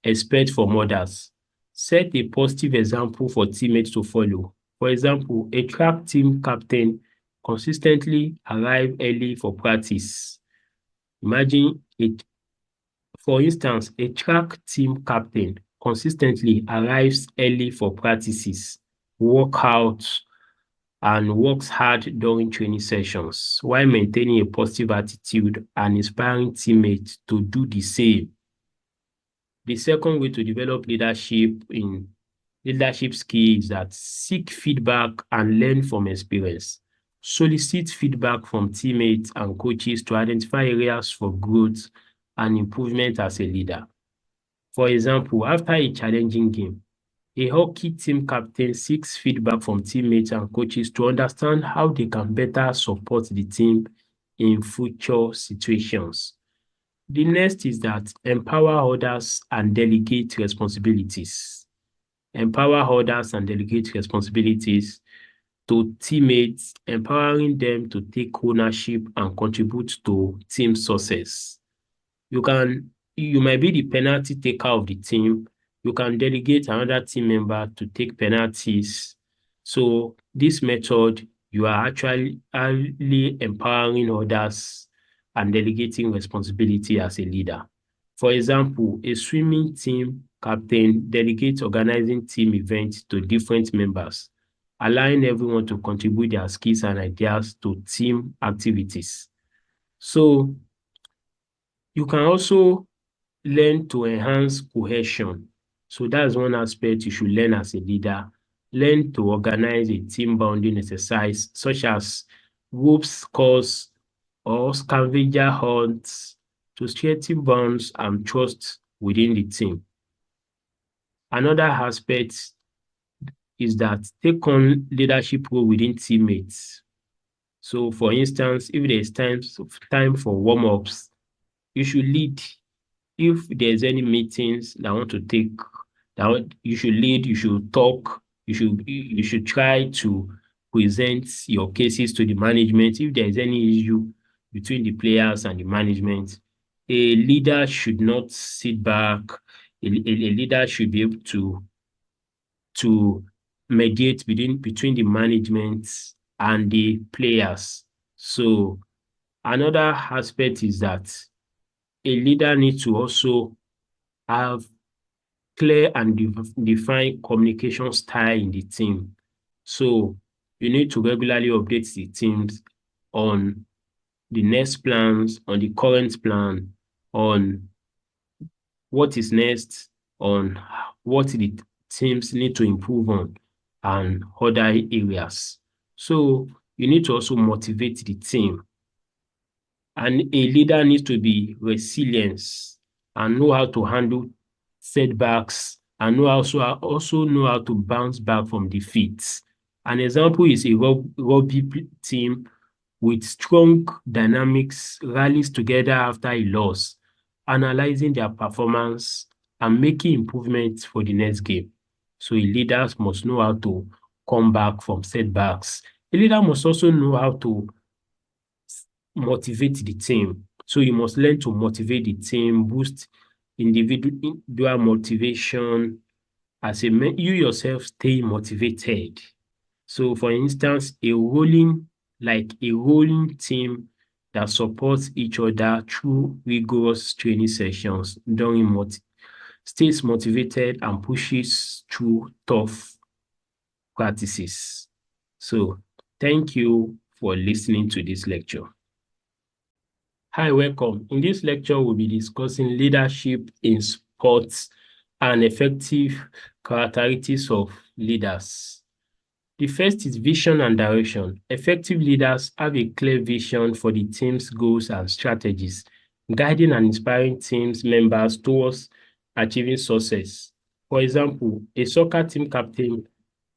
expect from others. Set a positive example for teammates to follow. For example, a track team captain consistently arrive early for practice. Imagine it. For instance, a track team captain consistently arrives early for practices, workouts, and works hard during training sessions while maintaining a positive attitude and inspiring teammates to do the same. The second way to develop leadership skill is that seek feedback and learn from experience. Solicit feedback from teammates and coaches to identify areas for growth and improvement as a leader. For example, after a challenging game, a hockey team captain seeks feedback from teammates and coaches to understand how they can better support the team in future situations. The next is that empower others and delegate responsibilities. Empower others and delegate responsibilities to teammates, empowering them to take ownership and contribute to team success. You might be the penalty taker of the team. You can delegate another team member to take penalties. So this method, you are actually empowering others and delegating responsibility as a leader. For example, a swimming team captain delegates organizing team events to different members, allowing everyone to contribute their skills and ideas to team activities. So you can also learn to enhance cohesion. So that's one aspect you should learn as a leader. Learn to organize a team bonding exercise such as ropes course or scavenger hunts to strengthen bonds and trust within the team. Another aspect is that take on leadership role within teammates. So for instance, if there's time for warm-ups, you should lead. If there's any meetings that want to take, you should lead, you should talk, you should try to present your cases to the management. If there's any issue between the players and the management, a leader should not sit back. A leader should be able to mediate between the management and the players. So Another aspect is that a leader needs to also have clear and defined communication style in the team. So you need to regularly update the teams on the next plans, on the current plan, on what is next, on what the teams need to improve on, and other areas. So you need to also motivate the team. And a leader needs to be resilient and know how to handle setbacks and also know how to bounce back from defeats. An example is a rugby team with strong dynamics rallies together after a loss, analyzing their performance and making improvements for the next game. So a leader must know how to come back from setbacks. A leader must also know how to motivate the team. So you must learn to motivate the team, boost individual motivation. As a man, you yourself stay motivated. So for instance, like a rolling team that supports each other through rigorous training sessions stays motivated and pushes through tough practices. So thank you for listening to this lecture. Hi, welcome. In this lecture, we'll be discussing leadership in sports and effective characteristics of leaders. The first is vision and direction. Effective leaders have a clear vision for the team's goals and strategies, guiding and inspiring team's members towards achieving success. For example, a soccer team captain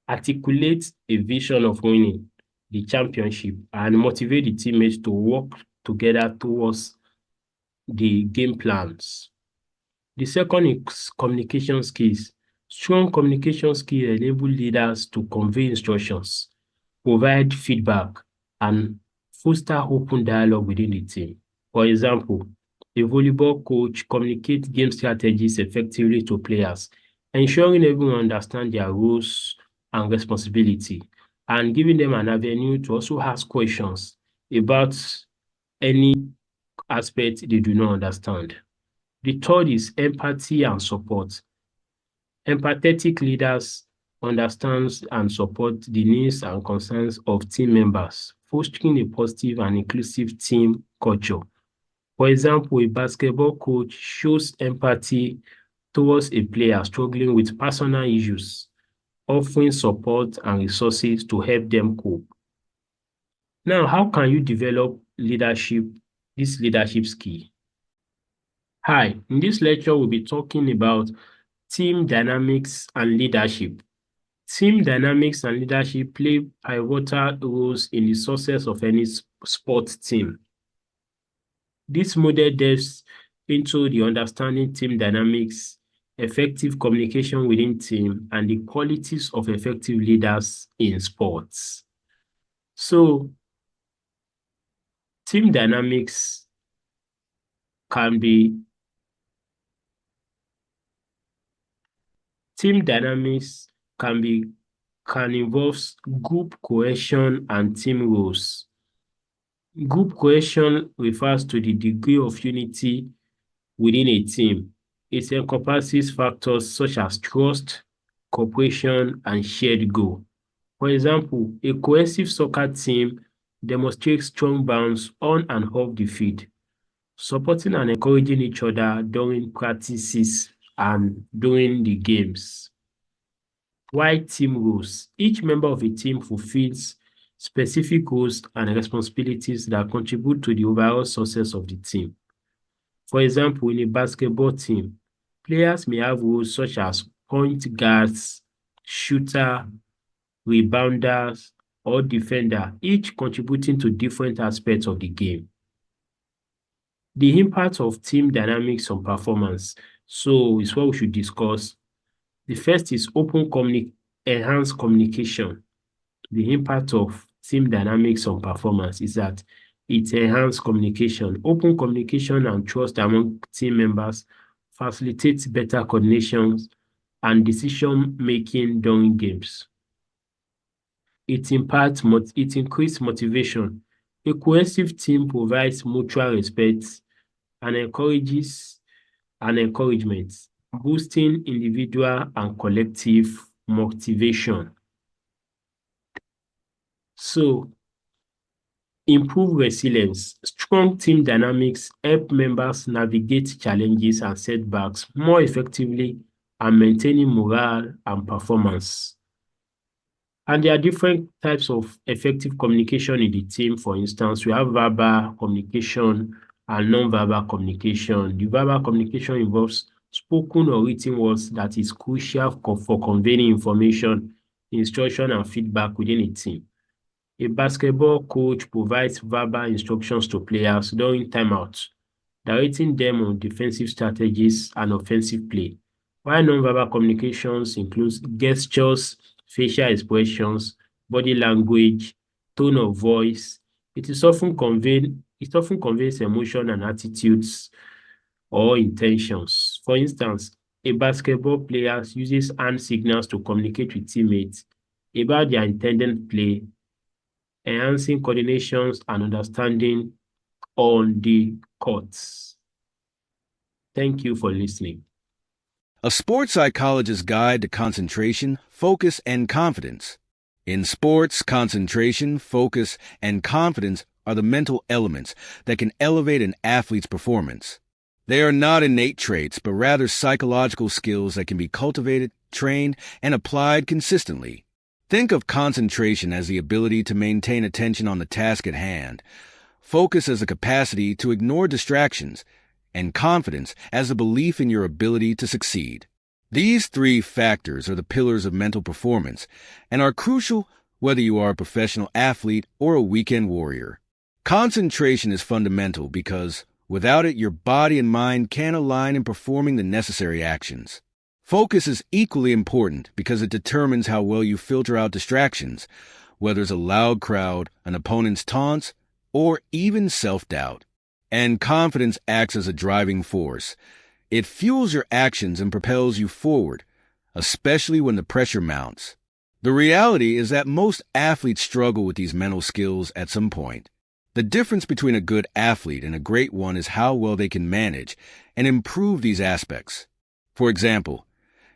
articulates a vision of winning the championship and motivate the teammates to work together towards the game plans. The second is communication skills. Strong communication skills enable leaders to convey instructions, provide feedback, and foster open dialogue within the team. For example, a volleyball coach communicates game strategies effectively to players, ensuring everyone understands their roles and responsibility, and giving them an avenue to also ask questions about any aspect they do not understand. The third is empathy and support. Empathetic leaders understand and support the needs and concerns of team members, fostering a positive and inclusive team culture. For example, a basketball coach shows empathy towards a player struggling with personal issues, offering support and resources to help them cope. Now, how can you develop this leadership skill? Hi, in this lecture, we'll be talking about team dynamics and leadership. Team dynamics and leadership play pivotal roles in the success of any sports team. This model delves into the understanding team dynamics, effective communication within team, and the qualities of effective leaders in sports. So, team dynamics can involve group cohesion and team roles. Group cohesion refers to the degree of unity within a team. It encompasses factors such as trust, cooperation, and shared goal. For example, a cohesive soccer team demonstrates strong bonds on and off the field, supporting and encouraging each other during practices and during the games. Why team roles? Each member of a team fulfills specific roles and responsibilities that contribute to the overall success of the team. For example, in a basketball team, players may have roles such as point guards, shooter, rebounders, or defender, each contributing to different aspects of the game. The impact of team dynamics on performance. So it's what we should discuss. The first is enhanced communication. The impact of team dynamics on performance is that it enhances communication. Open communication and trust among team members facilitates better coordination and decision-making during games. It increases motivation. A cohesive team provides mutual respect and encourages and encouragement, boosting individual and collective motivation. So, improve resilience. Strong team dynamics help members navigate challenges and setbacks more effectively and maintaining morale and performance. And there are different types of effective communication in the team. For instance, we have verbal communication and non-verbal communication. The verbal communication involves spoken or written words that is crucial for conveying information, instruction, and feedback within a team. A basketball coach provides verbal instructions to players during timeouts, directing them on defensive strategies and offensive play, while nonverbal communications includes gestures, facial expressions, body language, tone of voice. It often conveys emotion and attitudes or intentions. For instance, a basketball player uses hand signals to communicate with teammates about their intended play, enhancing coordinations and understanding on the courts. Thank you for listening. A sports psychologist's guide to concentration, focus, and confidence. In sports, concentration, focus, and confidence are the mental elements that can elevate an athlete's performance. They are not innate traits, but rather psychological skills that can be cultivated, trained, and applied consistently. Think of concentration as the ability to maintain attention on the task at hand, focus as the capacity to ignore distractions, and confidence as the belief in your ability to succeed. These three factors are the pillars of mental performance and are crucial whether you are a professional athlete or a weekend warrior. Concentration is fundamental because without it, your body and mind can't align in performing the necessary actions. Focus is equally important because it determines how well you filter out distractions, whether it's a loud crowd, an opponent's taunts, or even self-doubt. And confidence acts as a driving force. It fuels your actions and propels you forward, especially when the pressure mounts. The reality is that most athletes struggle with these mental skills at some point. The difference between a good athlete and a great one is how well they can manage and improve these aspects. For example,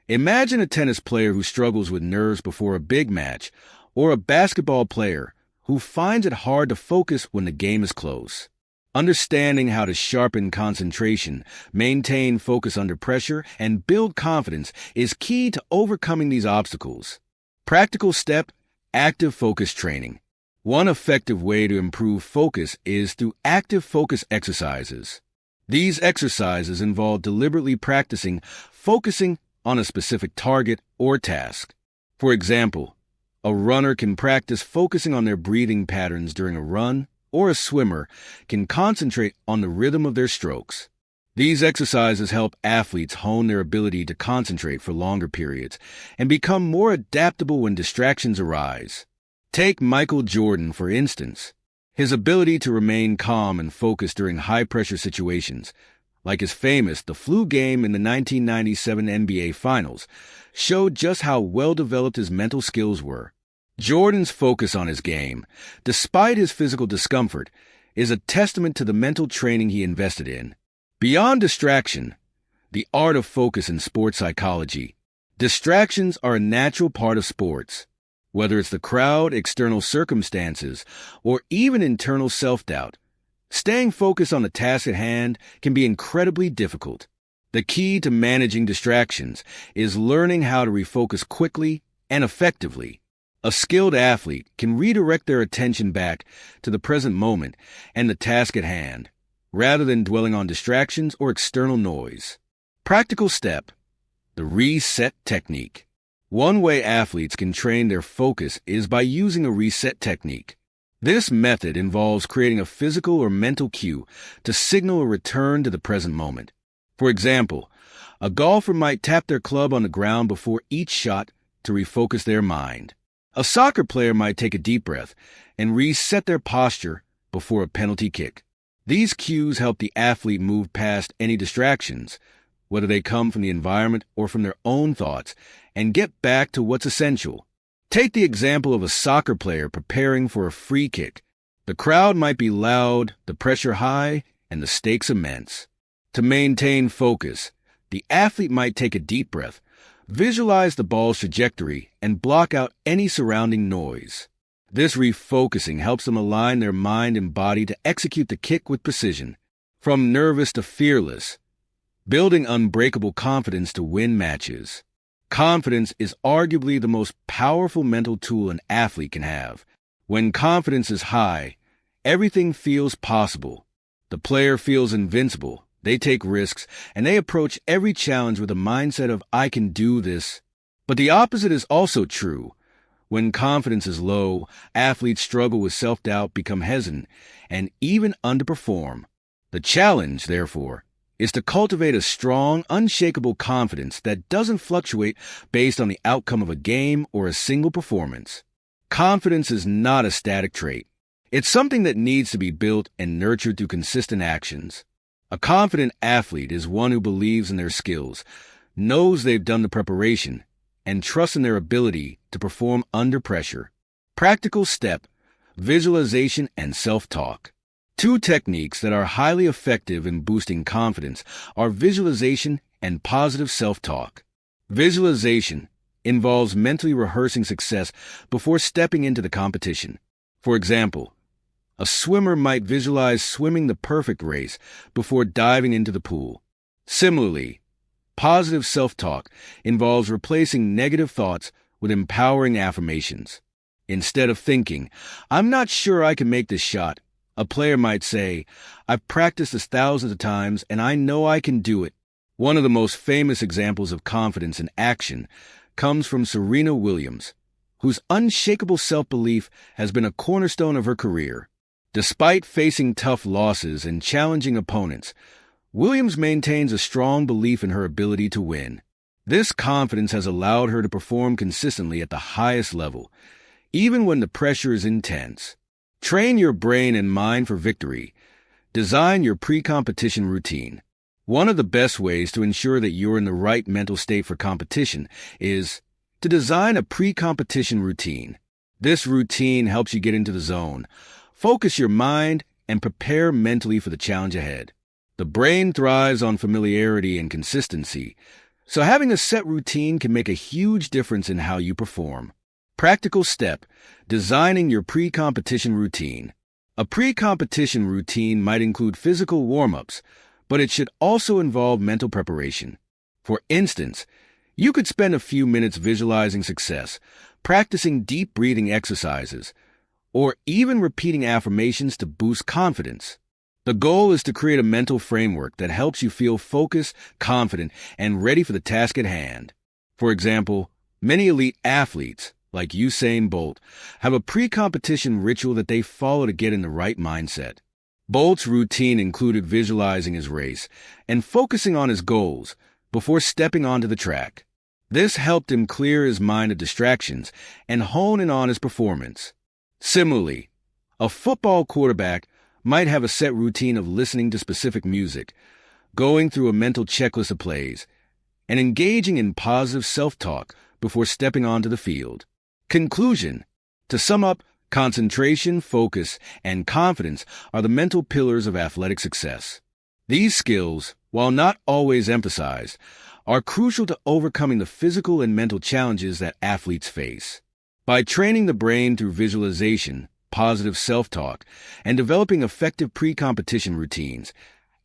imagine a tennis player who struggles with nerves before a big match, or a basketball player who finds it hard to focus when the game is close. Understanding how to sharpen concentration, maintain focus under pressure, and build confidence is key to overcoming these obstacles. Practical step: active focus training. One effective way to improve focus is through active focus exercises. These exercises involve deliberately practicing focusing on a specific target or task. For example, a runner can practice focusing on their breathing patterns during a run, or a swimmer can concentrate on the rhythm of their strokes. These exercises help athletes hone their ability to concentrate for longer periods and become more adaptable when distractions arise. Take Michael Jordan, for instance. His ability to remain calm and focused during high-pressure situations, like his famous The Flu game in the 1997 NBA Finals, showed just how well-developed his mental skills were. Jordan's focus on his game, despite his physical discomfort, is a testament to the mental training he invested in. Beyond distraction, the art of focus in sports psychology. Distractions are a natural part of sports. Whether it's the crowd, external circumstances, or even internal self-doubt, staying focused on the task at hand can be incredibly difficult. The key to managing distractions is learning how to refocus quickly and effectively. A skilled athlete can redirect their attention back to the present moment and the task at hand, rather than dwelling on distractions or external noise. Practical step: the reset technique. One way athletes can train their focus is by using a reset technique. This method involves creating a physical or mental cue to signal a return to the present moment. For example, a golfer might tap their club on the ground before each shot to refocus their mind. A soccer player might take a deep breath and reset their posture before a penalty kick. These cues help the athlete move past any distractions, whether they come from the environment or from their own thoughts, and get back to what's essential. Take the example of a soccer player preparing for a free kick. The crowd might be loud, the pressure high, and the stakes immense. To maintain focus, the athlete might take a deep breath, visualize the ball's trajectory, and block out any surrounding noise. This refocusing helps them align their mind and body to execute the kick with precision. From nervous to fearless, building unbreakable confidence to win matches. Confidence is arguably the most powerful mental tool an athlete can have. When confidence is high, everything feels possible. The player feels invincible, they take risks, and they approach every challenge with a mindset of, I can do this. But the opposite is also true. When confidence is low, athletes struggle with self-doubt, become hesitant, and even underperform. The challenge, therefore, is to cultivate a strong, unshakable confidence that doesn't fluctuate based on the outcome of a game or a single performance. Confidence is not a static trait. It's something that needs to be built and nurtured through consistent actions. A confident athlete is one who believes in their skills, knows they've done the preparation, and trusts in their ability to perform under pressure. Practical step: visualization and self-talk. Two techniques that are highly effective in boosting confidence are visualization and positive self-talk. Visualization involves mentally rehearsing success before stepping into the competition. For example, a swimmer might visualize swimming the perfect race before diving into the pool. Similarly, positive self-talk involves replacing negative thoughts with empowering affirmations. Instead of thinking, I'm not sure I can make this shot, a player might say, I've practiced this thousands of times and I know I can do it. One of the most famous examples of confidence in action comes from Serena Williams, whose unshakable self-belief has been a cornerstone of her career. Despite facing tough losses and challenging opponents, Williams maintains a strong belief in her ability to win. This confidence has allowed her to perform consistently at the highest level, even when the pressure is intense. Train your brain and mind for victory. Design your pre-competition routine. One of the best ways to ensure that you're in the right mental state for competition is to design a pre-competition routine. This routine helps you get into the zone, focus your mind, and prepare mentally for the challenge ahead. The brain thrives on familiarity and consistency, so having a set routine can make a huge difference in how you perform. Practical step: designing your pre-competition routine. A pre-competition routine might include physical warm-ups, but it should also involve mental preparation. For instance, you could spend a few minutes visualizing success, practicing deep breathing exercises, or even repeating affirmations to boost confidence. The goal is to create a mental framework that helps you feel focused, confident, and ready for the task at hand. For example, many elite athletes, like Usain Bolt, have a pre-competition ritual that they follow to get in the right mindset. Bolt's routine included visualizing his race and focusing on his goals before stepping onto the track. This helped him clear his mind of distractions and hone in on his performance. Similarly, a football quarterback might have a set routine of listening to specific music, going through a mental checklist of plays, and engaging in positive self-talk before stepping onto the field. Conclusion: to sum up, concentration, focus, and confidence are the mental pillars of athletic success. These skills, while not always emphasized, are crucial to overcoming the physical and mental challenges that athletes face. By training the brain through visualization, positive self-talk, and developing effective pre-competition routines,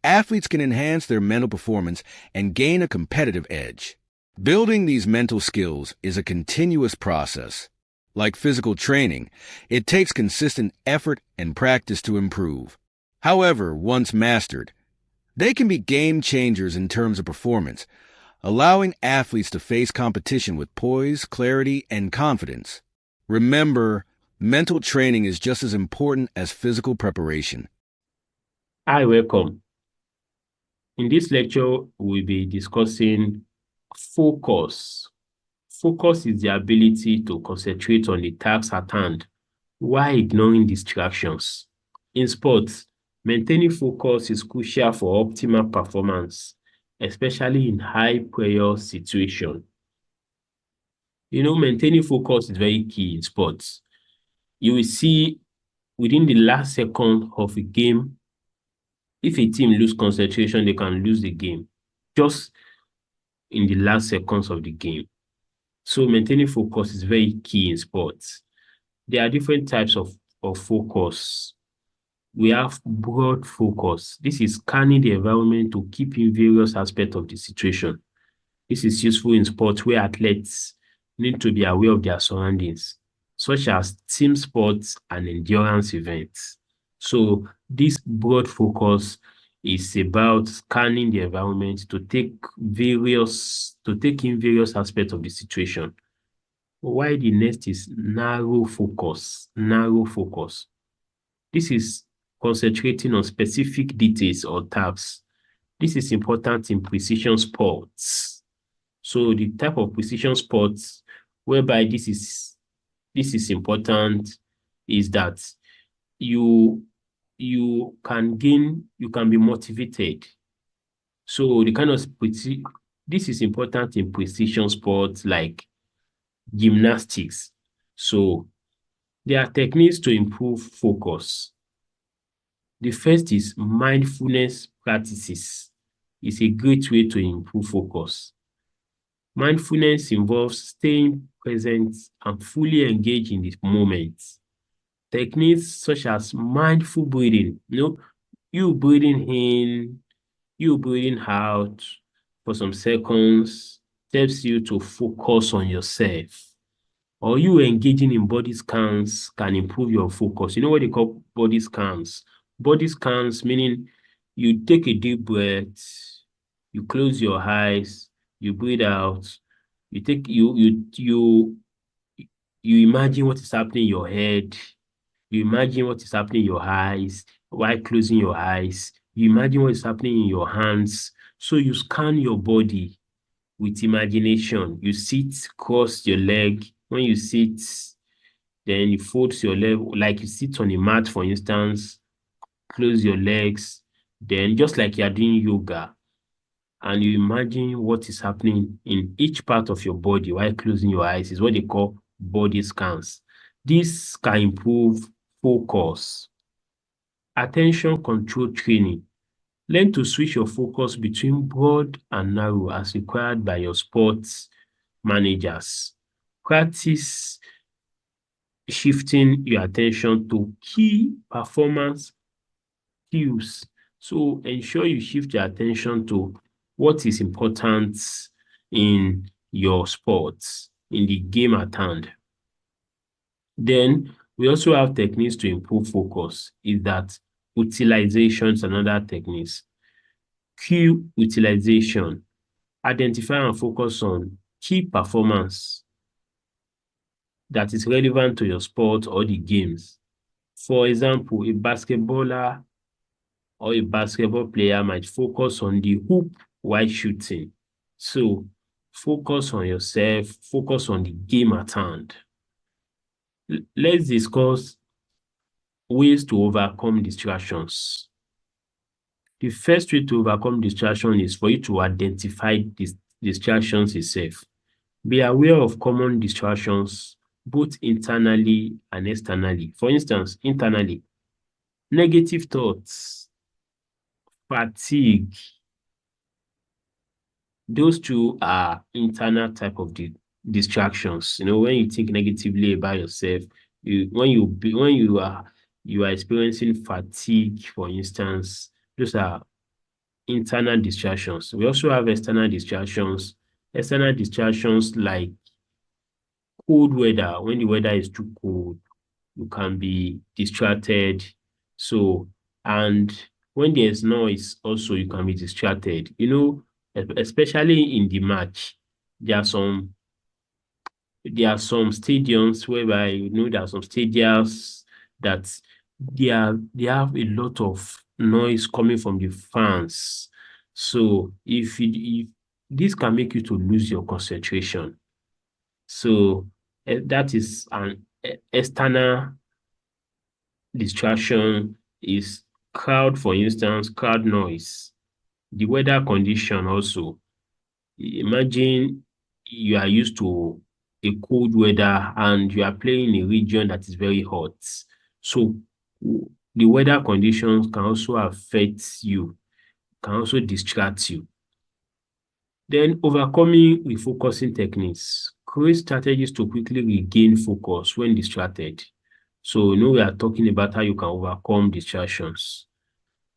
athletes can enhance their mental performance and gain a competitive edge. Building these mental skills is a continuous process. Like physical training, it takes consistent effort and practice to improve. However, once mastered, they can be game changers in terms of performance, allowing athletes to face competition with poise, clarity, and confidence. Remember, mental training is just as important as physical preparation. Hi, welcome. In this lecture, we'll be discussing focus. Focus is the ability to concentrate on the task at hand while ignoring distractions. In sports, maintaining focus is crucial for optimal performance, especially in high-pressure situations. Maintaining focus is very key in sports. You will see within the last second of a game, if a team lose concentration, they can lose the game just in the last seconds of the game. So maintaining focus is very key in sports. There are different types of focus. We have broad focus. This is scanning the environment to keep in various aspects of the situation. This is useful in sports where athletes need to be aware of their surroundings, such as team sports and endurance events. So this broad focus is about scanning the environment to take in various aspects of the situation. While the next is narrow focus. Narrow focus. This is concentrating on specific details or tasks. This is important in precision sports. So the type of precision sports whereby this is important is that you can be motivated. So this is important in precision sports like gymnastics. So there are techniques to improve focus. The first is mindfulness practices. It's a great way to improve focus. Mindfulness involves staying present and fully engaged in the moment. Techniques such as mindful breathing, you breathing in, you breathing out for some seconds helps you to focus on yourself. Or you engaging in body scans can improve your focus. You know what they call body scans? Body scans meaning you take a deep breath, you close your eyes, you breathe out, you imagine what is happening in your head, you imagine what is happening in your eyes while closing your eyes, you imagine what is happening in your hands. So you scan your body with imagination. You sit, cross your leg. When you sit, then you fold your leg, like you sit on a mat, for instance, close your legs, then just like you're doing yoga, and you imagine what is happening in each part of your body while closing your eyes is what they call body scans. This can improve focus. Attention control training. Learn to switch your focus between broad and narrow as required by your sports managers. Practice shifting your attention to key performance cues. So ensure you shift your attention to what is important in your sports, in the game at hand. Then we also have techniques to improve focus, is that utilization is another techniques. Cue utilization. Identify and focus on key performance that is relevant to your sport or the games. For example, a basketballer or a basketball player might focus on the hoop while shooting. So focus on yourself, focus on the game at hand. Let's discuss ways to overcome distractions. The first way to overcome distraction is for you to identify these distractions itself. Be aware of common distractions, both internally and externally. For instance, internally, negative thoughts, fatigue. Those two are internal type of distractions. When you think negatively about yourself, when you are experiencing fatigue, for instance, those are internal distractions. We also have external distractions. External distractions like cold weather. When the weather is too cold, you can be distracted. So, and when there's noise, also you can be distracted. Especially in the match, there are some stadiums whereby there are some stadiums that they have a lot of noise coming from the fans. So if this can make you to lose your concentration. So that is an external distraction is crowd, for instance, crowd noise. The weather condition also. Imagine you are used to a cold weather and you are playing in a region that is very hot. So The weather conditions can also affect you, can also distract you. Then overcoming refocusing techniques. Create strategies to quickly regain focus when distracted. So, we are talking about how you can overcome distractions.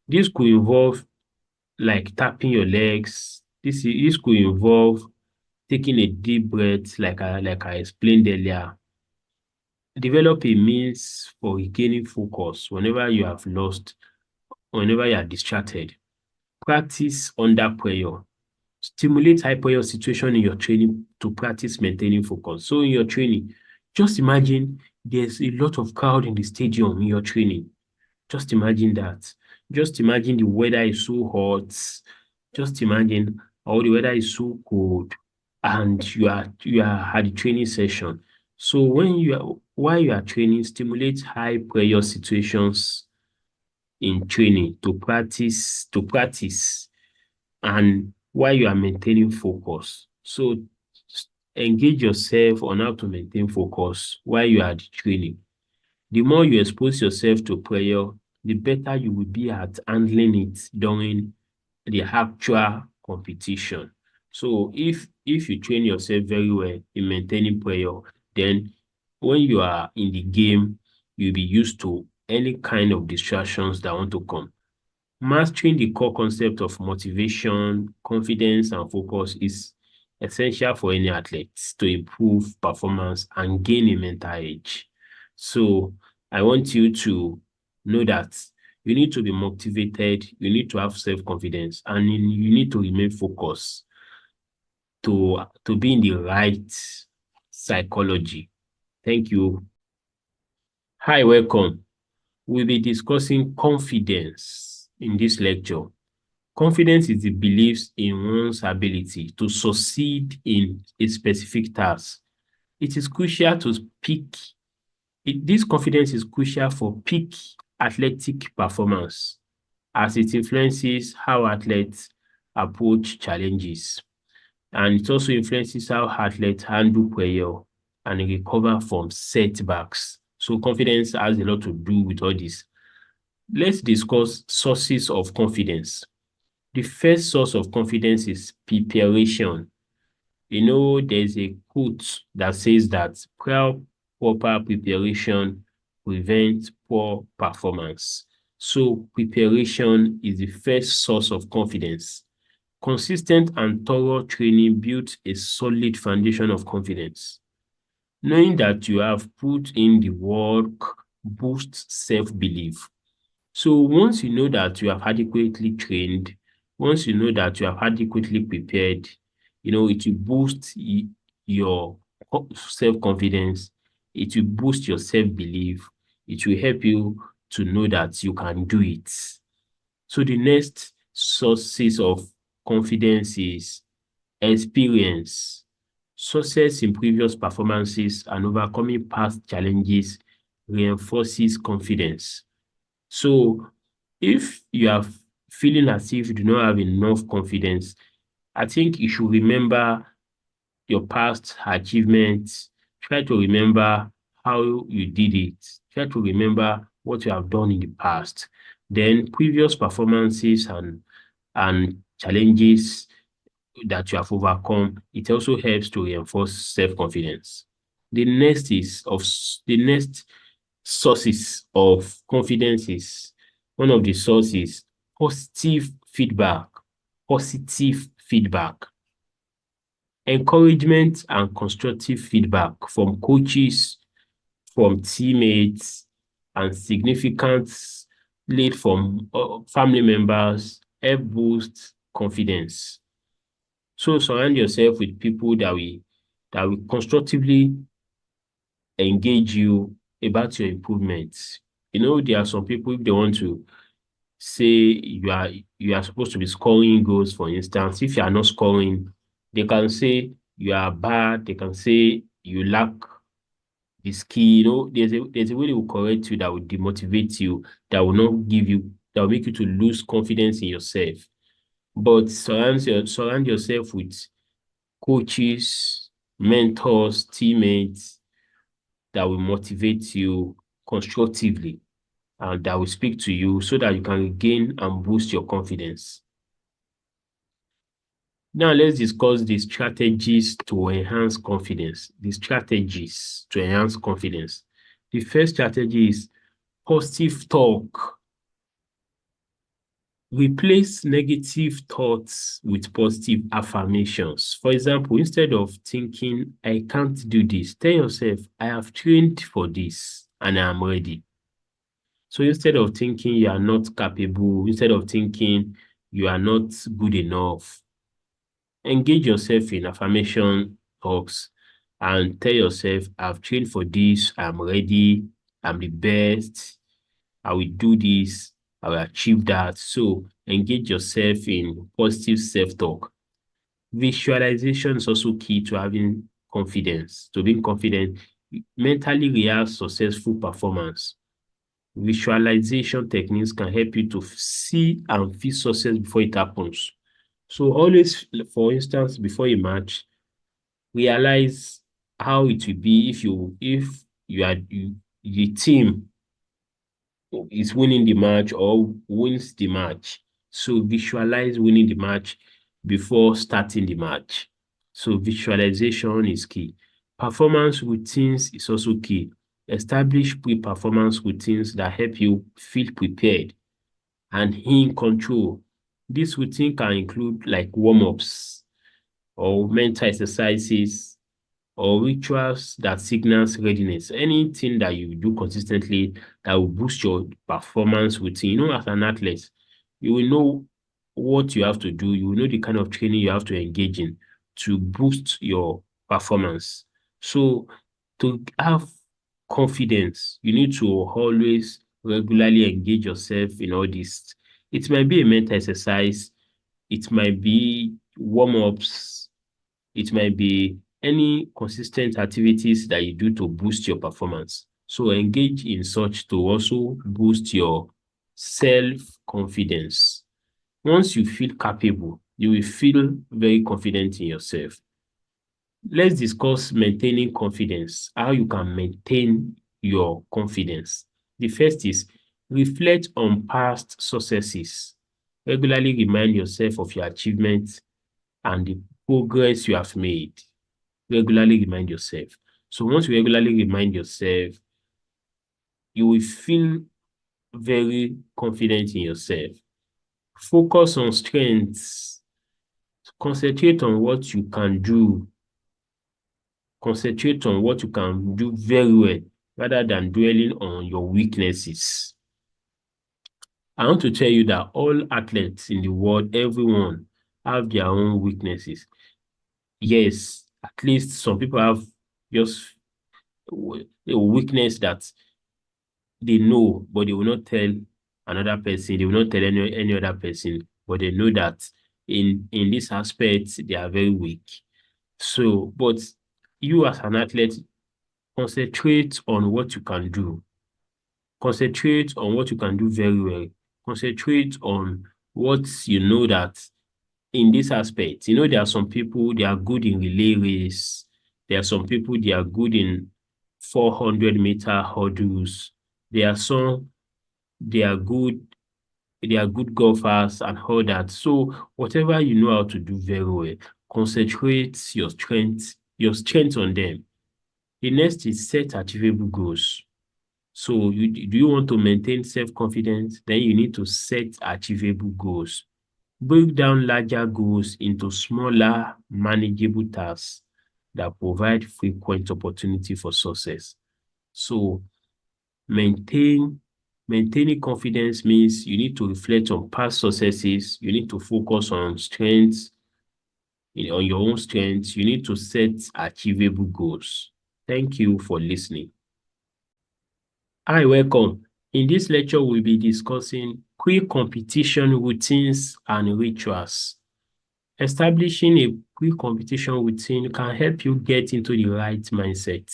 This could involve like tapping your legs. This could involve taking a deep breath, like I explained earlier. Develop a means for regaining focus whenever you have lost, whenever you are distracted. Practice under pressure. Stimulate high pressure situation in your training to practice maintaining focus. So in your training, just imagine there's a lot of crowd in the stadium in your training. Just imagine that. Just imagine the weather is so hot. Just imagine how the weather is so cold and you are at the training session. So while you are training, stimulate high pressure situations in training to practice and while you are maintaining focus. So engage yourself on how to maintain focus while you are at the training. The more you expose yourself to prayer, the better you will be at handling it during the actual competition. So if you train yourself very well in maintaining prayer, then when you are in the game, you'll be used to any kind of distractions that want to come. Mastering the core concept of motivation, confidence, and focus is essential for any athlete to improve performance and gain a mental edge. So I want you to know that you need to be motivated, you need to have self-confidence, and you need to remain focused to be in the right psychology. Thank you. Hi, welcome. We'll be discussing confidence in this lecture. Confidence is the belief in one's ability to succeed in a specific task. It is crucial to peak. This confidence is crucial for peak athletic performance as it influences how athletes approach challenges. And it also influences how athletes handle pressure and recover from setbacks. So confidence has a lot to do with all this. Let's discuss sources of confidence. The first source of confidence is preparation. There's a quote that says that proper preparation prevents poor performance. So preparation is the first source of confidence. Consistent and thorough training builds a solid foundation of confidence. Knowing that you have put in the work boosts self-belief. So once you know that you have adequately trained, once you know that you have adequately prepared, it will boost your self-confidence, it will boost your self-belief, it will help you to know that you can do it. So the next sources of confidence is experience. Success in previous performances and overcoming past challenges reinforces confidence. So if you are feeling as if you do not have enough confidence, I think you should remember your past achievements. Try to remember how you did it. Try to remember what you have done in the past. Then previous performances and challenges that you have overcome, it also helps to reinforce self-confidence. The next sources of confidence is one of the sources, positive feedback. Positive feedback. Encouragement and constructive feedback from coaches, from teammates, and significant lead from family members help boost confidence. So surround yourself with people that will constructively engage you about your improvements. There are some people, if they want to say you are supposed to be scoring goals, for instance, if you are not scoring, they can say you are bad, they can say you lack the skill. There's a way they will correct you that will demotivate you, that will not give you, that will make you to lose confidence in yourself. But surround yourself with coaches, mentors, teammates that will motivate you constructively. that will speak to you so that you can regain and boost your confidence. Now, let's discuss the strategies to enhance confidence. The strategies to enhance confidence. The first strategy is positive talk. Replace negative thoughts with positive affirmations. For example, instead of thinking, I can't do this, tell yourself, I have trained for this and I am ready. So instead of thinking you are not capable, instead of thinking you are not good enough, engage yourself in affirmation talks and tell yourself, I've trained for this, I'm ready, I'm the best, I will do this, I will achieve that. So engage yourself in positive self-talk. Visualization is also key to having confidence. To being confident, mentally rehearse successful performance. Visualization techniques can help you to see and feel success before it happens. So always, for instance, before a match, realize how it will be if the team is winning the match or wins the match. So visualize winning the match before starting the match. So visualization is key. Performance routines is also key. Establish pre-performance routines that help you feel prepared and in control. This routine can include like warm-ups or mental exercises or rituals that signals readiness. Anything that you do consistently that will boost your performance routine. You know, as an athlete, you will know what you have to do. You will know the kind of training you have to engage in to boost your performance. So to have confidence, you need to always regularly engage yourself in all this. It might be a mental exercise, it might be warm-ups, it might be any consistent activities that you do to boost your performance. So engage in such to also boost your self-confidence. Once you feel capable, you will feel very confident in yourself. Let's discuss maintaining confidence, how you can maintain your confidence. The first is reflect on past successes. Regularly remind yourself of your achievements and the progress you have made. Regularly remind yourself. So once you regularly remind yourself, you will feel very confident in yourself. Focus on strengths. Concentrate on what you can do. Concentrate on what you can do very well rather than dwelling on your weaknesses. I want to tell you that all athletes in the world, everyone, have their own weaknesses. Yes, at least some people have just a weakness that they know, but they will not tell another person. They will not tell any other person, but they know that in this aspect, they are very weak. So, but you as an athlete, concentrate on what you can do. Concentrate on what you can do very well. Concentrate on what you know that in this aspect. You know, there are some people, they are good in relay race. There are some people, they are good in 400-meter hurdles. There are some, they are good, they are good golfers and all that. So whatever you know how to do very well, concentrate your strength on them. The next is set achievable goals. So do you want to maintain self-confidence? Then you need to set achievable goals. Break down larger goals into smaller, manageable tasks that provide frequent opportunity for success. So maintaining confidence means you need to reflect on past successes. You need to focus on strengths, on your own strengths. You need to set achievable goals. Thank you for listening. Hi, welcome. In this lecture, we'll be discussing pre-competition routines and rituals. Establishing a pre-competition routine can help you get into the right mindset.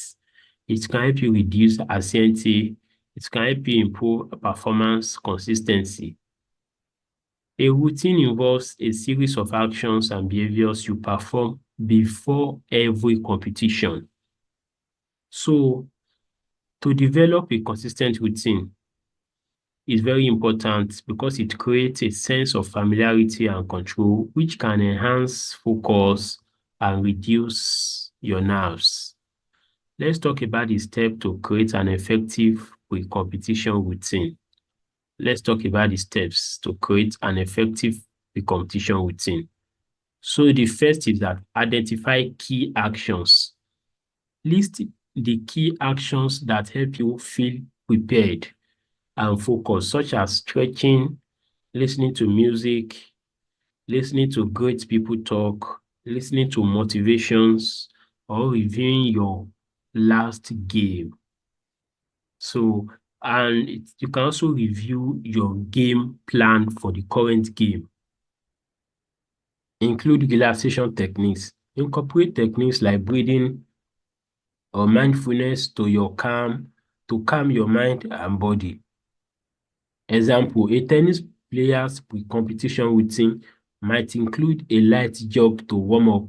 It can help you reduce anxiety. It can help you improve performance consistency. A routine involves a series of actions and behaviors you perform before every competition. So, to develop a consistent routine, is very important because it creates a sense of familiarity and control, which can enhance focus and reduce your nerves. Let's talk about the step to create an effective pre-competition routine. Let's talk about the steps to create an effective pre-competition routine. So the first is that identify key actions. List the key actions that help you feel prepared and focused, such as stretching, listening to music, listening to great people talk, listening to motivations, or reviewing your last game. So, and you can also review your game plan for the current game. Include relaxation techniques. Incorporate techniques like breathing or mindfulness to calm your mind and body. Example, a tennis player's pre-competition routine might include a light jog to warm up,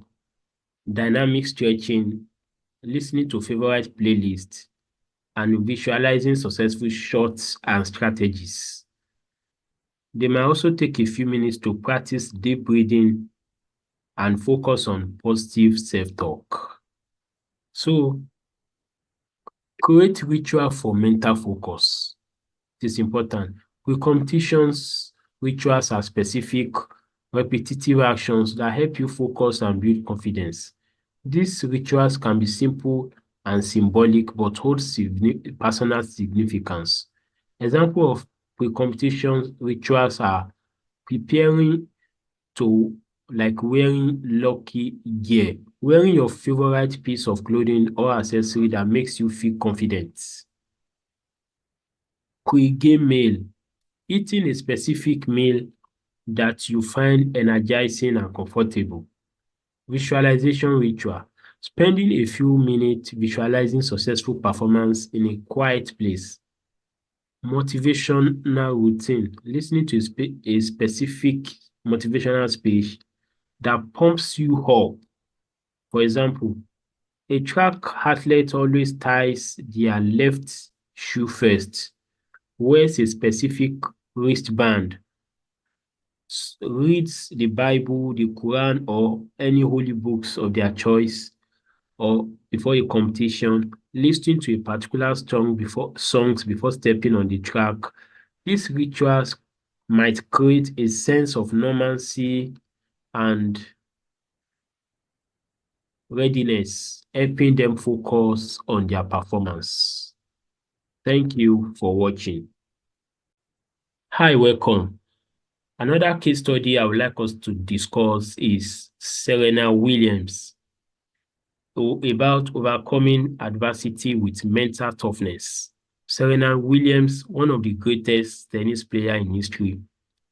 dynamic stretching, listening to favorite playlists, and visualizing successful shots and strategies. They might also take a few minutes to practice deep breathing and focus on positive self-talk. So, create ritual for mental focus. It is important. Pre-competitions rituals are specific, repetitive actions that help you focus and build confidence. These rituals can be simple and symbolic but hold personal significance. Example of pre-competition rituals are preparing to like wearing lucky gear, wearing your favorite piece of clothing or accessory that makes you feel confident. Pre-game meal, eating a specific meal that you find energizing and comfortable. Visualization ritual, spending a few minutes visualizing successful performance in a quiet place. Motivational routine, listening to a specific motivational speech that pumps you up. For example, a track athlete always ties their left shoe first, wears a specific wristband, reads the Bible, the Quran, or any holy books of their choice, or before a competition, listening to a particular songs before stepping on the track. These rituals might create a sense of normalcy and readiness, helping them focus on their performance. Thank you for watching. Hi, welcome. Another case study I would like us to discuss is Serena Williams about overcoming adversity with mental toughness. Serena Williams, one of the greatest tennis players in history,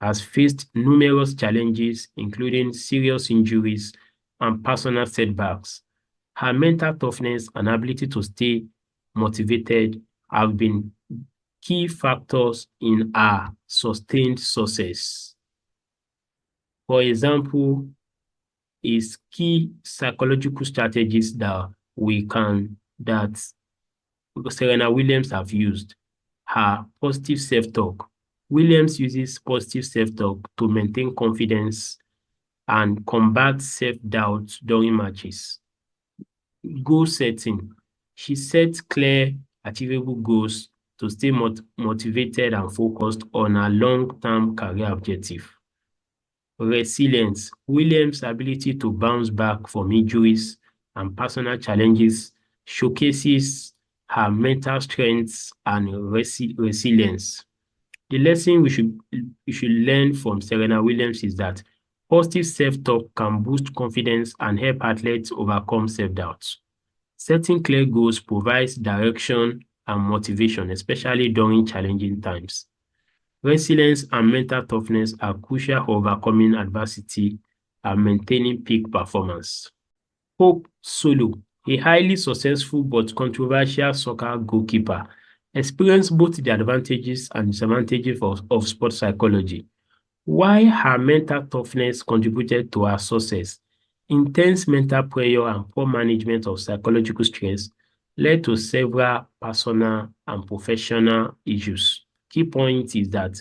has faced numerous challenges, including serious injuries and personal setbacks. Her mental toughness and ability to stay motivated have been key factors in her sustained success. For example, is key psychological strategies that Serena Williams have used. Her positive self-talk. Williams uses positive self-talk to maintain confidence and combat self-doubt during matches. Goal setting. She sets clear, achievable goals to stay motivated and focused on her long-term career objective. Resilience. Williams' ability to bounce back from injuries and personal challenges showcases her mental strength and resilience. The lesson we should learn from Serena Williams is that positive self-talk can boost confidence and help athletes overcome self-doubt. Setting clear goals provides direction and motivation, especially during challenging times. Resilience and mental toughness are crucial for overcoming adversity and maintaining peak performance. Hope Solo, a highly successful but controversial soccer goalkeeper, experienced both the advantages and disadvantages of sports psychology. While her mental toughness contributed to her success, intense mental pressure and poor management of psychological stress led to several personal and professional issues. key point is that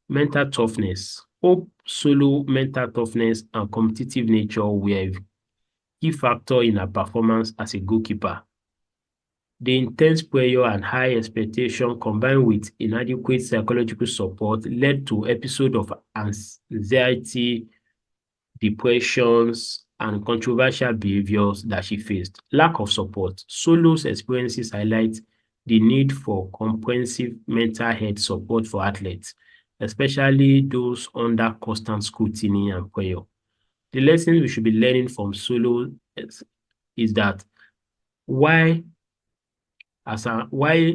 mental toughness. Hope solo mental toughness and competitive nature were a key factor in her performance as a goalkeeper. The intense pressure and high expectation combined with inadequate psychological support led to episodes of anxiety, depressions, and controversial behaviors that she faced. Lack of support. Solo's experiences highlight the need for comprehensive mental health support for athletes, especially those under constant scrutiny and pressure. The lesson we should be learning from Solo is that why why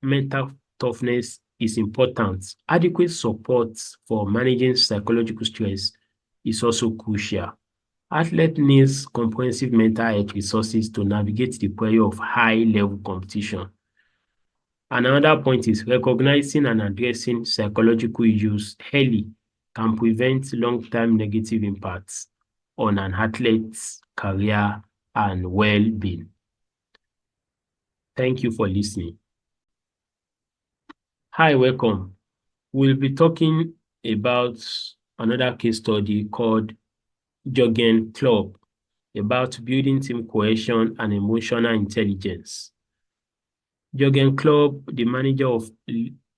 mental toughness is important. Adequate support for managing psychological stress is also crucial. Athlete needs comprehensive mental health resources to navigate the pressure of high-level competition. Another point is recognizing and addressing psychological issues early can prevent long-term negative impacts on an athlete's career and well-being. Thank you for listening. Hi, welcome. We'll be talking about another case study called Jürgen Klopp about building team cohesion and emotional intelligence. Jürgen Klopp, the manager of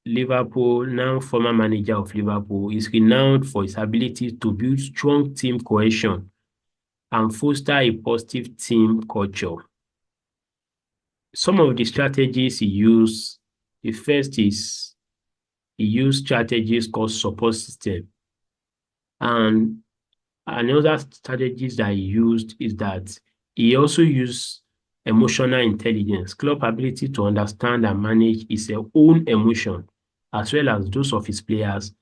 Liverpool, now former manager of Liverpool, is renowned for his ability to build strong team cohesion and foster a positive team culture. Some of the strategies he used, the first is he used strategies called support system. And another strategies that he used is that he also used emotional intelligence, Klopp's ability to understand and manage his own emotion as well as those of his players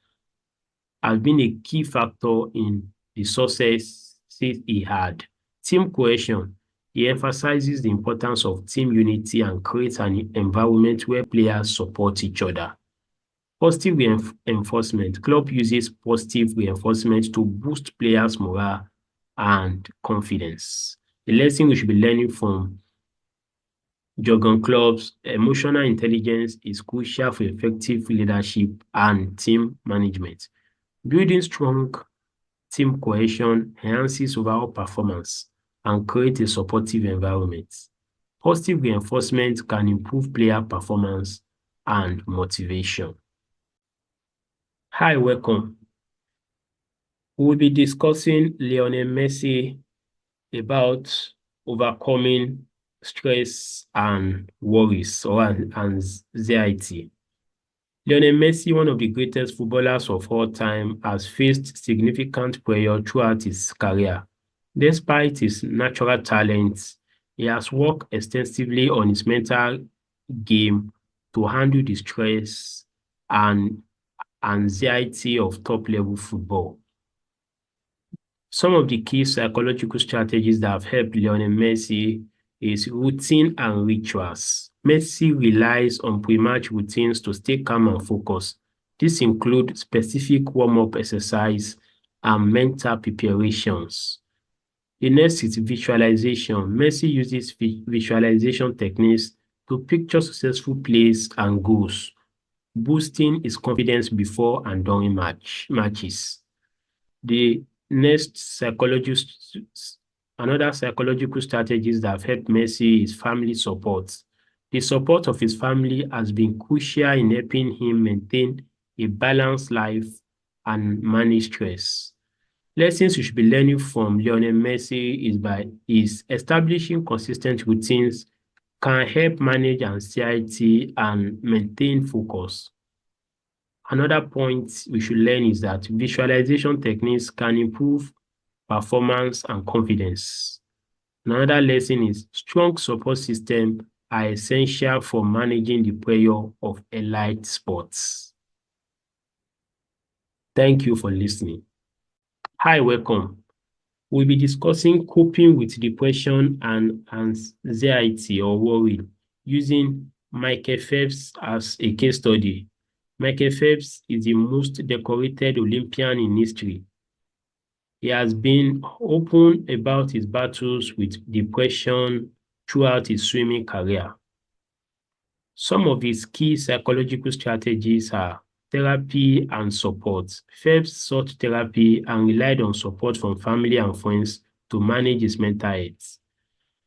has been a key factor in the success he had. Team cohesion. He emphasizes the importance of team unity and creates an environment where players support each other. Positive reinforcement. Klopp uses positive reinforcement to boost players' morale and confidence. The lesson we should be learning from Jürgen Klopp's emotional intelligence is crucial for effective leadership and team management. Building strong team cohesion enhances overall performance and creates a supportive environment. Positive reinforcement can improve player performance and motivation. Hi, welcome. We'll be discussing Lionel Messi about overcoming stress and worries or anxiety. Lionel Messi, one of the greatest footballers of all time, has faced significant pressure throughout his career. Despite his natural talents, he has worked extensively on his mental game to handle the stress and anxiety of top-level football. Some of the key psychological strategies that have helped Lionel Messi is routine and rituals. Messi relies on pre-match routines to stay calm and focused. This includes specific warm-up exercise and mental preparations. The next is visualization. Messi uses visualization techniques to picture successful plays and goals, boosting his confidence before and during matches. The next another psychological strategies that have helped Messi is family support. The support of his family has been crucial in helping him maintain a balanced life and manage stress. Lessons you should be learning from Lionel Messi is establishing consistent routines can help manage anxiety and maintain focus. Another point we should learn is that visualization techniques can improve performance and confidence. Another lesson is strong support systems are essential for managing the pressure of elite sports. Thank you for listening. Hi, welcome. We'll be discussing coping with depression and anxiety or worry using Michael Phelps as a case study. Michael Phelps is the most decorated Olympian in history. He has been open about his battles with depression throughout his swimming career. Some of his key psychological strategies are therapy and support. Phelps sought therapy and relied on support from family and friends to manage his mental health.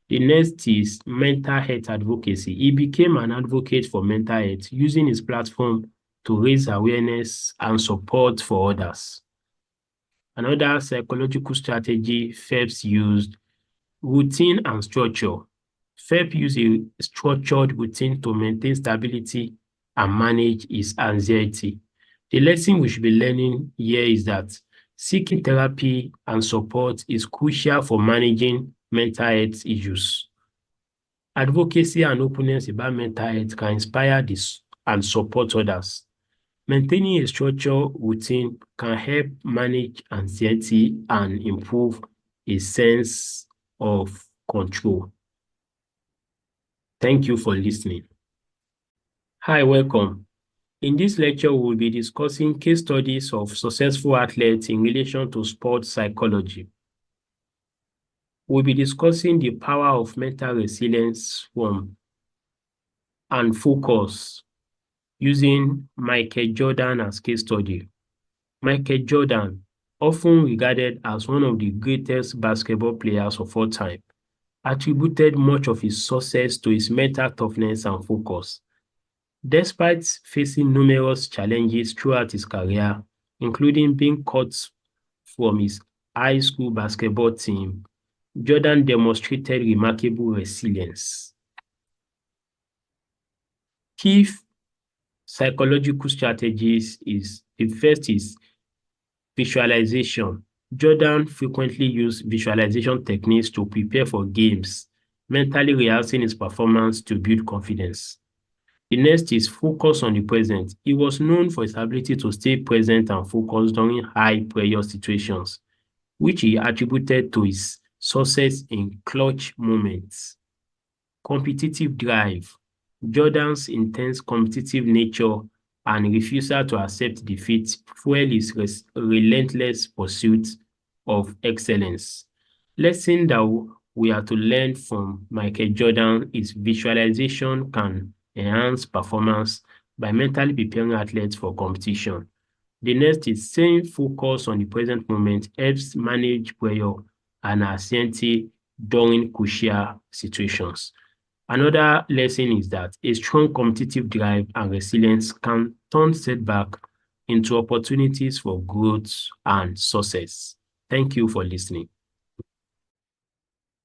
The next is mental health advocacy. He became an advocate for mental health, using his platform to raise awareness and support for others. Another psychological strategy Phelps used, routine and structure. Phelps used a structured routine to maintain stability and manage his anxiety. The lesson we should be learning here is that seeking therapy and support is crucial for managing mental health issues. Advocacy and openness about mental health can inspire this and support others. Maintaining a structured routine can help manage anxiety and improve a sense of control. Thank you for listening. Hi, welcome. In this lecture, we will be discussing case studies of successful athletes in relation to sports psychology. We'll be discussing the power of mental resilience and focus using Michael Jordan as case study. Michael Jordan, often regarded as one of the greatest basketball players of all time, attributed much of his success to his mental toughness and focus. Despite facing numerous challenges throughout his career, including being cut from his high school basketball team, Jordan demonstrated remarkable resilience. Key psychological strategies is the first is visualization. Jordan frequently used visualization techniques to prepare for games, mentally rehearsing his performance to build confidence. The next is focus on the present. He was known for his ability to stay present and focused during high-pressure situations, which he attributed to his success in clutch moments. Competitive drive. Jordan's intense competitive nature and refusal to accept defeat fuel his relentless pursuit of excellence. Lesson that we are to learn from Michael Jordan is visualization can enhance performance by mentally preparing athletes for competition. The next is staying focused on the present moment helps manage pressure and anxiety during crucial situations. Another lesson is that a strong competitive drive and resilience can turn setback into opportunities for growth and success. Thank you for listening.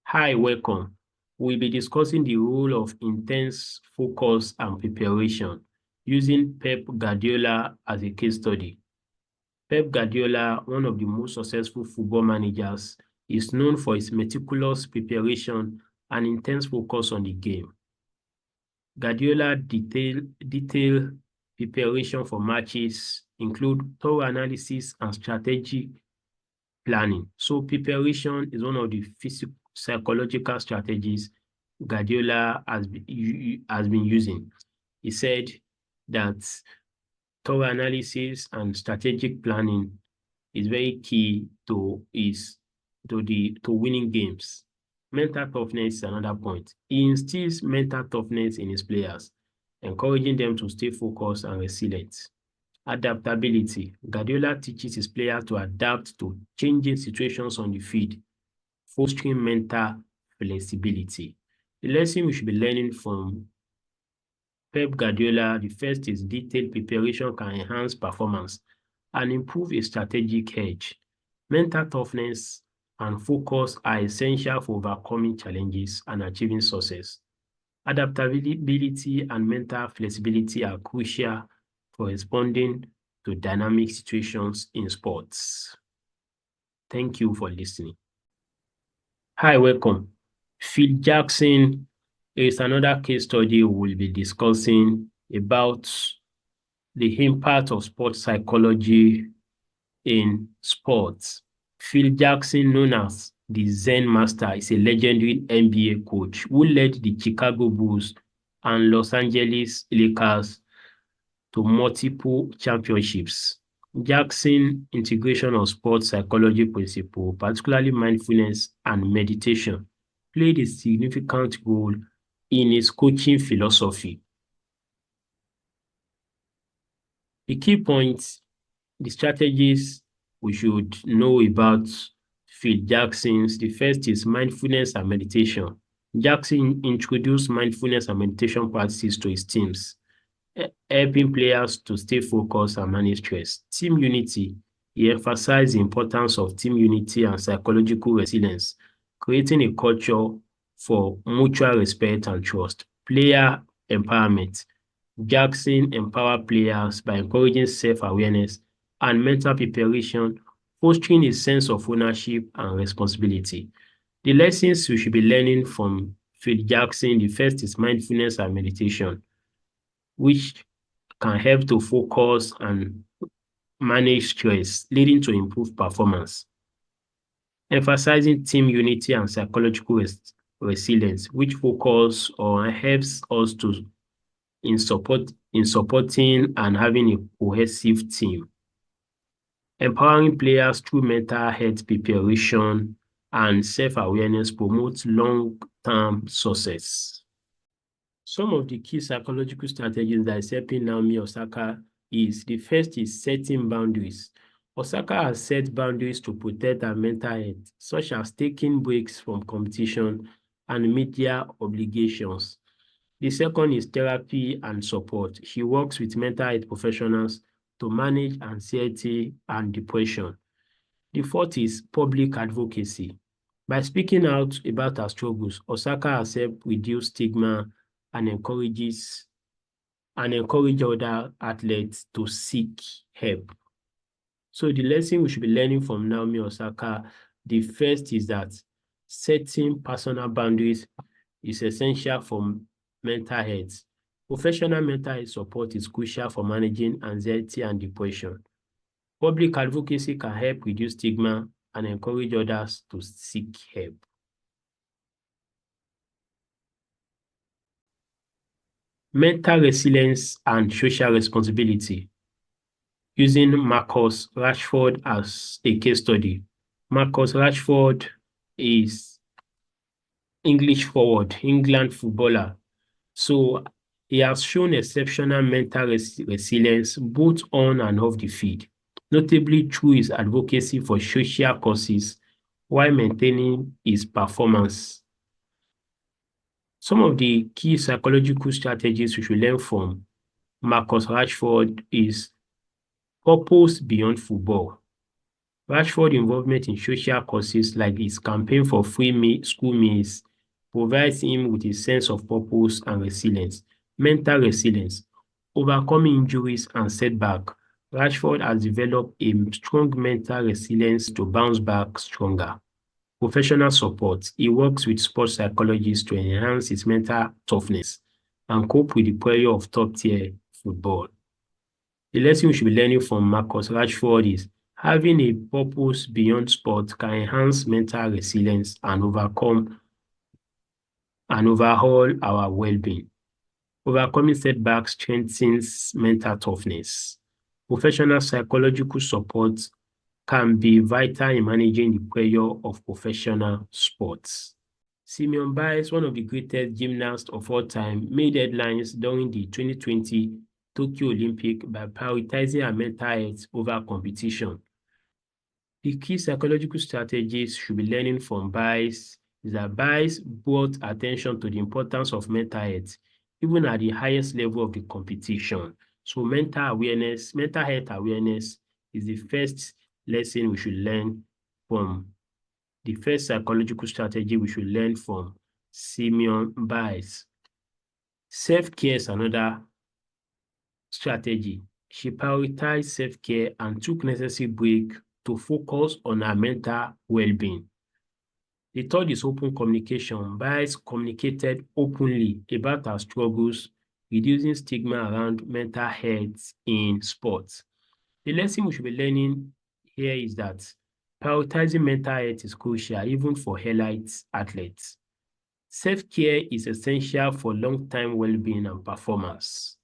Hi, welcome. We'll be discussing the role of intense focus and preparation using Pep Guardiola as a case study. Pep Guardiola, one of the most successful football managers, is known for his meticulous preparation and intense focus on the game. Guardiola detailed preparation for matches include thorough analysis and strategic planning. So preparation is one of the psychological strategies Guardiola has been using. He said that thorough analysis and strategic planning is very key to winning games. Mental toughness is another point. He instills mental toughness in his players, encouraging them to stay focused and resilient. Adaptability. Guardiola teaches his players to adapt to changing situations on the field, fostering mental flexibility. The lesson we should be learning from Pep Guardiola, the first is detailed preparation can enhance performance and improve a strategic edge. Mental toughness and focus are essential for overcoming challenges and achieving success. Adaptability and mental flexibility are crucial for responding to dynamic situations in sports. Thank you for listening. Hi, welcome. Phil Jackson is another case study we'll be discussing about the impact of sports psychology in sports. Phil Jackson, known as the Zen Master, is a legendary NBA coach who led the Chicago Bulls and Los Angeles Lakers to multiple championships. Jackson's integration of sports psychology principles, particularly mindfulness and meditation, played a significant role in his coaching philosophy. The key points, the strategies we should know about Phil Jackson's. The first is mindfulness and meditation. Jackson introduced mindfulness and meditation practices to his teams, helping players to stay focused and manage stress. Team unity. He emphasized the importance of team unity and psychological resilience, creating a culture for mutual respect and trust. Player empowerment. Jackson empowered players by encouraging self-awareness and mental preparation, fostering a sense of ownership and responsibility. The lessons we should be learning from Phil Jackson, the first is mindfulness and meditation, which can help to focus and manage stress, leading to improved performance. Emphasizing team unity and psychological resilience, which focus or helps us to in supporting and having a cohesive team. Empowering players through mental health preparation and self-awareness promotes long-term success. Some of the key psychological strategies that is helping Naomi Osaka is the first is setting boundaries. Osaka has set boundaries to protect her mental health, such as taking breaks from competition and media obligations. The second is therapy and support. She works with mental health professionals to manage anxiety and depression. The fourth is public advocacy. By speaking out about her struggles, Osaka has helped reduce stigma and encourage other athletes to seek help. So the lesson we should be learning from Naomi Osaka, the first is that setting personal boundaries is essential for mental health. Professional mental health support is crucial for managing anxiety and depression. Public advocacy can help reduce stigma and encourage others to seek help. Mental resilience and social responsibility. Using Marcus Rashford as a case study. Marcus Rashford is English forward, England footballer. So he has shown exceptional mental resilience both on and off the field, notably through his advocacy for social causes while maintaining his performance. Some of the key psychological strategies we should learn from Marcus Rashford is purpose beyond football. Rashford's involvement in social causes like his campaign for free school meals provides him with a sense of purpose and resilience. Mental resilience. Overcoming injuries and setback. Rashford has developed a strong mental resilience to bounce back stronger. Professional support. He works with sports psychologists to enhance his mental toughness and cope with the pressure of top-tier football. The lesson we should be learning from Marcus Rashford is having a purpose beyond sport can enhance mental resilience and overcome and overhaul our well-being. Overcoming setbacks strengthens mental toughness. Professional psychological support can be vital in managing the pressure of professional sports. Simone Biles, one of the greatest gymnasts of all time, made headlines during the 2020 Tokyo Olympic by prioritizing her mental health over competition. The key psychological strategies should be learning from Biles is that Biles brought attention to the importance of mental health, even at the highest level of the competition. So mental health awareness is the first lesson we should learn from, the first psychological strategy we should learn from Simone Biles. Self-care is another strategy. She prioritized self-care and took necessary break to focus on her mental well-being. The third is open communication. Biles communicated openly about her struggles, reducing stigma around mental health in sports. The lesson we should be learning here is that prioritizing mental health is crucial even for elite athletes. Self-care is essential for long-term well-being and performance.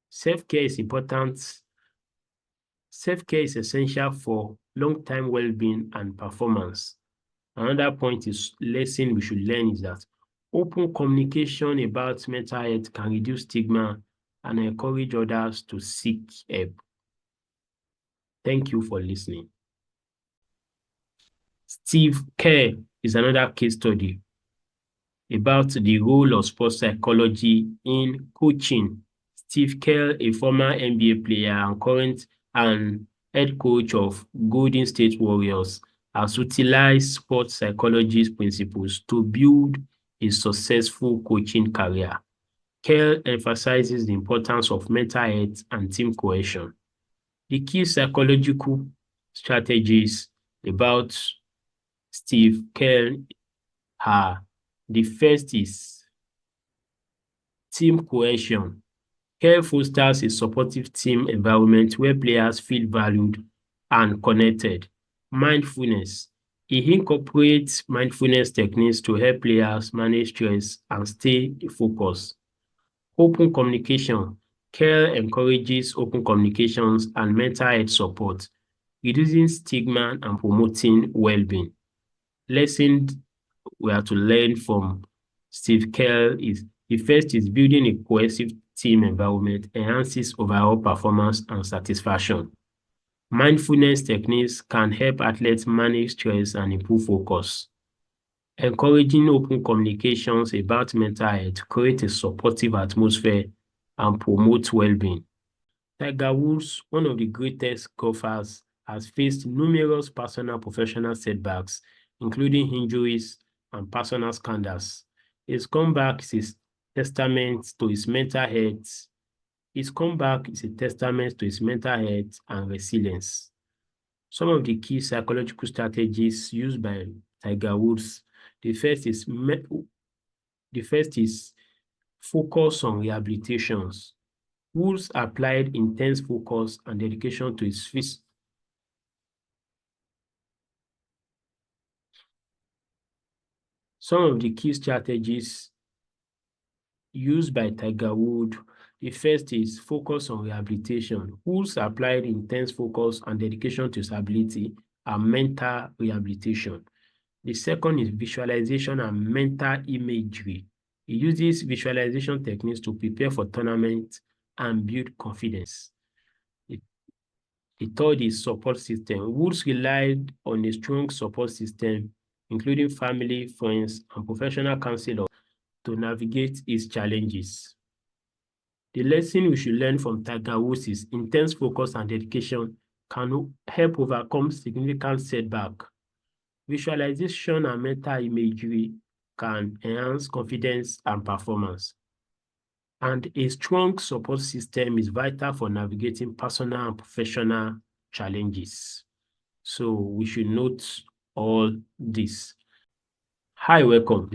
Self-care is important. Self-care is essential for long-term well-being and performance. Another point is lesson we should learn is that open communication about mental health can reduce stigma and encourage others to seek help. Thank you for listening. Steve Kerr is another case study about the role of sports psychology in coaching. Steve Kerr, a former NBA player and current head coach of Golden State Warriors, has utilized sports psychology principles to build a successful coaching career. Kerr emphasizes the importance of mental health and team cohesion. The key psychological strategies about Steve Kerr are: the first is team cohesion. Kerr fosters a supportive team environment where players feel valued and connected. Mindfulness. He incorporates mindfulness techniques to help players manage stress and stay focused. Open communication. Kerr encourages open communications and mental health support, reducing stigma and promoting well-being. Lessons we are to learn from Steve Kerr is: the first is building a cohesive team environment enhances overall performance and satisfaction. Mindfulness techniques can help athletes manage stress and improve focus. Encouraging open communications about mental health creates a supportive atmosphere and promotes well-being. Tiger Woods, one of the greatest golfers, has faced numerous personal and professional setbacks, including injuries and personal scandals. His comeback is a testament to his mental health. His comeback is a testament to his mental health and resilience. Some of the key psychological strategies used by Tiger Woods: the first is focus on rehabilitations. Woods applied intense focus and dedication to his physical. Some of the key strategies used by Tiger Woods: the first is focus on rehabilitation. Woods applied intense focus and dedication to his ability and mental rehabilitation. The second is visualization and mental imagery. He uses visualization techniques to prepare for tournaments and build confidence. The third is support system. Woods relied on a strong support system, including family, friends, and professional counselors, to navigate his challenges. The lesson we should learn from Tiger Woods is intense focus and dedication can help overcome significant setback. Visualization and mental imagery can enhance confidence and performance. And a strong support system is vital for navigating personal and professional challenges. So we should note all this. Hi, welcome.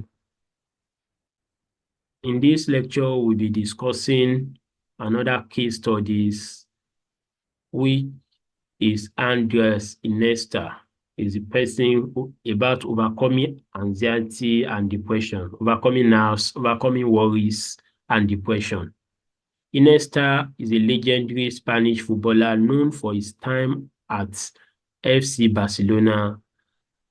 In this lecture, we'll be discussing another case studies, which is Andres Iniesta. Is the person about overcoming anxiety and depression, overcoming nerves, overcoming worries and depression. Iniesta is a legendary Spanish footballer known for his time at FC Barcelona,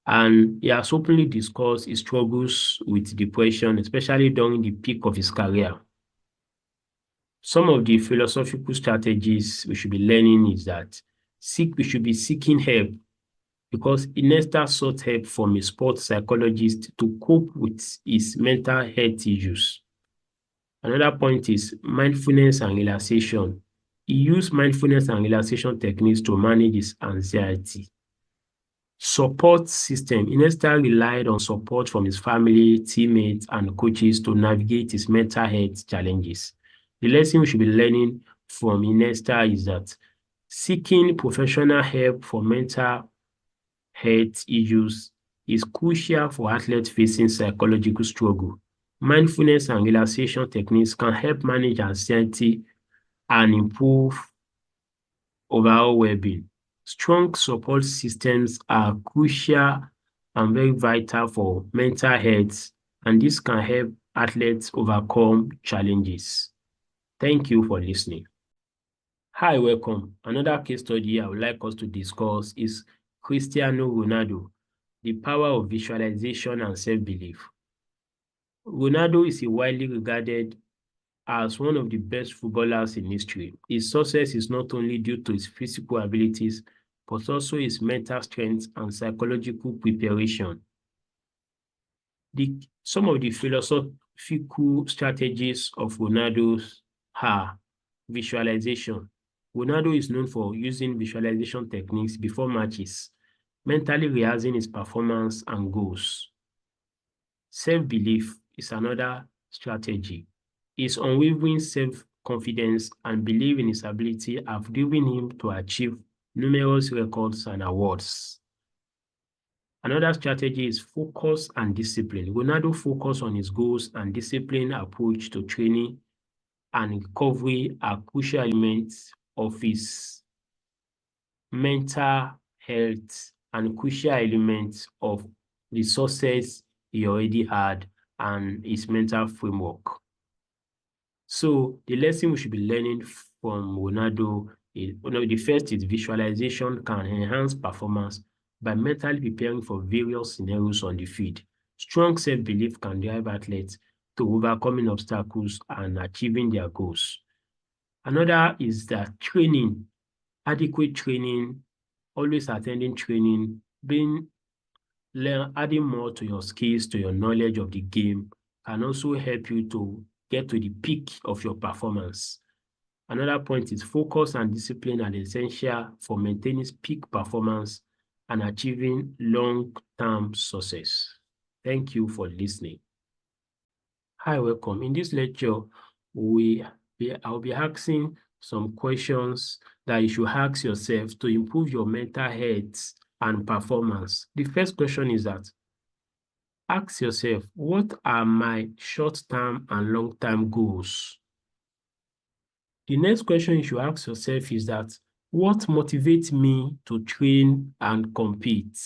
and he has openly discussed his struggles with depression, especially during the peak of his career. Some of the philosophical strategies we should be learning is that we should be seeking help, because Iniesta sought help from a sports psychologist to cope with his mental health issues. Another point is mindfulness and relaxation. He used mindfulness and relaxation techniques to manage his anxiety. Support system. Iniesta relied on support from his family, teammates, and coaches to navigate his mental health challenges. The lesson we should be learning from Iniesta is that seeking professional help for mental health issues is crucial for athletes facing psychological struggle. Mindfulness and relaxation techniques can help manage anxiety and improve overall well-being. Strong support systems are crucial and very vital for mental health, and this can help athletes overcome challenges. Thank you for listening. Hi, welcome. Another case study I would like us to discuss is Cristiano Ronaldo, the power of visualization and self-belief. Ronaldo is a widely regarded as one of the best footballers in history. His success is not only due to his physical abilities, but also his mental strength and psychological preparation. Some of the philosophical strategies of Ronaldo are visualization. Ronaldo is known for using visualization techniques before matches, mentally rehearsing his performance and goals. Self-belief is another strategy. His unwavering self-confidence and belief in his ability have driven him to achieve numerous records and awards. Another strategy is focus and discipline. Ronaldo focused on his goals and disciplined approach to training and recovery are crucial elements of his mental health and crucial elements of the success he already had and his mental framework. So the lesson we should be learning from Ronaldo is, the first is visualization can enhance performance by mentally preparing for various scenarios on the field. Strong self-belief can drive athletes to overcoming obstacles and achieving their goals. Another is that training, adequate training, always attending training, adding more to your skills, to your knowledge of the game can also help you to get to the peak of your performance. Another point is focus and discipline are essential for maintaining peak performance and achieving long-term success. Thank you for listening. Hi, welcome. In this lecture, I'll be asking some questions that you should ask yourself to improve your mental health and performance. The first question is that ask yourself, what are my short-term and long-term goals? The next question you should ask yourself is that what motivates me to train and compete?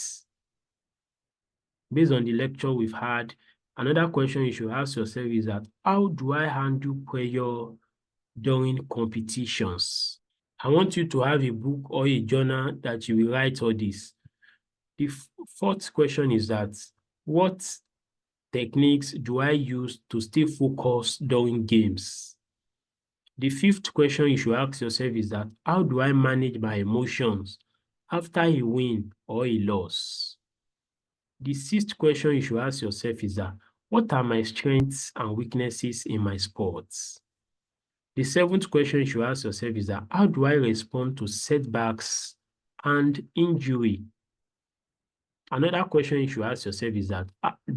Based on the lecture we've had, another question you should ask yourself is that how do I handle pressure during competitions? I want you to have a book or a journal that you will write all this. The fourth question is that what techniques do I use to stay focused during games? The fifth question you should ask yourself is that how do I manage my emotions after a win or a loss? The sixth question you should ask yourself is that what are my strengths and weaknesses in my sports? The seventh question you should ask yourself is that how do I respond to setbacks and injury? Another question you should ask yourself is that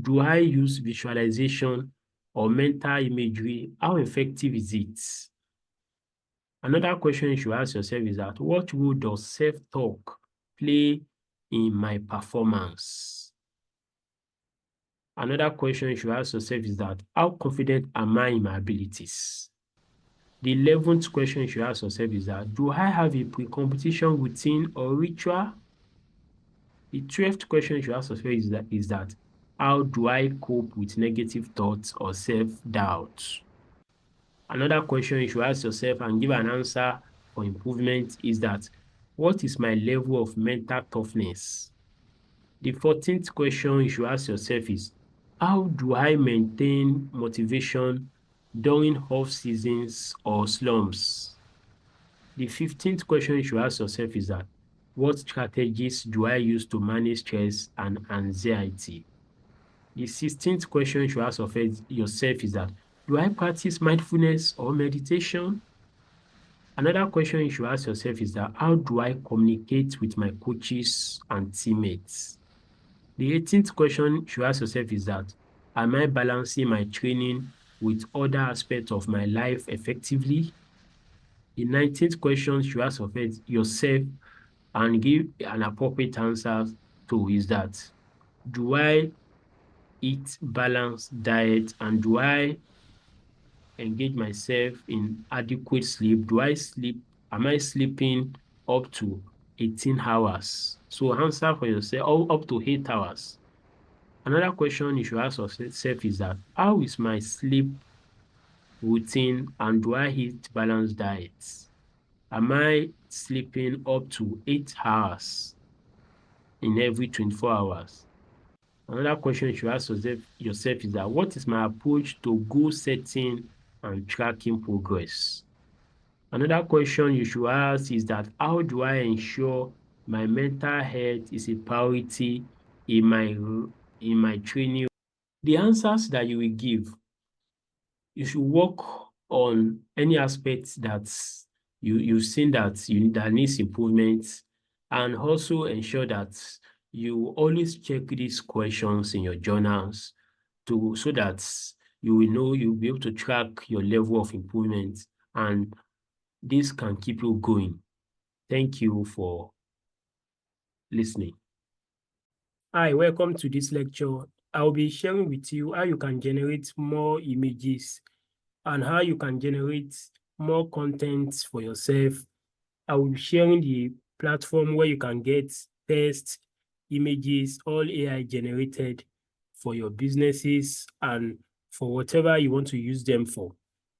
do I use visualization or mental imagery? How effective is it? Another question you should ask yourself is that what role does self-talk play in my performance? Another question you should ask yourself is that how confident am I in my abilities? The 11th question you should ask yourself is that do I have a pre-competition routine or ritual? The 12th question you should ask yourself is that how do I cope with negative thoughts or self-doubt? Another question you should ask yourself and give an answer for improvement is that what is my level of mental toughness? The 14th question you should ask yourself is how do I maintain motivation during off seasons or slumps? The 15th question you should ask yourself is that what strategies do I use to manage stress and anxiety? The 16th question you should ask yourself is that do I practice mindfulness or meditation? Another question you should ask yourself is that how do I communicate with my coaches and teammates? The 18th question you should ask yourself is that am I balancing my training with other aspects of my life effectively? The 19th question you should ask yourself and give an appropriate answer to is that do I eat balanced diet and do I engage myself in adequate sleep? Do I sleep? Am I sleeping up to 18 hours? So answer for yourself up to 8 hours. Another question you should ask yourself is that how is my sleep routine and do I eat balanced diets? Am I sleeping up to 8 hours in every 24 hours? Another question you should ask yourself is that what is my approach to goal setting and tracking progress. Another question you should ask is that how do I ensure my mental health is a priority in my training? The answers that you will give, you should work on any aspect that you've seen that needs improvement, and also ensure that you always check these questions in your journals so that you will know you'll be able to track your level of improvement, and this can keep you going. Thank you for listening. Hi, welcome to this lecture. I'll be sharing with you how you can generate more images and how you can generate more content for yourself. I will be sharing the platform where you can get text, images, all AI generated for your businesses and for whatever you want to use them for.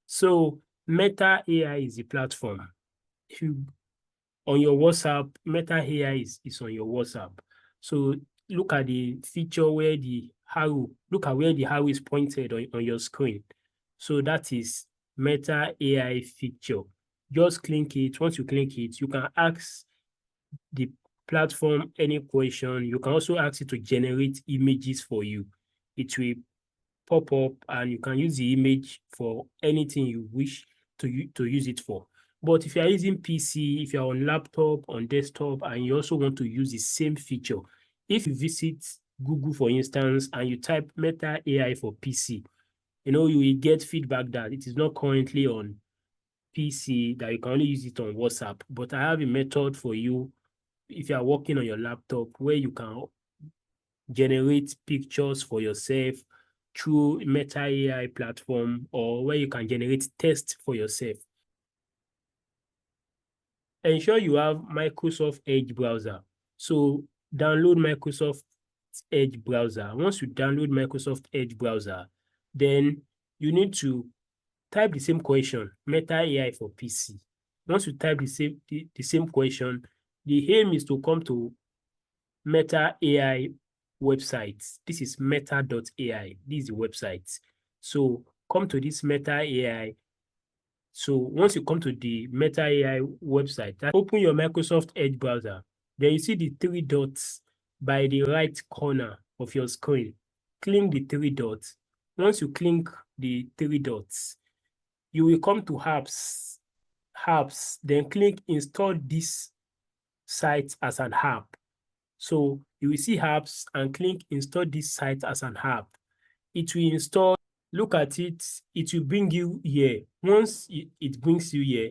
So Meta AI is the platform. If you on your WhatsApp, Meta AI is on your WhatsApp. So look at the feature where look at where the arrow is pointed on your screen. So that is Meta AI feature. Just click it. Once you click it, you can ask the platform any question. You can also ask it to generate images for you. It will pop up and you can use the image for anything you wish to use it for. But if you are using PC, if you're on laptop, on desktop, and you also want to use the same feature, if you visit Google, for instance, and you type Meta AI for PC, you will get feedback that it is not currently on PC, that you can only use it on WhatsApp. But I have a method for you if you are working on your laptop where you can generate pictures for yourself through Meta AI platform, or where you can generate text for yourself. Ensure you have Microsoft Edge browser. So download Microsoft Edge browser. Once you download Microsoft Edge browser, then you need to type the same question, Meta AI for PC. Once you type the same question, the aim is to come to Meta AI website. This is meta.ai. This is the website. So come to this Meta AI. So once you come to the Meta AI website, open your Microsoft Edge browser. Then you see the three dots by the right corner of your screen. Click the three dots. Once you click the three dots, you will come to apps. Then click install this site as an app. So you will see apps and click install this site as an app. It will install. Look at it. It will bring you here. Once it brings you here,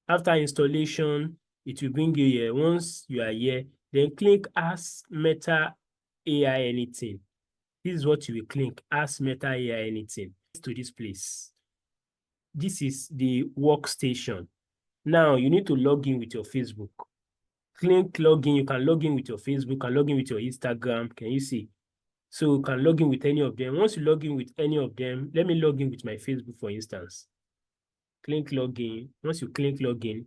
after installation, it will bring you here. Once you are here, then click Ask Meta AI Anything. This is what you will click, Ask Meta AI Anything. To this place. This is the workstation. Now you need to log in with your Facebook. Click login. You can log in with your Facebook, can log in with your Instagram. Can you see? So you can log in with any of them. Once you log in with any of them, let me log in with my Facebook, for instance. Click login. Once you click login,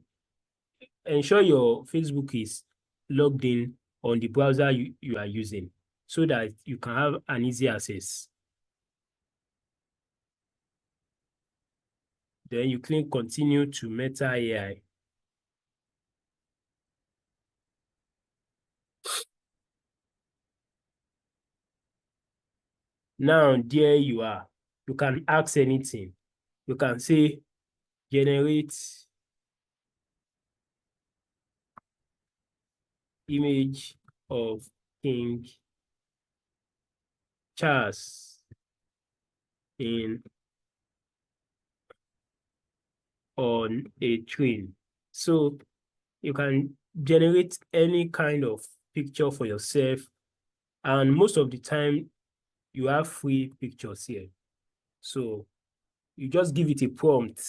ensure your Facebook is logged in on the browser you are using so that you can have an easy access. Then you click continue to Meta AI. Now, there you are. You can ask anything. You can say, generate image of King Charles on a train. So you can generate any kind of picture for yourself. And most of the time, you have free pictures here. So you just give it a prompt,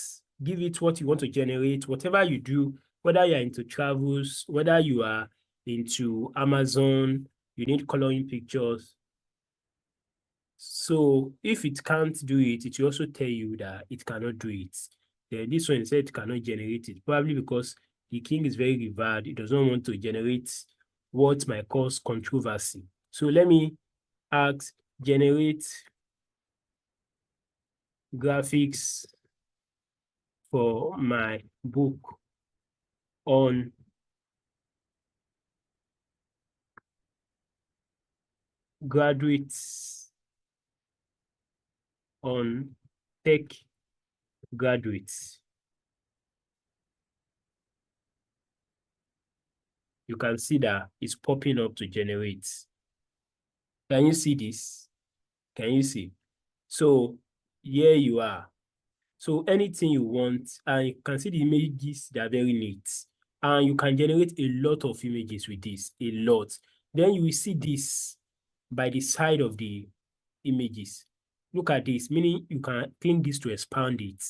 give it what you want to generate, whatever you do, whether you're into travels, whether you are into Amazon, you need coloring pictures. So if it can't do it, it will also tell you that it cannot do it. Then this one said it cannot generate it, probably because the king is very revered. It does not want to generate what might cause controversy. So let me ask, generate graphics for my book on graduates, on tech graduates. You can see that it's popping up to generate. Can you see this? Can you see? So here you are. So anything you want, and you can see the images, they are very neat. And you can generate a lot of images with this, a lot. Then you will see this by the side of the images. Look at this, meaning you can click this to expand it.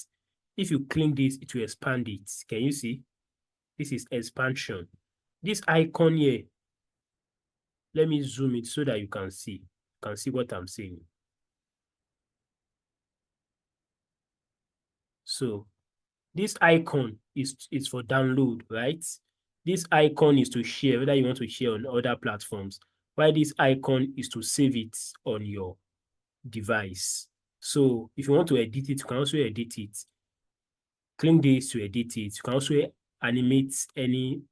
If you click this, it will expand it. Can you see? This is expansion. This icon here, let me zoom it so that you can see. You can see what I'm saying. So this icon is for download, right? This icon is to share, whether you want to share on other platforms, while this icon is to save it on your device. So if you want to edit it, you can also edit it. Click this to edit it. You can also animate any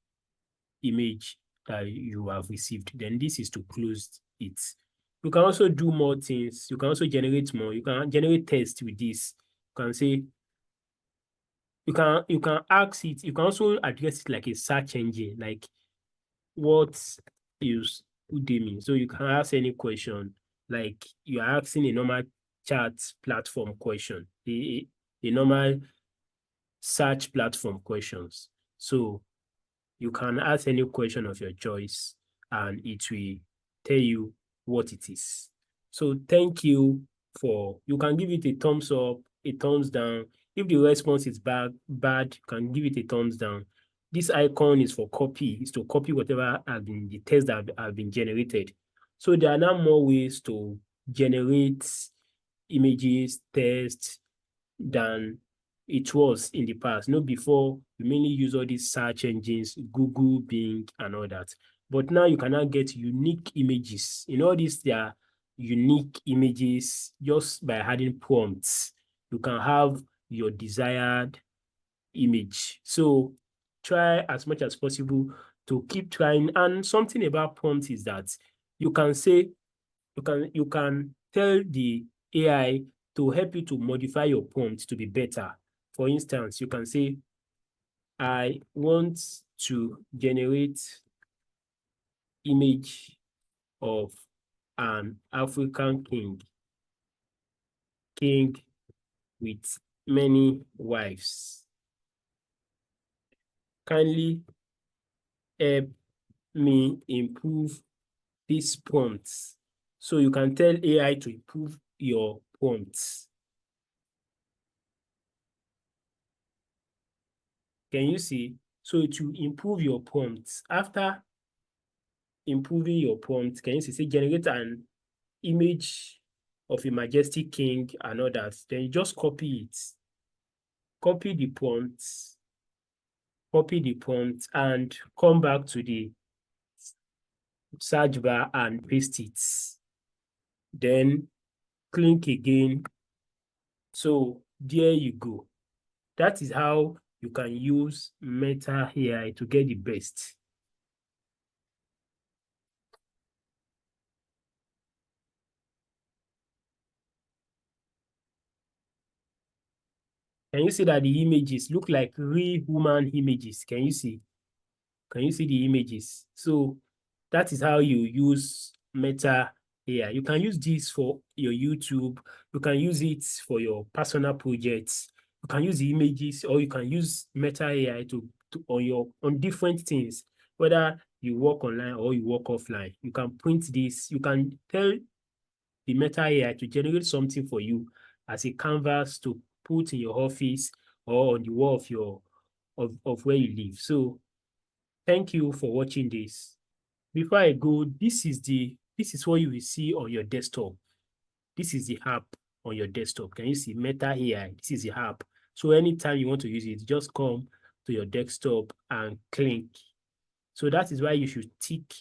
image that you have received. Then this is to close it. You can also do more things. You can also generate more. You can generate text with this. You can say, you can ask it, you can also address it like a search engine, like what is Udemy. So you can ask any question, like you are asking a normal chat platform question, a normal search platform questions. So you can ask any question of your choice and it will tell you what it is. So thank you you can give it a thumbs up, a thumbs down. If the response is bad, you can give it a thumbs down. This icon is for copy, is to copy whatever has been the text that have been generated. So there are now more ways to generate images, text than it was in the past. Before, you mainly use all these search engines, Google, Bing, and all that. But now you can now get unique images. In all these, there are unique images just by adding prompts. You can have your desired image. So try as much as possible to keep trying. And something about prompts is that you can say, you can tell the AI to help you to modify your prompt to be better. For instance, you can say, I want to generate image of an African king with many wives. Kindly help me improve these prompts. So you can tell AI to improve your prompts. Can you see? So to improve your prompts, after improving your prompts, can you see, say generate an image of a majestic king and others, then you just copy it. Copy the prompt and come back to the search bar and paste it. Then click again. So there you go. That is how you can use Meta AI to get the best. Can you see that the images look like real human images? Can you see? Can you see the images? So that is how you use Meta AI. You can use this for your YouTube. You can use it for your personal projects. You can use the images, or you can use Meta AI on different things, whether you work online or you work offline. You can print this. You can tell the Meta AI to generate something for you as a canvas to put in your office or on the wall of where you live. So thank you for watching this. Before I go, this is what you will see on your desktop. This is the app on your desktop. Can you see Meta AI? This is the app. So anytime you want to use it, just come to your desktop and click. So that is why you should tick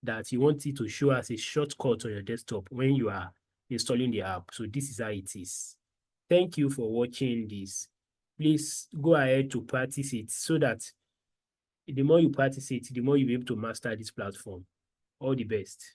that you want it to show as a shortcut on your desktop when you are installing the app. So this is how it is. Thank you for watching this. please go ahead to practice it so that the more you practice it, the more you'll be able to master this platform. All the best.